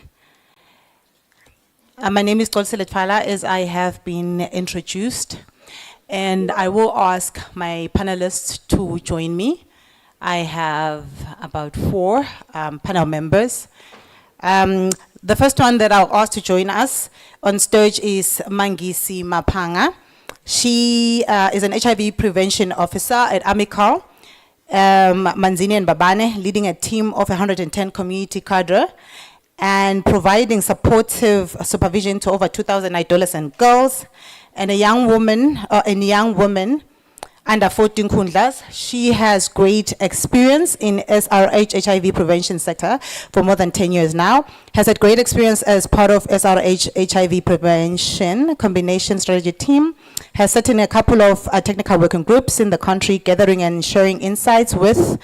My name is Kolsile Tfala, as I have been introduced, and I will ask my panelists to join me. I have about 4 panel members. The first one that I'll ask to join us on stage is Mangisi Mapanga. She is an HIV prevention officer at Amical, Manzini and Babane, leading a team of 110 community cadre and providing supportive supervision to over 2,000 adolescent girls and a young woman under 14 Kundlas. She has great experience in SRH HIV prevention sector for more than 10 years now, has had great experience as part of SRH HIV prevention combination strategy team, has sat in a couple of technical working groups in the country, gathering and sharing insights with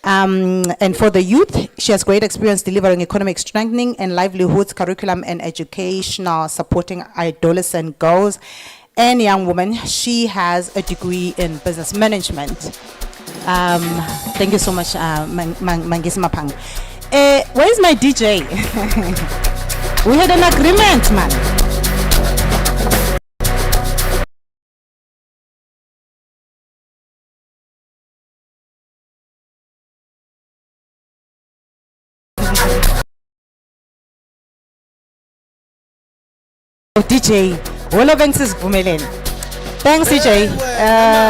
and for the youth. She has great experience delivering economic strengthening and livelihoods, curriculum and educational supporting adolescent girls and young woman. She has a degree in business management. Thank you so much, Mangisi Mapang. Where's my DJ? We had an agreement, man. DJ, Wolobanks is Bumelen. Thanks, DJ.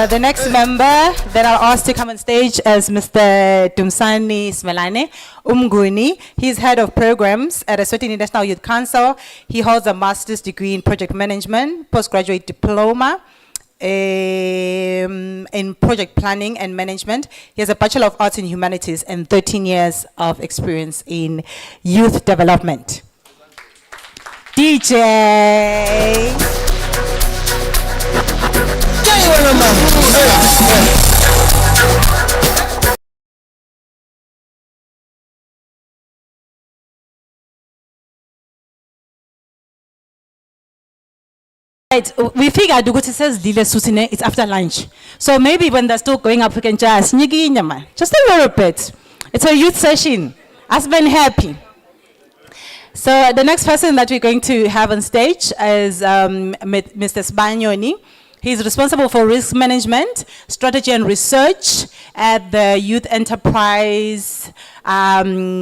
The next member that I'll ask to come on stage is Mr. Dumsani Smelane Umguni. He's head of programs at Eswatini National Youth Council. He holds a master's degree in project management, postgraduate diploma in project planning and management. He has a Bachelor of Arts in Humanities and 13 years of experience in youth development. DJ. Right, we figured Duguti says Dile Susine, it's after lunch. So maybe when they're still going up, we can just a little bit. It's a youth session. Has been happy. So the next person that we're going to have on stage is Mr. Spanioni. He's responsible for risk management, strategy and research at the Youth Enterprise YERF.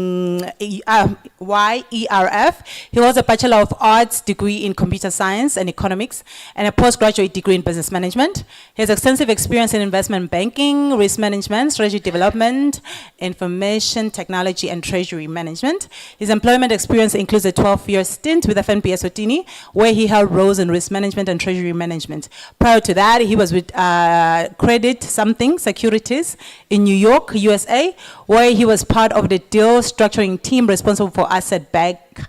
He holds a Bachelor of Arts degree in Computer Science and Economics and a postgraduate degree in Business Management. He has extensive experience in investment banking, risk management, strategy development, information technology, and treasury management. His employment experience includes a 12-year stint with FNB Eswatini, where he held roles in risk management and treasury management. Prior to that, he was with Credit Something Securities in New York, USA, where he was part of the deal structuring team responsible for asset-backed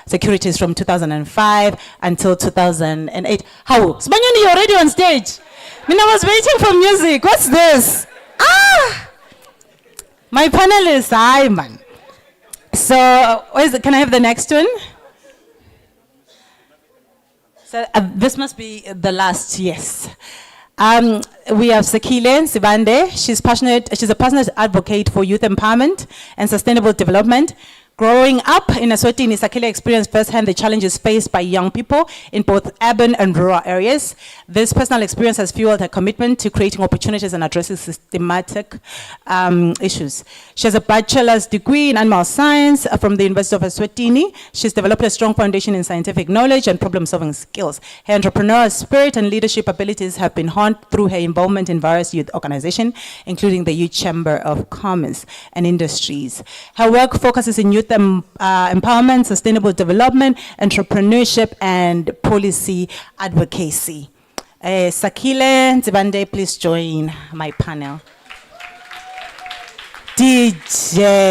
securities from 2005 until 2008. How? Spanioni, you're already on stage. I mean, I was waiting for music. What's this? My panelists, hi, man. So, can I have the next one? So, this must be the last, yes. We have Sakile Sibande. She's a passionate advocate for youth empowerment and sustainable development. Growing up in Eswatini, Sakile experienced firsthand the challenges faced by young people in both urban and rural areas. This personal experience has fueled her commitment to creating opportunities and addressing systematic issues. She has a bachelor's degree in animal science from the University of Eswatini. She's developed a strong foundation in scientific knowledge and problem-solving skills. Her entrepreneurial spirit and leadership abilities have been honed through her involvement in various youth organizations, including the Youth Chamber of Commerce and Industries. Her work focuses in youth empowerment, sustainable development, entrepreneurship, and policy advocacy. Sakile Nzibande, please join my panel. DJ.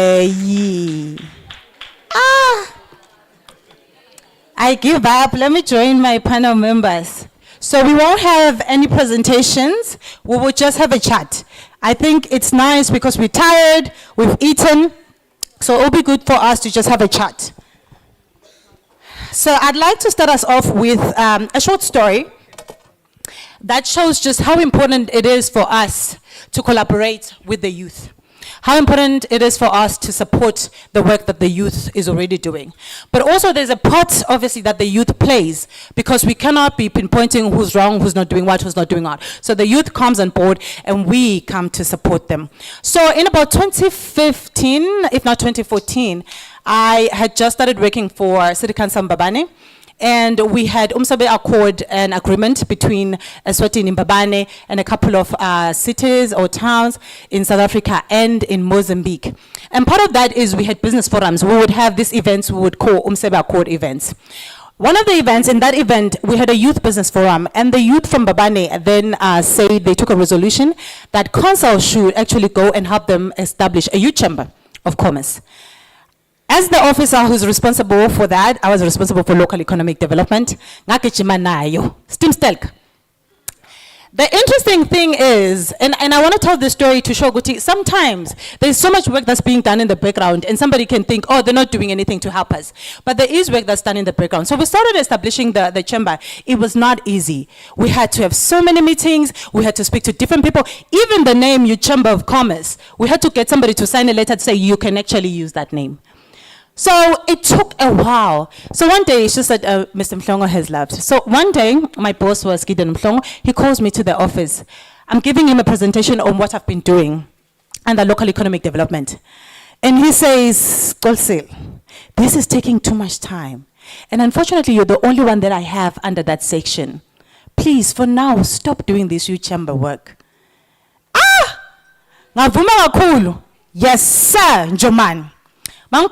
I give up. Let me join my panel members. So we won't have any presentations. We will just have a chat. I think it's nice because we're tired, we've eaten, so it'll be good for us to just have a chat. So I'd like to start us off with a short story that shows just how important it is for us to collaborate with the youth. How important it is for us to support the work that the youth is already doing. But also there's a part, obviously, that the youth plays, because we cannot be pinpointing who's wrong, who's not doing what, who's not doing what. So the youth comes on board and we come to support them. So in about 2015, if not 2014, I had just started working for City Council Mbabane. And we had Umsabe Accord, an agreement between Eswatini, Mbabane, and a couple of cities or towns in South Africa and in Mozambique. And part of that is we had business forums. We would have these events we would call Umsabe Accord events. One of the events, in that event, we had a youth business forum, and the youth from Mbabane then said they took a resolution that council should actually go and help them establish a youth chamber of commerce. As the officer who's responsible for that, I was responsible for local economic development. Steam Stelk. The interesting thing is, and I want to tell this story to show Guti, sometimes there's so much work that's being done in the background and somebody can think, oh, they're not doing anything to help us. But there is work that's done in the background. So we started establishing the chamber. It was not easy. We had to have so many meetings. We had to speak to different people. Even the name, your Chamber of Commerce, we had to get somebody to sign a letter to say you can actually use that name. So it took a while. So one day, she said, Mr. Mhlongo has left. So one day, my boss was Gideon Mhlongo. He calls me to the office. I'm giving him a presentation on what I've been doing and the local economic development. And he says, Kolsil, this is taking too much time. And unfortunately, you're the only one that I have under that section. Please, for now, stop doing this youth chamber work. Ah! Ngavuma kakhulu. Yes, sir, Njoman. So I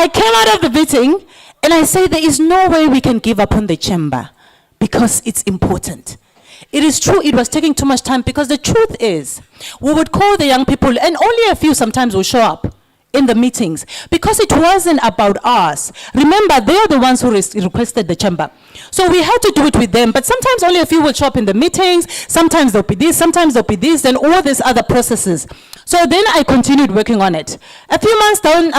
came out of the meeting and I say there is no way we can give up on the chamber because it's important. It is true it was taking too much time because the truth is we would call the young people and only a few sometimes will show up in the meetings because it wasn't about us. Remember, they are the ones who requested the chamber. So we had to do it with them, but sometimes only a few will show up in the meetings, sometimes there'll be this, sometimes there'll be this, and all these other processes. So then I continued working on it. A few months down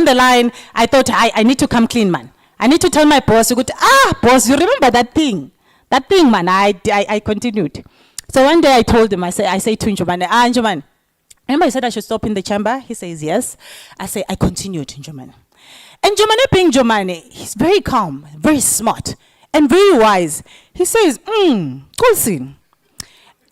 the line, I thought, I need to come clean, man. I need to tell my boss, boss, you remember that thing? That thing, man, I continued. So one day I told him, I say to Njoman, Njoman, remember I said I should stop in the chamber? He says, yes. I say, I continued, Njomane. And Njomane being Njomane, he's very calm, very smart, and very wise. He says, Kolsin,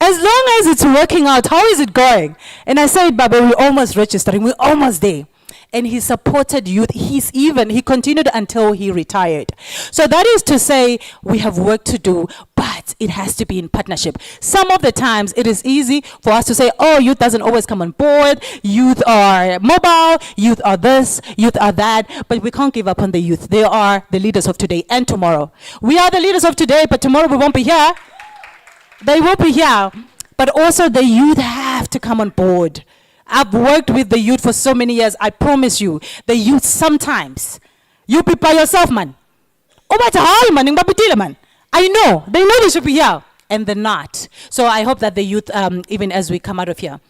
as long as it's working out, how is it going? And I said, Baba, we're almost registering, we're almost there. And he supported youth. He continued until he retired. So that is to say, we have work to do, but it has to be in partnership. Some of the times it is easy for us to say, oh, youth doesn't always come on board. Youth are mobile. Youth are this. Youth are that. But we can't give up on the youth. They are the leaders of today and tomorrow. We are the leaders of today, but tomorrow we won't be here. They won't be here. But also the youth have to come on board. I've worked with the youth for so many years. I promise you, the youth sometimes, you be by yourself, man. I know, they know they should be here, and they're not. So I hope that the youth, even as we come out of here,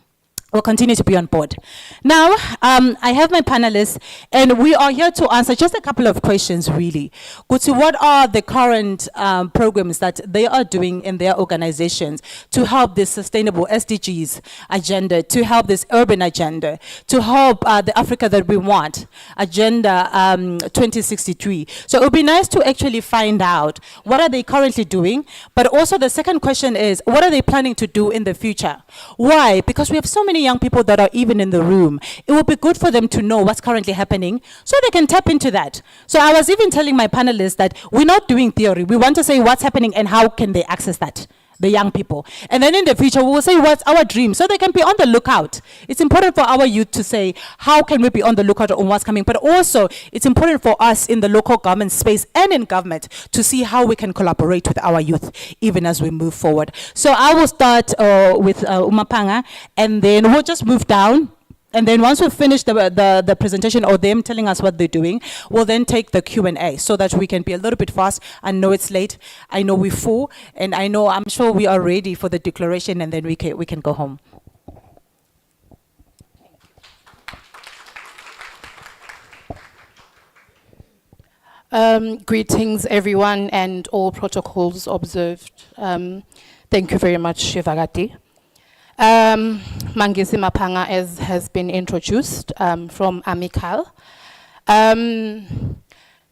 will continue to be on board. Now, I have my panelists, and we are here to answer just a couple of questions, really. Guti, what are the current programs that they are doing in their organizations to help this sustainable SDGs agenda, to help this urban agenda, to help the Africa that we want, Agenda 2063. So it would be nice to actually find out what are they currently doing, but also the second question is, what are they planning to do in the future? Why? Because we have so many young people that are even in the room. It would be good for them to know what's currently happening so they can tap into that. So I was even telling my panelists that we're not doing theory. We want to say what's happening and how can they access that, the young people. And then in the future, we will say what's our dream so they can be on the lookout. It's important for our youth to say, how can we be on the lookout on what's coming? But also, it's important for us in the local government space and in government to see how we can collaborate with our youth, even as we move forward. So I will start with Umapanga, and then we'll just move down. And then once we finish the presentation or them telling us what they're doing, we'll then take the Q&A so that we can be a little bit fast. I know it's late. I know we're full. And I'm sure we are ready for the declaration, and then we can go home. Greetings, everyone, and all protocols observed. Thank you very much, Shivagati. Mangisi Mapanga, as has been introduced, from Amical.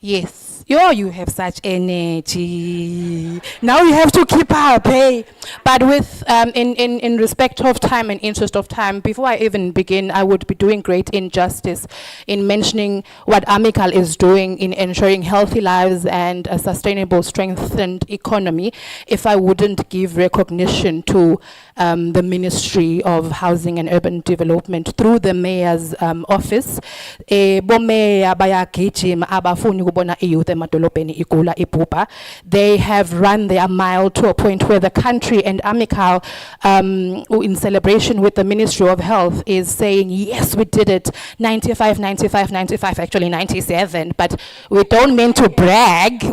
Yes, you have such energy. Now you have to keep up, hey? But with, in respect of time and interest of time, before I even begin, I would be doing great injustice in mentioning what Amical is doing in ensuring healthy lives and a sustainable, strengthened economy if I wouldn't give recognition to the Ministry of Housing and Urban Development through the Mayor's office. Bo Mayor bayagijima abafuni ukubona iyouth emadolobheni igula ibhubha. They have run their mile to a point where the country and Amical, in celebration with the Ministry of Health, is saying, yes, we did it, 95, 95, 95, actually 97, but we don't mean to brag,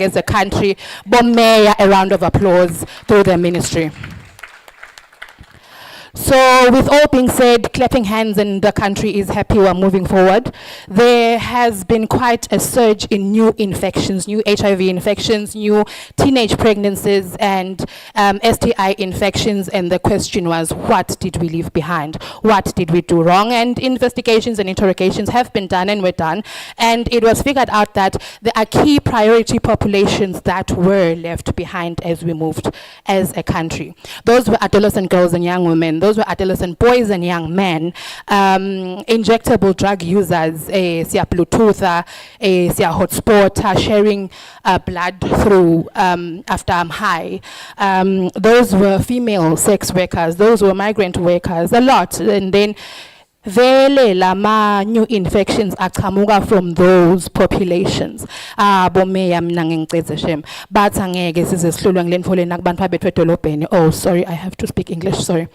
as a country. Bomeya, a round of applause to the ministry. So with all being said, clapping hands and the country is happy, we're moving forward. There has been quite a surge in new infections, new HIV infections, new teenage pregnancies and STI infections, and the question was, what did we leave behind? What did we do wrong? And investigations and interrogations have been done and were done, and it was figured out that there are key priority populations that were left behind as we moved as a country. Those were adolescent girls and young women. Those were adolescent boys and young men, injectable drug users, siya Bluetooth, siya hotspot, sharing blood through after I'm high. Those were female sex workers. Those were migrant workers, a lot. And then vele lama new infections aqhamuka from those populations. Bomeya mina ngiceze shem. But angeke size sihlulwe ngile ntfo lena kubantu abethwe edolobheni. Oh, sorry, I have to speak English, sorry.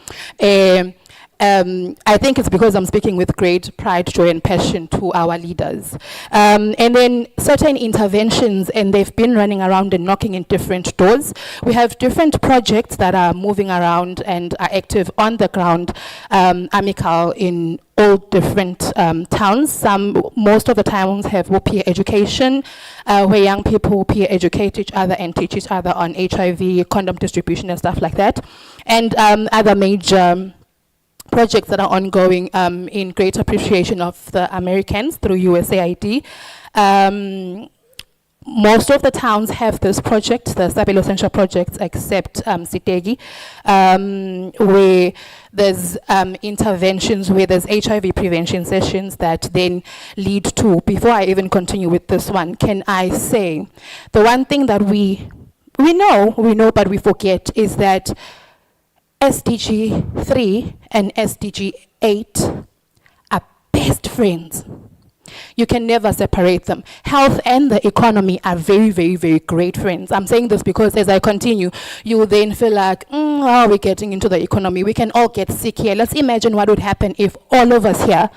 I think it's because I'm speaking with great pride, joy, and passion to our leaders. And then certain interventions, and they've been running around and knocking in different doors. We have different projects that are moving around and are active on the ground, Amical, in all different towns. Most of the towns have peer education, where young people peer educate each other and teach each other on HIV, condom distribution, and stuff like that. And other major projects that are ongoing in great appreciation of the Americans through USAID. Most of the towns have this project, the Sabelo Essential projects, except Sitegi, where there's interventions, where there's HIV prevention sessions that then lead to, before I even continue with this one, can I say, the one thing that we know, but we forget is that SDG 3 and SDG 8 are best friends. You can never separate them. Health and the economy are very, very, very great friends. I'm saying this because as I continue, you will then feel like, oh, we're getting into the economy. We can all get sick here. Let's imagine what would happen if all of us here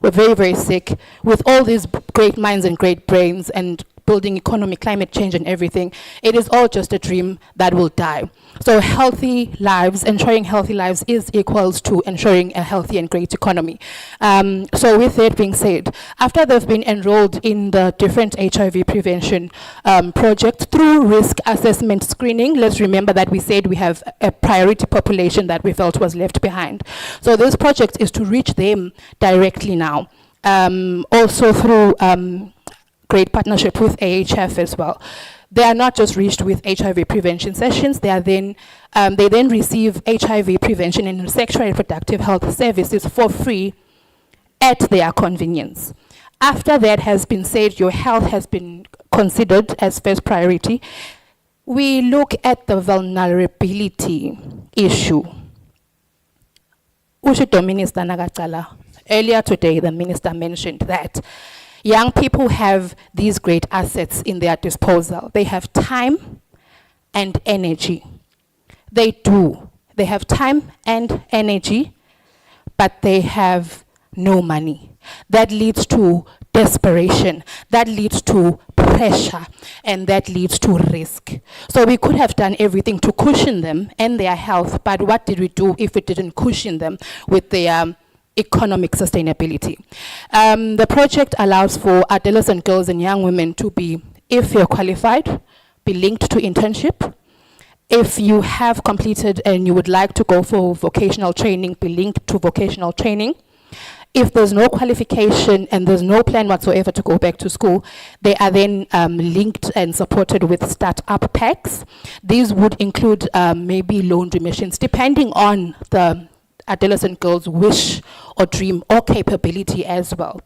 were very, very sick with all these great minds and great brains and building economy, climate change and everything. It is all just a dream that will die. So healthy lives, ensuring healthy lives is equals to ensuring a healthy and great economy. So with that being said, after they've been enrolled in the different HIV prevention projects through risk assessment screening, let's remember that we said we have a priority population that we felt was left behind. So this project is to reach them directly now. Also through great partnership with AHF as well. They are not just reached with HIV prevention sessions, they then receive HIV prevention and sexual and reproductive health services for free at their convenience. After that has been said, your health has been considered as first priority, we look at the vulnerability issue. Earlier today, the minister mentioned that young people have these great assets in their disposal. They have time and energy. They do. They have time and energy, but they have no money. That leads to desperation. That leads to pressure. And that leads to risk. So we could have done everything to cushion them and their health, but what did we do if we didn't cushion them with their economic sustainability? The project allows for adolescent girls and young women to be, if you're qualified, be linked to internship. If you have completed and you would like to go for vocational training, be linked to vocational training. If there's no qualification and there's no plan whatsoever to go back to school, they are then linked and supported with start-up packs. These would include maybe loan remissions, depending on the adolescent girls' wish or dream or capability as well.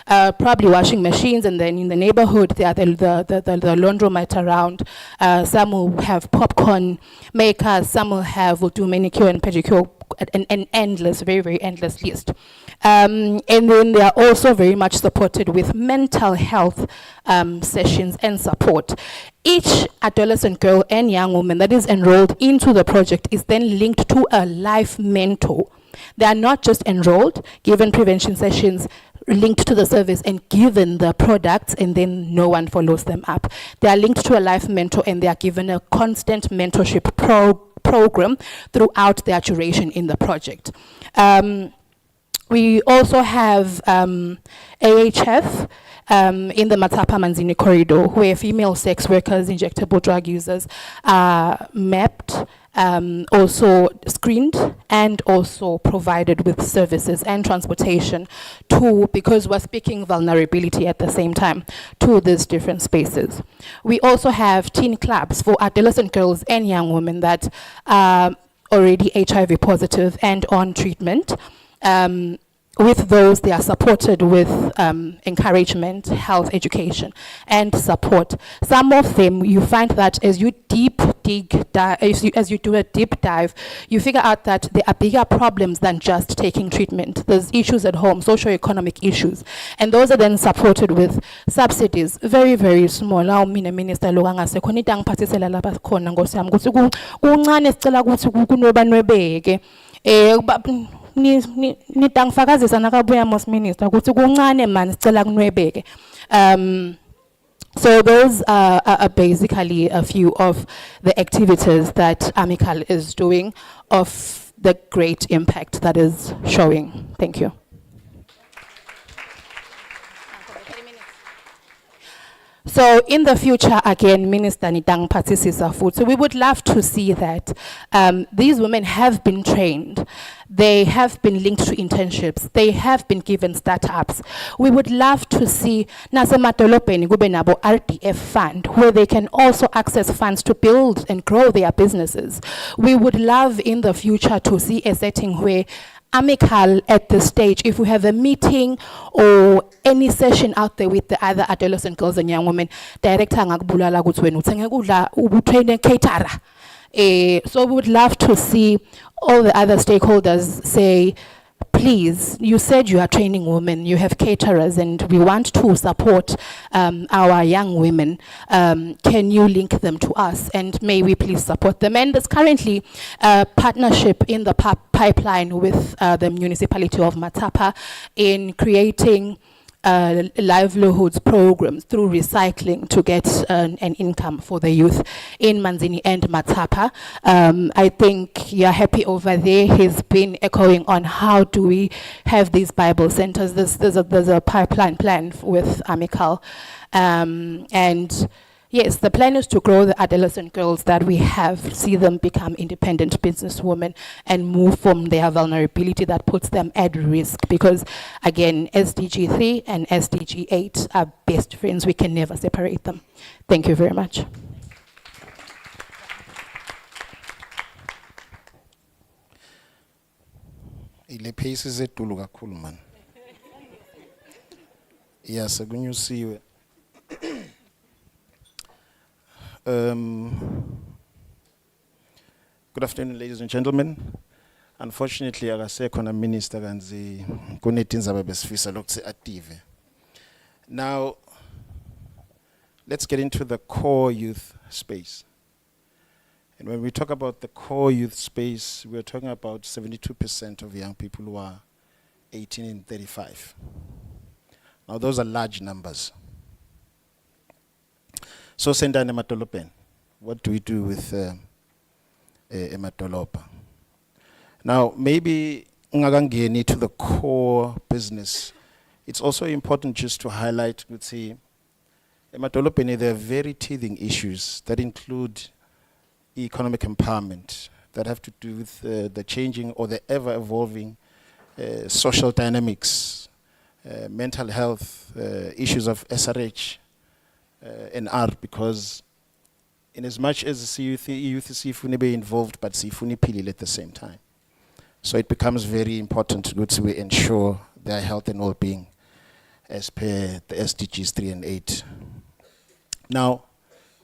Probably washing machines, and then in the neighborhood there are the laundromat around. Some will have popcorn makers, some will do manicure and pedicure an endless, very, very endless list. And then they are also very much supported with mental health sessions and support. Each adolescent girl and young woman that is enrolled into the project is then linked to a life mentor. They are not just enrolled, given prevention sessions, linked to the service and given the products, and then no one follows them up. They are linked to a life mentor and they are given a constant mentorship program throughout their duration in the project. We also have AHF in the Matapa Manzini corridor, where female sex workers, injectable drug users are mapped, also screened, and also provided with services and transportation to, because we're speaking vulnerability at the same time, to these different spaces. We also have teen clubs for adolescent girls and young women that are already HIV positive and on treatment. With those, they are supported with encouragement, health education, and support. Some of them, you find that as you as you do a deep dive, you figure out that there are bigger problems than just taking treatment. There's issues at home, socio-economic issues, and those are then supported with subsidies, very, very small. Now, Minister Loganga Sekonita ngiphathisela lapha khona Nkosi yami ukuthi kuncane sicela ukuthi kunoba nwebeke nitangifakazisa nakabuya Mos Minister ukuthi kuncane man sicela kunwebeke. So those are basically a few of the activities that Amical is doing of the great impact that is showing. Thank you. So in the future, again, Minister Nitang Patisisa Food. So we would love to see that these women have been trained. They have been linked to internships. They have been given startups. We would love to see Nasematolopeni Gubenabo RDF fund, where they can also access funds to build and grow their businesses. We would love in the future to see a setting where Amical at this stage, if we have a meeting or any session out there with the other adolescent girls and young women, director ngakubulala ukuthi wena uthenge kudla ubutrain caterer. So we would love to see all the other stakeholders say, please, you said you are training women, you have caterers, and we want to support our young women. Can you link them to us? And may we please support them? And there's currently a partnership in the pipeline with the municipality of Matapa in creating livelihoods programs through recycling to get an income for the youth in Manzini and Matapa. I think you're happy over there. He's been echoing on how do we have these Bible centers. There's a pipeline plan with Amical. And yes, the plan is to grow the adolescent girls that we have, see them become independent businesswomen and move from their vulnerability that puts them at risk. Because again, SDG 3 and SDG 8 are best friends. We can never separate them. Thank you very much. Ile pace zetulu kakhulu man. Yes, akunyusiwe. Good afternoon, ladies and gentlemen. Unfortunately, akasekho na minister kanzi kunetindzaba besifisa lokutsi active. Now, let's get into the core youth space. And when we talk about the core youth space, we're talking about 72% of young people who are 18 and 35. Now, those are large numbers. So Sendane Matolopen, what do we do with Matolopa? Now, maybe ngagangeni to the core business. It's also important just to highlight, let's see, Matolopeni, there are very teething issues that include economic empowerment, that have to do with the changing or the ever-evolving social dynamics, mental health, issues of SRH, and R, because in as much as youth sifuni be involved, but sifuni pili at the same time. So it becomes very important to ensure their health and well-being as per the SDGs 3 and 8. Now,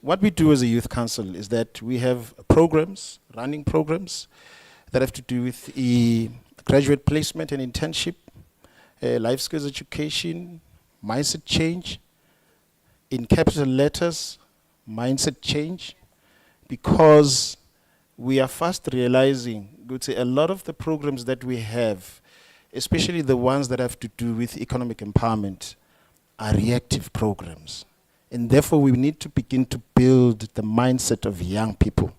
what we do as a youth council is that we have programs, running programs, that have to do with graduate placement and internship, life skills education, mindset change. In capital letters, mindset change, because we are fast realizing a lot of the programs that we have, especially the ones that have to do with economic empowerment, are reactive programs. And therefore, we need to begin to build the mindset of young people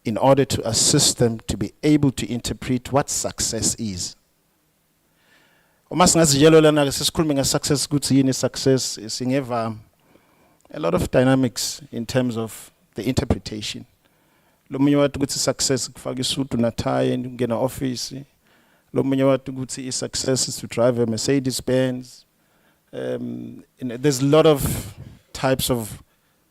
in order to assist them to be able to interpret what success is. Uma singazijelo lana sesikhuluma ngesuccess ukuthi yini success, singeva a lot of dynamics in terms of the interpretation. Lomunye wathi ukuthi success kufaka isuit na tie and ungena office. Lomunye wathi ukuthi success is to drive a Mercedes Benz. There's a lot of types of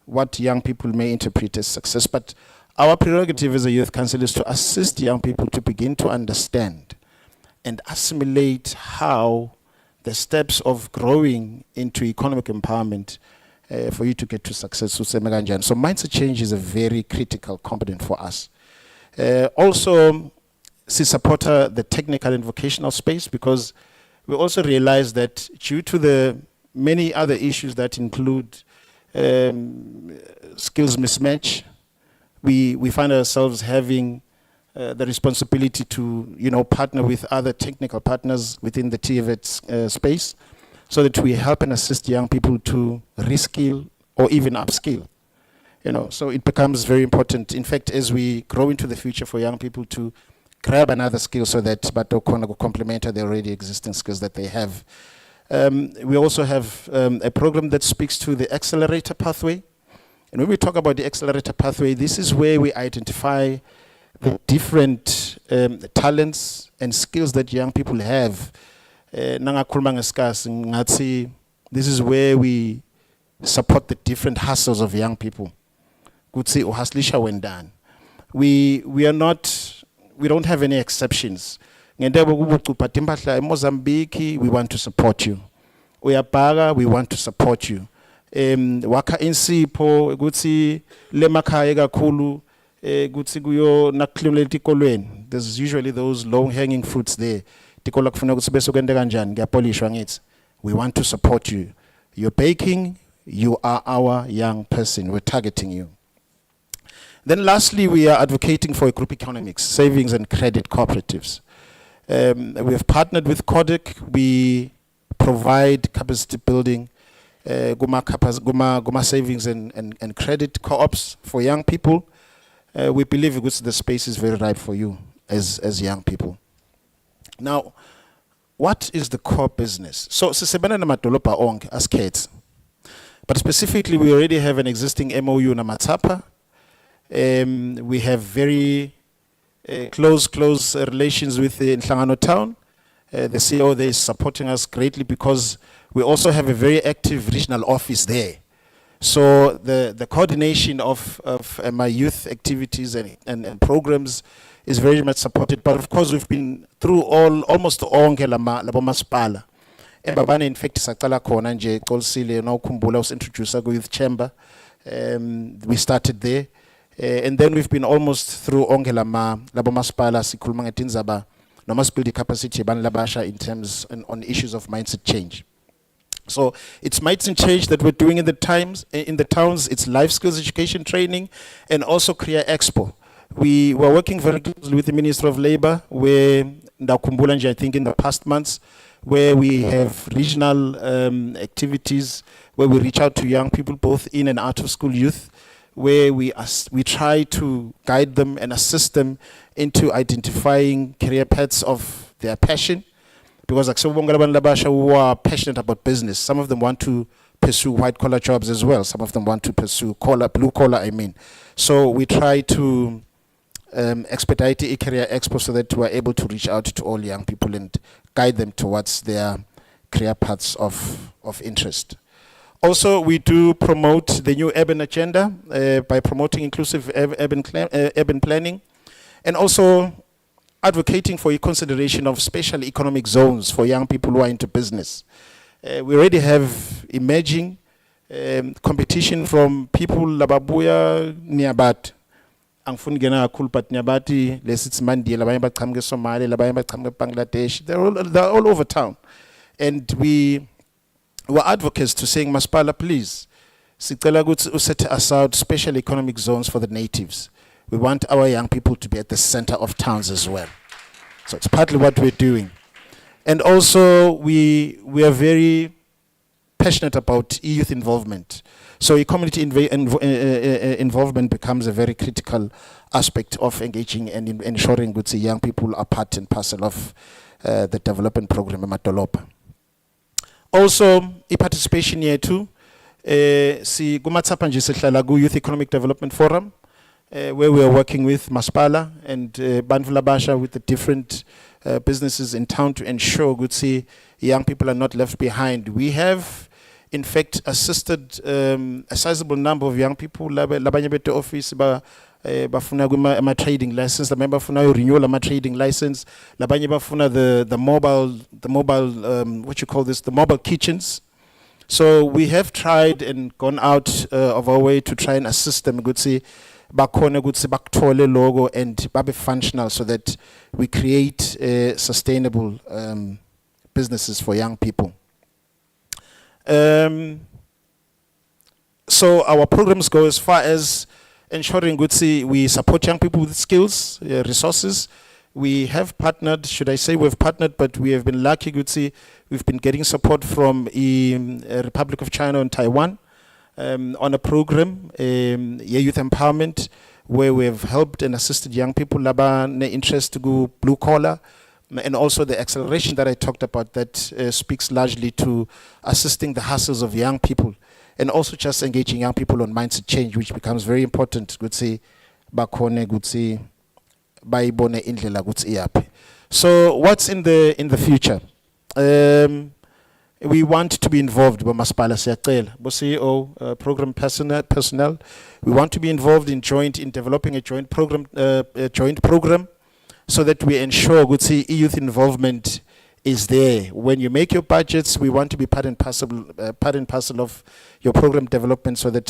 what young people may interpret as success, but our prerogative as a youth council is to assist young people to begin to understand and assimilate how the steps of growing into economic empowerment for you to get to success. So mindset change is a very critical component for us. Also, we support the technical and vocational space, because we also realize that due to the many other issues that include skills mismatch, we find ourselves having the responsibility to partner with other technical partners within the TVET space, so that we help and assist young people to reskill or even upskill. So it becomes very important, in fact, as we grow into the future, for young people to grab another skill so that but complement the already existing skills that they have. We also have a program that speaks to the accelerator pathway. And when we talk about the accelerator pathway, this is where we identify the different talents and skills that young people have. This is where we support the different hustles of young people. We don't have any exceptions. Mozambique, we want to support you. Uyabaga, we want to support you. Waka insipho ukuthi lemakhaya kakhulu ukuthi kuyo nakulimela etikolweni. There's usually those low hanging fruits there. Tikola kufuna ukuthi bese kwende kanjani ngiyapolishwa ngithi. We want to support you. You're baking, you are our young person. We're targeting you. Then lastly, we are advocating for a group economics, savings and credit cooperatives. We have partnered with Kodak. We provide capacity building, guma savings and credit co-ops for young people. We believe the space is very ripe for you as young people. Now, what is the core business? So, sisebena namadolopa onke as kids. But specifically, we already have an existing MOU na Matsapa. We have very close relations with the Nhlangano town. The CEO there is supporting us greatly, because we also have a very active regional office there. So the coordination of my youth activities and programs is very much supported. But of course, we've been through almost all labo masipala. Babane, in fact, saqala khona nje Xolsile nawukhumbula was introduced a youth chamber. We started there. And then we've been almost through labo masipala sikhuluma ngetindzaba noma build capacity ban labasha in terms on issues of mindset change. So it's mindset change that we're doing in the towns. It's life skills education training, and also Career Expo. We were working very closely with the Minister of Labor, where I think in the past months, where we have regional activities where we reach out to young people, both in and out of school youth, where we try to guide them and assist them into identifying career paths of their passion. Because who are passionate about business, some of them want to pursue white-collar jobs as well. Some of them want to pursue blue-collar, I mean. So we try to expedite the Career Expo so that we are able to reach out to all young people and guide them towards their career paths of interest. Also, we do promote the new urban agenda by promoting inclusive urban planning, and also advocating for a consideration of special economic zones for young people who are into business. We already have emerging competition from people lababuya nearbat angifuni ngena kakhulu but niyabati lesithi Mandia labanye baqhamuke eSomalia labanye baqhamuke eBangladesh, they're all over town, and we were advocates to saying Masipala, please sicela ukuthi uset aside special economic zones for the natives. We want our young people to be at the center of towns as well. So it's partly what we're doing. And also we are very passionate about youth involvement. So community involvement becomes a very critical aspect of engaging and ensuring that young people are part and parcel of the development program in Matolopa. Also, participation here too. Si kumatsapa nje sihlala ku Youth Economic Development Forum, where we are working with Masipala and Bantu Labasha with the different businesses in town to ensure that young people are not left behind. We have in fact assisted a sizable number of young people labanye bete office bafuna ama trading license, labanye bafuna renewal ama trading license, labanye bafuna the mobile what you call this, the mobile kitchens. So we have tried and gone out of our way to try and assist them ukuthi bakhone ukuthi bakuthole logo and babe functional so that we create sustainable businesses for young people. So our programs go as far as ensuring we support young people with skills, resources. We have partnered, should I say we've partnered, but we have been lucky, we've been getting support from the Republic of China and Taiwan on a program, youth empowerment, where we have helped and assisted young people laba interest to go blue collar, and also the acceleration that I talked about that speaks largely to assisting the hustles of young people, and also just engaging young people on mindset change, which becomes very important. So what's in the future? We want to be involved with Masipala Siyacela, CEO, program personnel. We want to be involved in developing a joint program, so that we ensure youth involvement is there. When you make your budgets, we want to be part and parcel of your program development, so that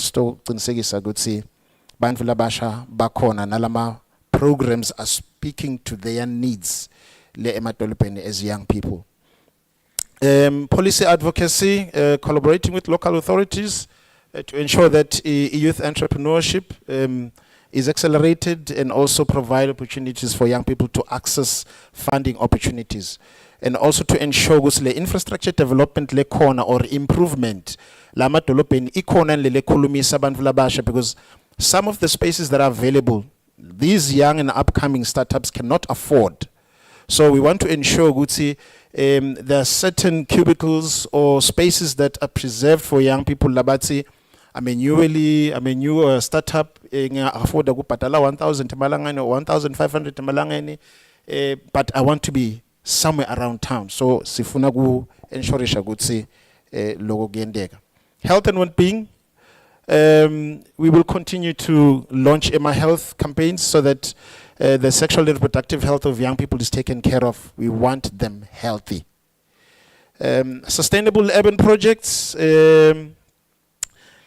Bantu Labasha Bakona Nalama programs are speaking to their needs as young people. Policy advocacy, collaborating with local authorities to ensure that youth entrepreneurship is accelerated, and also provide opportunities for young people to access funding opportunities, and also to ensure the infrastructure development le corner or improvement lama dolopeni ikona le khulumisa abantu labasha, because some of the spaces that are available, these young and upcoming startups cannot afford. So we want to ensure there are certain cubicles or spaces that are preserved for young people labati. I'm a new startup, afford to patala 1,000 temalangani or 1,500 temalangani, but I want to be somewhere around town. So sifuna gu ensure shagutsi logo gendega. Health and well-being. We will continue to launch Emma Health campaigns so that the sexual and reproductive health of young people is taken care of. We want them healthy. Sustainable urban projects.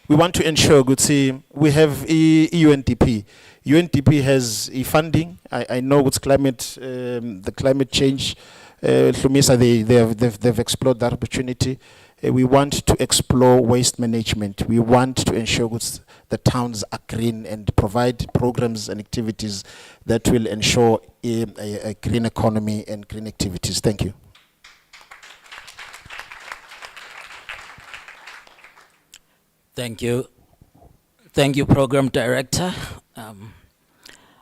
We want to ensure, we have UNDP. UNDP has funding. I know what's the climate change. Hlumisa, they've explored that opportunity. We want to explore waste management. We want to ensure the towns are green and provide programs and activities that will ensure a green economy and green activities. Thank you. Thank you. Thank you, Program Director.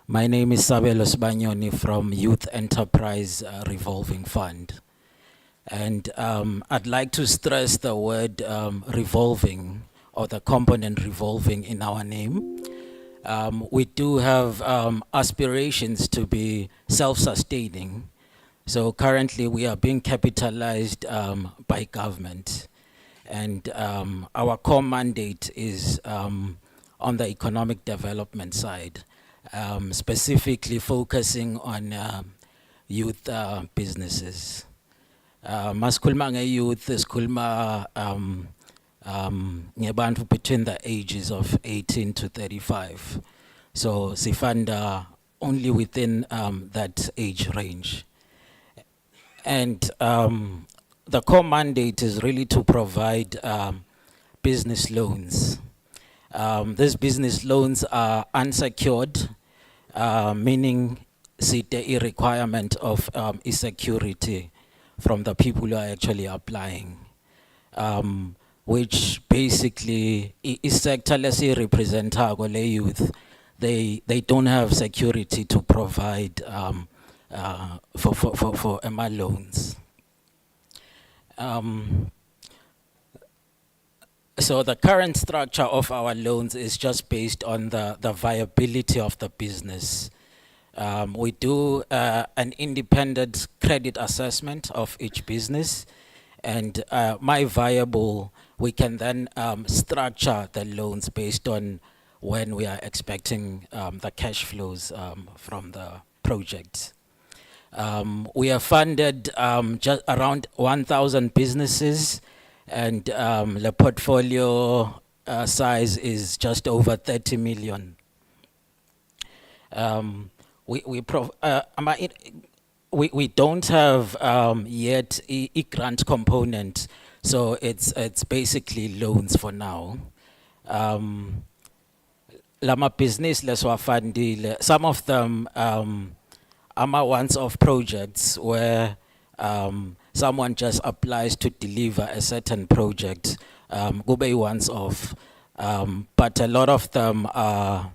My name is Sabelo Sbanyoni from Youth Enterprise Revolving Fund. And I'd like to stress the word revolving, or the component revolving in our name. We do have aspirations to be self-sustaining. So currently we are being capitalized by government. And our core mandate is on the economic development side, specifically focusing on youth businesses. Maskulma youth is kulma ngebantu between the ages of 18 to 35. So sifanda only within that age range. And the core mandate is really to provide business loans. These business loans are unsecured, meaning a requirement of security from the people who are actually applying, which basically is sector let's represent youth. They don't have security to provide for MA loans. So the current structure of our loans is just based on the viability of the business. We do an independent credit assessment of each business, and my viable, we can then structure the loans based on when we are expecting the cash flows from the project. We are funded just around 1,000 businesses, and the portfolio size is just over 30 million. We don't have yet a grant component, so it's basically loans for now. Lama business leswa fundile. Some of them are once-off projects where someone just applies to deliver a certain project. Go be once-off, but a lot of them are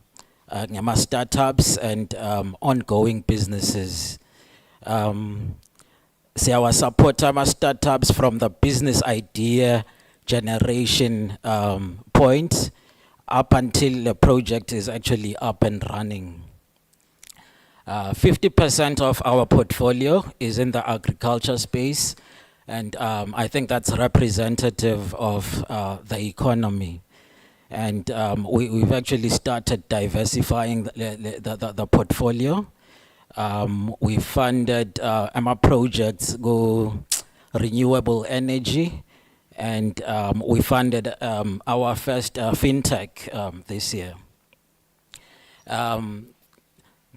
startups and ongoing businesses. See, our support our startups from the business idea generation point up until the project is actually up and running. 50% of our portfolio is in the agriculture space, and I think that's representative of the economy. And we've actually started diversifying the portfolio. We funded our projects go renewable energy, and we funded our first fintech this year.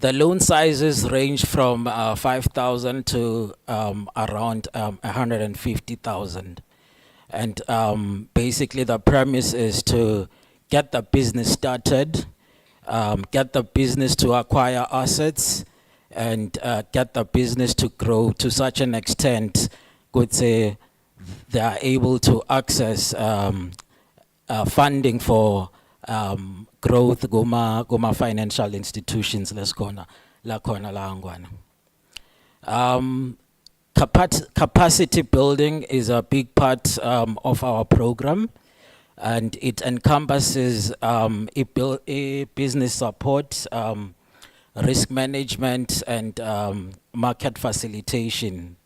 The loan sizes range from 5,000 to around 150,000. And basically the premise is to get the business started, get the business to acquire assets, and get the business to grow to such an extent, could say, they are able to access funding for growth goma financial institutions la angwana. Capacity building is a big part of our program, and it encompasses business support, risk management, and market facilitation.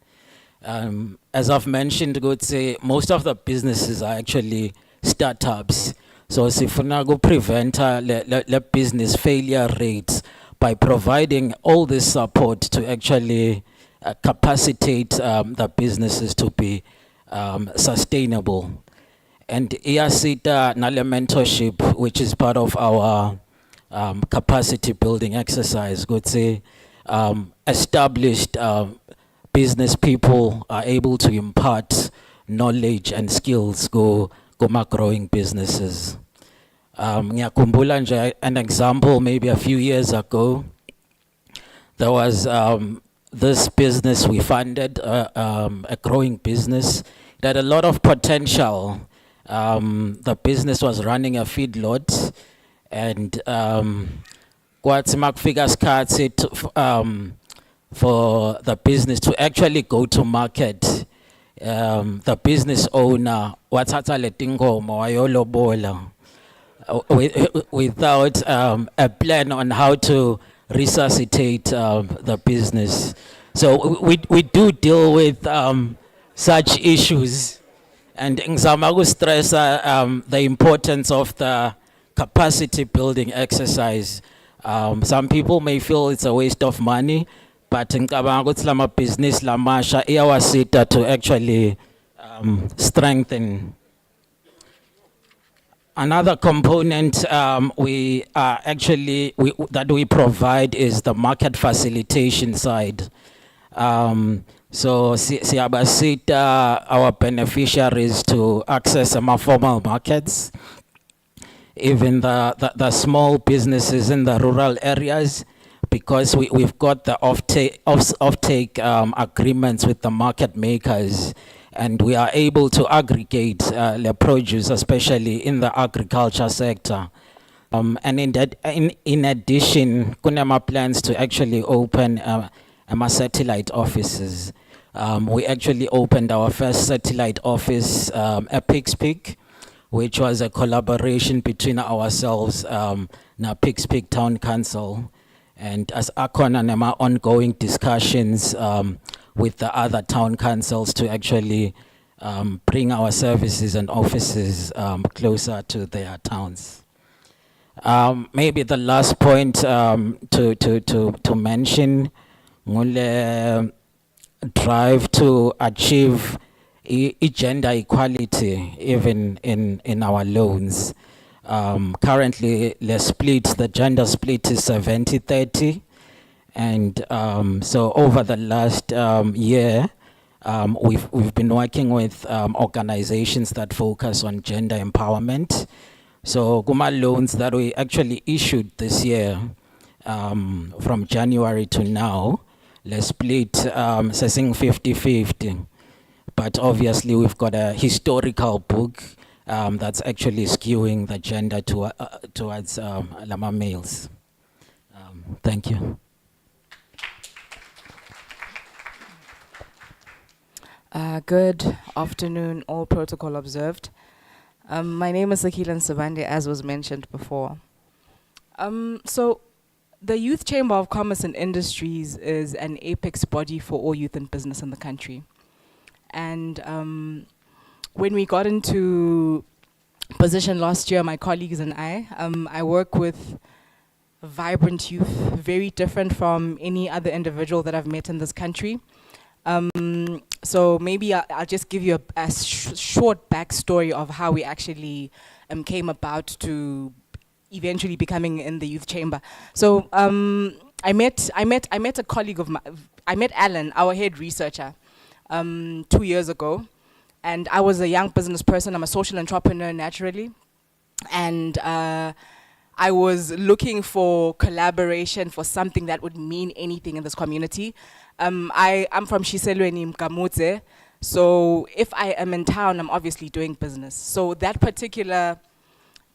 As I've mentioned, I would say most of the businesses are actually startups. So sifuna go prevent the business failure rates by providing all this support to actually capacitate the businesses to be sustainable. And IASITA Nale mentorship, which is part of our capacity building exercise, could say established business people are able to impart knowledge and skills go growing businesses. Ngiyakumbula nje an example, maybe a few years ago, there was this business we funded, a growing business. It had a lot of potential. The business was running a feedlot, and for the business to actually go to market, the business owner without a plan on how to resuscitate the business. So we do deal with such issues, and ngizama stress the importance of the capacity building exercise. Some people may feel it's a waste of money, but ngicabanga ukuthi lama business lamasha iyawasita to actually strengthen Another component we that we provide is the market facilitation side. So siyabasita our beneficiaries to access more formal markets, even the small businesses in the rural areas, because we've got the offtake agreements with the market makers, and we are able to aggregate the produce, especially in the agriculture sector. And in addition, kunama plans to actually open satellite offices. We actually opened our first satellite office at Pixpic, which was a collaboration between ourselves, na Pixpic Town Council, and as Akon and Emma ongoing discussions with the other town councils to actually bring our services and offices closer to their towns. Maybe the last point to mention, ngule drive to achieve gender equality even in our loans. Currently, the gender split is 70-30, and so over the last year, we've been working with organizations that focus on gender empowerment. So Guma loans that we actually issued this year, from January to now, let's split saying 50-50. But obviously we've got a historical book that's actually skewing the gender towards Lama males. Thank you. Good afternoon, all protocol observed. My name is Akilan Savande, as was mentioned before. So the Youth Chamber of Commerce and Industries is an apex body for all youth in business in the country. And when we got into position last year, my colleagues and I work with vibrant youth, very different from any other individual that I've met in this country. So maybe I'll just give you a short backstory of how we actually came about to eventually becoming in the youth chamber. So I met a colleague of mine. I met Alan, our head researcher, 2 years ago, and I was a young business person. I'm a social entrepreneur naturally, and I was looking for collaboration for something that would mean anything in this community. I'm from Shiselweni Mkamutse, so if I am in town, I'm obviously doing business. So that particular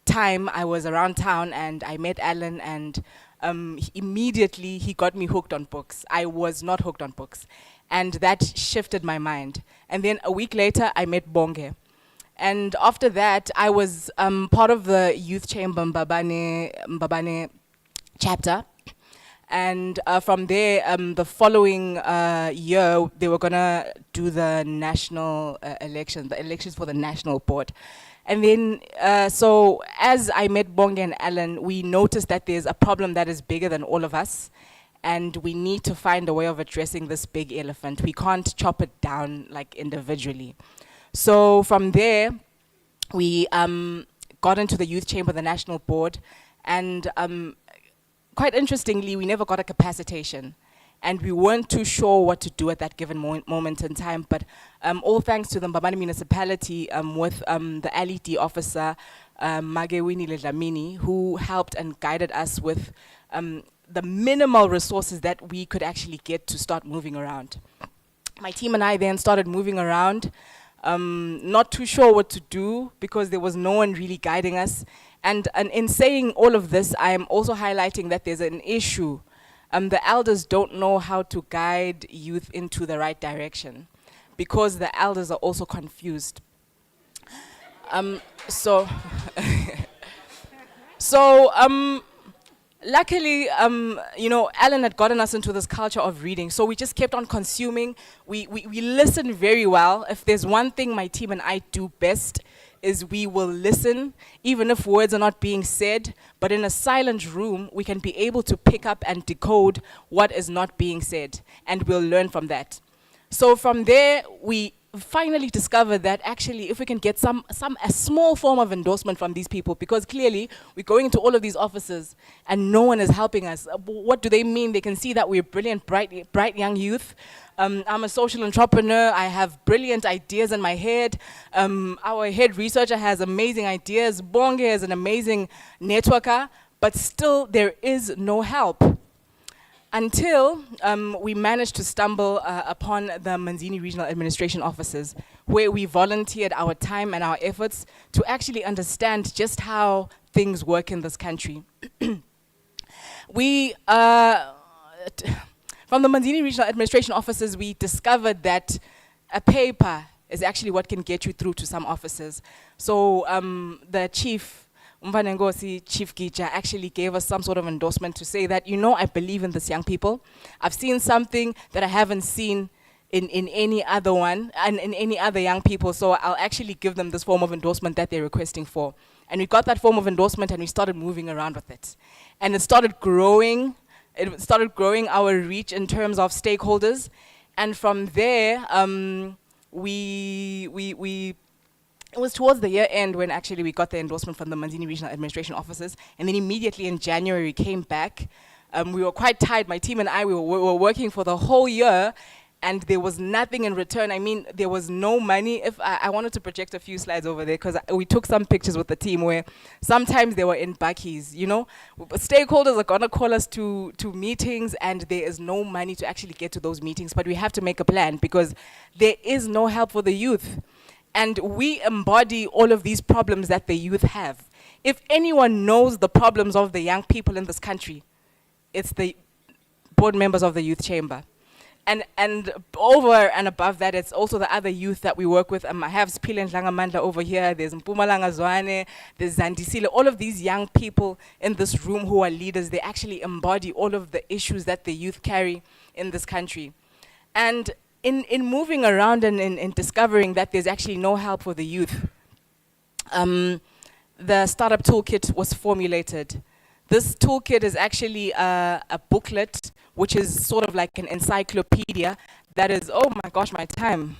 time, I was around town and I met Alan, and immediately he got me hooked on books. I was not hooked on books, and that shifted my mind. And then a week later, I met Bonge. And after that, I was part of the Youth Chamber Mbabane chapter. And from there, the following year, they were gonna do the national elections, the elections for the national board. And then, so as I met Bonge and Alan, we noticed that there's a problem that is bigger than all of us, and we need to find a way of addressing this big elephant. We can't chop it down like individually. So from there, we got into the Youth Chamber, the national board, and quite interestingly, we never got a capacitation, and we weren't too sure what to do at that given moment in time. But all thanks to the Mbabane municipality with the LED officer, Magewini Ledlamini, who helped and guided us with the minimal resources that we could actually get to start moving around. My team and I then started moving around, not too sure what to do because there was no one really guiding us. And in saying all of this, I am also highlighting that there's an issue. The elders don't know how to guide youth into the right direction because the elders are also confused. Luckily, you know, Alan had gotten us into this culture of reading, so we just kept on consuming. We listened very well. If there's one thing my team and I do best, is we will listen, even if words are not being said, but in a silent room, we can be able to pick up and decode what is not being said, and we'll learn from that. So from there, we finally discovered that actually if we can get a small form of endorsement from these people, because clearly we're going into all of these offices and no one is helping us. What do they mean? They can see that we're brilliant, bright young youth. I'm a social entrepreneur. I have brilliant ideas in my head. Our head researcher has amazing ideas. Bonge is an amazing networker, but still there is no help. Until we managed to stumble upon the Manzini Regional Administration offices, where we volunteered our time and our efforts to actually understand just how things work in this country. We, from the Manzini Regional Administration offices, we discovered that a paper is actually what can get you through to some offices. So the chief, Chief Gija, actually gave us some sort of endorsement to say that, I believe in these young people. I've seen something that I haven't seen in any other one, and in any other young people, so I'll actually give them this form of endorsement that they're requesting for. And we got that form of endorsement and we started moving around with it. And it started growing. It started growing our reach in terms of stakeholders. And from there, it was towards the year end when actually we got the endorsement from the Manzini Regional Administration offices. And then immediately in January, we came back. We were quite tired. My team and I, we were working for the whole year, and there was nothing in return. I mean, there was no money. If I wanted to project a few slides over there, because we took some pictures with the team where sometimes they were in bakkies, Stakeholders are gonna call us to meetings, and there is no money to actually get to those meetings, but we have to make a plan because there is no help for the youth. And we embody all of these problems that the youth have. If anyone knows the problems of the young people in this country, it's the board members of the youth chamber. And over and above that, it's also the other youth that we work with. I have Spile and Langamandla over here, there's Mpumalanga Zwane, there's Zandisile, all of these young people in this room who are leaders, they actually embody all of the issues that the youth carry in this country. And in moving around and in discovering that there's actually no help for the youth, the startup toolkit was formulated. This toolkit is actually a booklet, which is sort of like an encyclopedia that is, oh my gosh, my time.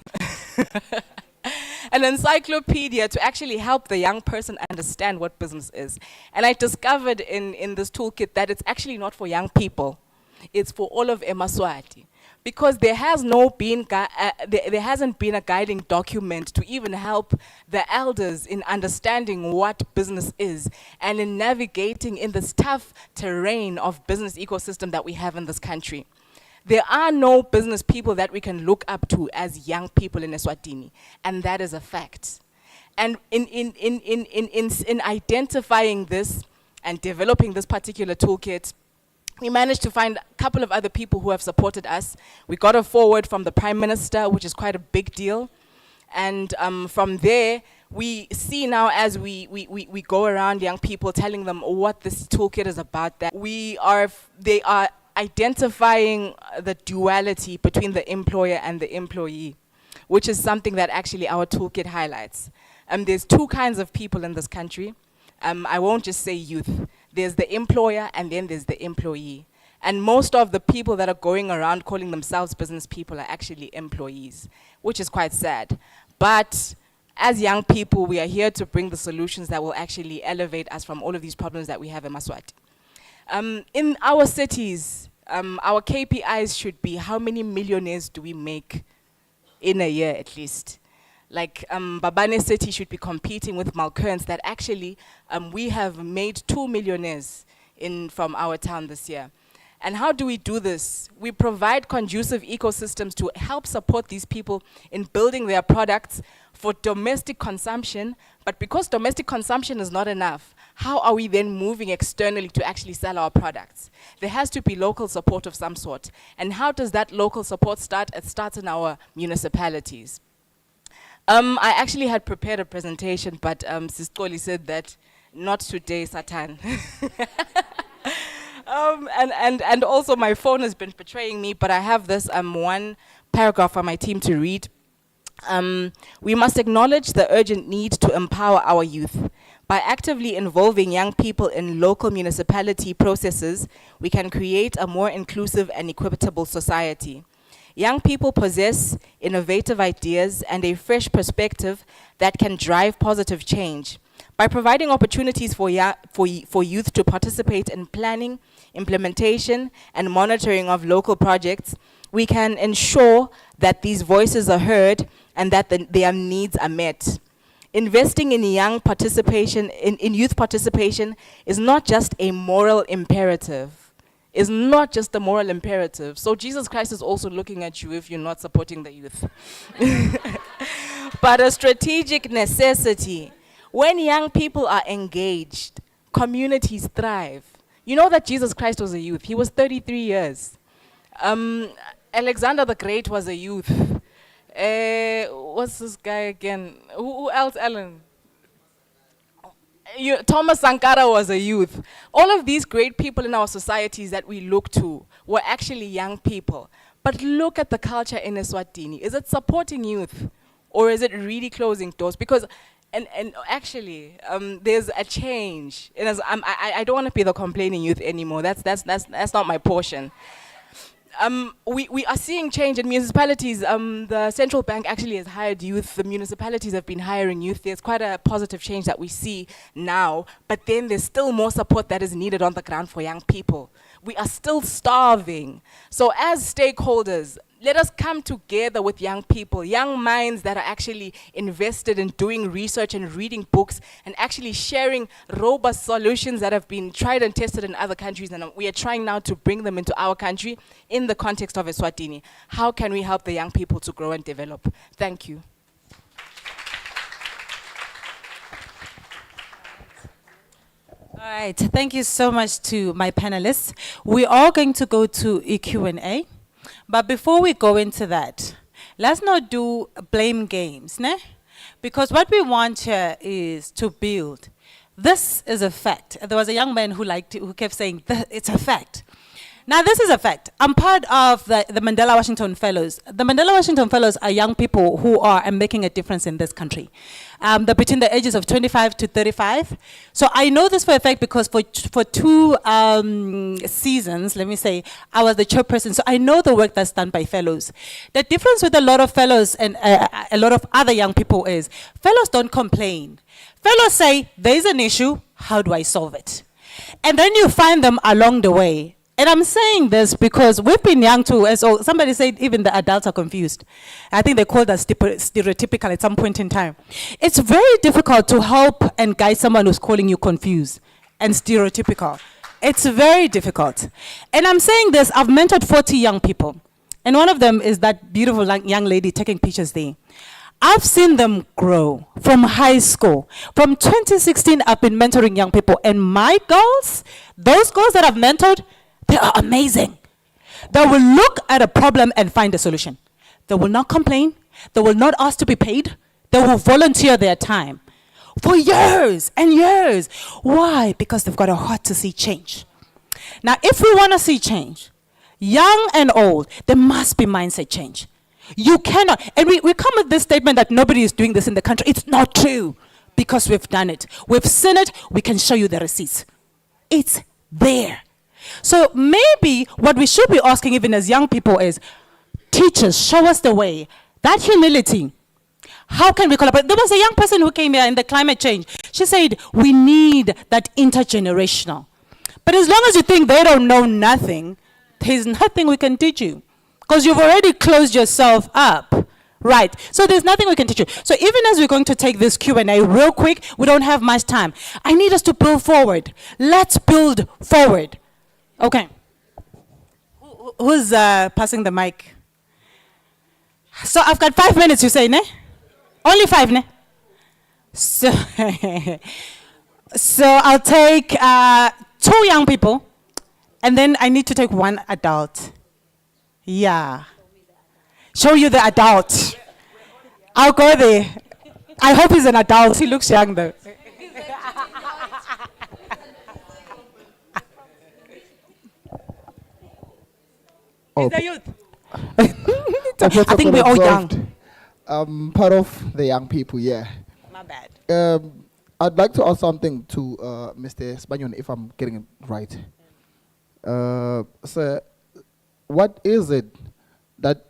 An encyclopedia to actually help the young person understand what business is. And I discovered in this toolkit that it's actually not for young people. It's for all of Eswatini. Because there hasn't been a guiding document to even help the elders in understanding what business is and in navigating in this tough terrain of business ecosystem that we have in this country. There are no business people that we can look up to as young people in Eswatini, and that is a fact. And in identifying this and developing this particular toolkit, we managed to find a couple of other people who have supported us. We got a forward from the Prime Minister, which is quite a big deal. And from there, we see now as we go around young people telling them what this toolkit is about, that they are identifying the duality between the employer and the employee, which is something that actually our toolkit highlights. There's two kinds of people in this country. I won't just say youth. There's the employer and then there's the employee. And most of the people that are going around calling themselves business people are actually employees, which is quite sad. But as young people, we are here to bring the solutions that will actually elevate us from all of these problems that we have in Eswatini. In our cities, our KPIs should be how many millionaires do we make in a year at least. Like Babane City should be competing with Malkerns that actually we have made 2 millionaires from our town this year. And how do we do this? We provide conducive ecosystems to help support these people in building their products for domestic consumption, but because domestic consumption is not enough, how are we then moving externally to actually sell our products? There has to be local support of some sort. And how does that local support start? It starts in our municipalities. I actually had prepared a presentation, but Sistoli said that not today, Satan. And also my phone has been betraying me, but I have this one paragraph for my team to read. We must acknowledge the urgent need to empower our youth. By actively involving young people in local municipality processes, we can create a more inclusive and equitable society. Young people possess innovative ideas and a fresh perspective that can drive positive change. By providing opportunities for youth to participate in planning, implementation, and monitoring of local projects, we can ensure that these voices are heard and that their needs are met. Investing in young participation, in youth participation, is not just a moral imperative. Is not just a moral imperative. So Jesus Christ is also looking at you if you're not supporting the youth. But a strategic necessity. When young people are engaged, communities thrive. You know that Jesus Christ was a youth. He was 33 years. Alexander the Great was a youth. What's this guy again? Who else, Ellen? Thomas Sankara was a youth. All of these great people in our societies that we look to were actually young people. But look at the culture in Eswatini. Is it supporting youth? Or is it really closing doors? Because, and actually, there's a change. And I don't want to be the complaining youth anymore. That's not my portion. We are seeing change in municipalities. The central bank actually has hired youth. The municipalities have been hiring youth. There's quite a positive change that we see now, but then there's still more support that is needed on the ground for young people. We are still starving. So as stakeholders, let us come together with young people, young minds that are actually invested in doing research and reading books and actually sharing robust solutions that have been tried and tested in other countries, and we are trying now to bring them into our country in the context of Eswatini. How can we help the young people to grow and develop? Thank you. All right, thank you so much to my panelists. We are going to go to a Q&A. But before we go into that, let's not do blame games, ne? Because what we want here is to build. This is a fact. There was a young man who kept saying, it's a fact. Now, this is a fact. I'm part of the Mandela Washington Fellows. The Mandela Washington Fellows are young people who are making a difference in this country. They're between the ages of 25 to 35. So I know this for a fact because for 2 seasons, let me say, I was the chairperson. So I know the work that's done by fellows. The difference with a lot of fellows and a lot of other young people is fellows don't complain. Fellows say, there's an issue, how do I solve it? And then you find them along the way. And I'm saying this because we've been young too. As somebody said, even the adults are confused. I think they called us stereotypical at some point in time. It's very difficult to help and guide someone who's calling you confused and stereotypical. It's very difficult. And I'm saying this, I've mentored 40 young people. And one of them is that beautiful young lady taking pictures there. I've seen them grow from high school. From 2016, I've been mentoring young people. And my girls, those girls that I've mentored, they are amazing. They will look at a problem and find a solution. They will not complain. They will not ask to be paid. They will volunteer their time for years and years. Why? Because they've got a heart to see change. Now, if we want to see change, young and old, there must be mindset change. You cannot, and we come with this statement that nobody is doing this in the country. It's not true because we've done it. We've seen it. We can show you the receipts. It's there. So maybe what we should be asking even as young people is, teachers, show us the way. That humility. How can we collaborate? There was a young person who came here in the climate change. She said, we need that intergenerational. But as long as you think they don't know nothing, there's nothing we can teach you. Because you've already closed yourself up. Right, so there's nothing we can teach you. So even as we're going to take this Q&A real quick, we don't have much time. I need us to build forward. Let's build forward. Okay. Who's passing the mic? So I've got 5 minutes, you say, ne? Only 5, ne? So, so I'll take 2 young people, and then I need to take 1 adult. Yeah. Show you the adult. I'll go there. I hope he's an adult. He looks young, though. He's a youth. I think we're all young. Part of the young people, yeah. My bad. I'd like to ask something to Mr. Spanyon, if I'm getting it right. Sir, what is it that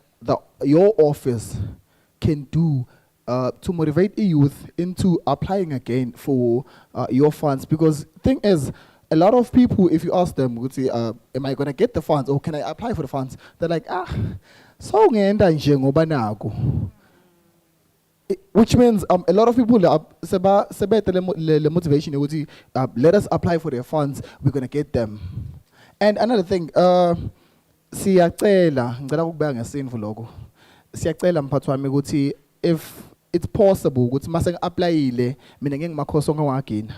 your office can do to motivate the youth into applying again for your funds? Because thing is, a lot of people, if you ask them, would say, am I going to get the funds or can I apply for the funds? They're like, so ngenda nje ngoba nako. Which means a lot of people the motivation, let us apply for their funds, we're going to get them. And another thing, siyacela ngicela ukubeka ngesinvu lokho. Siyacela mphathi wami ukuthi if it's possible ukuthi mase ngi-applyile mina ngeke ngimakhosi onke wagina.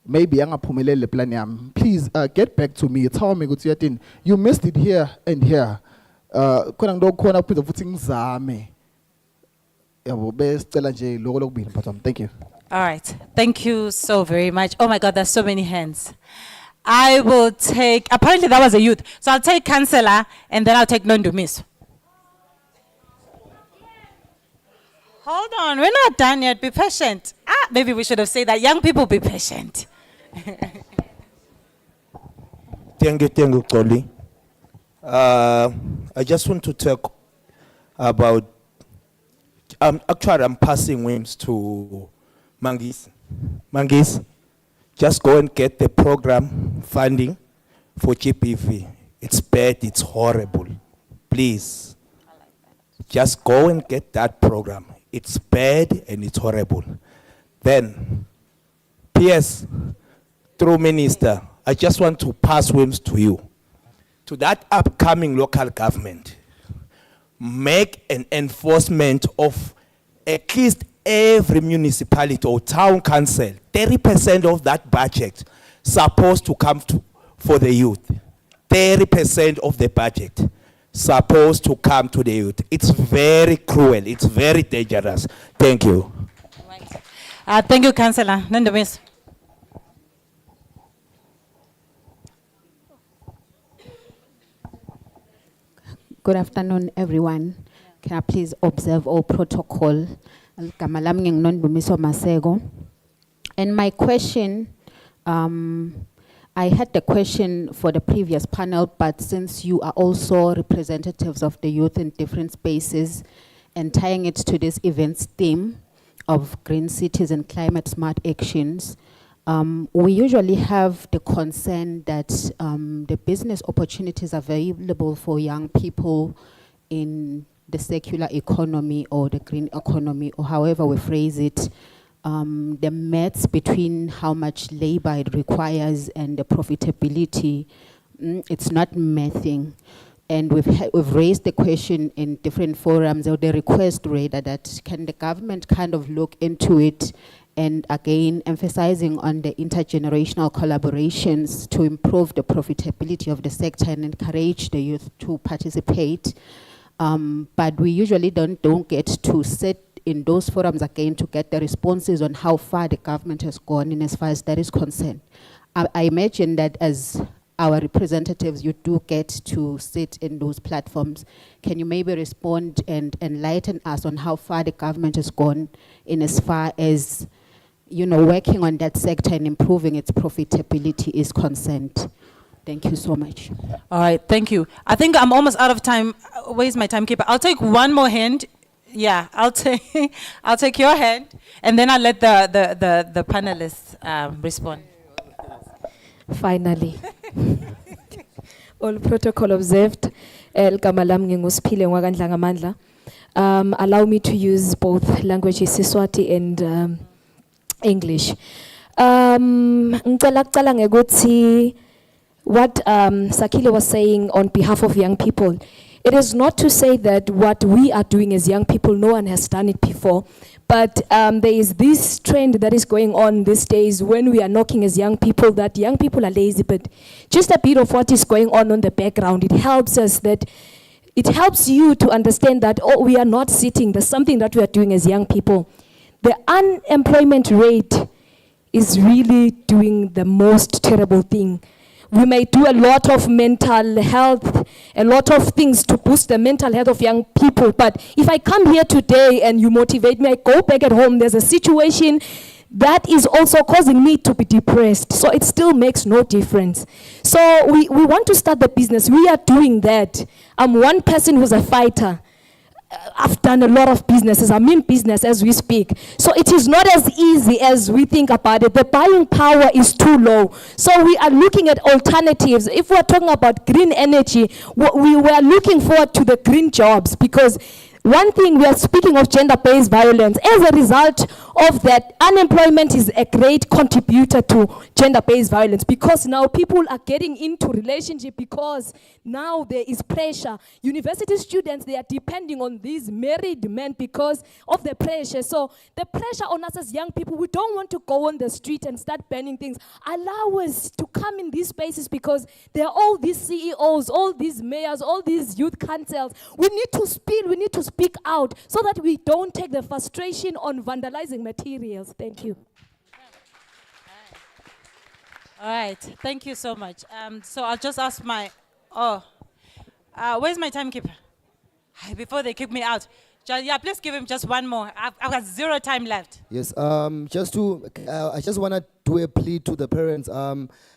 Maybe angaphumelele plan yami. Please get back to me. Tell me ukuthi yathini you missed it here and here. Khona ngidokhona kuphinde futhi ngizame. Yabo besicela nje lokho lokubili mphathi wami. Thank you. All right. Thank you so very much. Oh my God, there's so many hands. I will take, apparently that was a youth. So I'll take Councillor and then I'll take Nondumiso. Hold on, we're not done yet. Be patient. Maybe we should have said that. Young people, be patient. Thank you, Xoli. I just want to talk about, actually I'm passing wings to Mangis. Mangis, just go and get the program funding for GPV. It's bad, it's horrible. Please, just go and get that program. It's bad and it's horrible. Then, PS, through Minister, I just want to pass whims to you. To that upcoming local government, make an enforcement of at least every municipality or town council, 30% of that budget supposed to come for the youth. 30% of the budget supposed to come to the youth. It's very cruel. It's very dangerous. Thank you. Thank you, Councillor. Nondumiso. Good afternoon, everyone. Can I please observe all protocol? Igama lami nginguNondumiso Maseko. And my question, I had the question for the previous panel, but since you are also representatives of the youth in different spaces and tying it to this event's theme of green cities and climate smart actions, we usually have the concern that the business opportunities available for young people in the circular economy or the green economy, or however we phrase it, the maths between how much labor it requires and the profitability, it's not mathing. And we've raised the question in different forums, or the request rather, that can the government kind of look into it, and again emphasizing on the intergenerational collaborations to improve the profitability of the sector and encourage the youth to participate. But we usually don't get to sit in those forums again to get the responses on how far the government has gone in as far as that is concerned. I imagine that as our representatives, you do get to sit in those platforms. Can you maybe respond and enlighten us on how far the government has gone in as far as, you know, working on that sector and improving its profitability is concerned? Thank you so much. All right, thank you. I think I'm almost out of time. Where's my timekeeper? I'll take one more hand. Yeah, I'll take your hand, and then I'll let the panelists respond. Finally. All protocol observed. Igama lami nginguSiphile Ngwakandla Ngamandla. Allow me to use both languages, Siswati and English. Ngicela kucala ngekuthi what Sakile was saying on behalf of young people. It is not to say that what we are doing as young people, no one has done it before. But there is this trend that is going on these days when we are knocking as young people that young people are lazy, but just a bit of what is going on the background, it helps us that, it helps you to understand that, oh, we are not sitting, there's something that we are doing as young people. The unemployment rate is really doing the most terrible thing. We may do a lot of mental health, a lot of things to boost the mental health of young people. But if I come here today and you motivate me, I go back at home, there's a situation that is also causing me to be depressed. So it still makes no difference. So we want to start the business. We are doing that. I'm one person who's a fighter. I've done a lot of businesses. I'm in business as we speak. So it is not as easy as we think about it. The buying power is too low. So we are looking at alternatives. If we're talking about green energy, we were looking forward to the green jobs, because one thing, we are speaking of gender-based violence. As a result of that, unemployment is a great contributor to gender-based violence, because now people are getting into relationship because now there is pressure. University students, they are depending on these married men because of the pressure. So the pressure on us as young people, we don't want to go on the street and start banning things. Allow us to come in these spaces, because there are all these CEOs, all these mayors, all these youth councils. We need to speak out so that we don't take the frustration on vandalizing materials. Thank you. All right, thank you so much. So I'll just ask where's my timekeeper? Before they kick me out. Yeah, please give him just one more. I've got 0 time left. Yes, I just want to do a plea to the parents.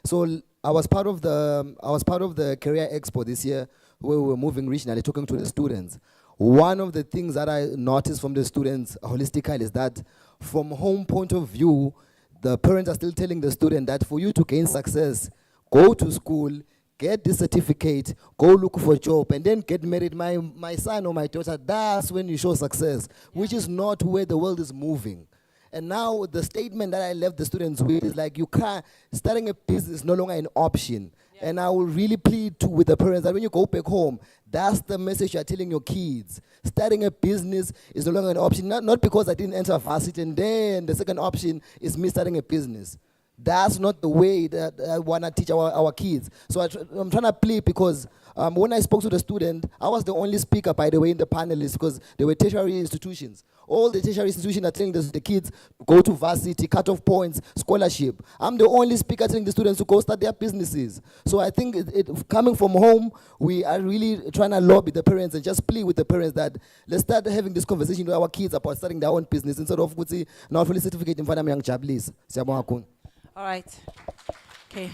So I was part of the Career Expo this year, where we were moving regionally, talking to the students. One of the things that I noticed from the students holistically is that from home point of view, the parents are still telling the student that for you to gain success, go to school, get this certificate, go look for a job, and then get married. My son or my daughter, that's when you show success, which is not where the world is moving. And now the statement that I left the students with is like, starting a business is no longer an option. Yeah. And I will really plead with the parents that when you go back home, that's the message you're telling your kids. Starting a business is no longer an option, not because I didn't enter varsity and then the second option is me starting a business. That's not the way that I want to teach our kids. So I'm trying to plead, because when I spoke to the student, I was the only speaker, by the way, in the panelists, because they were tertiary institutions. All the tertiary institutions are telling the kids, go to varsity, cut-off points, scholarship. I'm the only speaker telling the students to go start their businesses. So I think coming from home, we are really trying to lobby the parents and just plead with the parents that let's start having this conversation with our kids about starting their own business instead of not fully certificate in front of young Jablis. All right. Okay.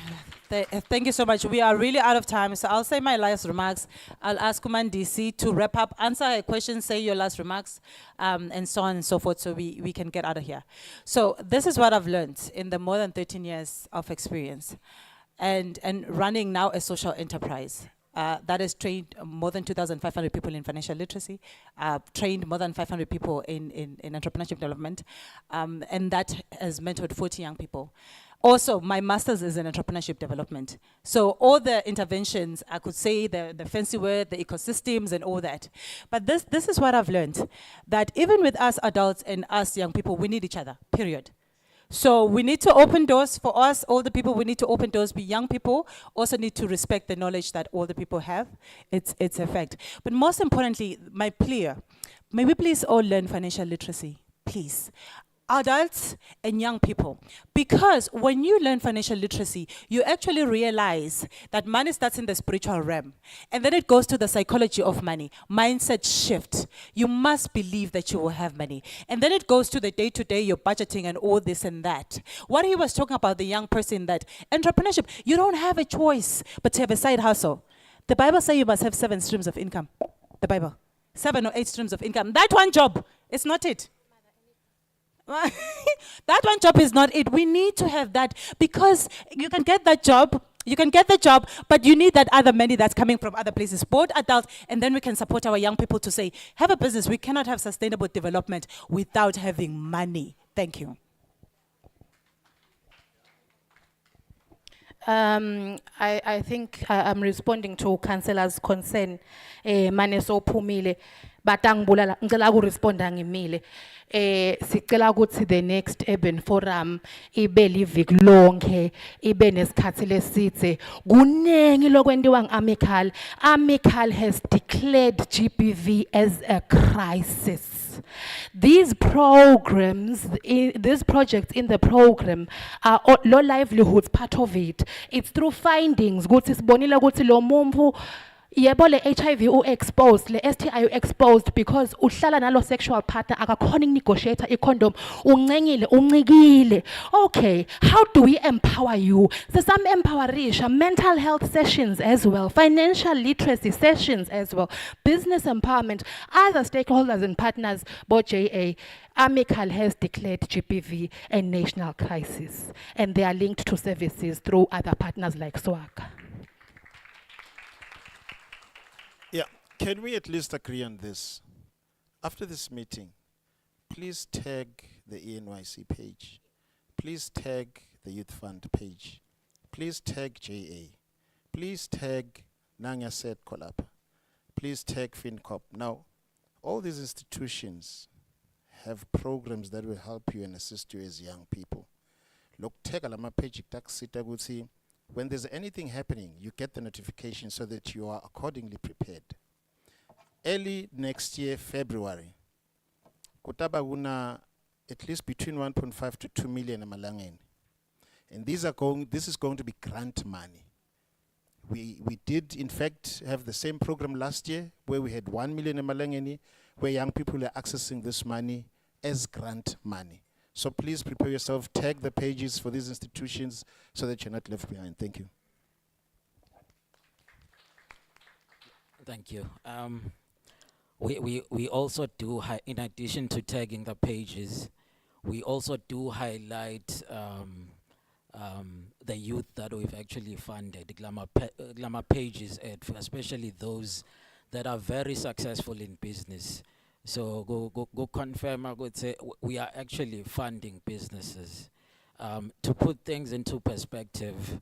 Thank you so much. We are really out of time, so I'll say my last remarks. I'll ask Kumandisi to wrap up, answer a question, say your last remarks, and so on and so forth, so we can get out of here. So this is what I've learned in the more than 13 years of experience, and running now a social enterprise. That has trained more than 2,500 people in financial literacy, trained more than 500 people in entrepreneurship development, and that has mentored 40 young people. Also, my master's is in entrepreneurship development. So all the interventions, I could say the fancy word, the ecosystems and all that. But this is what I've learned, that even with us adults and us young people, we need each other, period. So we need to open doors for us, all the people, we need to open doors. We young people also need to respect the knowledge that all the people have. It's a fact. But most importantly, my plea, may we please all learn financial literacy, please. Adults and young people, because when you learn financial literacy, you actually realize that money starts in the spiritual realm, and then it goes to the psychology of money, mindset shift. You must believe that you will have money, and then it goes to the day-to-day, your budgeting and all this and that. What he was talking about, the young person, that entrepreneurship, you don't have a choice but to have a side hustle. The Bible says you must have 7 streams of income. The Bible, 7 or 8 streams of income. That one job, it's not it. That one job is not it. We need to have that, because you can get that job, but you need that other money that's coming from other places, both adults, and then we can support our young people to say, have a business. We cannot have sustainable development without having money. Thank you. I think I'm responding to Councillor's concern. Mane so phumile, but angibulala ngicela ukuresponda ngimile. Sicela ukuthi the next urban forum ibe liviki lonke, ibe nesikhathi lesithe. Kunengi lokwenziwa ngu-Amical. Amical has declared GBV as a crisis. These programs, these projects in the program are low livelihoods part of it. It's through findings. Ukuthi sibonile ukuthi lo muntu Yebo le HIV exposed, le STI exposed because uhlala nalo sexual partner akakhona negotiate condom, uncengile, uncikile. Okay, how do we empower you? So some empowerisha, mental health sessions as well, financial literacy sessions as well, business empowerment, other stakeholders and partners, both JA. Amical has declared GBV a national crisis, and they are linked to services through other partners like SWAG. Yeah, can we at least agree on this? After this meeting, please tag the ENYC page. Please tag the Youth Fund page. Please tag JA. Please tag Nanya Said Collab. Please tag FinCorp. Now, all these institutions have programs that will help you and assist you as young people. Look, tag alama page taxita would see when there's anything happening, you get the notification so that you are accordingly prepared. Early next year, February, kutaba una at least between 1.5 to 2 million emalangeni. And this is going to be grant money. We did, in fact, have the same program last year where we had 1 million emalangeni, where young people are accessing this money as grant money. So please prepare yourself, tag the pages for these institutions so that you're not left behind. Thank you. Thank you. We also do, in addition to tagging the pages, we also do highlight the youth that we've actually funded, glamour pages, especially those that are very successful in business. So go confirm, I would say, we are actually funding businesses. To put things into perspective,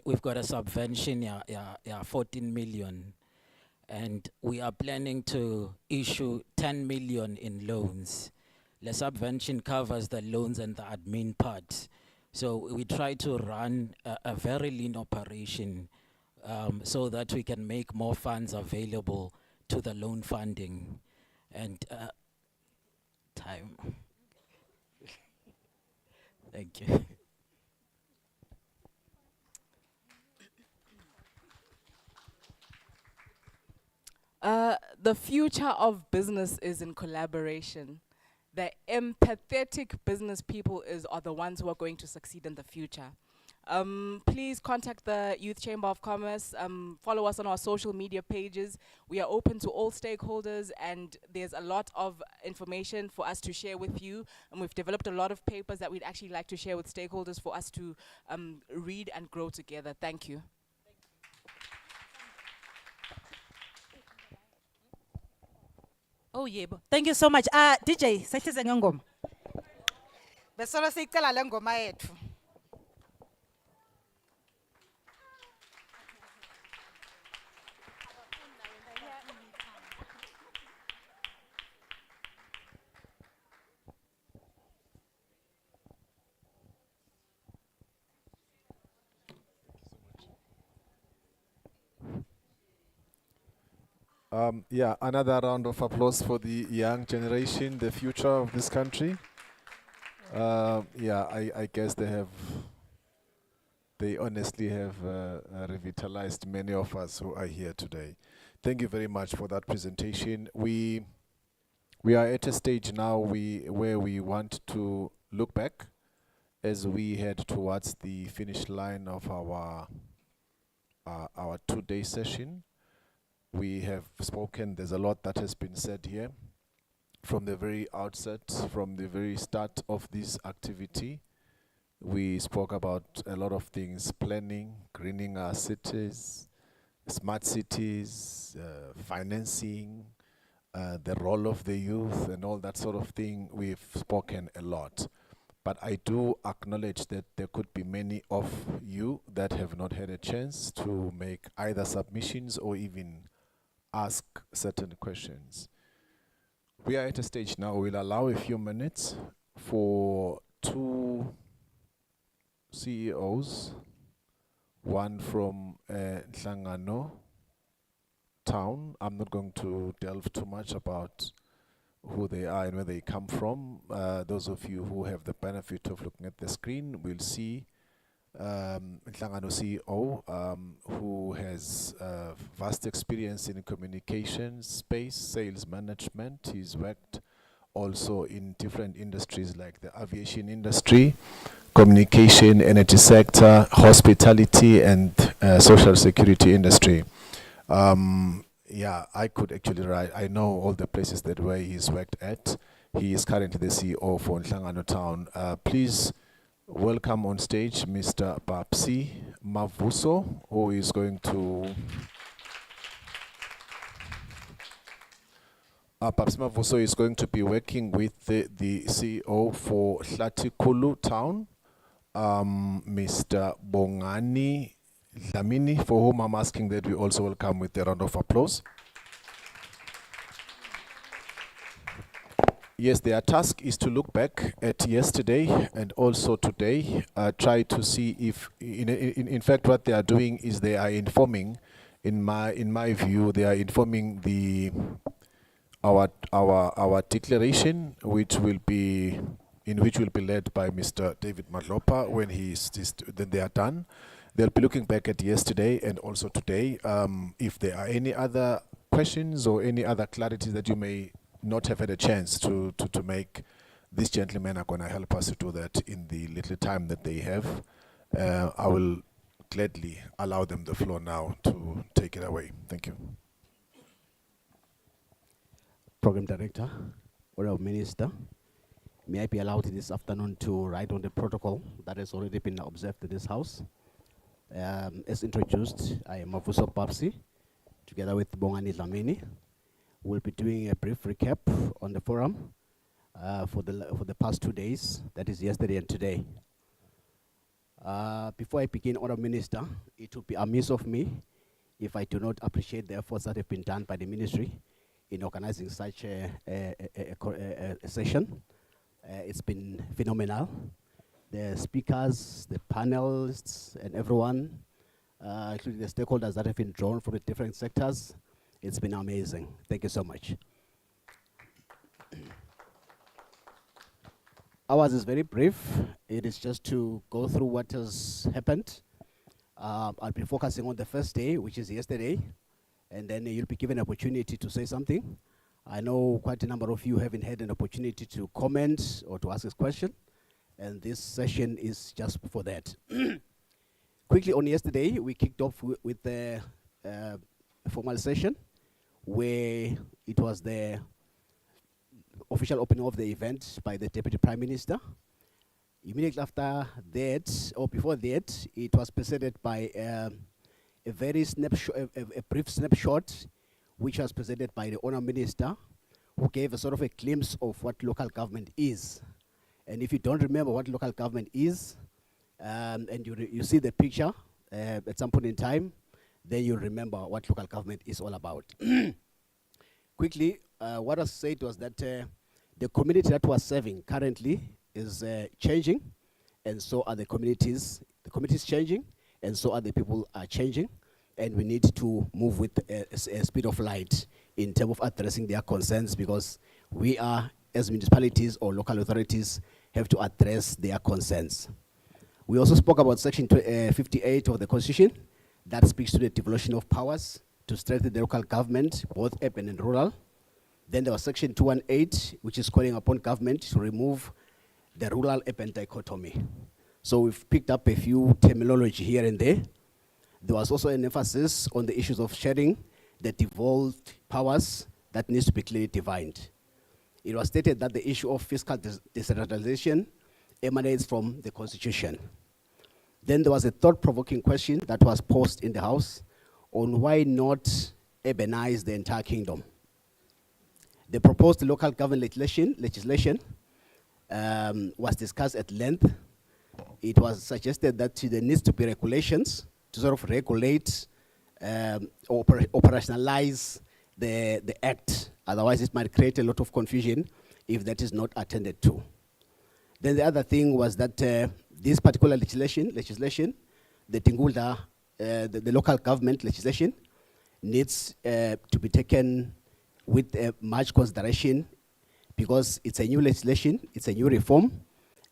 we've got a subvention, 14 million. And we are planning to issue 10 million in loans. The subvention covers the loans and the admin part. So we try to run a very lean operation so that we can make more funds available to the loan funding. And time. Thank you. The future of business is in collaboration. The empathetic business people are the ones who are going to succeed in the future. Please contact the Youth Chamber of Commerce. Follow us on our social media pages. We are open to all stakeholders, and there's a lot of information for us to share with you. And we've developed a lot of papers that we'd actually like to share with stakeholders for us to read and grow together. Thank you. Oh yebo. Thank you so much. DJ, sesize ngengoma. Besolo sicela le ngoma yethu. Yeah, another round of applause for the young generation, the future of this country. Yeah, I guess they honestly have revitalized many of us who are here today. Thank you very much for that presentation. We are at a stage now where we want to look back as we head towards the finish line of our 2-day session. We have spoken, there's a lot that has been said here. From the very outset, from the very start of this activity, we spoke about a lot of things: planning, greening our cities, smart cities, financing, the role of the youth and all that sort of thing. We've spoken a lot. But I do acknowledge that there could be many of you that have not had a chance to make either submissions or even ask certain questions. We are at a stage now, we'll allow a few minutes for 2 CEOs, one from Nhlangano town. I'm not going to delve too much about who they are and where they come from. Those of you who have the benefit of looking at the screen will see Nhlangano CEO, who has vast experience in communications space, sales management. He's worked also in different industries like the aviation industry, communication, energy sector, hospitality, and social security industry. Yeah, I could actually write. I know all the places that where he's worked at. He is currently the CEO for Nhlangano Town. Please welcome on stage Mr. Babsi Mavuso, who is going to. Babsi Mavuso is going to be working with the CEO for Hlatikulu Town, Mr. Bongani Dlamini, for whom I'm asking that we also welcome with a round of applause. Yes, their task is to look back at yesterday and also today, try to see if, in fact, what they are doing is they are informing, in my view, they are informing our declaration, which will be led by Mr. David Madlopa when then they are done. They'll be looking back at yesterday and also today. If there are any other questions or any other clarities that you may not have had a chance to make, these gentlemen are going to help us to do that in the little time that they have. I will gladly allow them the floor now to take it away. Thank you. Program Director, Honorable Minister, may I be allowed this afternoon to write on the protocol that has already been observed in this House. As introduced, I am Mavuso Babsi, together with Bongani Dlamini. We'll be doing a brief recap on the forum for the past 2 days, that is yesterday and today. Before I begin, Honorable Minister, it would be amiss of me if I do not appreciate the efforts that have been done by the Ministry in organizing such a session. It's been phenomenal. The speakers, the panelists, and everyone, including the stakeholders that have been drawn from the different sectors, it's been amazing. Thank you so much. Ours is very brief. It is just to go through what has happened. I'll be focusing on the first day, which is yesterday, and then you'll be given an opportunity to say something. I know quite a number of you haven't had an opportunity to comment or to ask a question, and this session is just for that. Quickly on yesterday, we kicked off with the formal session where it was the official opening of the event by the Deputy Prime Minister. Immediately after that, or before that, it was presented by a brief snapshot, which was presented by the Honourable Minister, who gave a sort of a glimpse of what local government is. And if you don't remember what local government is, and you see the picture at some point in time, then you'll remember what local government is all about. Quickly, what was said was that the community that was serving currently is changing, and so are the communities. The community is changing, and so are the people are changing, and we need to move with a speed of light in terms of addressing their concerns, because we are, as municipalities or local authorities, have to address their concerns. We also spoke about Section 58 of the Constitution that speaks to the devolution of powers to strengthen the local government, both urban and rural. Then there was Section 218, which is calling upon government to remove the rural-urban dichotomy. So we've picked up a few terminology here and there. There was also an emphasis on the issues of sharing the devolved powers that needs to be clearly defined. It was stated that the issue of fiscal decentralization emanates from the Constitution. Then there was a thought-provoking question that was posed in the House on why not urbanize the entire kingdom. The proposed local government legislation was discussed at length. It was suggested that there needs to be regulations to sort of regulate or operationalize the act. Otherwise, it might create a lot of confusion if that is not attended to. Then the other thing was that this particular legislation, the Tingulda, the local government legislation, needs to be taken with much consideration, because it's a new legislation, it's a new reform,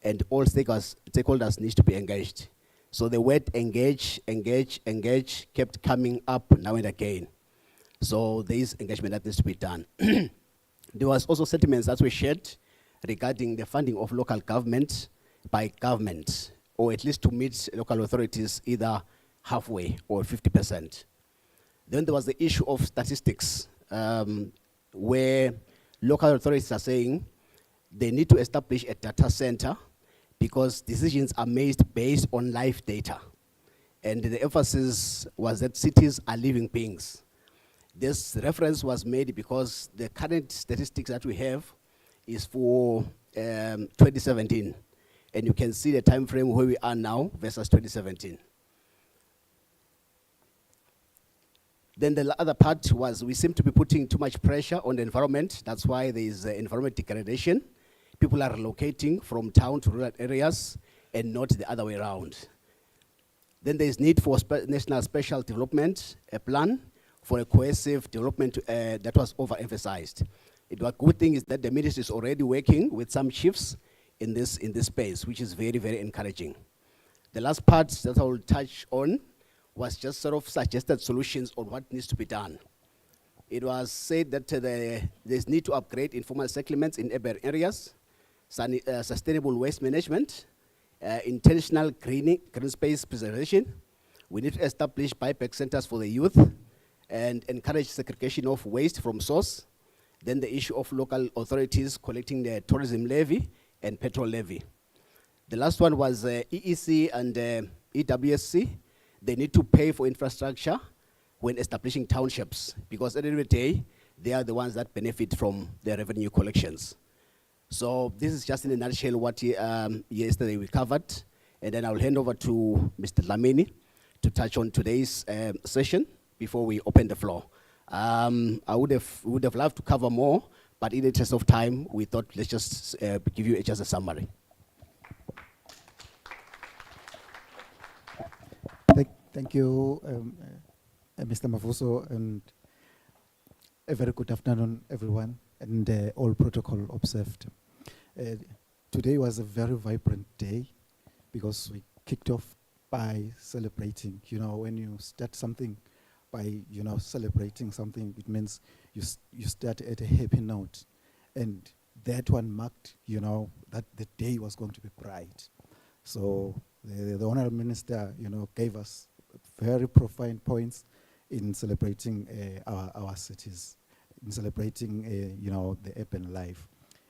and all stakeholders need to be engaged. So the word engage, engage, engage kept coming up now and again. So there is engagement that needs to be done. There was also sentiments that were shared regarding the funding of local government by government, or at least to meet local authorities either halfway or 50%. Then there was the issue of statistics, where local authorities are saying they need to establish a data center because decisions are made based on live data. And the emphasis was that cities are living beings. This reference was made because the current statistics that we have is for 2017. And you can see the time frame where we are now versus 2017. Then the other part was we seem to be putting too much pressure on the environment. That's why there is environment degradation. People are relocating from town to rural areas and not the other way around. Then there is need for national special development, a plan for a cohesive development that was overemphasized. The good thing is that the ministry is already working with some chiefs in this space, which is very, very encouraging. The last part that I will touch on was just sort of suggested solutions on what needs to be done. It was said that there's need to upgrade informal settlements in urban areas, sustainable waste management, intentional green space preservation. We need to establish buyback centers for the youth and encourage segregation of waste from source. Then the issue of local authorities collecting the tourism levy and petrol levy. The last one was EEC and EWSC. They need to pay for infrastructure when establishing townships, because at the end of the day, they are the ones that benefit from the revenue collections. So this is just in a nutshell what yesterday we covered, and then I'll hand over to Mr. Dlamini to touch on today's session before we open the floor. I would have loved to cover more, but in the interest of time, we thought let's just give you just a summary. Thank you, Mr. Mavuso, and a very good afternoon, everyone, and all protocol observed. Today was a very vibrant day because we kicked off by celebrating. You know, when you start something by, celebrating something, it means you start at a happy note. And that one marked, that the day was going to be bright. So the Honorable Minister, gave us very profound points in celebrating our cities, in celebrating, the urban life,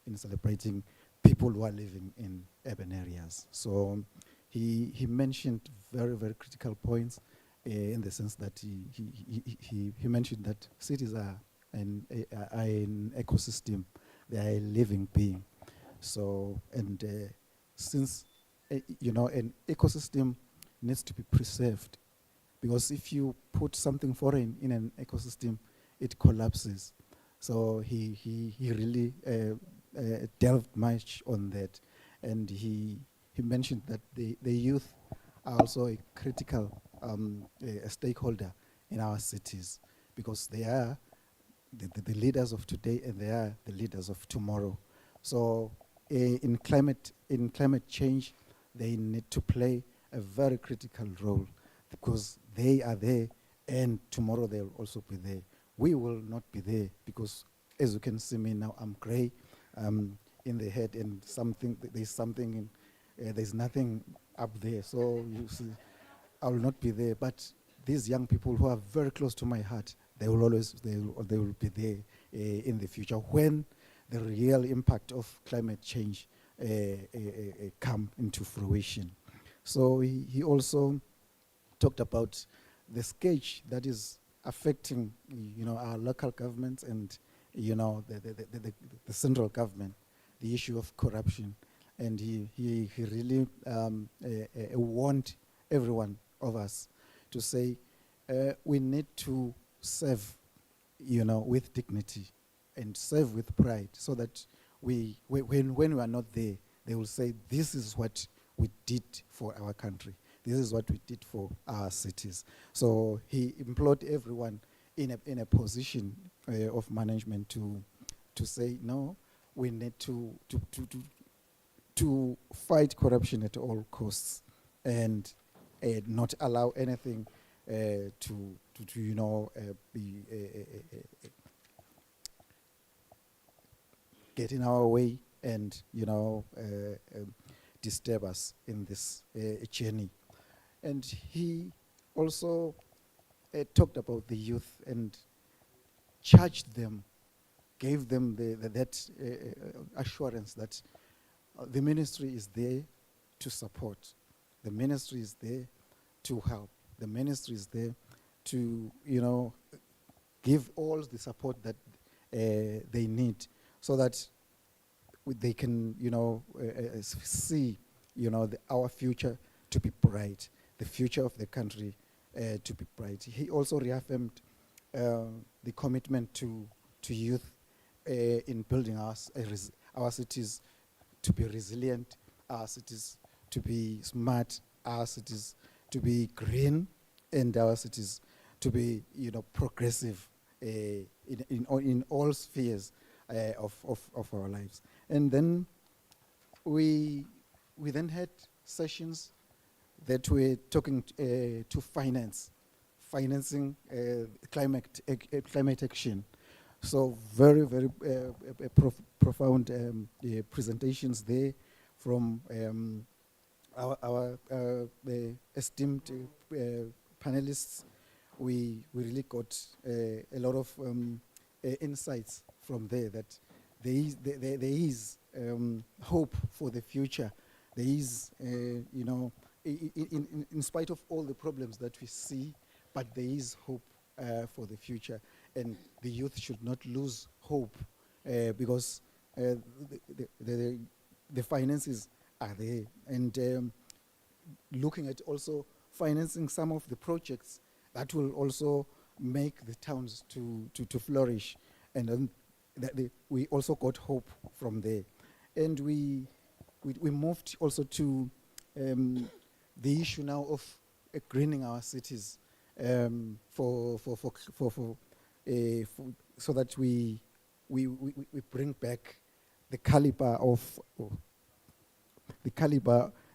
in celebrating people who are living in urban areas. So he mentioned very, very critical points in the sense that he mentioned that cities are an ecosystem, they are a living being. So, and since, an ecosystem needs to be preserved, because if you put something foreign in an ecosystem, it collapses. So he really delved much on that, and he mentioned that the youth are also a critical a stakeholder in our cities, because they are the leaders of today and they are the leaders of tomorrow. So in climate change, they need to play a very critical role, because they are there and tomorrow they'll also be there. We will not be there because, as you can see me now, I'm gray in the head, and there's nothing up there. So you see, I will not be there. But these young people who are very close to my heart, they will be there in the future when the real impact of climate change come into fruition. So he also talked about the scourge that is affecting, our local governments and, the central government, the issue of corruption. And he really warned everyone of us to say, we need to serve, with dignity and serve with pride, so that when we are not there, they will say, this is what we did for our country. This is what we did for our cities. So he implored everyone in a position of management to say, no, we need to fight corruption at all costs. And not allow anything to you know be get in our way and you know disturb us in this journey. And he also talked about the youth and charged them, gave them that assurance that the ministry is there to support. The ministry is there to help. The ministry is there to, you know, give all the support that they need so that they can, you know, see, you know, our future to be bright, the future of the country to be bright. He also reaffirmed the commitment to youth in building our cities to be resilient, our cities to be smart, our cities to be green, and our cities to be, you know, progressive in all spheres of our lives. And then we then had sessions that were talking to financing climate action. So very, very profound presentations there from our esteemed panelists. We really got a lot of insights from there that there is hope for the future. There is, you know, in spite of all the problems that we see, but there is hope for the future. And the youth should not lose hope because the finances are there. And looking at also financing some of the projects that will also make the towns to flourish. And then we also got hope from there. And we moved also to the issue now of greening our cities so that we bring back the caliber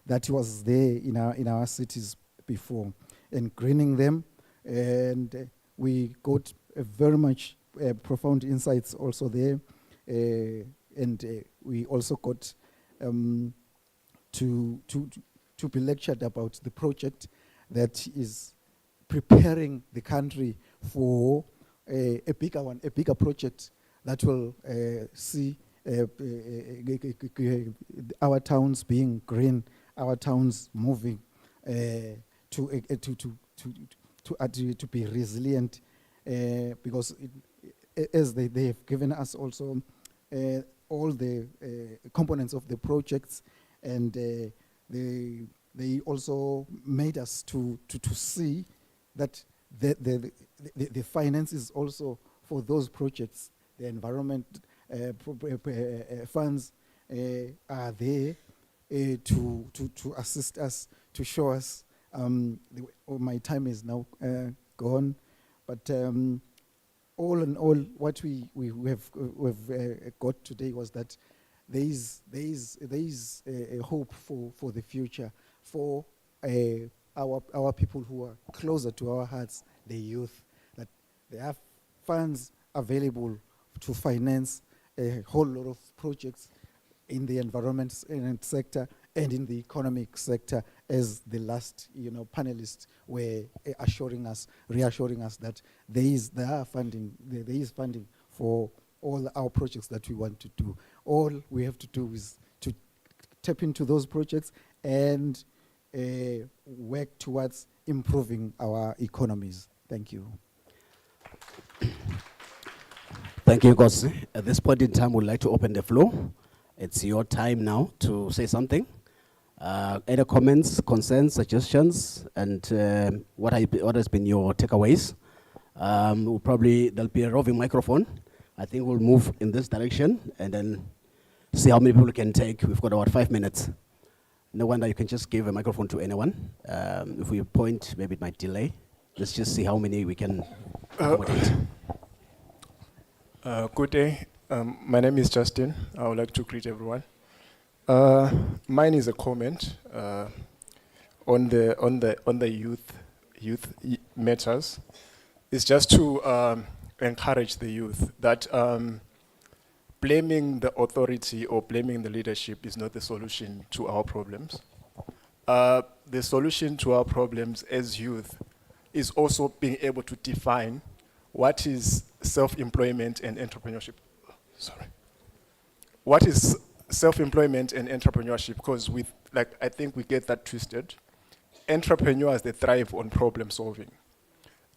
that was there in our cities before, and greening them. And we got very much profound insights also there, and we also got to be lectured about the project that is preparing the country for a bigger project that will see our towns being green, our towns moving to be resilient, because as they have given us also all the components of the projects, and they also made us to see that the finances also for those projects, the environment funds are there to assist us, to show us. My time is now gone, but all in all, what we have got today was that there is a hope for the future, for our people who are closer to our hearts, the youth, that there are funds available to finance a whole lot of projects in the environment sector and in the economic sector, as the last, you know, panelists were reassuring us that there is funding for all our projects that we want to do. All we have to do is to tap into those projects and work towards improving our economies. Thank you. Thank you, Gosi. At this point in time, we'd like to open the floor. It's your time now to say something. Any comments, concerns, suggestions, and what has been your takeaways? There'll be a roving microphone. I think we'll move in this direction and then see how many people we can take. We've got about 5 minutes. No wonder you can just give a microphone to anyone. If we point, maybe it might delay. Let's just see how many we can accommodate. Good day. My name is Justin. I would like to greet everyone. Mine is a comment on the youth matters is just to encourage the youth that blaming the authority or blaming the leadership is not the solution to our problems. The solution to our problems as youth is also being able to define what is self-employment and entrepreneurship. Sorry. What is self-employment and entrepreneurship? Because I think we get that twisted. Entrepreneurs, they thrive on problem solving.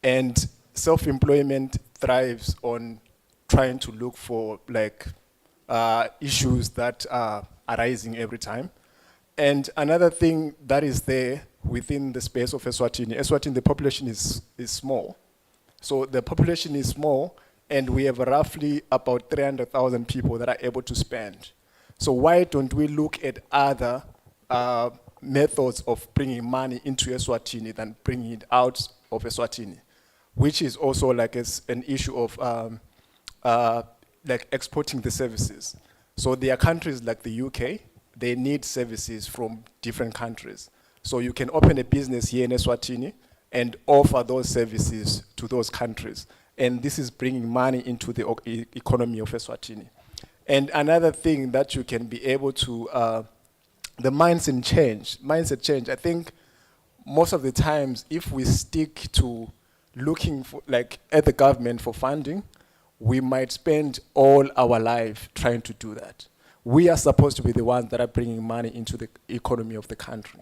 And self-employment thrives on trying to look for issues that are arising every time. And another thing that is there within the space of Eswatini, the population is small. So the population is small, and we have roughly about 300,000 people that are able to spend. So why don't we look at other methods of bringing money into Eswatini than bringing it out of Eswatini, which is also an issue of exporting the services. So there are countries like the UK, they need services from different countries. So you can open a business here in Eswatini and offer those services to those countries. And this is bringing money into the economy of Eswatini. And another thing that you can be able to, the mindset change. I think most of the times, if we stick to looking for, at the government for funding, we might spend all our life trying to do that. We are supposed to be the ones that are bringing money into the economy of the country.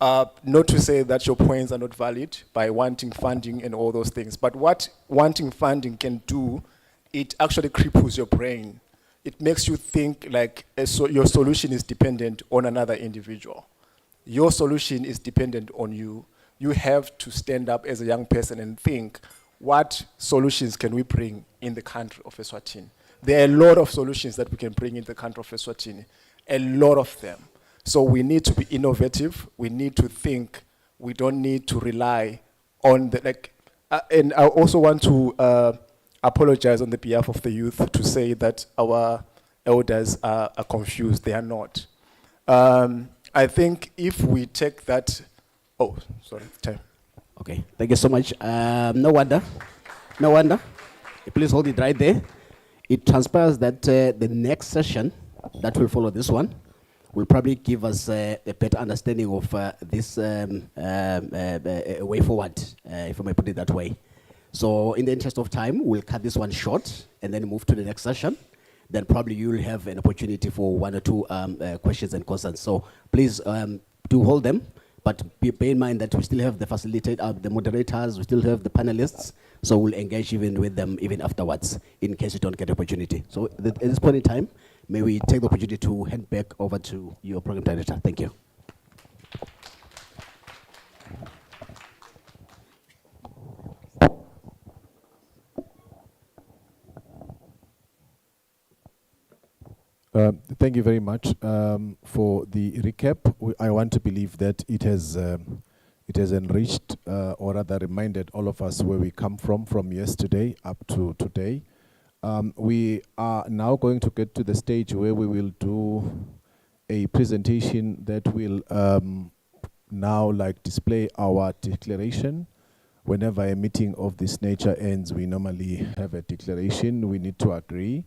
Not to say that your points are not valid by wanting funding and all those things, but what wanting funding can do, it actually cripples your brain. It makes you think your solution is dependent on another individual. Your solution is dependent on you. You have to stand up as a young person and think, what solutions can we bring in the country of Eswatini? There are a lot of solutions that we can bring in the country of Eswatini, a lot of them. So we need to be innovative. We need to think. We don't need to rely on and I also want to apologize on the behalf of the youth to say that our elders are confused. They are not. I think if we take that, time. Okay, thank you so much. No wonder. Please hold it right there. It transpires that the next session that will follow this one will probably give us a better understanding of this way forward, if I may put it that way. So in the interest of time, we'll cut this one short and then move to the next session. Then probably you'll have an opportunity for one or two questions and concerns. So please do hold them, but bear in mind that we still have the moderators, we still have the panelists, so we'll engage even with them even afterwards in case you don't get the opportunity. So at this point in time, may we take the opportunity to hand back over to your program director. Thank you. Thank you very much for the recap. I want to believe that it has enriched or rather reminded all of us where we come from yesterday up to today. We are now going to get to the stage where we will do a presentation that will now display our declaration. Whenever a meeting of this nature ends, we normally have a declaration. We need to agree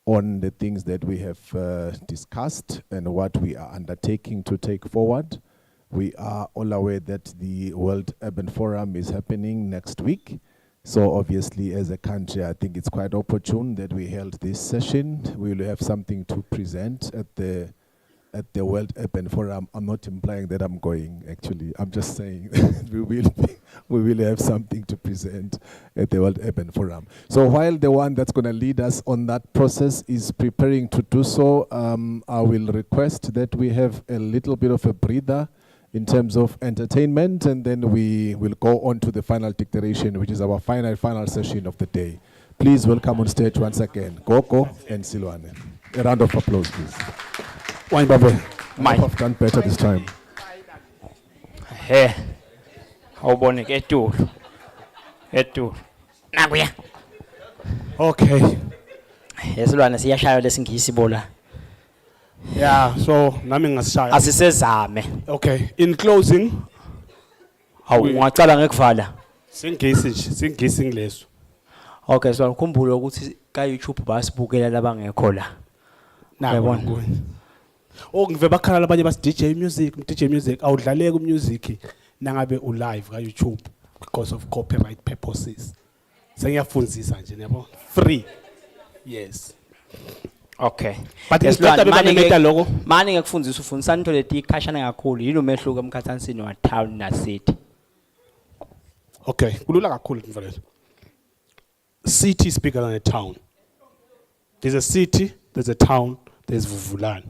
on the things that we have discussed and what we are undertaking to take forward. We are all aware that the World Urban Forum is happening next week. So obviously, as a country, I think it's quite opportune that we held this session. We will have something to present at the World Urban Forum. I'm not implying that I'm going, actually. I'm just saying we will have something to present at the World Urban Forum. So while the one that's going to lead us on that process is preparing to do so, I will request that we have a little bit of a breather in terms of entertainment, and then we will go on to the final declaration, which is our final session of the day. Please welcome on stage once again, Gogo and Silwane. A round of applause, please. Wine bubble. Might have done better this time. Hey, awubone ke etulo. Nakuya. Okay. Yesilwane siyashaya lesingisi bola. Yeah, so nami ngasishaya. Asisezame. Okay, in closing, Hawu ungacala ngekuvala. Singisi nje, singisi ngileso. Okay, so ngikhumbule ukuthi ka YouTube basibukela labangekho la. Yabona. Oh ngive bakhala abanye bas DJ music awudlaleki music nangabe u live ka YouTube because of copyright purposes. Sengiyafundzisa nje yabo. Free. Yes. Okay. But instead bemeta lokho manje ngekufundisa ufundisa into leti ikhashana kakhulu yini umehluko emkhathanisini wa town na city. Okay, kulula kakhulu mfowethu. City is bigger than a town. There's a city, there's a town, there's Vuvulani.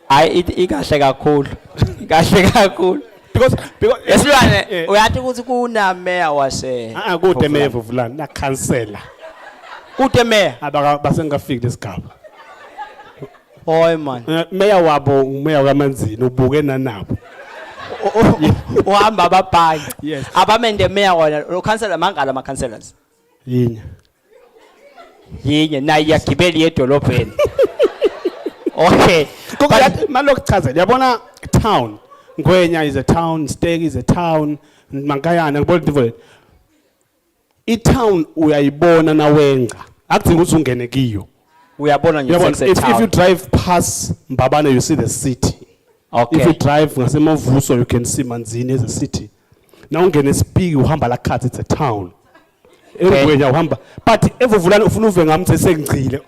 Hayi ikahle kakhulu. Ikahle kakhulu. Because esilwane uyathi ukuthi kuna mayor wase kude mayor Vuvulani na cancela. Kude mayor basengafiki lesigaba. Hoy man. Mayor wabo umeya kaManzini ubuke nanabo. Uhamba ababhaki. Yes. Abamende mayor wona lo councilor mangala ama councillors. Yinye. Yinye nayi yagibeli edolobheni. Okay. Kodwa malokuchaza yabona town. Ngwenya is a town, Steg is a town, Mankayana ngibona i-town uyayibona nawenga. Akudingi ukuthi ungene kiyo. Uyabona nje if you drive past Mbabane you see the city. Okay. If you drive ngaseMavuso you can see Manzini as a city. Now ungene Spiki uhamba la Khatsi it's a town. Ngwenya uhamba but eVuvulani ufuna uve ngami sengcile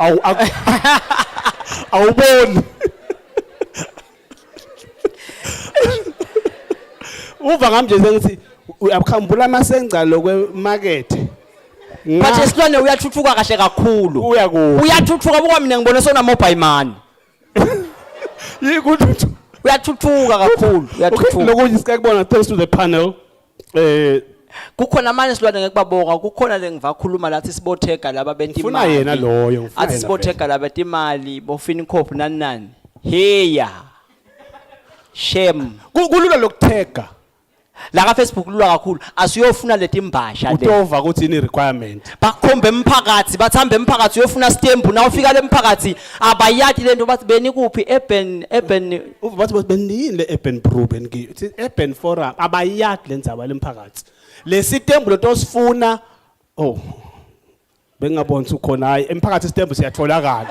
awuboni. Uva ngami nje sengithi uyakhambula amasenga lokwe market. But esilwane uyathuthuka kahle kakhulu. Uyathuthuka buka mina ngibone sona mobile money. Yikuthi uyathuthuka kakhulu, uyathuthuka. Lokunye sikubona thanks to the panel. Kukhona manje silwane ngekubabonga, kukhona lengivakhuluma lathi sibothega laba benti imali. Ufuna yena loyo, athi sibothega laba benti imali, bofini cop nani. Heya. Shame. Kulula lokuthega. La ka Facebook kulula kakhulu. Asiyofuna leti imbasha le. Utova ukuthi ini requirement. Bakhombe emphakathi, bathamba emphakathi uyofuna stamp na ufika le mphakathi abayati lento bathi beni kuphi urban bathi benini le urban brew bengi. Urban forum abayati lenzaba lemphakathi. Le stamp lo tosifuna bengabona ukhona hayi emphakathi stamp siyatholakala.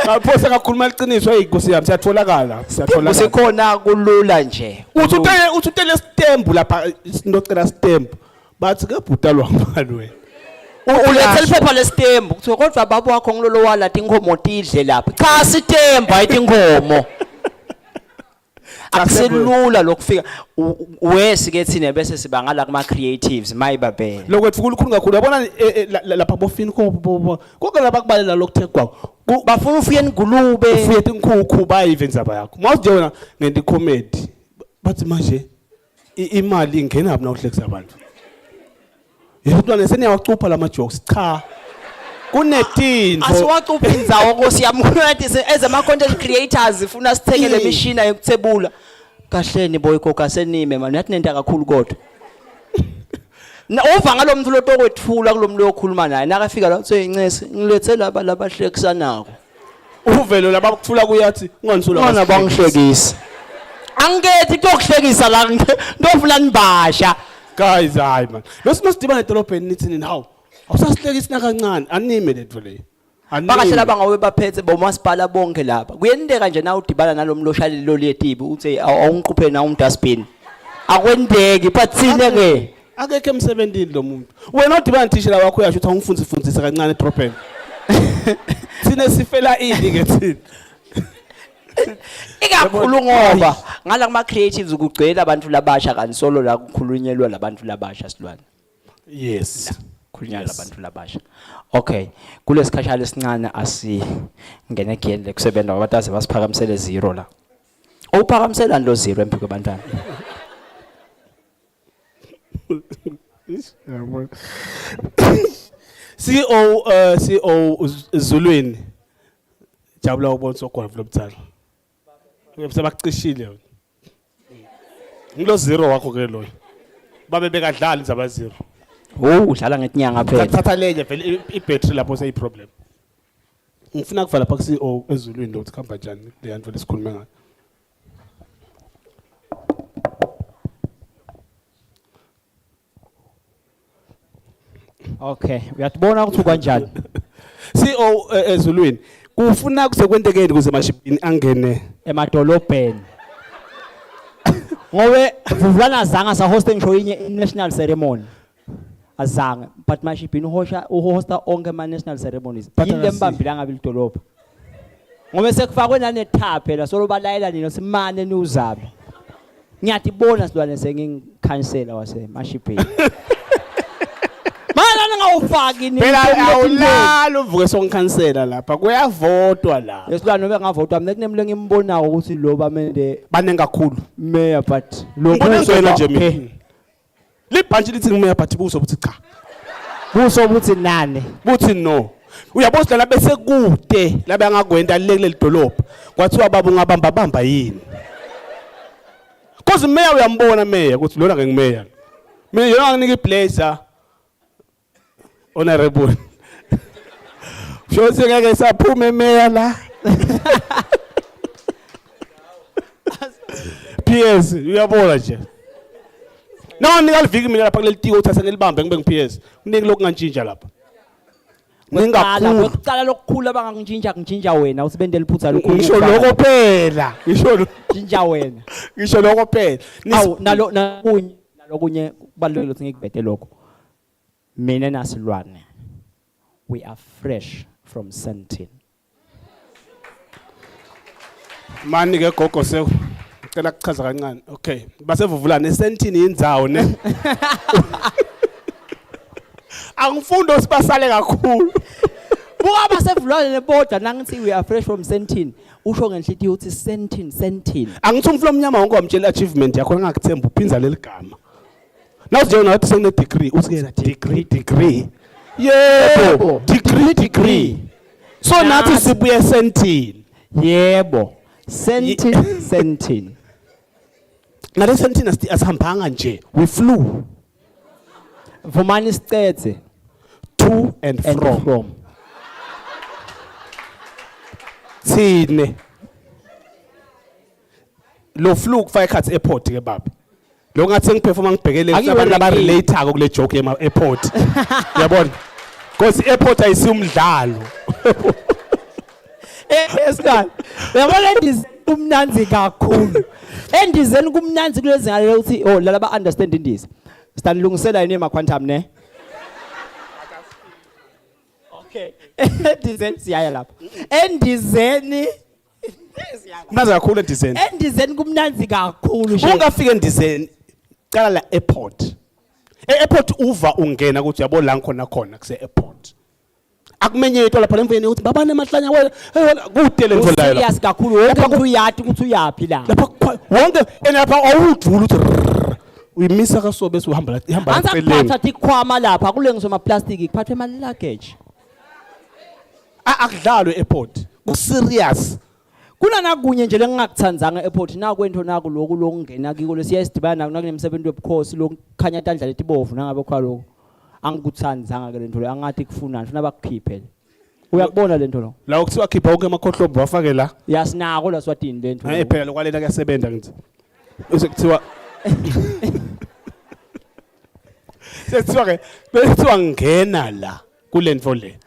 Ngaphosa kakhuluma iqiniso eyinkosi yami siyatholakala usekhona kulula nje uthi utele stamp lapha sinocela stamp bathi ke bhutalwa ngibani wena ulethe iphepha lestamp kuthiwa kodwa baba wakho ngilolo wala tinkomo tidle lapha cha sitemba ayithi inkomo akuselula lokufika wesike thina bese sibangala kuma creatives mayibabele lokwethu kukhulu kakhulu yabona lapha bofini konke laba kubalela lokuthegwa bafuna ufuye ingulube ufuye inkukhu bayivenzaba yakho mawuthi wena ngenti comedy bathi manje imali ingena apha nawuhlekisa abantu yintwana seniyawacupha lama jokes cha kunetinto asiwacupha indzawo Nkosi yami as ama content creators ifuna sithengele imishina yokuthebula kahleni boyiko kasenime manje yathi nenta kakhulu kodwa uva ngalomuntu lotokwethula kulomuntu okhuluma naye nakafika la uthi incesi ngilethe laba labahlekisanako uvelo labakuthula kuyathi unganisula ngona bangihlekisa angethi kuyokuhlekisa la ndofuna nibasha guys hayi man losisidibana edolobheni nithi nini hawu awusasihlekisa kancane anime lethu le bakahlela bangawe baphethe bomasipala bonke lapha kuyendeka nje na udibana nalomloshali loli yetibi uthi awungiquphe na umdustbin akwendeki but thine ke akekho emsebenzini lo muntu wena udibana tishela wakho uyasho ukuthi ungifundisa kancane edolobheni thine sifela ini ke thina ikakhulu ngoba ngala kuma creatives ukugcwela abantu labasha kanisolo la kukhulunyelwa labantu labasha silwane yes kukhulunywa labantu labasha okay kulesikhashana esincane asingene gele kusebenza abantu aze basiphakamisele 0 la uphakamisela ndo 0 empiko bantwana CEO Zulwini jabula ukubona sokhona vlo mthalo Sebaqishile wena. Ngilo zero wakho ke loyo. Babe bekadlala izaba zero. Udlala ngetinyanga phela. Thatha lenye vele i-battery lapho seyi problem. Ngifuna kuvala lapha ku-CEO ezulwini ukuthi khamba njani le yanto lesikhulume ngayo. Okay, uyatibona ukuthi kanjani? CEO ezulwini kufuna kusekwendekeni kuze mashipini angene emadolobheni. Ngobe Vuvulana azange sa hosting show inye national ceremony. Azange but mashipini uhosta onke ama national ceremonies. Yile mbambila ngabe lidolobha. Ngobe sekufakwe nanetha phela solo balayela nina simane niuzabe. Ngiyatibona silwane sengikhansela wase mashipini. Phela awulala uvuke songikhansela lapha kuyavotwa la. Yesilwane nobe ngavotwa mina kunemlo ngimbonayo ukuthi lo bamende banenge kakhulu mayor but lo ngizwela nje mina. Libhantshi lithi ngimeya but buso buthi cha. Buso buthi nane. Buthi no. Uyabona sidlala bese kude labe angakwenda leleli dolopha. Kwathiwa baba ungabamba bamba yini? Cause mayor uyambona mayor ukuthi lona ngimeya. Mina yona nginika iblazer. Honorable. Shothi ngeke saphume mayor la. PS uyabona nje. No nikaliviki mina lapha kuleli tiko uthatha ngelibambe ngibe ngi-PS. Unike lokungantshintsha lapha. Ngicala lokukhula abangangintshintsha wena usibende liphutha lokhu. Ngisho lokho phela. Ngisho tshintsha wena. Ngisho lokho phela. Awu nalokunye kubalulekile ukuthi ngikubhede lokho. Mina nasilwane. We are fresh from Sentin. Mani ke gogo sewu. Ngicela kuchaza kancane. Okay. Basevuvulana eSentini indzawo ne. Angifundo sibasale kakhulu. Buka basevulana neboda nangithi we are fresh from Sentin. Usho ngenhliziyo uthi Sentin. Angithi umflo omnyama wonke wamtshela achievement yakho ngakithemba uphinza leli gama. Nawu nje unathi sengine degree uthi ke degree. Yebo, degree. So nathi sibuye Sentin. Yebo. Sentin. Nale Sentin asihambanga nje. We flew. Vumani isicethe. To and from. Sine. Lo flew kufaka ikhathi airport ke baba. Lo ngathi sengiperforma ngibhekele abantu laba relate ako kule joke ema airport. Uyabona? Because airport ayisi umdlalo. Esikani. Uyabona ndize kumnanzi kakhulu. Endizeni kumnanzi kulezi ngale ukuthi oh laba understand indiza. Sitanilungisela yini ema quantum ne? Okay. Endizeni siyaya lapha. Endizeni Mnazi kakhulu endizeni. Endizeni kumnanzi kakhulu nje. Ungafika endizeni cala la airport. E-airport uva ungena ukuthi yabo la khona kuse-airport. Akumenye into lapha lemveni ukuthi babane emahlanya wena kude le ndvo layo. Serious kakhulu wonke umuntu uyathi ukuthi uyapi la. Lapha wonke enapha awudlula ukuthi uyimisa kaso bese uhamba ihamba eceleni. Angisaphatha ikhwama lapha kulengiswa ama plastic kuphathwe ama luggage. Akudlalwe e-airport. Ku serious. Kulana kunye nje lengingakuthandzanga e-airport nakwento naku lokhu lokungena kiko lesiyasidibana nakunemsebenzi webukhosi lokukhanya tandla letibovu nangabe kwa lokho angikuthandzanga ke lento le angathi kufunani funa bakukhiphe uyakubona lento lo la ukuthiwa khipha konke amakhohlobo wafake la yasinako la Eswatini lento phela lokwalena kuyasebenza ngithi bese kuthiwa sekuthiwa ngena la kulento le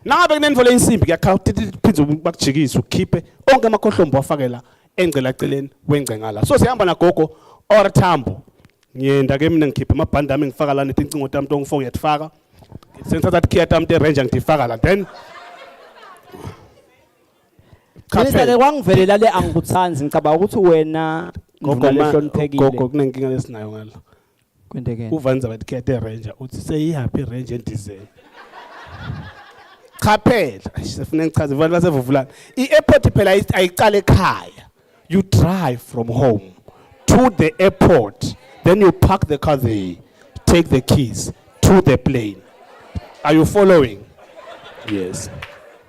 nangabe kunenvo leinsimbi kuyakhala phindze bakujikisa ukhiphe onke amakhohlombo wafakela engcela celeni wengcengala so sihamba nagogo or Thambo ngiyenda ke mina ngikhipha amabhandi ami ngifaka la netincingo tami tongifo ngiyatfaka sengithatha ikhiya tami te-ranger ngidifaka la then Minister kwangivelela le angikuthanzi ngicabanga ukuthi wena gogo kunenkinga lesinayo ngala kwendekene uvanza bathi ikhiya te-ranger uthi seyihappy i-ranger endizeni cha phela sifuna ngichaze abantu basevuvulana i-airport phela ayicala ekhaya you drive from home to the airport then you park the car there take the keys to the plane are you following yes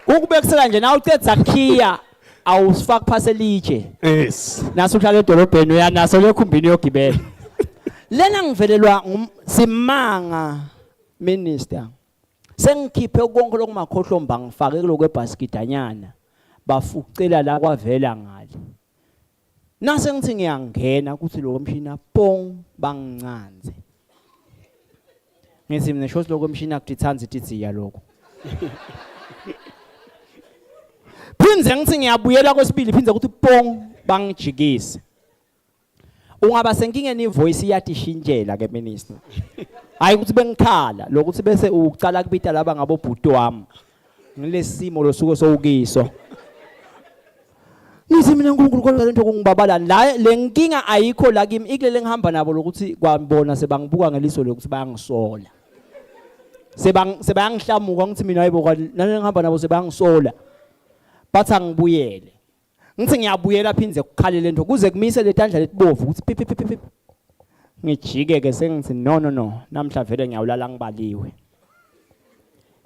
ukubekisela nje na utetsa khiya awusifaki phase litshe. Yes. Naso uhlala edolobheni uyanaso lekhumbini yogibela. Lena ngivelelwa simanga minister. Sengikhiphe konke lokumakhohlomba ngifake kuloko ebhaskidanyana. Bafucela la kwavela ngale. Nase ngithi ngiyangena kuthi lo mshina pong bangicanze. Ngithi mina shothi lo mshina kutithanza itiziya lokho. Phinze ngithi ngiyabuyela kwesibili phinze ukuthi pong bangijikise. Ungaba senkingeni ivoice iyatishintshela ke minister. Hayi ukuthi bengikhala lokuthi bese ucala kubita laba ngabo bhuti wami. Ngilesimo losuku sowukiso. Ngithi mina uNkulunkulu kodwa lento kungibabala la lenkinga ayikho la kimi ikulele ngihamba nabo lokuthi kwabona sebangibuka ngeliso lokuthi bayangisola. Sebangihlamuka ngithi mina hayibo nale ngihamba nabo sebangisola. Bathi angibuyele. Ngithi ngiyabuyela phinze kukhale lento kuze kumise letandla letibovu ukuthi pip. Ngijike ke sengithi no namhla vele ngiyawulala ngibaliwe.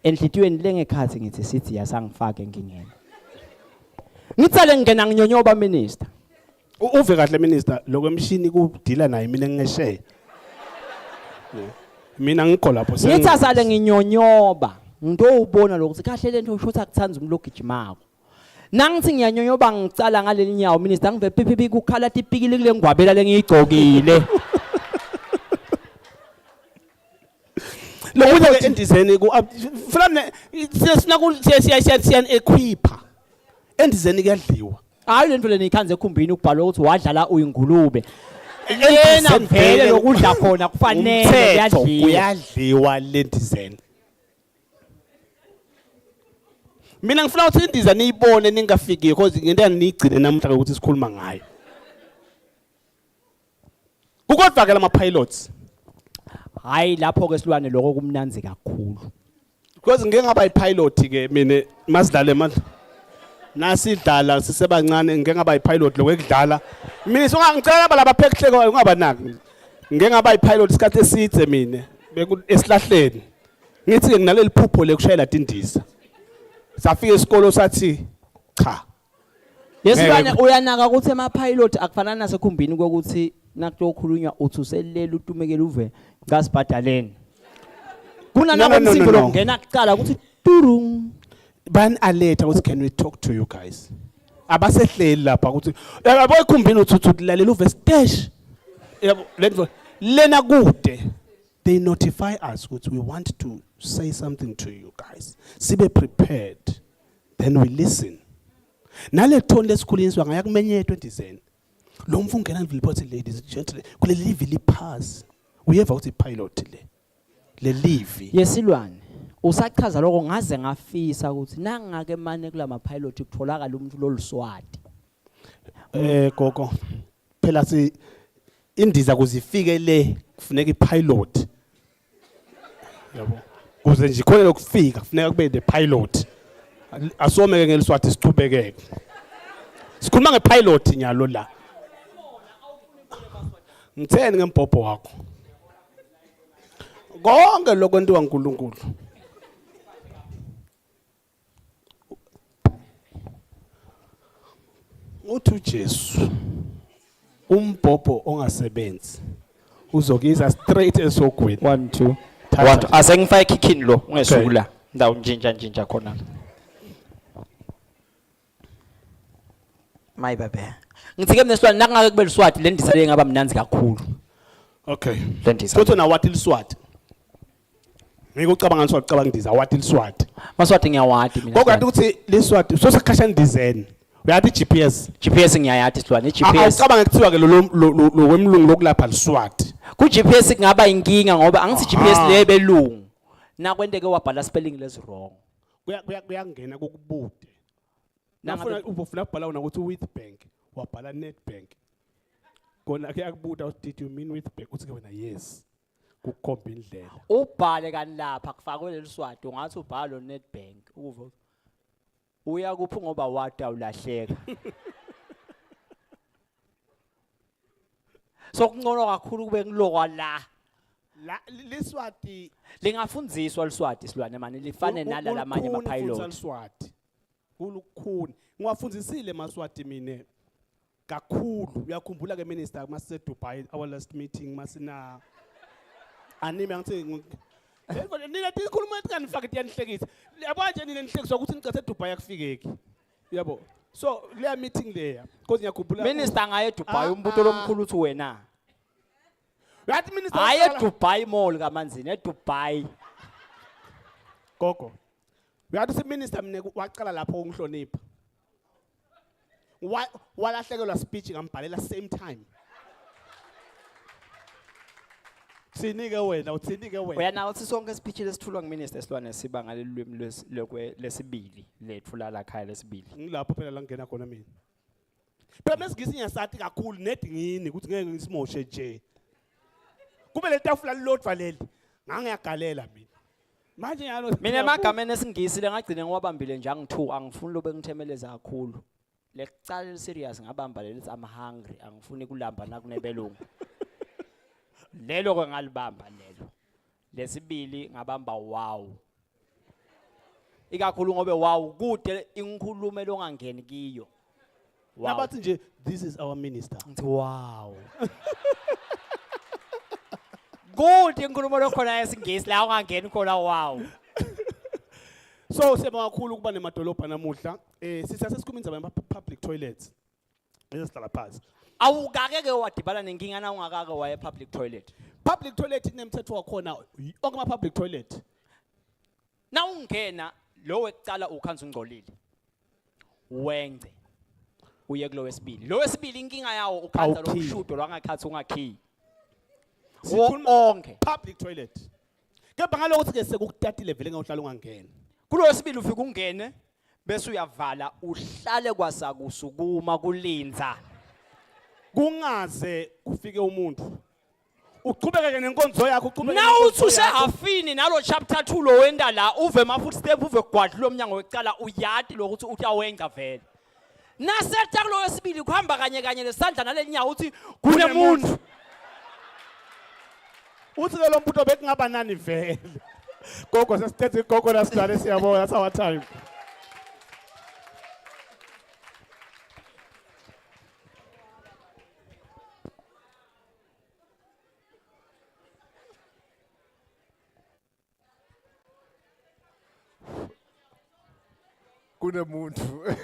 Enhlitiyweni lengekhathi ngithi sithi yasangifaka enkingeni. Ngitsale ngena nginyonyoba minister. Uve kahle minister lokwemshini kudila naye mina ngingeshaya. Mina ngikho lapho ngithasale nginyonyoba ngitowubona lokuthi kahle lento usho akuthanza umlogijimako. Nangithi ngiyanyonyoba ngicala ngaleli nyawo minister ngive pipi kukhala tipikile kule ngwabela lengiyigcokile. Lokuthi endizeni ku mfana sina equipha. Endizeni kuyadliwa. Hayi lento leni ikhanze ekhumbini ukubhala ukuthi wadlala uyingulube. Yena vele lokudla khona kufanele kuyadliwa lendizeni. Mina ngifuna ukuthi indiza niyibone ningafiki because ngento niyigcine namhla ukuthi sikhuluma ngayo. Kukodwa ke lama pilots. Hayi lapho ke silwane lokho kumnanzi kakhulu. Because ngeke ngaba yipilot ke mina masidlale manje. Nasidlala sisebancane ngeke ngaba yipilot lokho ekudlala. Mina ngicela laba phekuhleke ungaba naki. Ngeke ngaba yipilot isikhathi esithe mina esilahleni. Ngithi ke nginaleli phupho lekushayela indiza. Safika esikolo sathi cha. Yesilwane uyanaka ukuthi ama pilot akufanana nasekhumbini kokuthi nakuyokhulunywa uthi uselela utumekela uve ngasibhadaleni. Kunana komsindo lokungena kuqala ukuthi turung ban alert ukuthi can we talk to you guys. Abasehleli lapha ukuthi yabo ekhumbini uthi lalela uve stage. Yabo lena kude. They notify us ukuthi we want to say something to you guys. Sibe prepared. Then we listen. Nale tone lesikhuliniswa ngayakumenyetwa endizeni. Lo mfungena ngiliphothi ladies and gentlemen kule live lipass. Uyeva uthi pilot le live. Yesilwane usachaza lokho ngaze ngafisa ukuthi nangake manje kulama pilot kutholakala umuntu loluswati. Gogo. Phela si indiza kuzifike le kufuneka ipilot. Yabo. Kuze nje khona lokufika kufuneka kube the pilot. Asomeke ngeliswathi sichubekeke. Sikhuluma ngepilot nyalo la. Ngitheni ngempopho wakho? Konke lokwentiwa uNkulunkulu. Uthi uJesu umbhobho ongasebenzi uzokiza straight esogwini. 1 2 1 asengifaka ikhikhini lo ungesula ndawo njinja khona. My baba. Ngithi ke mnesilwane nakungake kube liswati le ndisa le ngaba mnanzi kakhulu. Okay. Le ndisa. Futhi na wathi liswati. Ngeke ucabanga ngisho ucabanga indiza wathi liswati. Maswati ngiyawati mina. Kodwa ukuthi liswati so sakhashana design. Uyathi GPS ngiyayathi silwane GPS. Awucabanga kuthiwa ke lo wemlungu lokulapha liswati. Ku GPS kungaba inkinga ngoba angithi GPS le belungu. Nakwenteke wabhala spelling lezi wrong. Kuyangena kokubude. Nafuna ubufuna ukubhala una ukuthi with bank wabhala net bank. Kona ke akubuda did you mean with bank uthi ke wena yes. Kukhomba indlela. Ubhale kanilapha kufakwe leliswati ungathi ubhala net bank ukuva. Uya kuphi ngoba wade awulahleka. So kungcono kakhulu kube ngilokwa la liswati lingafundziswa liswati silwane manje lifane nala lamanye ama pilot. Kulukhuni. Ngiwafundzisile maswati mine. Kakhulu. Uyakhumbula ke minister mase Dubai our last meeting masina anime ngithi nina tikhuluma kanifake tiyanhlekisa. Yabo nje nina nihlekiswa ukuthi ngicathe Dubai akufikeki. Yabo. So le meeting there because ngiyakhumbula Minister ngaye Dubai umbuto lomkhulu uthi wena. Yathi minister Haye Dubai mall kamanzini eDubai. Gogo. Uyathi si minister mine waqala lapho ungihlonipha. Walahlekelwa speech ngambhalela same time. Sinike wena utsinike wena. Uyana uthi sonke speech lesithulwa nguminister Silwane siba ngalelwimi lesibili lethu la khaya lesibili. Ngilapho phela la ngena khona mina. Phela mesigisi nyasathi kakhulu nedi ngini ukuthi ngeke ngisimoshe nje. Kube le tafula lilodwa leli ngangiyagalela mina. Manje yalo mina emagameni esingisi lengagcine ngiwabambile nje angi2 angifuni lobe ngithemeleza kakhulu. Lecala serious ngabamba lelithi I'm hungry angifuni kulamba nakunebelungu. Lelo ke ngalibamba lelo. Lesibili ngabamba wow. Ikakhulu ngobe wow kude ingikhulume longangeni kiyo. Wow. Nabathi nje this is our minister. Wow. Good ingikhulumo lokhona esingisi la ungangeni khona wow. So siyabonga kakhulu kuba nemadolobha namuhla. Sisase sikhuluma indaba public toilets. Esihlala phansi. Awukake wadibana nenkinga na ungakake waye public toilet. Public toilet inemthetho wakhona onke ama public toilet. Na ungena lo wecala ukhanza ungcolile. Wengce. Uye kulo wesibili. Lo wesibili inkinga yawo ukhanza lo kushudo lwangakhathi ungakhiyi. Onke public toilet. Kepha ngalokuthi ke sekukutatile vele ngawuhlala ungangena. Kulo wesibili ufika ungene bese uyavala uhlale kwasakusukuma kulinza. Kungaze kufike umuntu. Uqhubeke nenkonzo yakho uqhubeke. Na uthi usehafini nalo chapter 2 lo wenda la uve ma footstep uve gwadli lomnyango wecala uyati lokuthi uyawenga vele. Nasetha kulo wesibili kuhamba kanye kanye lesandla nalenyawo uthi kunemuntu. Uthi ke lo mbuto bekungaba nani vele. Gogo sesithethe gogo lasidale siyabona that's our time. Kunemuntu.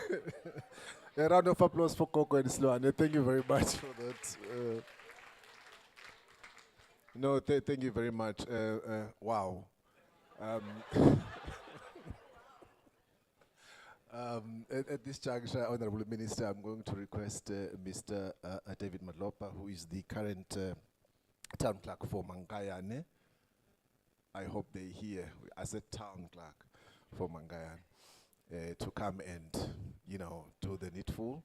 A round of applause for Coco and Sloane. Thank you very much for that. No, thank you very much. Wow. At this juncture, Honorable Minister, I'm going to request Mr. David Madlopa, who is the current town clerk for Mangayane. I hope they hear. I said town clerk for Mangayane. To come and, do the needful.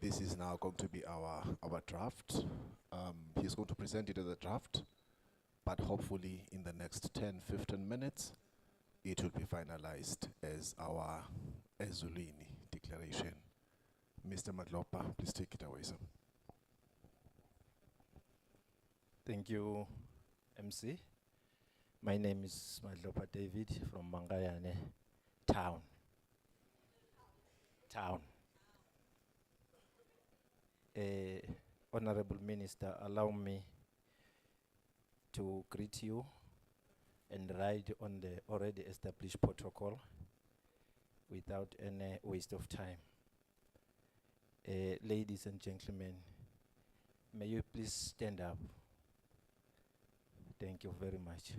This is now going to be our draft. He's going to present it as a draft, but hopefully in the next 10-15 minutes, it will be finalized as our Eswatini declaration. Mr. Madlopa, please take it away, sir. Thank you, MC. My name is Madlopa David from Mangayane town. Honorable Minister, allow me to greet you and ride on the already established protocol without any waste of time. Ladies and gentlemen, may you please stand up. Thank you very much.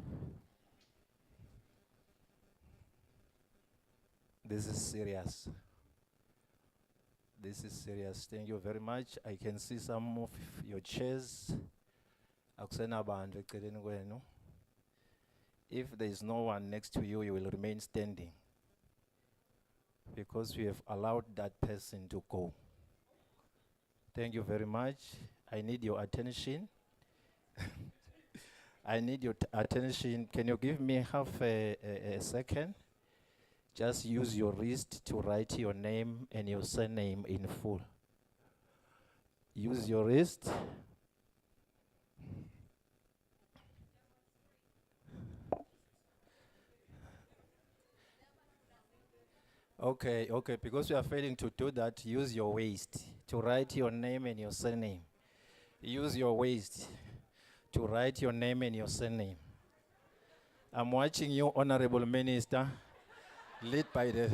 This is serious. This is serious. Thank you very much. I can see some of your chairs. If there is no one next to you, you will remain standing because we have allowed that person to go. Thank you very much. I need your attention. I need your attention. Can you give me half a second? Just use your wrist to write your name and your surname in full. Use your wrist. Okay, okay, because you are failing to do that, use your waist to write your name and your surname. Use your waist to write your name and your surname. I'm watching you, Honorable Minister, lead by the...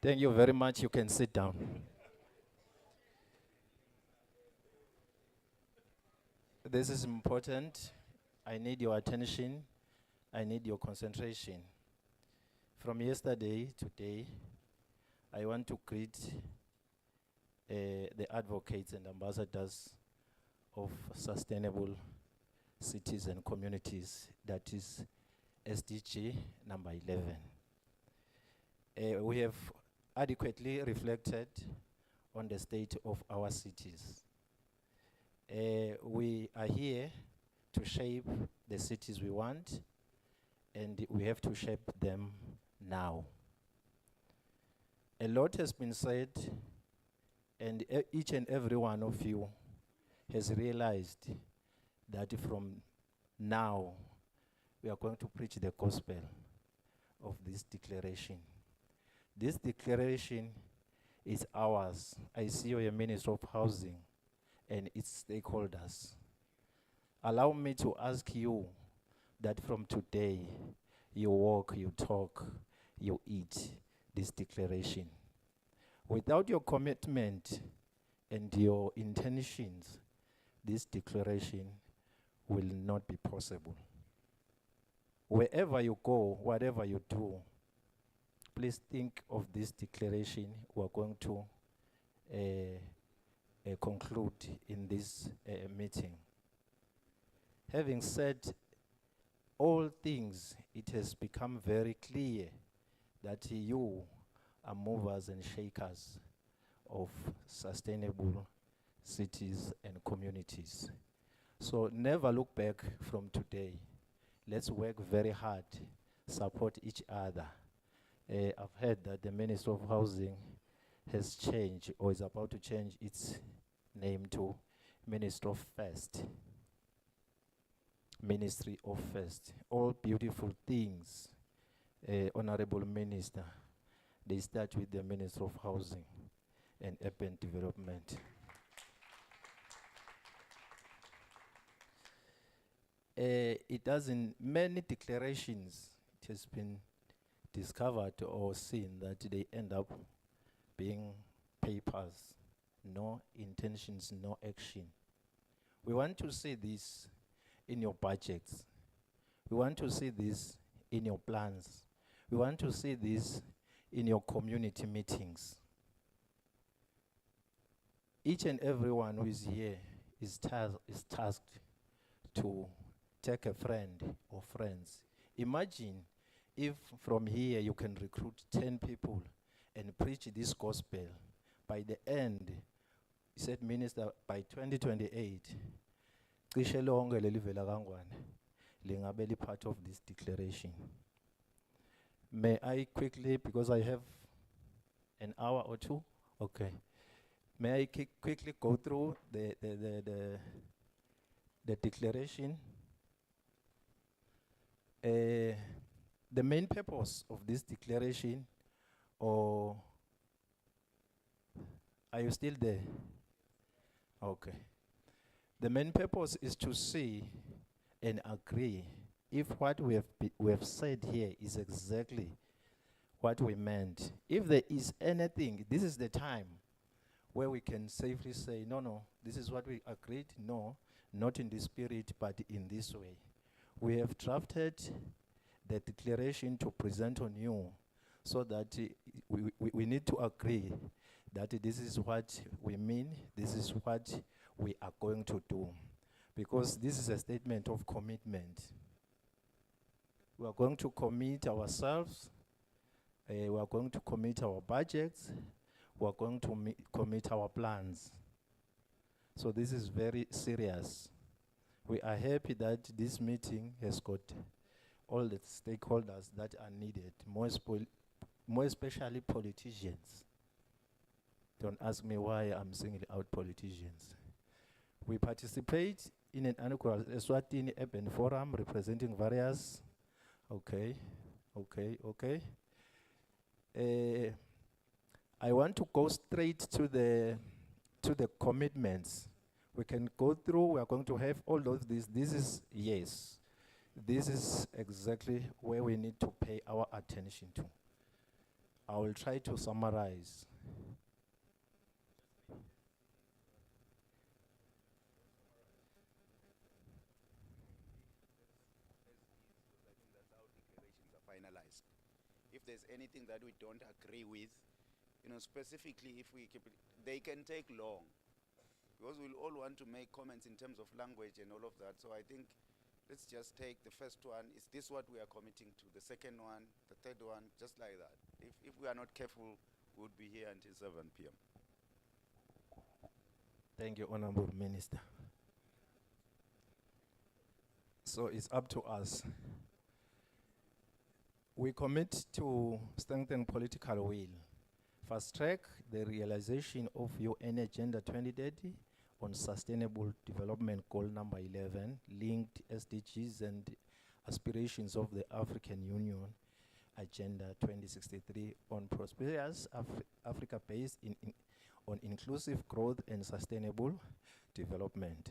Thank you very much. You can sit down. This is important. I need your attention. I need your concentration. From yesterday to today, I want to greet the advocates and ambassadors of sustainable cities and communities, that is SDG number 11. We have adequately reflected on the state of our cities. We are here to shape the cities we want, and we have to shape them now. A lot has been said, and each and every one of you has realized that from now we are going to preach the gospel of this declaration. This declaration is ours. I see you, a Minister of Housing, and its stakeholders. Allow me to ask you that from today, you walk, you talk, you eat this declaration. Without your commitment and your intentions, this declaration will not be possible. Wherever you go, whatever you do, please think of this declaration we are going to conclude in this meeting. Having said all things, it has become very clear that you are movers and shakers of sustainable cities and communities. So never look back from today. Let's work very hard, support each other. I've heard that the Ministry of Housing has changed or is about to change its name to Ministry of First. Ministry of First. All beautiful things, Honorable Minister, they start with the Ministry of Housing and Urban Development. It doesn't, many declarations, it has been discovered or seen that they end up being papers, no intentions, no action. We want to see this in your budgets. We want to see this in your plans. We want to see this in your community meetings. Each and everyone who is here is tasked to take a friend or friends. Imagine if from here you can recruit 10 people and preach this gospel. By the end, he said, Minister, by 2028, cishe lonke leli vela kaNgwane lingabe li part of this declaration. May I quickly, because I have an hour or two, okay. May I quickly go through the declaration? The main purpose of this declaration, or are you still there? Okay. The main purpose is to see and agree if what we have said here is exactly what we meant. If there is anything, this is the time where we can safely say, no, this is what we agreed, no, not in this spirit, but in this way. We have drafted the declaration to present on you so that we need to agree that this is what we mean, this is what we are going to do. Because this is a statement of commitment. We are going to commit ourselves, we are going to commit our budgets, we are going to commit our plans. So this is very serious. We are happy that this meeting has got all the stakeholders that are needed, more especially politicians. Don't ask me why I'm singling out politicians. We participate in an annual Eswatini Urban Forum representing various, I want to go straight to the commitments. We can go through, we are going to have all those, this is, yes. This is exactly where we need to pay our attention to. I will try to summarize. Finalized. If there's anything that we don't agree with, specifically if we keep it, they can take long, because we'll all want to make comments in terms of language and all of that. So I think let's just take the first one. Is this what we are committing to? The second one, the third one, just like that. If we are not careful, we would be here until 7 p.m. Thank you, Honorable Minister. So it's up to us. We commit to strengthen political will, fast track the realization of UN Agenda 2030 on Sustainable Development Goal number 11, linked SDGs and aspirations of the African Union Agenda 2063 on prosperous Africa based on inclusive growth and sustainable development.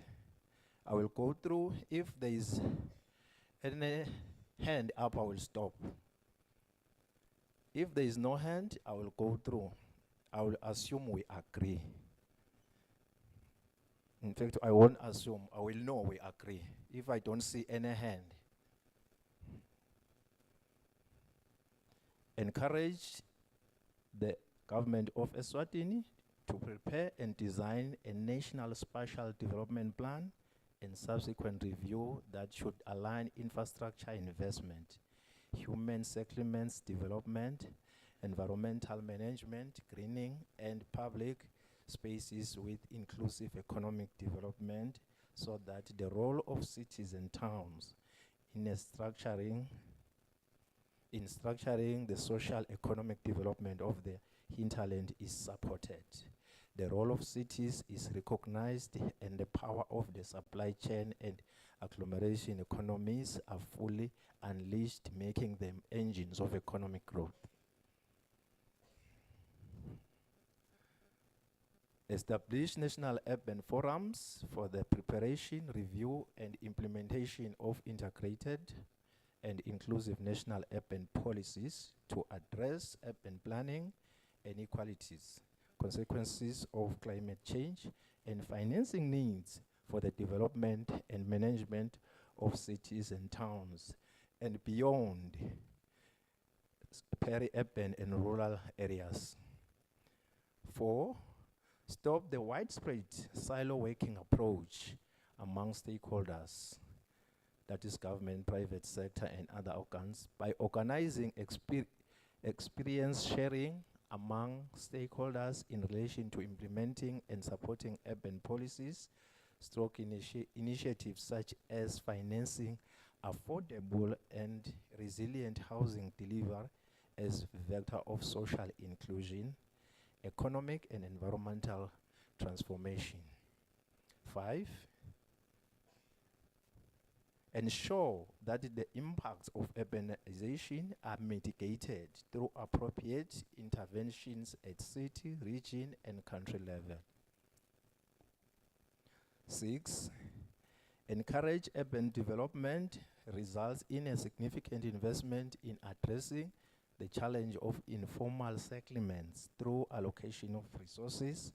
I will go through. If there is any hand up, I will stop. If there is no hand, I will go through. I will assume we agree. In fact, I won't assume, I will know we agree if I don't see any hand. Encourage the government of Eswatini to prepare and design a national spatial development plan and subsequent review that should align infrastructure investment, human settlements development, environmental management, greening, and public spaces with inclusive economic development, so that the role of cities and towns in structuring the social economic development of the hinterland is supported. The role of cities is recognized, and the power of the supply chain and agglomeration economies are fully unleashed, making them engines of economic growth. Establish national urban forums for the preparation, review, and implementation of integrated and inclusive national urban policies to address urban planning inequalities, consequences of climate change, and financing needs for the development and management of cities and towns and beyond peri-urban and rural areas. 4, stop the widespread silo working approach among stakeholders, that is government, private sector, and other organs, by organizing experience sharing among stakeholders in relation to implementing and supporting urban policies, stroke initiatives such as financing affordable and resilient housing delivery as vector of social inclusion, economic and environmental transformation. 5, ensure that the impacts of urbanization are mitigated through appropriate interventions at city, region, and country level. 6, encourage urban development results in a significant investment in addressing the challenge of informal settlements through allocation of resources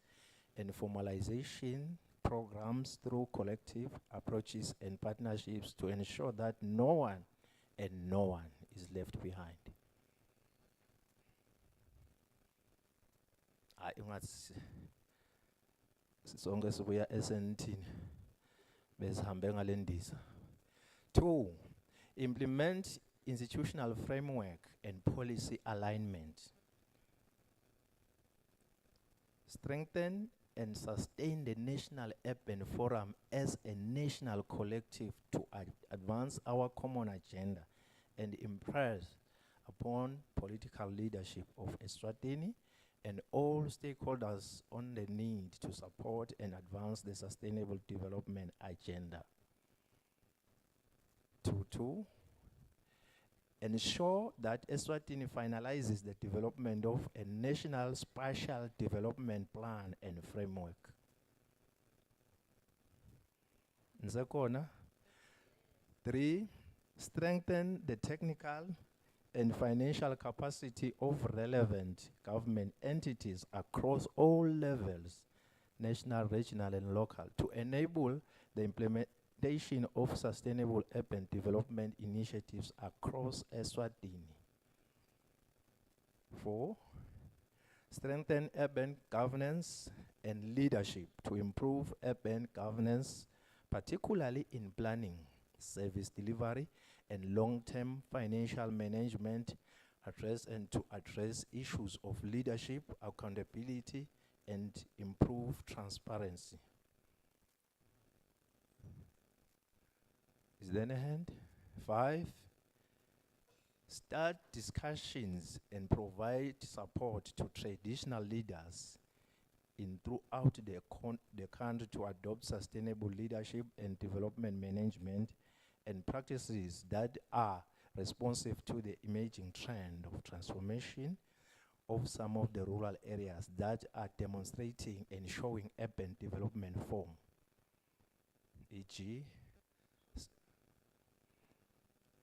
and formalization programs through collective approaches and partnerships to ensure that no one is left behind. Sonke sibuya esentini besihambe ngale ndiza. 2, implement institutional framework and policy alignment. Strengthen and sustain the National Urban Forum as a national collective to advance our common agenda and impress upon political leadership of Eswatini and all stakeholders on the need to support and advance the sustainable development agenda. 2, ensure that Eswatini finalizes the development of a national spatial development plan and framework. Nzakona. 3, strengthen the technical and financial capacity of relevant government entities across all levels, national, regional, and local, to enable the implementation of sustainable urban development initiatives across Eswatini. 4, strengthen urban governance and leadership to improve urban governance, particularly in planning, service delivery, and long-term financial management, to address issues of leadership, accountability, and improve transparency. Is there any hand? 5, start discussions and provide support to traditional leaders throughout the country to adopt sustainable leadership and development management and practices that are responsive to the emerging trend of transformation of some of the rural areas that are demonstrating and showing urban development form. E.g.,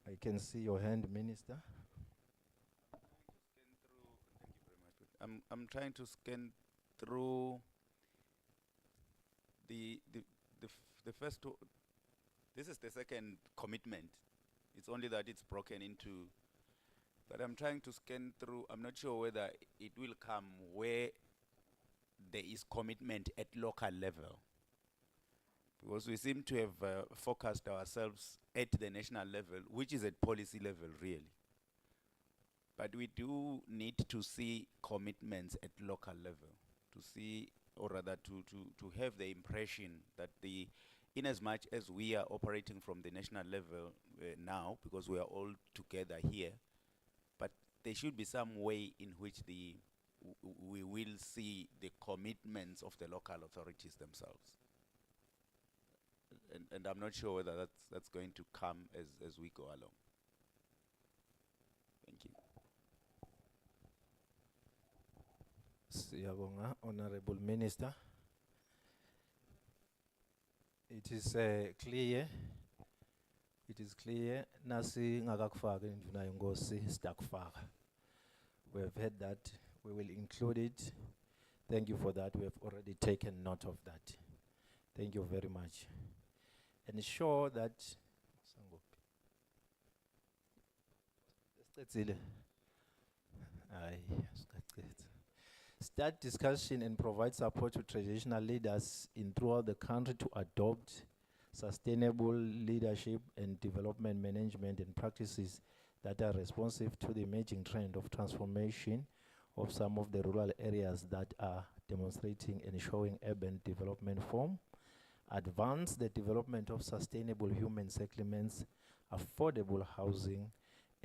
I can see your hand, Minister. I'm trying to scan through the first two. This is the second commitment. It's only that it's broken into. But I'm trying to scan through. I'm not sure whether it will come where there is commitment at local level. Because we seem to have focused ourselves at the national level, which is at policy level, really. But we do need to see commitments at local level, to see, or rather to have the impression that in as much as we are operating from the national level now, because we are all together here, but there should be some way in which we will see the commitments of the local authorities themselves. And I'm not sure whether that's going to come as we go along. Thank you. Siyabonga, Honorable Minister. It is clear. It is clear. Nasi ngakakufaka induna yongosi sitakufaka. We have heard that. We will include it. Thank you for that. We have already taken note of that. Thank you very much. Ensure that start discussion and provide support to traditional leaders throughout the country to adopt sustainable leadership and development management and practices that are responsive to the emerging trend of transformation of some of the rural areas that are demonstrating and showing urban development form. Advance the development of sustainable human settlements, affordable housing,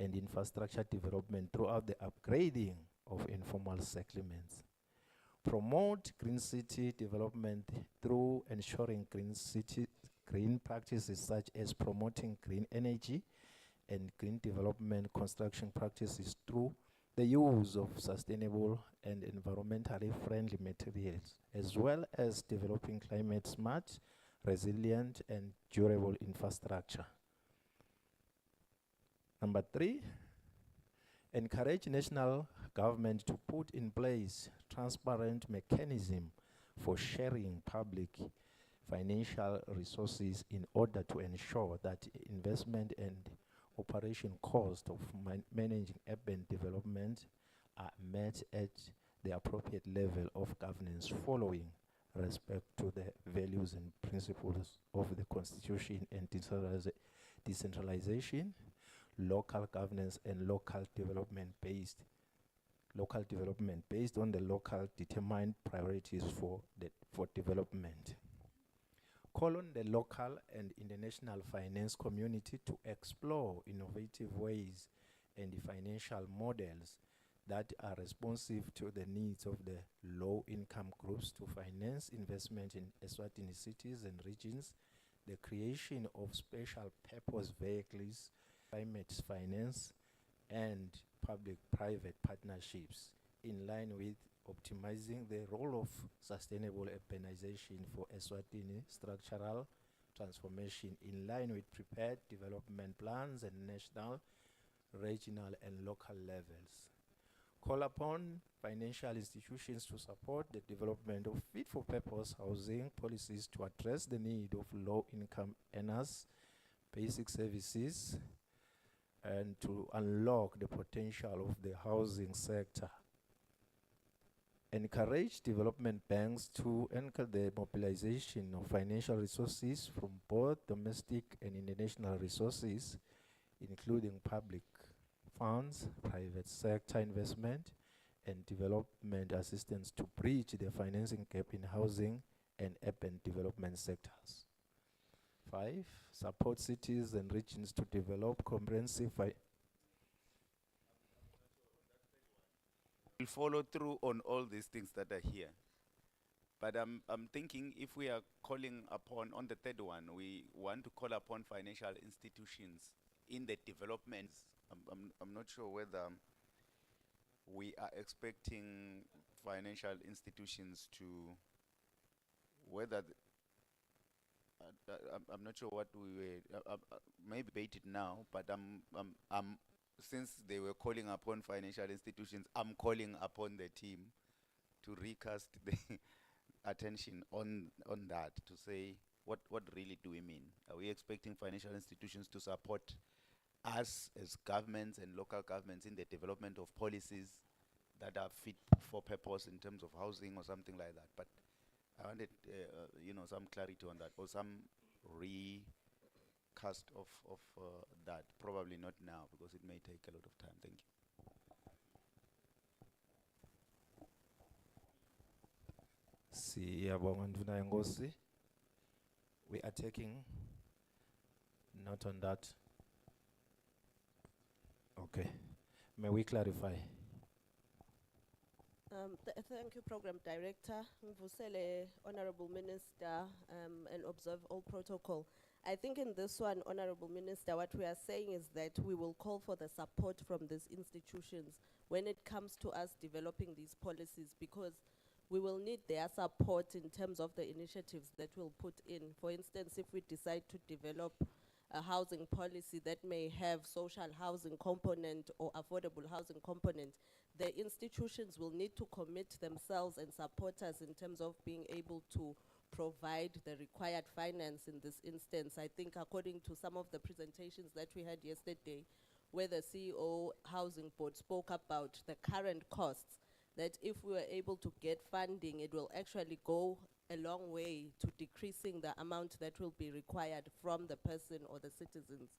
and infrastructure development throughout the upgrading of informal settlements. Promote green city development through ensuring green practices such as promoting green energy and green development construction practices through the use of sustainable and environmentally friendly materials, as well as developing climate smart, resilient, and durable infrastructure. Number 3, encourage national government to put in place transparent mechanism for sharing public financial resources in order to ensure that investment and operation cost of managing urban development are met at the appropriate level of governance following respect to the values and principles of the Constitution and decentralization, local governance, and local development based on the local determined priorities for development. Call on the local and international finance community to explore innovative ways and financial models that are responsive to the needs of the low-income groups to finance investment in Eswatini cities and regions, the creation of special purpose vehicles, climate finance, and public-private partnerships in line with optimizing the role of sustainable urbanization for Eswatini structural transformation in line with prepared development plans and national, regional and local levels. Call upon financial institutions to support the development of fit-for-purpose housing policies to address the need of low-income earners, basic services, and to unlock the potential of the housing sector. Encourage development banks to anchor the mobilization of financial resources from both domestic and international resources, including public funds, private sector investment, and development assistance to bridge the financing gap in housing and urban development sectors. 5, support cities and regions to develop comprehensive We'll follow through on all these things that are here. But I'm thinking if we are calling upon, on the third one, we want to call upon financial institutions in the developments. I'm not sure whether we are expecting financial institutions to, whether, I'm not sure what we were, maybe debate it now, but since they were calling upon financial institutions, I'm calling upon the team to recast the attention on that, to say what really do we mean? Are we expecting financial institutions to support us as governments and local governments in the development of policies that are fit for purpose in terms of housing or something like that? But I wanted some clarity on that, or some recast of that. Probably not now, because it may take a lot of time. Thank you. Siyabonga Nduna Enkosi. We are taking note on that. Okay. May we clarify? Thank you, Program Director. Ngivusele, Honorable Minister, and observe all protocol. I think in this one, Honorable Minister, what we are saying is that we will call for the support from these institutions when it comes to us developing these policies, because we will need their support in terms of the initiatives that we'll put in. For instance, if we decide to develop a housing policy that may have social housing component or affordable housing component, the institutions will need to commit themselves and support us in terms of being able to provide the required finance in this instance. I think according to some of the presentations that we had yesterday, where the CEO Housing Board spoke about the current costs, that if we were able to get funding, it will actually go a long way to decreasing the amount that will be required from the person or the citizens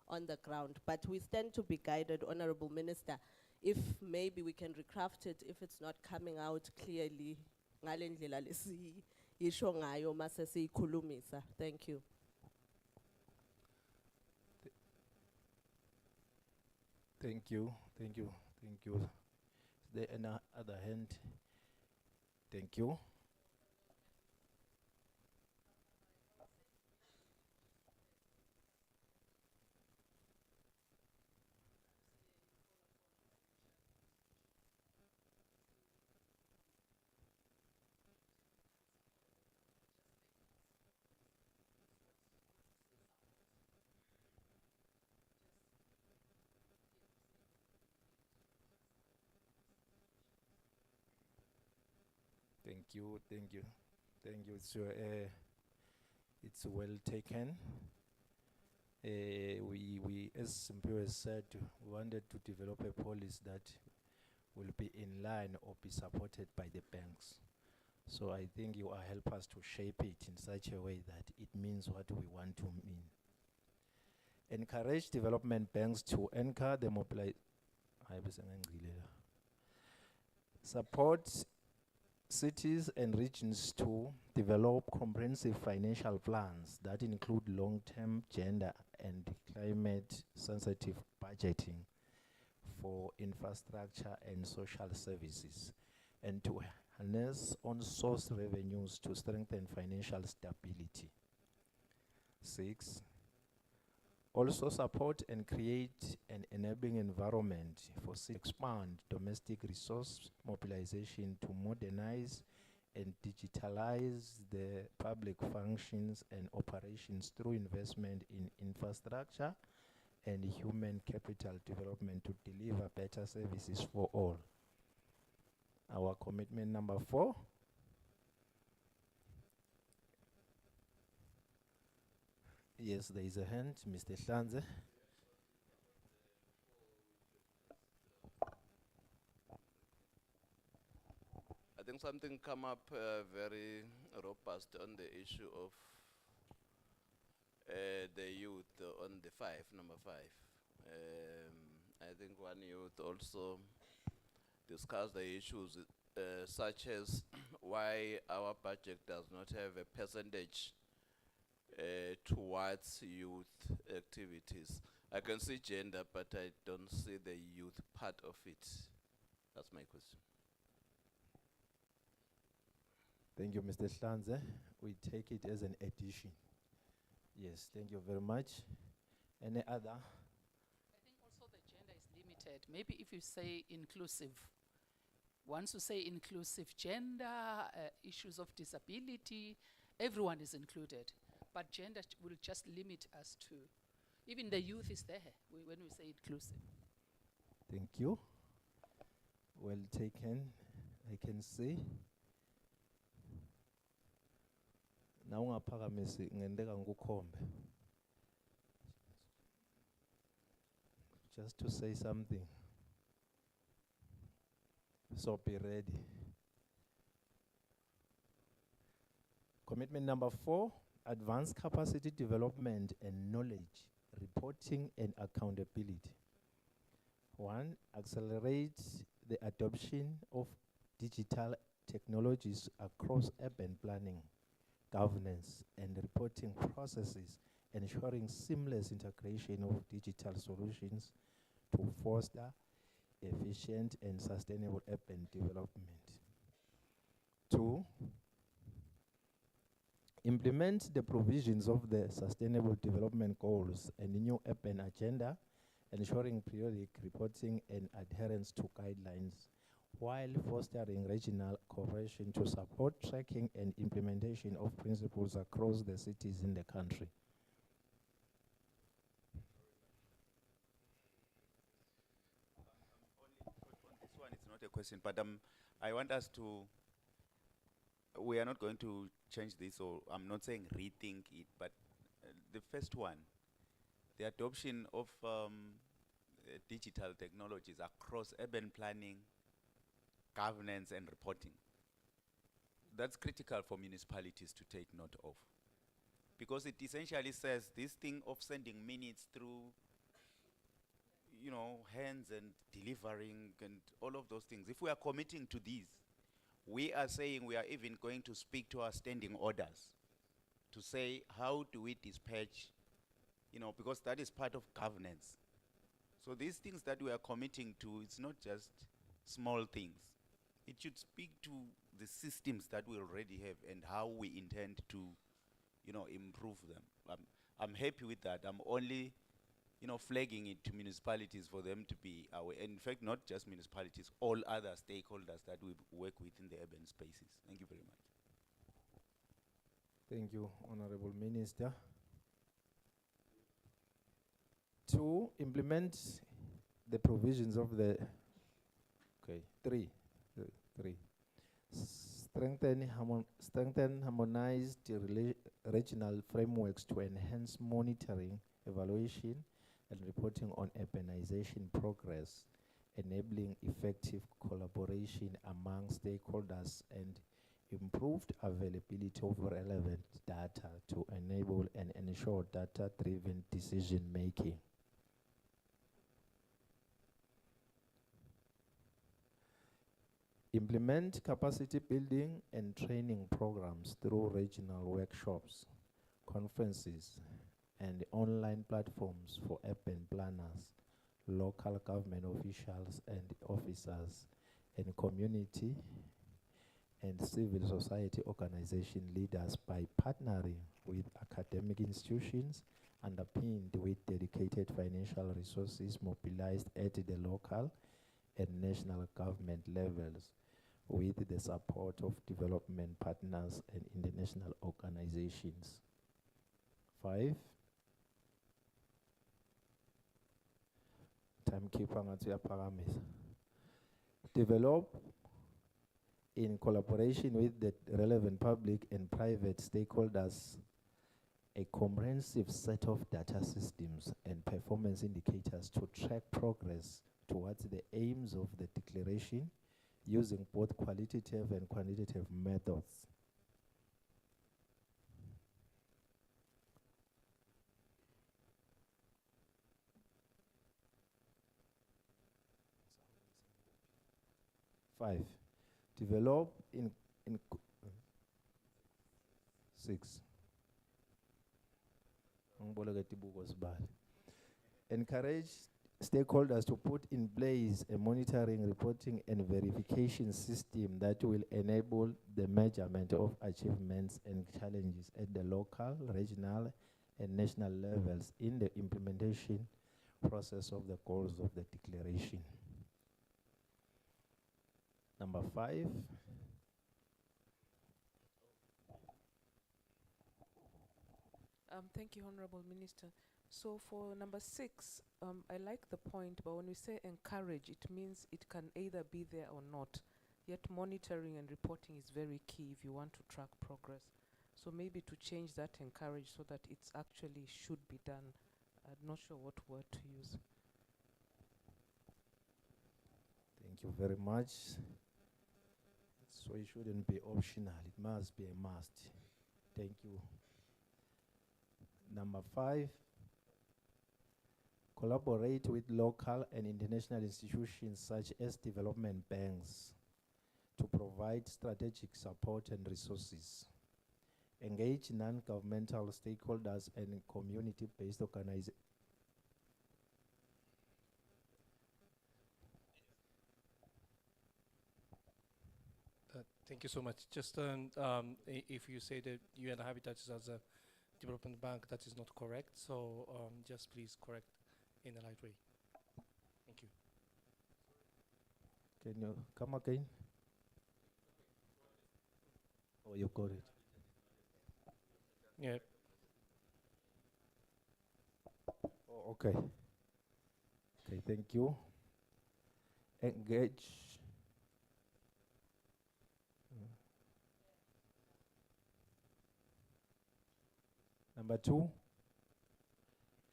on the ground. But we stand to be guided, Honorable Minister, if maybe we can recraft it if it's not coming out clearly. Thank you. Thank you. Is there any other hand? Thank you. Thank you. It's well taken. We, as Simpiwe said, we wanted to develop a policy that will be in line or be supported by the banks. So I think you will help us to shape it in such a way that it means what we want to mean. Encourage development banks to anchor the support cities and regions to develop comprehensive financial plans that include long-term gender and climate-sensitive budgeting for infrastructure and social services, and to harness on-source revenues to strengthen financial stability. 6, Also support and create an enabling environment for expand domestic resource mobilization to modernize and digitalize the public functions and operations through investment in infrastructure and human capital development to deliver better services for all. Our commitment number 4. Yes, there is a hand, Mr. Hlanze. I think something come up very robust on the issue of the youth on the number 5. I think one youth also discussed the issues such as why our budget does not have a percentage towards youth activities. I can see gender, but I don't see the youth part of it. That's my question. Thank you, Mr. Hlanze. We take it as an addition. Yes, thank you very much. Any other? I think also the gender is limited. Maybe if you say inclusive, once you say inclusive gender, issues of disability, everyone is included. But gender will just limit us to, even the youth is there when we say inclusive. Thank you. Well taken, I can see. Now ungaphakamisi ngendeka ngikukhombe. Just to say something. So be ready. Commitment number 4, advanced capacity development and knowledge, reporting and accountability. 1, accelerate the adoption of digital technologies across urban planning, governance and reporting processes, ensuring seamless integration of digital solutions to foster efficient and sustainable urban development. 2, implement the provisions of the Sustainable Development Goals and the new urban agenda, ensuring periodic reporting and adherence to guidelines, while fostering regional cooperation to support tracking and implementation of principles across the cities in the country. On this one, it's not a question, but I want us to, we are not going to change this, or I'm not saying rethink it, but the first one, the adoption of digital technologies across urban planning, governance and reporting. That's critical for municipalities to take note of. Because it essentially says this thing of sending minutes through, you know, hands and delivering and all of those things. If we are committing to these, we are saying we are even going to speak to our standing orders to say, how do we dispatch, you know, because that is part of governance. So these things that we are committing to, it's not just small things. It should speak to the systems that we already have and how we intend to, you know, improve them. I'm happy with that. I'm only, you know, flagging it to municipalities for them to be aware. And in fact, not just municipalities, all other stakeholders that we work with in the urban spaces. Thank you very much. Thank you, Honorable Minister. 2, implement the provisions of the, 3. Strengthen harmonized regional frameworks to enhance monitoring, evaluation, and reporting on urbanization progress, enabling effective collaboration among stakeholders and improved availability of relevant data to enable and ensure data-driven decision-making. Implement capacity building and training programs through regional workshops, conferences, and online platforms for urban planners, local government officials and officers, and community and civil society organization leaders by partnering with academic institutions, underpinned with dedicated financial resources mobilized at the local and national government levels with the support of development partners and international organizations. 5, timekeeper ngathi uyaphakamisa. Develop in collaboration with the relevant public and private stakeholders a comprehensive set of data systems and performance indicators to track progress towards the aims of the declaration using both qualitative and quantitative methods. Five, develop in 6. Encourage stakeholders to put in place a monitoring, reporting, and verification system that will enable the measurement of achievements and challenges at the local, regional, and national levels in the implementation process of the goals of the declaration. Number 5, thank you, Honorable Minister. So for number 6, I like the point, but when we say encourage, it means it can either be there or not. Yet monitoring and reporting is very key if you want to track progress. So maybe to change that encourage so that it's actually should be done. I'm not sure what word to use. Thank you very much. So it shouldn't be optional, it must be a must. Thank you. Number 5, collaborate with local and international institutions such as development banks to provide strategic support and resources. Engage non-governmental stakeholders and community-based organizations. Thank you so much. Just if you say that UN Habitat is as a development bank, that is not correct. So just please correct in a light way. Thank you. Can you come again? Oh, you got it. Yeah. Oh, okay. Okay, thank you. Engage. Number 2,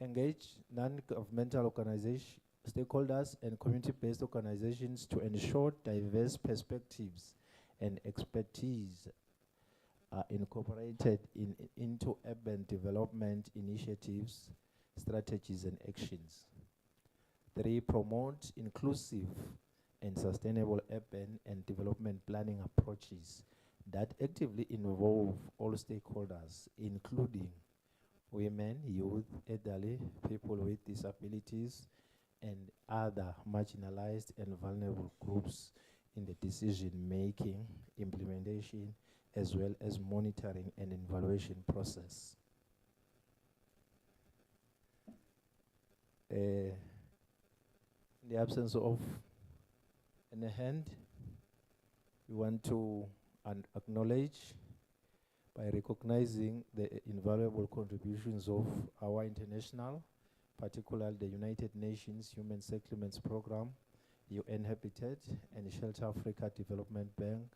engage non-governmental organizations, stakeholders, and community-based organizations to ensure diverse perspectives and expertise are incorporated into urban development initiatives, strategies, and actions. 3, promote inclusive and sustainable urban and development planning approaches that actively involve all stakeholders, including women, youth, elderly, people with disabilities, and other marginalized and vulnerable groups in the decision-making, implementation, as well as monitoring and evaluation process. In the absence of any hand, we want to acknowledge by recognizing the invaluable contributions of our international, particularly the United Nations Human Settlements Program, UN Habitat, and Shelter Africa Development Bank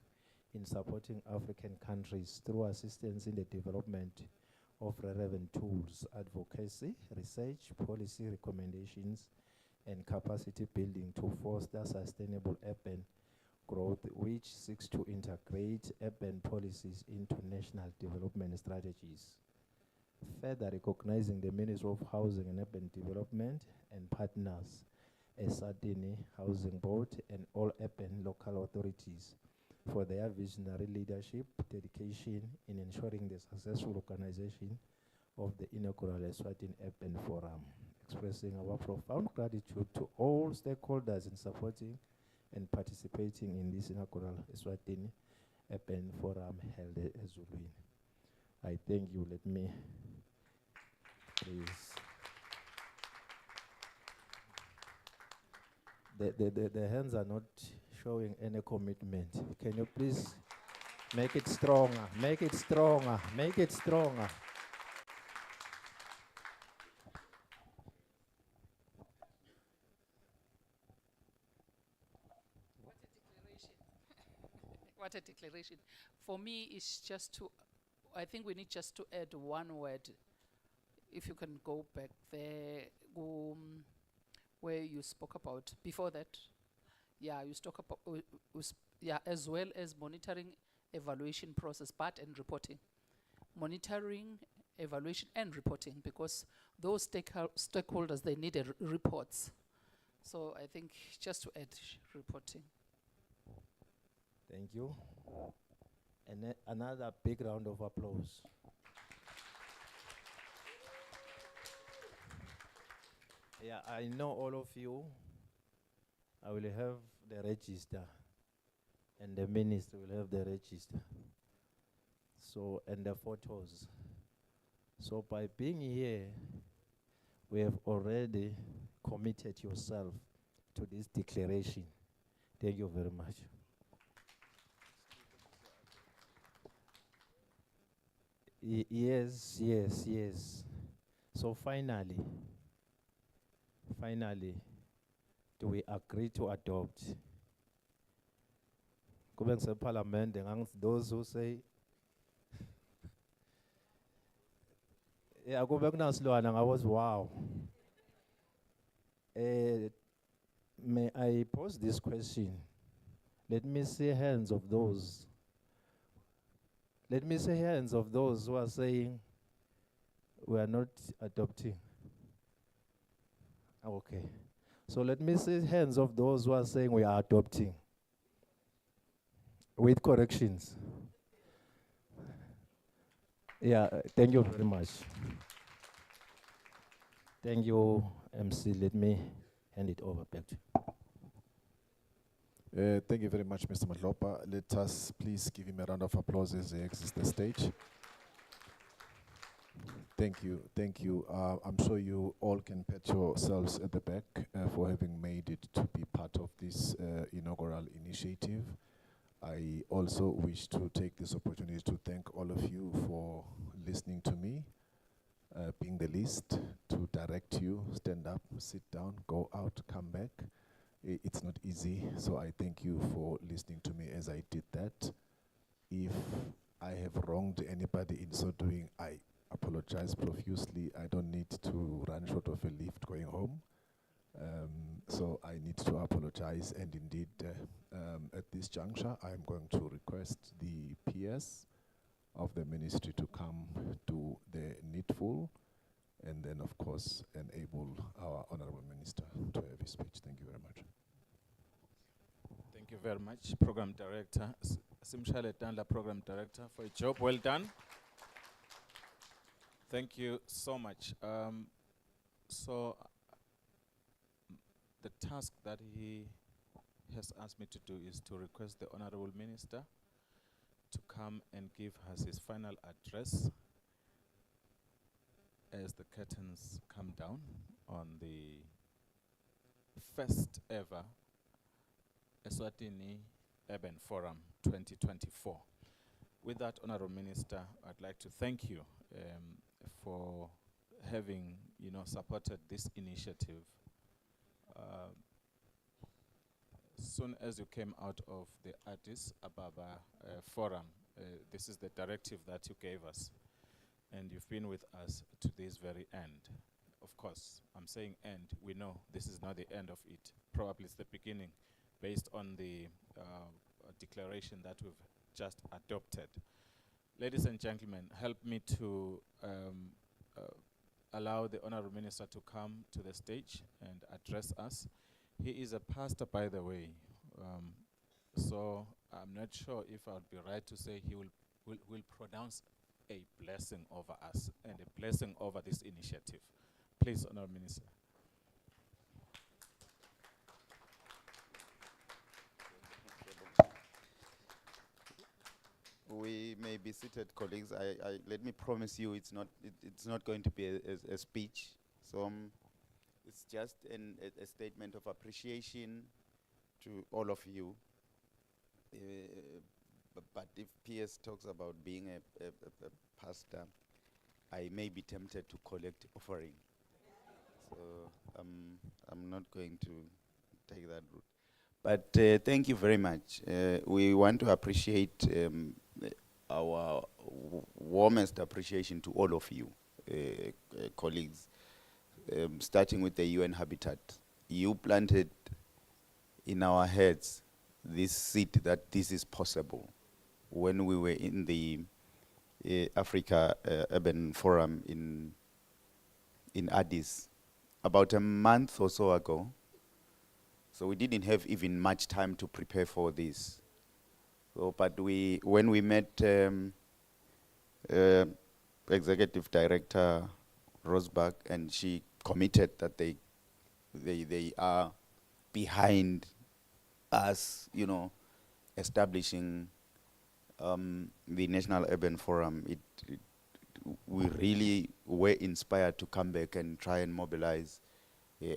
in supporting African countries through assistance in the development of relevant tools, advocacy, research, policy recommendations, and capacity building to foster sustainable urban growth, which seeks to integrate urban policies into national development strategies. Further recognizing the Ministry of Housing and Urban Development and partners, Eswatini Housing Board, and all urban local authorities for their visionary leadership, dedication in ensuring the successful organization of the inaugural Eswatini Urban Forum. Expressing our profound gratitude to all stakeholders in supporting and participating in this inaugural Eswatini Urban Forum held at Ezulwini. I thank you. Let me Please. The hands are not showing any commitment. Can you please make it stronger? Make it stronger. Make it stronger. What a declaration. For me, it's just to, I think we need just to add one word. If you can go back there, where you spoke about, before that, yeah, you spoke about, yeah, as well as monitoring, evaluation process, but and reporting. Monitoring, evaluation and reporting, because those stakeholders, they need reports. So I think just to add reporting. Thank you. And another big round of applause. Yeah, I know all of you. I will have the register, and the minister will have the register. So, and the photos. So by being here, we have already committed yourself to this declaration. Thank you very much. Yes, yes, yes. So finally, do we agree to adopt? Kube parliament, those who say, yeah, kube kunasilwana, I was wow. May I pose this question? Let me see hands of those. Let me see hands of those who are saying we are not adopting. Okay. So let me see hands of those who are saying we are adopting. With corrections. Yeah, thank you very much. Thank you, MC. Let me hand it over back to you. Thank you very much, Mr. Matlopa. Let us please give him a round of applause as he exits the stage. Thank you, thank you. I'm sure you all can pat yourselves at the back for having made it to be part of this inaugural initiative. I also wish to take this opportunity to thank all of you for listening to me, being the least, to direct you, stand up, sit down, go out, come back. It's not easy, so I thank you for listening to me as I did that. If I have wronged anybody in so doing, I apologize profusely. I don't need to run short of a lift going home. So I need to apologize, and indeed, at this juncture, I'm going to request the PS of the ministry to come do the needful, and then, of course, enable our Honorable Minister to have his speech. Thank you very much. Thank you very much, Program Director, Simshale Tandla, Program Director, for a job well done. Thank you so much. The task that he has asked me to do is to request the Honorable Minister to come and give us his final address as the curtains come down on the first ever Eswatini Urban Forum 2024. With that, Honorable Minister, I'd like to thank you for having, supported this initiative. Soon as you came out of the Addis Ababa forum, this is the directive that you gave us, and you've been with us to this very end. Of course, I'm saying end, we know this is not the end of it. Probably it's the beginning, based on the declaration that we've just adopted. Ladies and gentlemen, help me to allow the Honorable Minister to come to the stage and address us. He is a pastor, by the way, so I'm not sure if I would be right to say he will pronounce a blessing over us and a blessing over this initiative. Please, Honorable Minister. We may be seated, colleagues. Let me promise you, it's not going to be a speech. So it's just a statement of appreciation to all of you. But if PS talks about being a pastor, I may be tempted to collect offering. So I'm not going to take that route. But thank you very much. We want to appreciate our warmest appreciation to all of you, colleagues, starting with the UN Habitat. You planted in our heads this seed that this is possible. When we were in the Africa Urban Forum in Addis, about a month or so ago, so we didn't have even much time to prepare for this. So, but when we met Executive Director Rosbach, and she committed that they are behind us, establishing the National Urban Forum, we really were inspired to come back and try and mobilize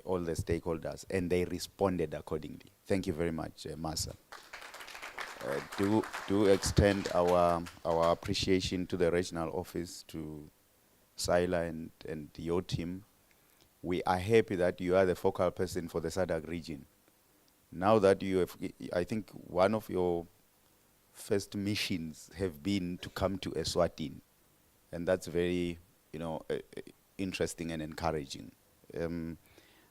all the stakeholders, and they responded accordingly. Thank you very much, Masa. Do extend our appreciation to the regional office, to Sila and your team. We are happy that you are the focal person for the SADC region. Now that you have, I think one of your first missions have been to come to Eswatini, and that's very, interesting and encouraging.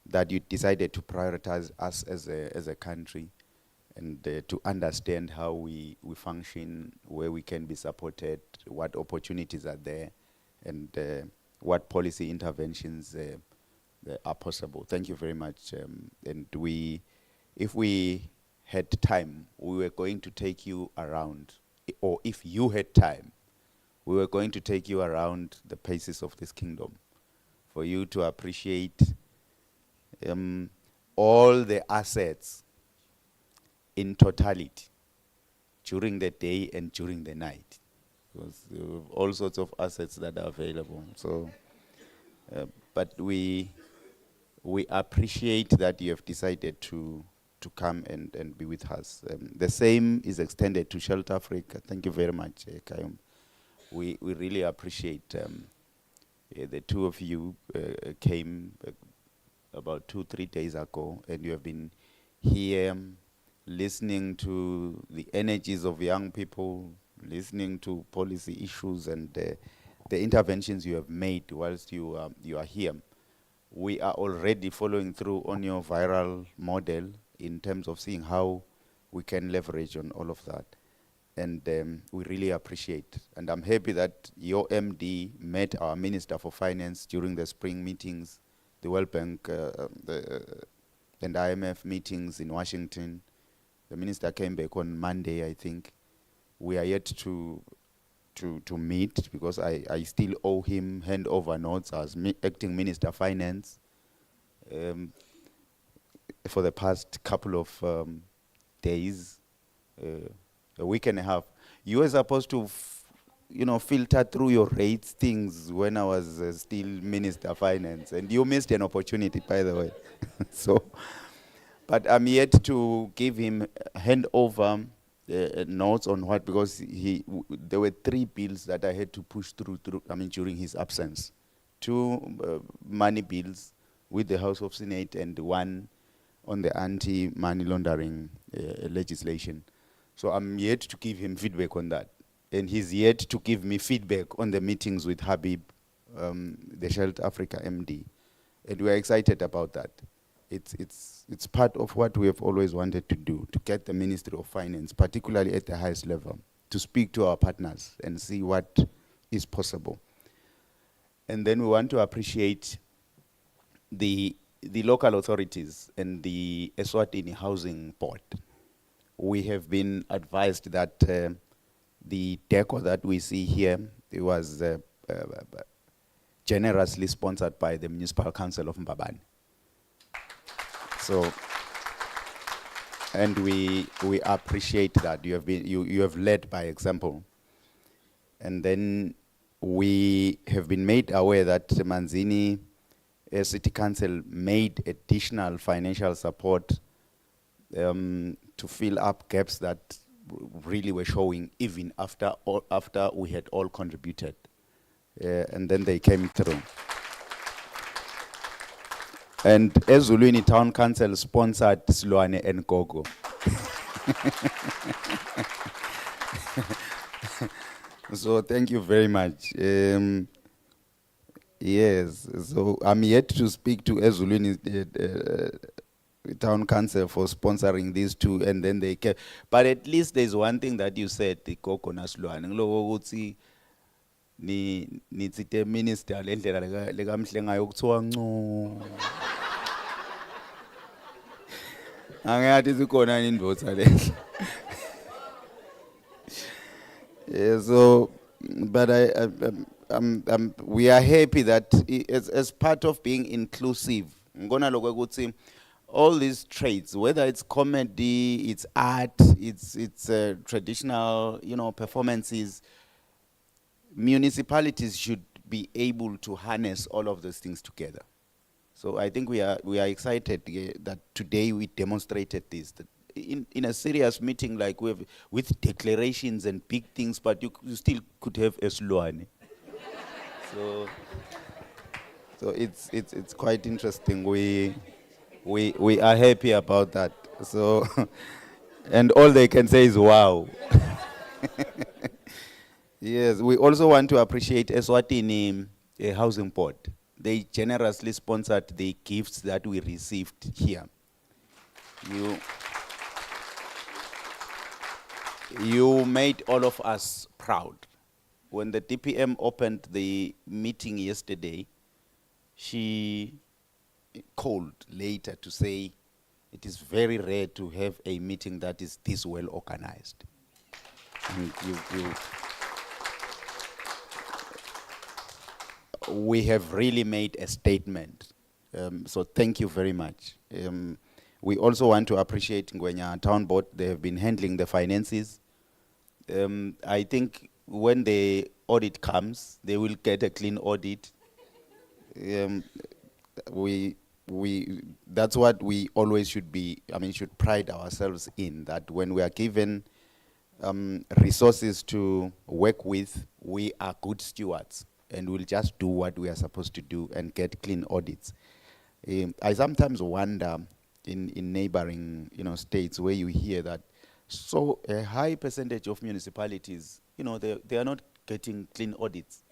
That you decided to prioritize us as a country, and to understand how we function, where we can be supported, what opportunities are there, and what policy interventions are possible. Thank you very much. And if we had time, we were going to take you around, or if you had time, we were going to take you around the paces of this kingdom for you to appreciate all the assets in totality during the day and during the night. Because all sorts of assets that are available. So, but we appreciate that you have decided to come and be with us. The same is extended to Shelter Africa. Thank you very much, Kayum. We really appreciate the two of you came about 2-3 days ago, and you have been here listening to the energies of young people, listening to policy issues, and the interventions you have made whilst you are here. We are already following through on your viral model in terms of seeing how we can leverage on all of that. And we really appreciate. And I'm happy that your MD met our Minister for Finance during the spring meetings, the World Bank and IMF meetings in Washington. The minister came back on Monday, I think. We are yet to meet, because I still owe him handover notes as acting Minister of Finance for the past couple of days, a week and a half. You were supposed to filter through your rates things when I was still Minister of Finance, and you missed an opportunity, by the way. So, but I'm yet to give him handover notes on what, because there were 3 bills that I had to push through during his absence. 2 money bills with the House of Senate, and 1 on the anti-money laundering legislation. So I'm yet to give him feedback on that. And he's yet to give me feedback on the meetings with Habib, the Shelter Africa MD. And we're excited about that. It's part of what we have always wanted to do, to get the Ministry of Finance, particularly at the highest level, to speak to our partners and see what is possible. And then we want to appreciate the local authorities and the Eswatini Housing Board. We have been advised that the deco that we see here, it was generously sponsored by the Municipal Council of Mbabane. So, and we appreciate that you have led by example. And then we have been made aware that Manzini City Council made additional financial support to fill up gaps that really were showing even after we had all contributed. And then they came through. And Eswatini Town Council sponsored Silwane and Gogo. So thank you very much. Yes, so I'm yet to speak to Eswatini Town Council for sponsoring these two, and then they came. But at least there's one thing that you said, the Gogo na Silwane. Ngiloko ukuthi ni tsite minister le ndlela leka mhlenga yokuthiwa nco. Angathi sikhona indvodza le. Yeah, so, but we are happy that as part of being inclusive, ngona lokho ukuthi all these traits, whether it's comedy, it's art, it's traditional, performances, municipalities should be able to harness all of those things together. So I think we are excited that today we demonstrated this. That in a serious meeting like with declarations and big things, but you still could have a Silwane. So it's quite interesting. We are happy about that. So and all they can say is wow. Yes, we also want to appreciate Eswatini Housing Board. They generously sponsored the gifts that we received here. You made all of us proud. When the DPM opened the meeting yesterday, she called later to say it is very rare to have a meeting that is this well organized. And we have really made a statement. So thank you very much. We also want to appreciate Ngwenya Town Board. They have been handling the finances. I think when the audit comes, they will get a clean audit. That's what we always should pride ourselves in, that when we are given resources to work with, we are good stewards and we'll just do what we are supposed to do and get clean audits. I sometimes wonder in neighboring states where you hear that so a high percentage of municipalities, they are not getting clean audits.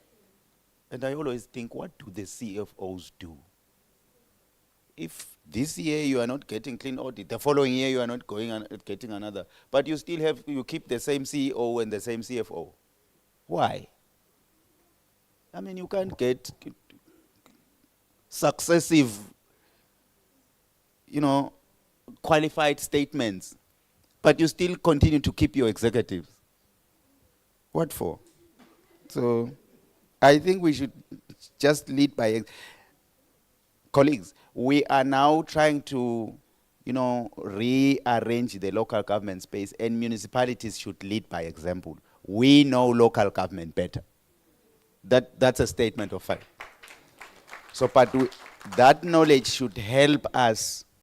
And I always think, what do the CFOs do? If this year you are not getting clean audit, the following year you are not getting another, but you still you keep the same CEO and the same CFO. Why? I mean, you can't get successive, qualified statements, but you still continue to keep your executives. What for? So I think we should just lead by colleagues. We are now trying to, rearrange the local government space, and municipalities should lead by example. We know local government better. That's a statement of fact. So, but that knowledge should help us